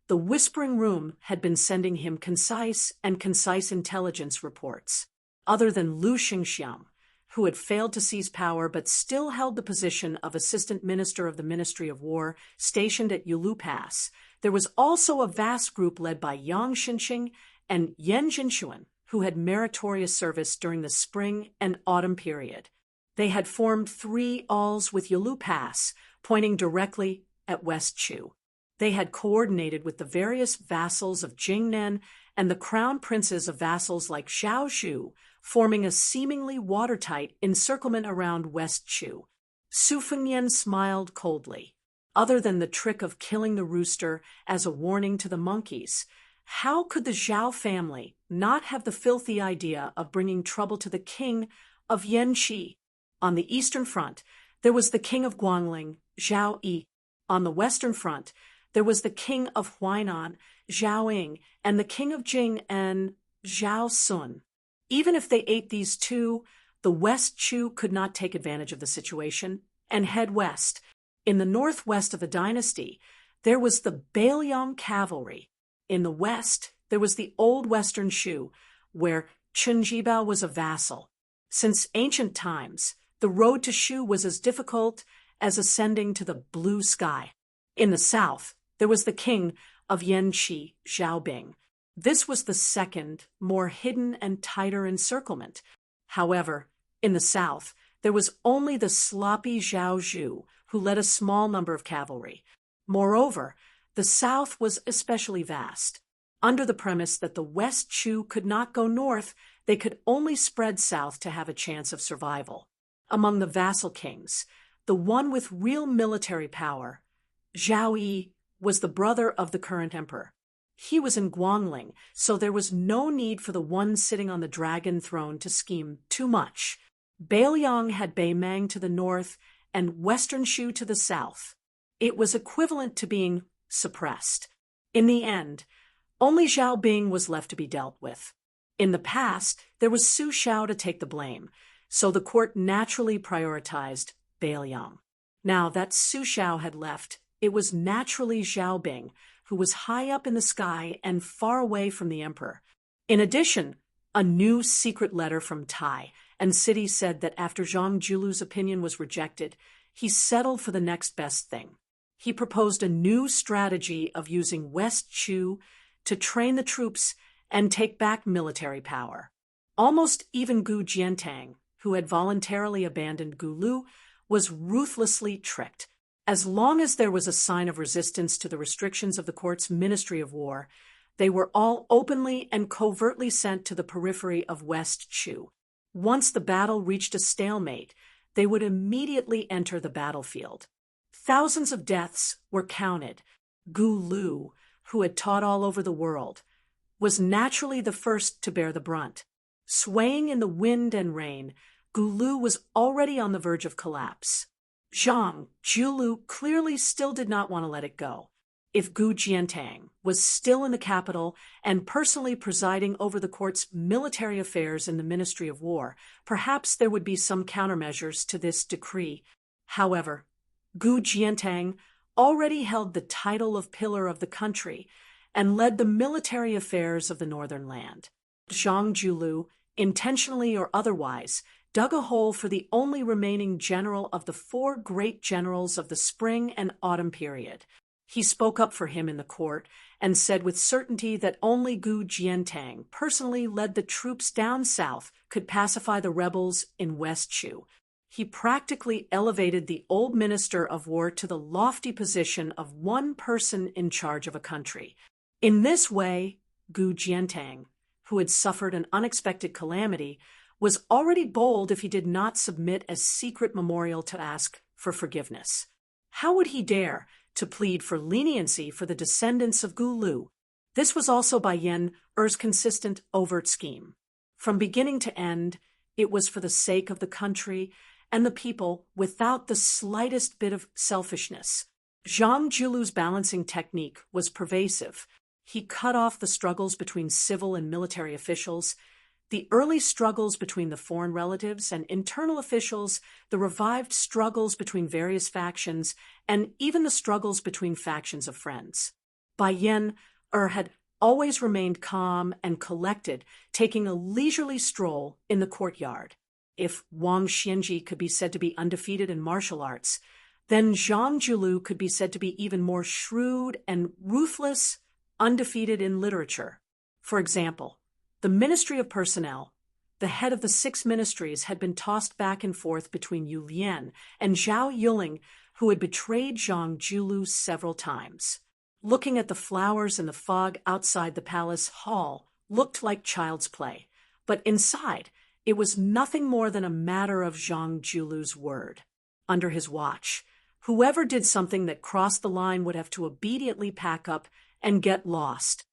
the Whispering Room had been sending him concise intelligence reports. Other than Lu Xingxiang, who had failed to seize power but still held the position of Assistant Minister of the Ministry of War stationed at Yulu Pass, there was also a vast group led by Yang Xinqing and Yan Jinshuan, who had meritorious service during the spring and autumn period. They had formed 3 alls with Yulu Pass, pointing directly at West Chu. They had coordinated with the various vassals of Jingnan and the crown princes of vassals like Xiaoshu, forming a seemingly watertight encirclement around West Chu. Su Fengnian smiled coldly. Other than the trick of killing the rooster as a warning to the monkeys, how could the Zhao family not have the filthy idea of bringing trouble to the king of Yanqi? On the eastern front, there was the king of Guangling, Zhao Yi. On the western front, there was the king of Huainan, Zhao Ying, and the king of Jing and Zhao Sun. Even if they ate these two, the West Chu could not take advantage of the situation and head west. In the northwest of the dynasty, there was the Beiliang cavalry. In the west, there was the old Western Shu, where Chen Jibao was a vassal. Since ancient times, the road to Shu was as difficult as ascending to the blue sky. In the south, there was the king of Yanqi, Zhao Bing. This was the second, more hidden and tighter encirclement. However, in the south, there was only the sloppy Zhao Zhu, who led a small number of cavalry. Moreover, the south was especially vast. Under the premise that the West Chu could not go north, they could only spread south to have a chance of survival. Among the vassal kings, the one with real military power, Zhao Yi, was the brother of the current emperor. He was in Guangling, so there was no need for the one sitting on the dragon throne to scheme too much. Beiliang had Beimang to the north and Western Shu to the south. It was equivalent to being suppressed. In the end, only Zhao Bing was left to be dealt with. In the past, there was Su Xiao to take the blame, so the court naturally prioritized Beiliang. Now that Su Xiao had left, it was naturally Zhao Bing, who was high up in the sky and far away from the emperor. In addition, a new secret letter from Tai and City said that after Zhang Julu's opinion was rejected, he settled for the next best thing. He proposed a new strategy of using West Chu to train the troops and take back military power. Almost even Gu Jiantang, who had voluntarily abandoned Gulu, was ruthlessly tricked. As long as there was a sign of resistance to the restrictions of the court's Ministry of War, they were all openly and covertly sent to the periphery of West Chu. Once the battle reached a stalemate, they would immediately enter the battlefield. Thousands of deaths were counted. Gu Lu, who had taught all over the world, was naturally the first to bear the brunt. Swaying in the wind and rain, Gu Lu was already on the verge of collapse. Zhang Julu clearly still did not want to let it go. If Gu Jiantang was still in the capital and personally presiding over the court's military affairs in the Ministry of War, perhaps there would be some countermeasures to this decree. However, Gu Jiantang already held the title of pillar of the country and led the military affairs of the northern land. Zhang Julu, intentionally or otherwise, dug a hole for the only remaining general of the four great generals of the spring and autumn period. He spoke up for him in the court and said with certainty that only Gu Jiantang, personally led the troops down south, could pacify the rebels in West Chu. He practically elevated the old minister of war to the lofty position of one person in charge of a country. In this way, Gu Jiantang, who had suffered an unexpected calamity, was already bold if he did not submit a secret memorial to ask for forgiveness. How would he dare to plead for leniency for the descendants of Gu Lu? This was also Bai Yen Er's consistent, overt scheme. From beginning to end, it was for the sake of the country and the people without the slightest bit of selfishness. Zhang Julu's balancing technique was pervasive. He cut off the struggles between civil and military officials, the early struggles between the foreign relatives and internal officials, the revived struggles between various factions, and even the struggles between factions of friends. Bai Yen had always remained calm and collected, taking a leisurely stroll in the courtyard. If Wang Xianji could be said to be undefeated in martial arts, then Zhang Julu could be said to be even more shrewd and ruthless, undefeated in literature. For example, the Ministry of Personnel, the head of the 6 ministries, had been tossed back and forth between Yu Lian and Zhao Yuling, who had betrayed Zhang Julu several times. Looking at the flowers in the fog outside the palace hall looked like child's play, but inside it was nothing more than a matter of Zhang Julu's word. Under his watch, whoever did something that crossed the line would have to obediently pack up and get lost.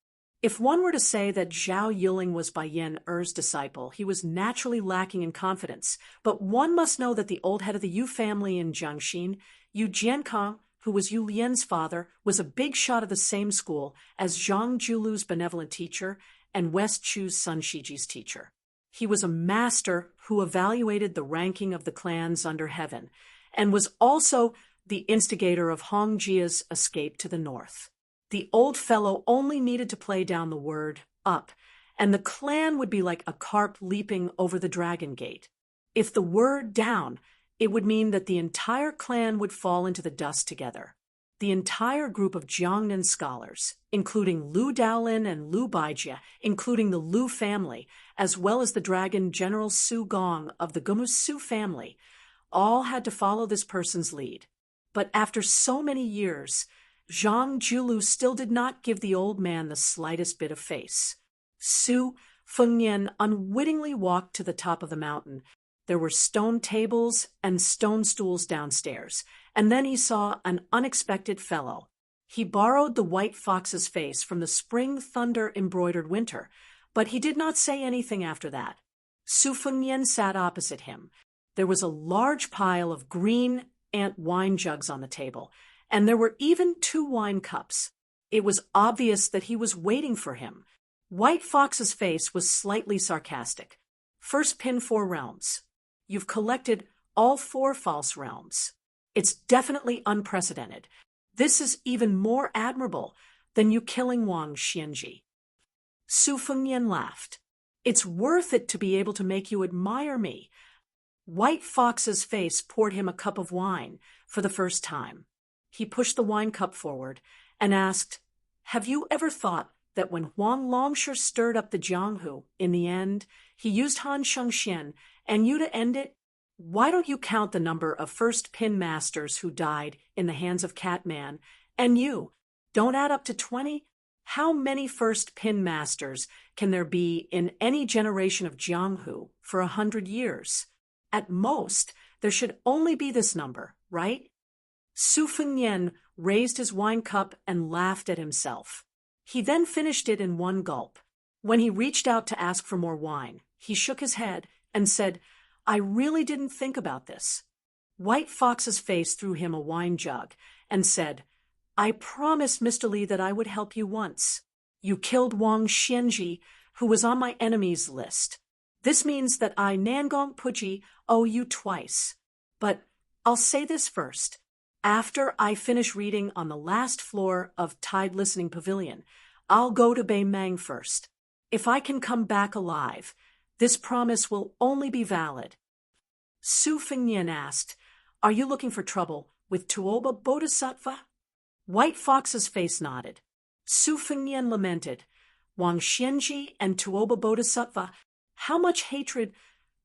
If one were to say that Zhao Yuling was Bai Yen Er's disciple, he was naturally lacking in confidence, but one must know that the old head of the Yu family in Jiangxin, Yu Jiankang, who was Yu Lian's father, was a big shot of the same school as Zhang Julu's benevolent teacher and West Chu's Sun Shiji's teacher. He was a master who evaluated the ranking of the clans under heaven, and was also the instigator of Hong Jia's escape to the north. The old fellow only needed to play down the word up, and the clan would be like a carp leaping over the dragon gate. If the word down, it would mean that the entire clan would fall into the dust together. The entire group of Jiangnan scholars, including Lu Daolin and Lu Baijia, including the Lu family, as well as the dragon General Su Gong of the Gumu Su family, all had to follow this person's lead. But after so many years, Zhang Julu still did not give the old man the slightest bit of face. Su Fengnian unwittingly walked to the top of the mountain. There were stone tables and stone stools downstairs, and then he saw an unexpected fellow. He borrowed the white fox's face from the spring thunder-embroidered winter, but he did not say anything after that. Su Fengnian sat opposite him. There was a large pile of green ant wine jugs on the table, and there were even 2 wine cups. It was obvious that he was waiting for him. White Fox's face was slightly sarcastic. First pin 4 realms. You've collected all 4 false realms. It's definitely unprecedented. This is even more admirable than you killing Wang Xianji. Su Fengyan laughed. It's worth it to be able to make you admire me. White Fox's face poured him a cup of wine for the first time. He pushed the wine cup forward and asked, "Have you ever thought that when Huang Longsher stirred up the Jianghu, in the end, he used Han Shengxian and you to end it? Why don't you count the number of first pin masters who died in the hands of Catman, and you don't add up to 20? How many first pin masters can there be in any generation of Jianghu for 100 years? At most, there should only be this number, right?" Su Fengyan raised his wine cup and laughed at himself. He then finished it in one gulp. When he reached out to ask for more wine, he shook his head and said, "I really didn't think about this." White Fox's face threw him a wine jug and said, "I promised Mr. Li that I would help you once. You killed Wang Xianji, who was on my enemies list. This means that I, Nangong Puji, owe you twice. But I'll say this first. After I finish reading on the last floor of Tide Listening Pavilion, I'll go to Beimang first. If I can come back alive, this promise will only be valid." Su Fengyan asked, "Are you looking for trouble with Tuoba Bodhisattva?" White Fox's face nodded. Su Fengyan lamented, "Wang Xianji and Tuoba Bodhisattva, how much hatred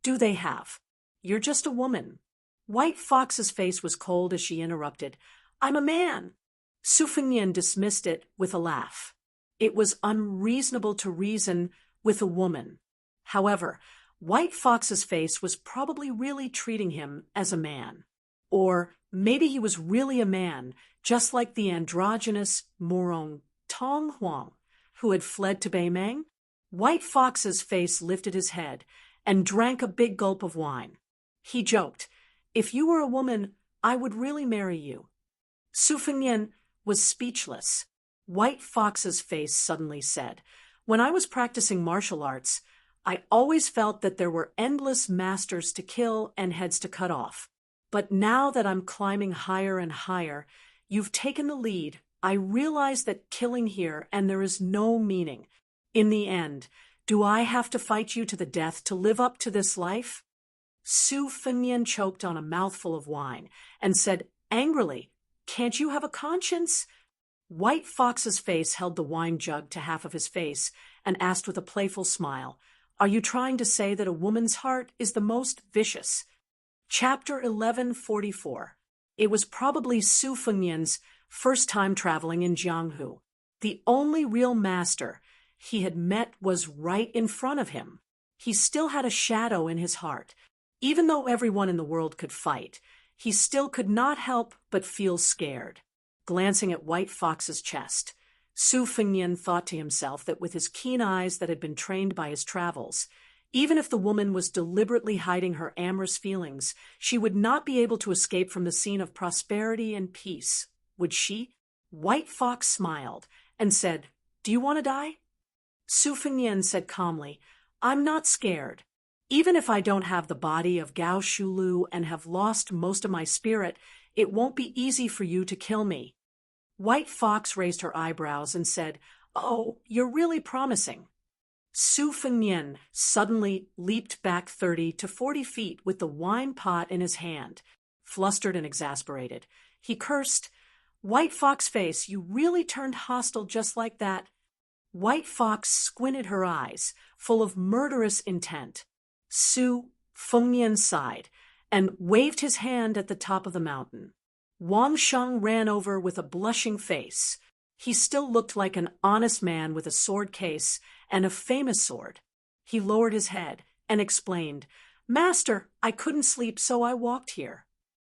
do they have? You're just a woman." White Fox's face was cold as she interrupted, "I'm a man." Su Fengyan dismissed it with a laugh. It was unreasonable to reason with a woman. However, White Fox's face was probably really treating him as a man. Or maybe he was really a man, just like the androgynous Morong Tong Huang, who had fled to Beimang. White Fox's face lifted his head and drank a big gulp of wine. He joked, "If you were a woman, I would really marry you." Su Fengyan was speechless. White Fox's face suddenly said, "When I was practicing martial arts, I always felt that there were endless masters to kill and heads to cut off. But now that I'm climbing higher and higher, you've taken the lead. I realize that killing here and there is no meaning. In the end, do I have to fight you to the death to live up to this life?" Su Fengyan choked on a mouthful of wine and said angrily, "Can't you have a conscience?" White Fox's face held the wine jug to half of his face and asked with a playful smile, "Are you trying to say that a woman's heart is the most vicious?" Chapter 1144. It was probably Su Fengyan's first time traveling in Jianghu. The only real master he had met was right in front of him. He still had a shadow in his heart. Even though everyone in the world could fight, he still could not help but feel scared. Glancing at White Fox's chest, Su Fengyan thought to himself that with his keen eyes that had been trained by his travels, even if the woman was deliberately hiding her amorous feelings, she would not be able to escape from the scene of prosperity and peace. Would she? White Fox smiled and said, "Do you want to die?" Su Fengyan said calmly, "I'm not scared. Even if I don't have the body of Gao Shulu and have lost most of my spirit, it won't be easy for you to kill me." White Fox raised her eyebrows and said, "Oh, you're really promising." Su Fengyan suddenly leaped back 30 to 40 feet with the wine pot in his hand, flustered and exasperated. He cursed, "White Fox face, you really turned hostile just like that." White Fox squinted her eyes, full of murderous intent. Su Fengyan sighed and waved his hand at the top of the mountain. Wang Sheng ran over with a blushing face. He still looked like an honest man with a sword case and a famous sword. He lowered his head and explained, "Master, I couldn't sleep, so I walked here."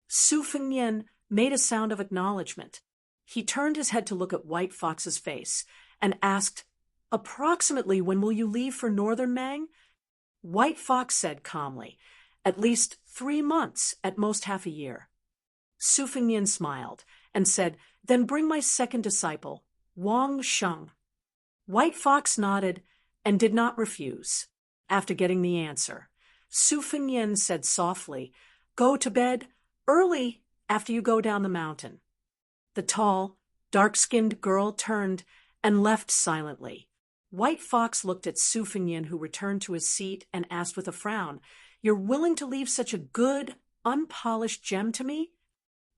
Su Fengyan made a sound of acknowledgement. He turned his head to look at White Fox's face and asked, "Approximately when will you leave for Northern Mang?" White Fox said calmly, "At least 3 months, at most half a year." Su Fengyan smiled and said, "Then bring my second disciple, Wang Sheng." White Fox nodded and did not refuse. After getting the answer, Su Fengnian said softly, "Go to bed early after you go down the mountain." The tall, dark-skinned girl turned and left silently. White Fox looked at Su Fengnian, who returned to his seat, and asked with a frown, "You're willing to leave such a good, unpolished gem to me?"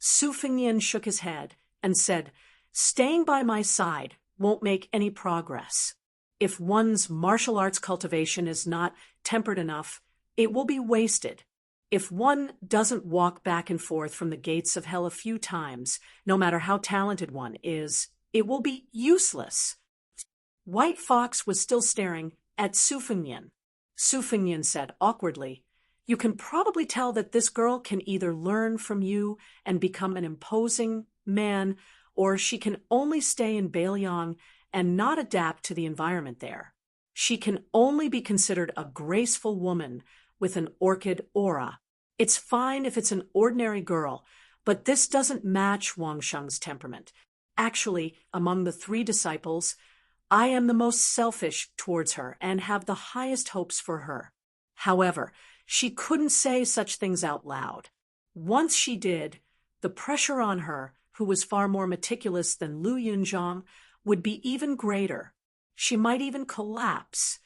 Su Fengnian shook his head and said, "Staying by my side won't make any progress. If one's martial arts cultivation is not tempered enough, it will be wasted. If one doesn't walk back and forth from the gates of hell a few times, no matter how talented one is, it will be useless." White Fox was still staring at Su Fengnian. Su Fengnian said awkwardly, "You can probably tell that this girl can either learn from you and become an imposing man, or she can only stay in Bailiang and not adapt to the environment there. She can only be considered a graceful woman with an orchid aura. It's fine if it's an ordinary girl, but this doesn't match Wang Sheng's temperament. Actually, among the 3 disciples, I am the most selfish towards her and have the highest hopes for her." However, she couldn't say such things out loud. Once she did, the pressure on her, who was far more meticulous than Lu Yunzhang, would be even greater. She might even collapse.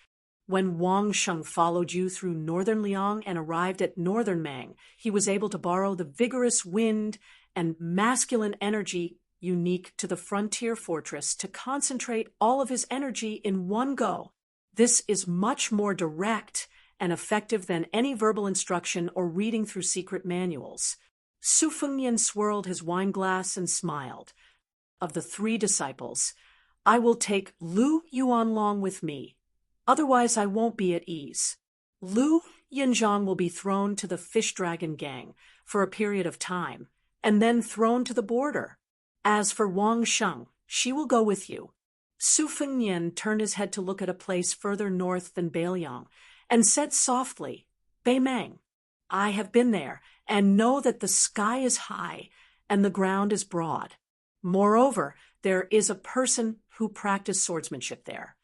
When Wang Sheng followed you through northern Liang and arrived at northern Mang, he was able to borrow the vigorous wind and masculine energy unique to the frontier fortress to concentrate all of his energy in one go. This is much more direct and effective than any verbal instruction or reading through secret manuals. Su Fengnian swirled his wine glass and smiled. "Of the 3 disciples, I will take Lu Yuanlong with me. Otherwise, I won't be at ease. Lu Yinzhang will be thrown to the fish dragon gang for a period of time, and then thrown to the border. As for Wang Sheng, she will go with you." Su Fengnian turned his head to look at a place further north than Bailiang, and said softly, "Beimeng. I have been there, and know that the sky is high, and the ground is broad. Moreover, there is a person who practiced swordsmanship there."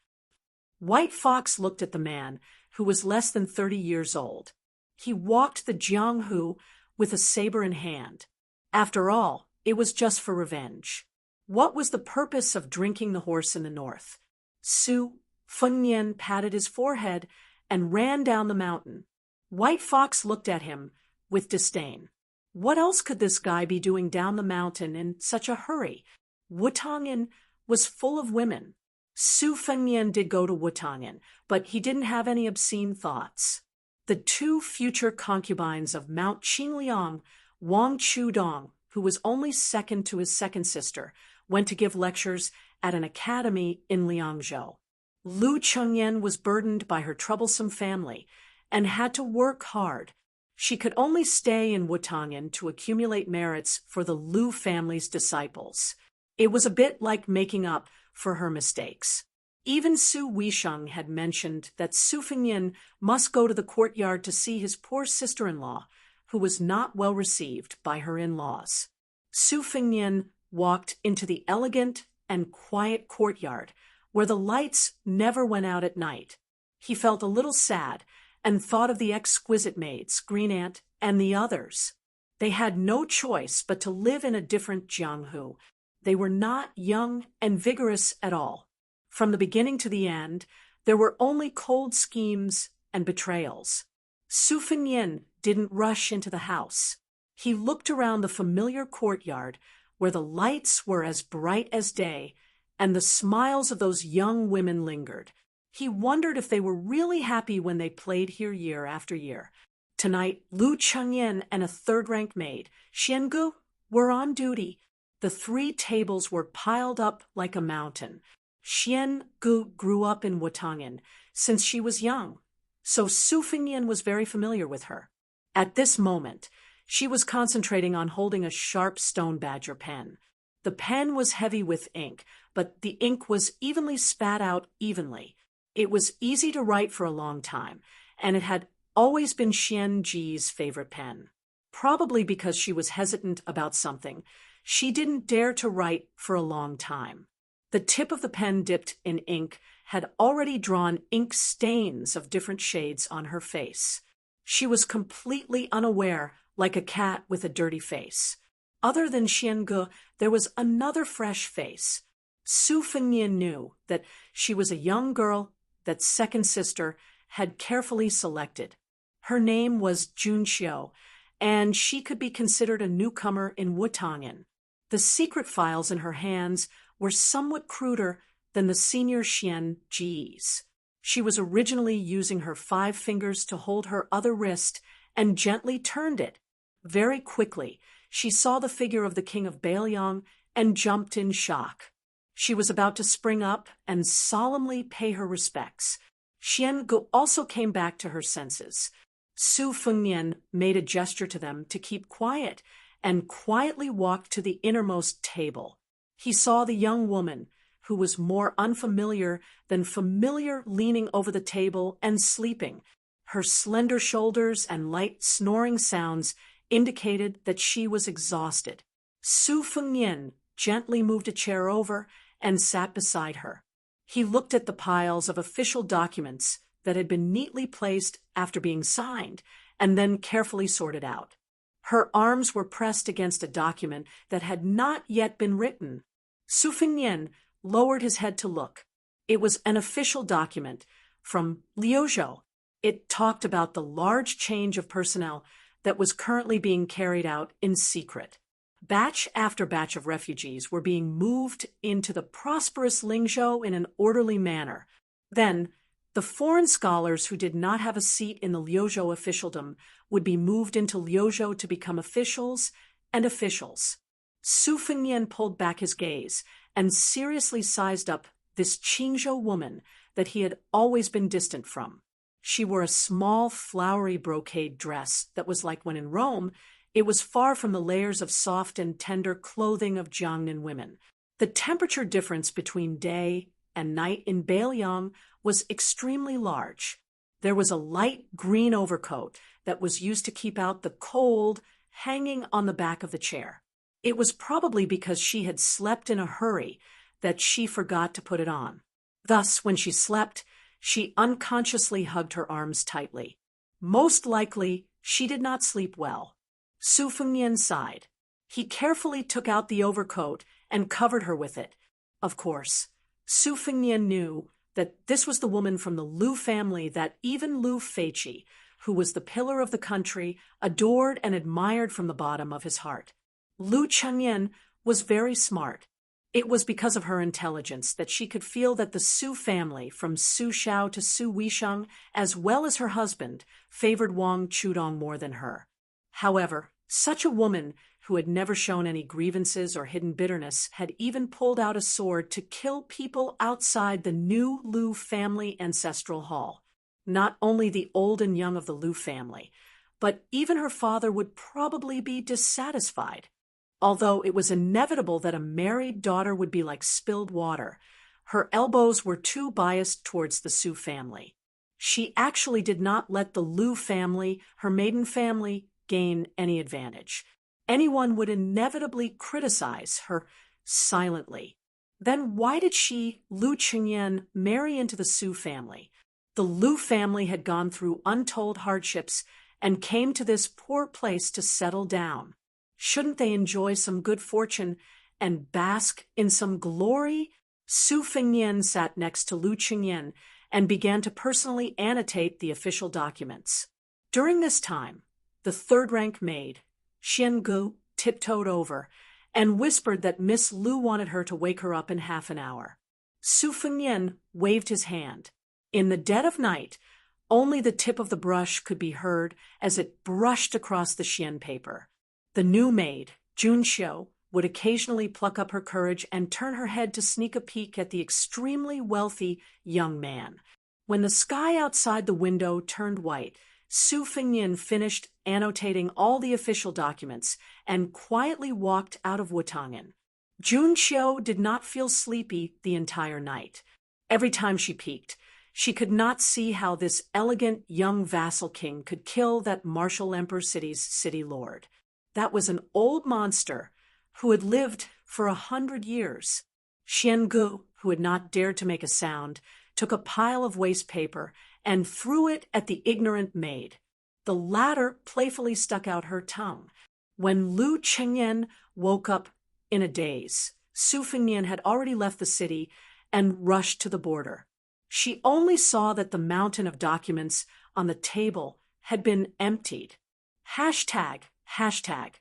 White Fox looked at the man, who was less than 30 years old. He walked the Jianghu with a saber in hand. After all, it was just for revenge. What was the purpose of drinking the horse in the north? Su Fengnian patted his forehead and ran down the mountain. White Fox looked at him with disdain. What else could this guy be doing down the mountain in such a hurry? Wutongyan was full of women. Su Fengnian did go to Wutongyan, but he didn't have any obscene thoughts. The 2 future concubines of Mount Qingliang, Wang Chudong, who was only second to his second sister, went to give lectures at an academy in Liangzhou. Lu Chengyan was burdened by her troublesome family and had to work hard. She could only stay in Wutongyan to accumulate merits for the Lu family's disciples. It was a bit like making up for her mistakes. Even Su Weisheng had mentioned that Su Fengnian must go to the courtyard to see his poor sister-in-law, who was not well received by her in-laws. Su Fengnian walked into the elegant and quiet courtyard, where the lights never went out at night. He felt a little sad and thought of the exquisite maids, Green Ant, and the others. They had no choice but to live in a different Jianghu. They were not young and vigorous at all. From the beginning to the end, there were only cold schemes and betrayals. Su Fengnian didn't rush into the house. He looked around the familiar courtyard, where the lights were as bright as day, and the smiles of those young women lingered. He wondered if they were really happy when they played here year after year. Tonight, Lu Chengyan and a 3rd-ranked maid, Xiangu, were on duty. The 3 tables were piled up like a mountain. Xiangu grew up in Wutongyan since she was young, so Su Fengnian was very familiar with her. At this moment, she was concentrating on holding a sharp stone badger pen. The pen was heavy with ink, but the ink was evenly spat out evenly. It was easy to write for a long time, and it had always been Xian Ji's favorite pen. Probably because she was hesitant about something, she didn't dare to write for a long time. The tip of the pen dipped in ink had already drawn ink stains of different shades on her face. She was completely unaware, like a cat with a dirty face. Other than Xiange, there was another fresh face. Su Fengnian knew that she was a young girl that second sister had carefully selected. Her name was Junxiu, and she could be considered a newcomer in Wutong'an. The secret files in her hands were somewhat cruder than the senior Xian Ji's. She was originally using her 5 fingers to hold her other wrist and gently turned it. Very quickly, she saw the figure of the king of Bailiang and jumped in shock. She was about to spring up and solemnly pay her respects. Xiange also came back to her senses. Su Fengnian made a gesture to them to keep quiet and quietly walked to the innermost table. He saw the young woman, who was more unfamiliar than familiar, leaning over the table and sleeping. Her slender shoulders and light snoring sounds indicated that she was exhausted. Su Fengnian gently moved a chair over and sat beside her. He looked at the piles of official documents that had been neatly placed after being signed and then carefully sorted out. Her arms were pressed against a document that had not yet been written. Su Fengnian lowered his head to look. It was an official document from Liuzhou. It talked about the large change of personnel that was currently being carried out in secret. Batch after batch of refugees were being moved into the prosperous Lingzhou in an orderly manner. Then, the foreign scholars who did not have a seat in the Liuzhou officialdom would be moved into Liuzhou to become officials and officials. Su Fengnian pulled back his gaze and seriously sized up this Qingzhou woman that he had always been distant from. She wore a small, flowery brocade dress that was like when in Rome, it was far from the layers of soft and tender clothing of Jiangnan women. The temperature difference between day and night in Bailiang was extremely large. There was a light green overcoat that was used to keep out the cold hanging on the back of the chair. It was probably because she had slept in a hurry that she forgot to put it on. Thus, when she slept, she unconsciously hugged her arms tightly. Most likely, she did not sleep well. Su Fengnian sighed. He carefully took out the overcoat and covered her with it. Of course, Su Fengnian knew that this was the woman from the Lu family that even Lu Feiqi, who was the pillar of the country, adored and admired from the bottom of his heart. Lu Chengyan was very smart. It was because of her intelligence that she could feel that the Su family, from Su Xiao to Su Weisheng, as well as her husband, favored Wang Chudong more than her. However, such a woman who had never shown any grievances or hidden bitterness had even pulled out a sword to kill people outside the new Lu family ancestral hall. Not only the old and young of the Lu family, but even her father would probably be dissatisfied. Although it was inevitable that a married daughter would be like spilled water, her elbows were too biased towards the Su family. She actually did not let the Lu family, her maiden family, gain any advantage. Anyone would inevitably criticize her silently. Then why did she, Lu Chengyan, marry into the Su family? The Lu family had gone through untold hardships and came to this poor place to settle down. Shouldn't they enjoy some good fortune and bask in some glory? Su Fengnian sat next to Lu Chengyan and began to personally annotate the official documents. During this time, the third-rank maid, Xiange, tiptoed over and whispered that Miss Lu wanted her to wake her up in half an hour. Su Fengnian waved his hand. In the dead of night, only the tip of the brush could be heard as it brushed across the Xian paper. The new maid, Junxiu, would occasionally pluck up her courage and turn her head to sneak a peek at the extremely wealthy young man. When the sky outside the window turned white, Su Fengnian finished annotating all the official documents and quietly walked out of Wutong'an. Junxiu did not feel sleepy the entire night. Every time she peeked, she could not see how this elegant young vassal king could kill that martial emperor city's city lord. That was an old monster who had lived for 100 years. Xiangu, who had not dared to make a sound, took a pile of waste paper and threw it at the ignorant maid. The latter playfully stuck out her tongue. When Lu Chengyan woke up in a daze, Su Fengnian had already left the city and rushed to the border. She only saw that the mountain of documents on the table had been emptied. Hashtag, hashtag,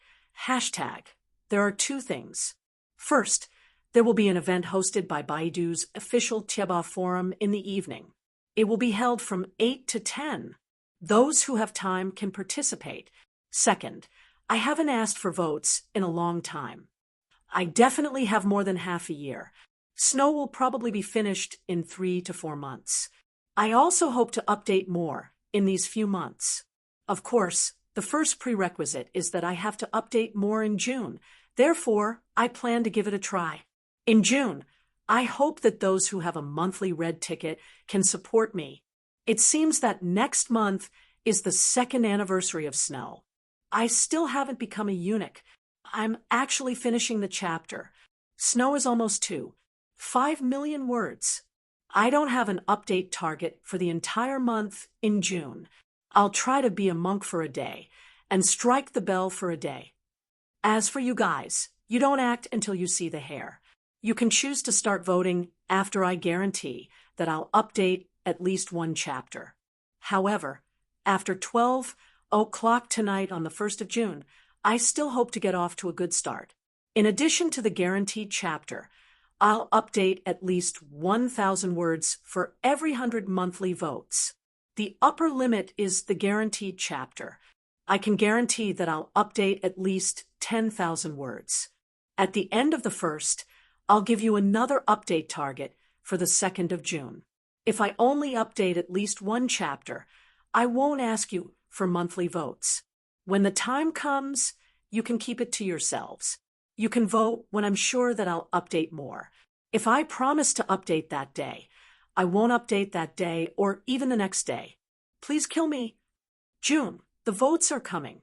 hashtag. There are two things. First, there will be an event hosted by Baidu's official Tieba forum in the evening. It will be held from 8 to 10. Those who have time can participate. Second, I haven't asked for votes in a long time. I definitely have more than half a year. Snow will probably be finished in 3 to 4 months. I also hope to update more in these few months. Of course, the first prerequisite is that I have to update more in June. Therefore, I plan to give it a try. In June, I hope that those who have a monthly red ticket can support me. It seems that next month is the 2nd anniversary of Snow. I still haven't become a eunuch. I'm actually finishing the chapter. Snow is almost 2. 5 million words. I don't have an update target for the entire month in June. I'll try to be a monk for a day and strike the bell for a day. As for you guys, you don't act until you see the hair. You can choose to start voting after I guarantee that I'll update at least 1 chapter. However, after 12 o'clock tonight on the 1st of June, I still hope to get off to a good start. In addition to the guaranteed chapter, I'll update at least 1,000 words for every 100 monthly votes. The upper limit is the guaranteed chapter. I can guarantee that I'll update at least 10,000 words. At the end of the 1st, I'll give you another update target for the 2nd of June. If I only update at least 1 chapter, I won't ask you for monthly votes. When the time comes, you can keep it to yourselves. You can vote when I'm sure that I'll update more. If I promise to update that day, I won't update that day or even the next day. Please kill me. June, the votes are coming.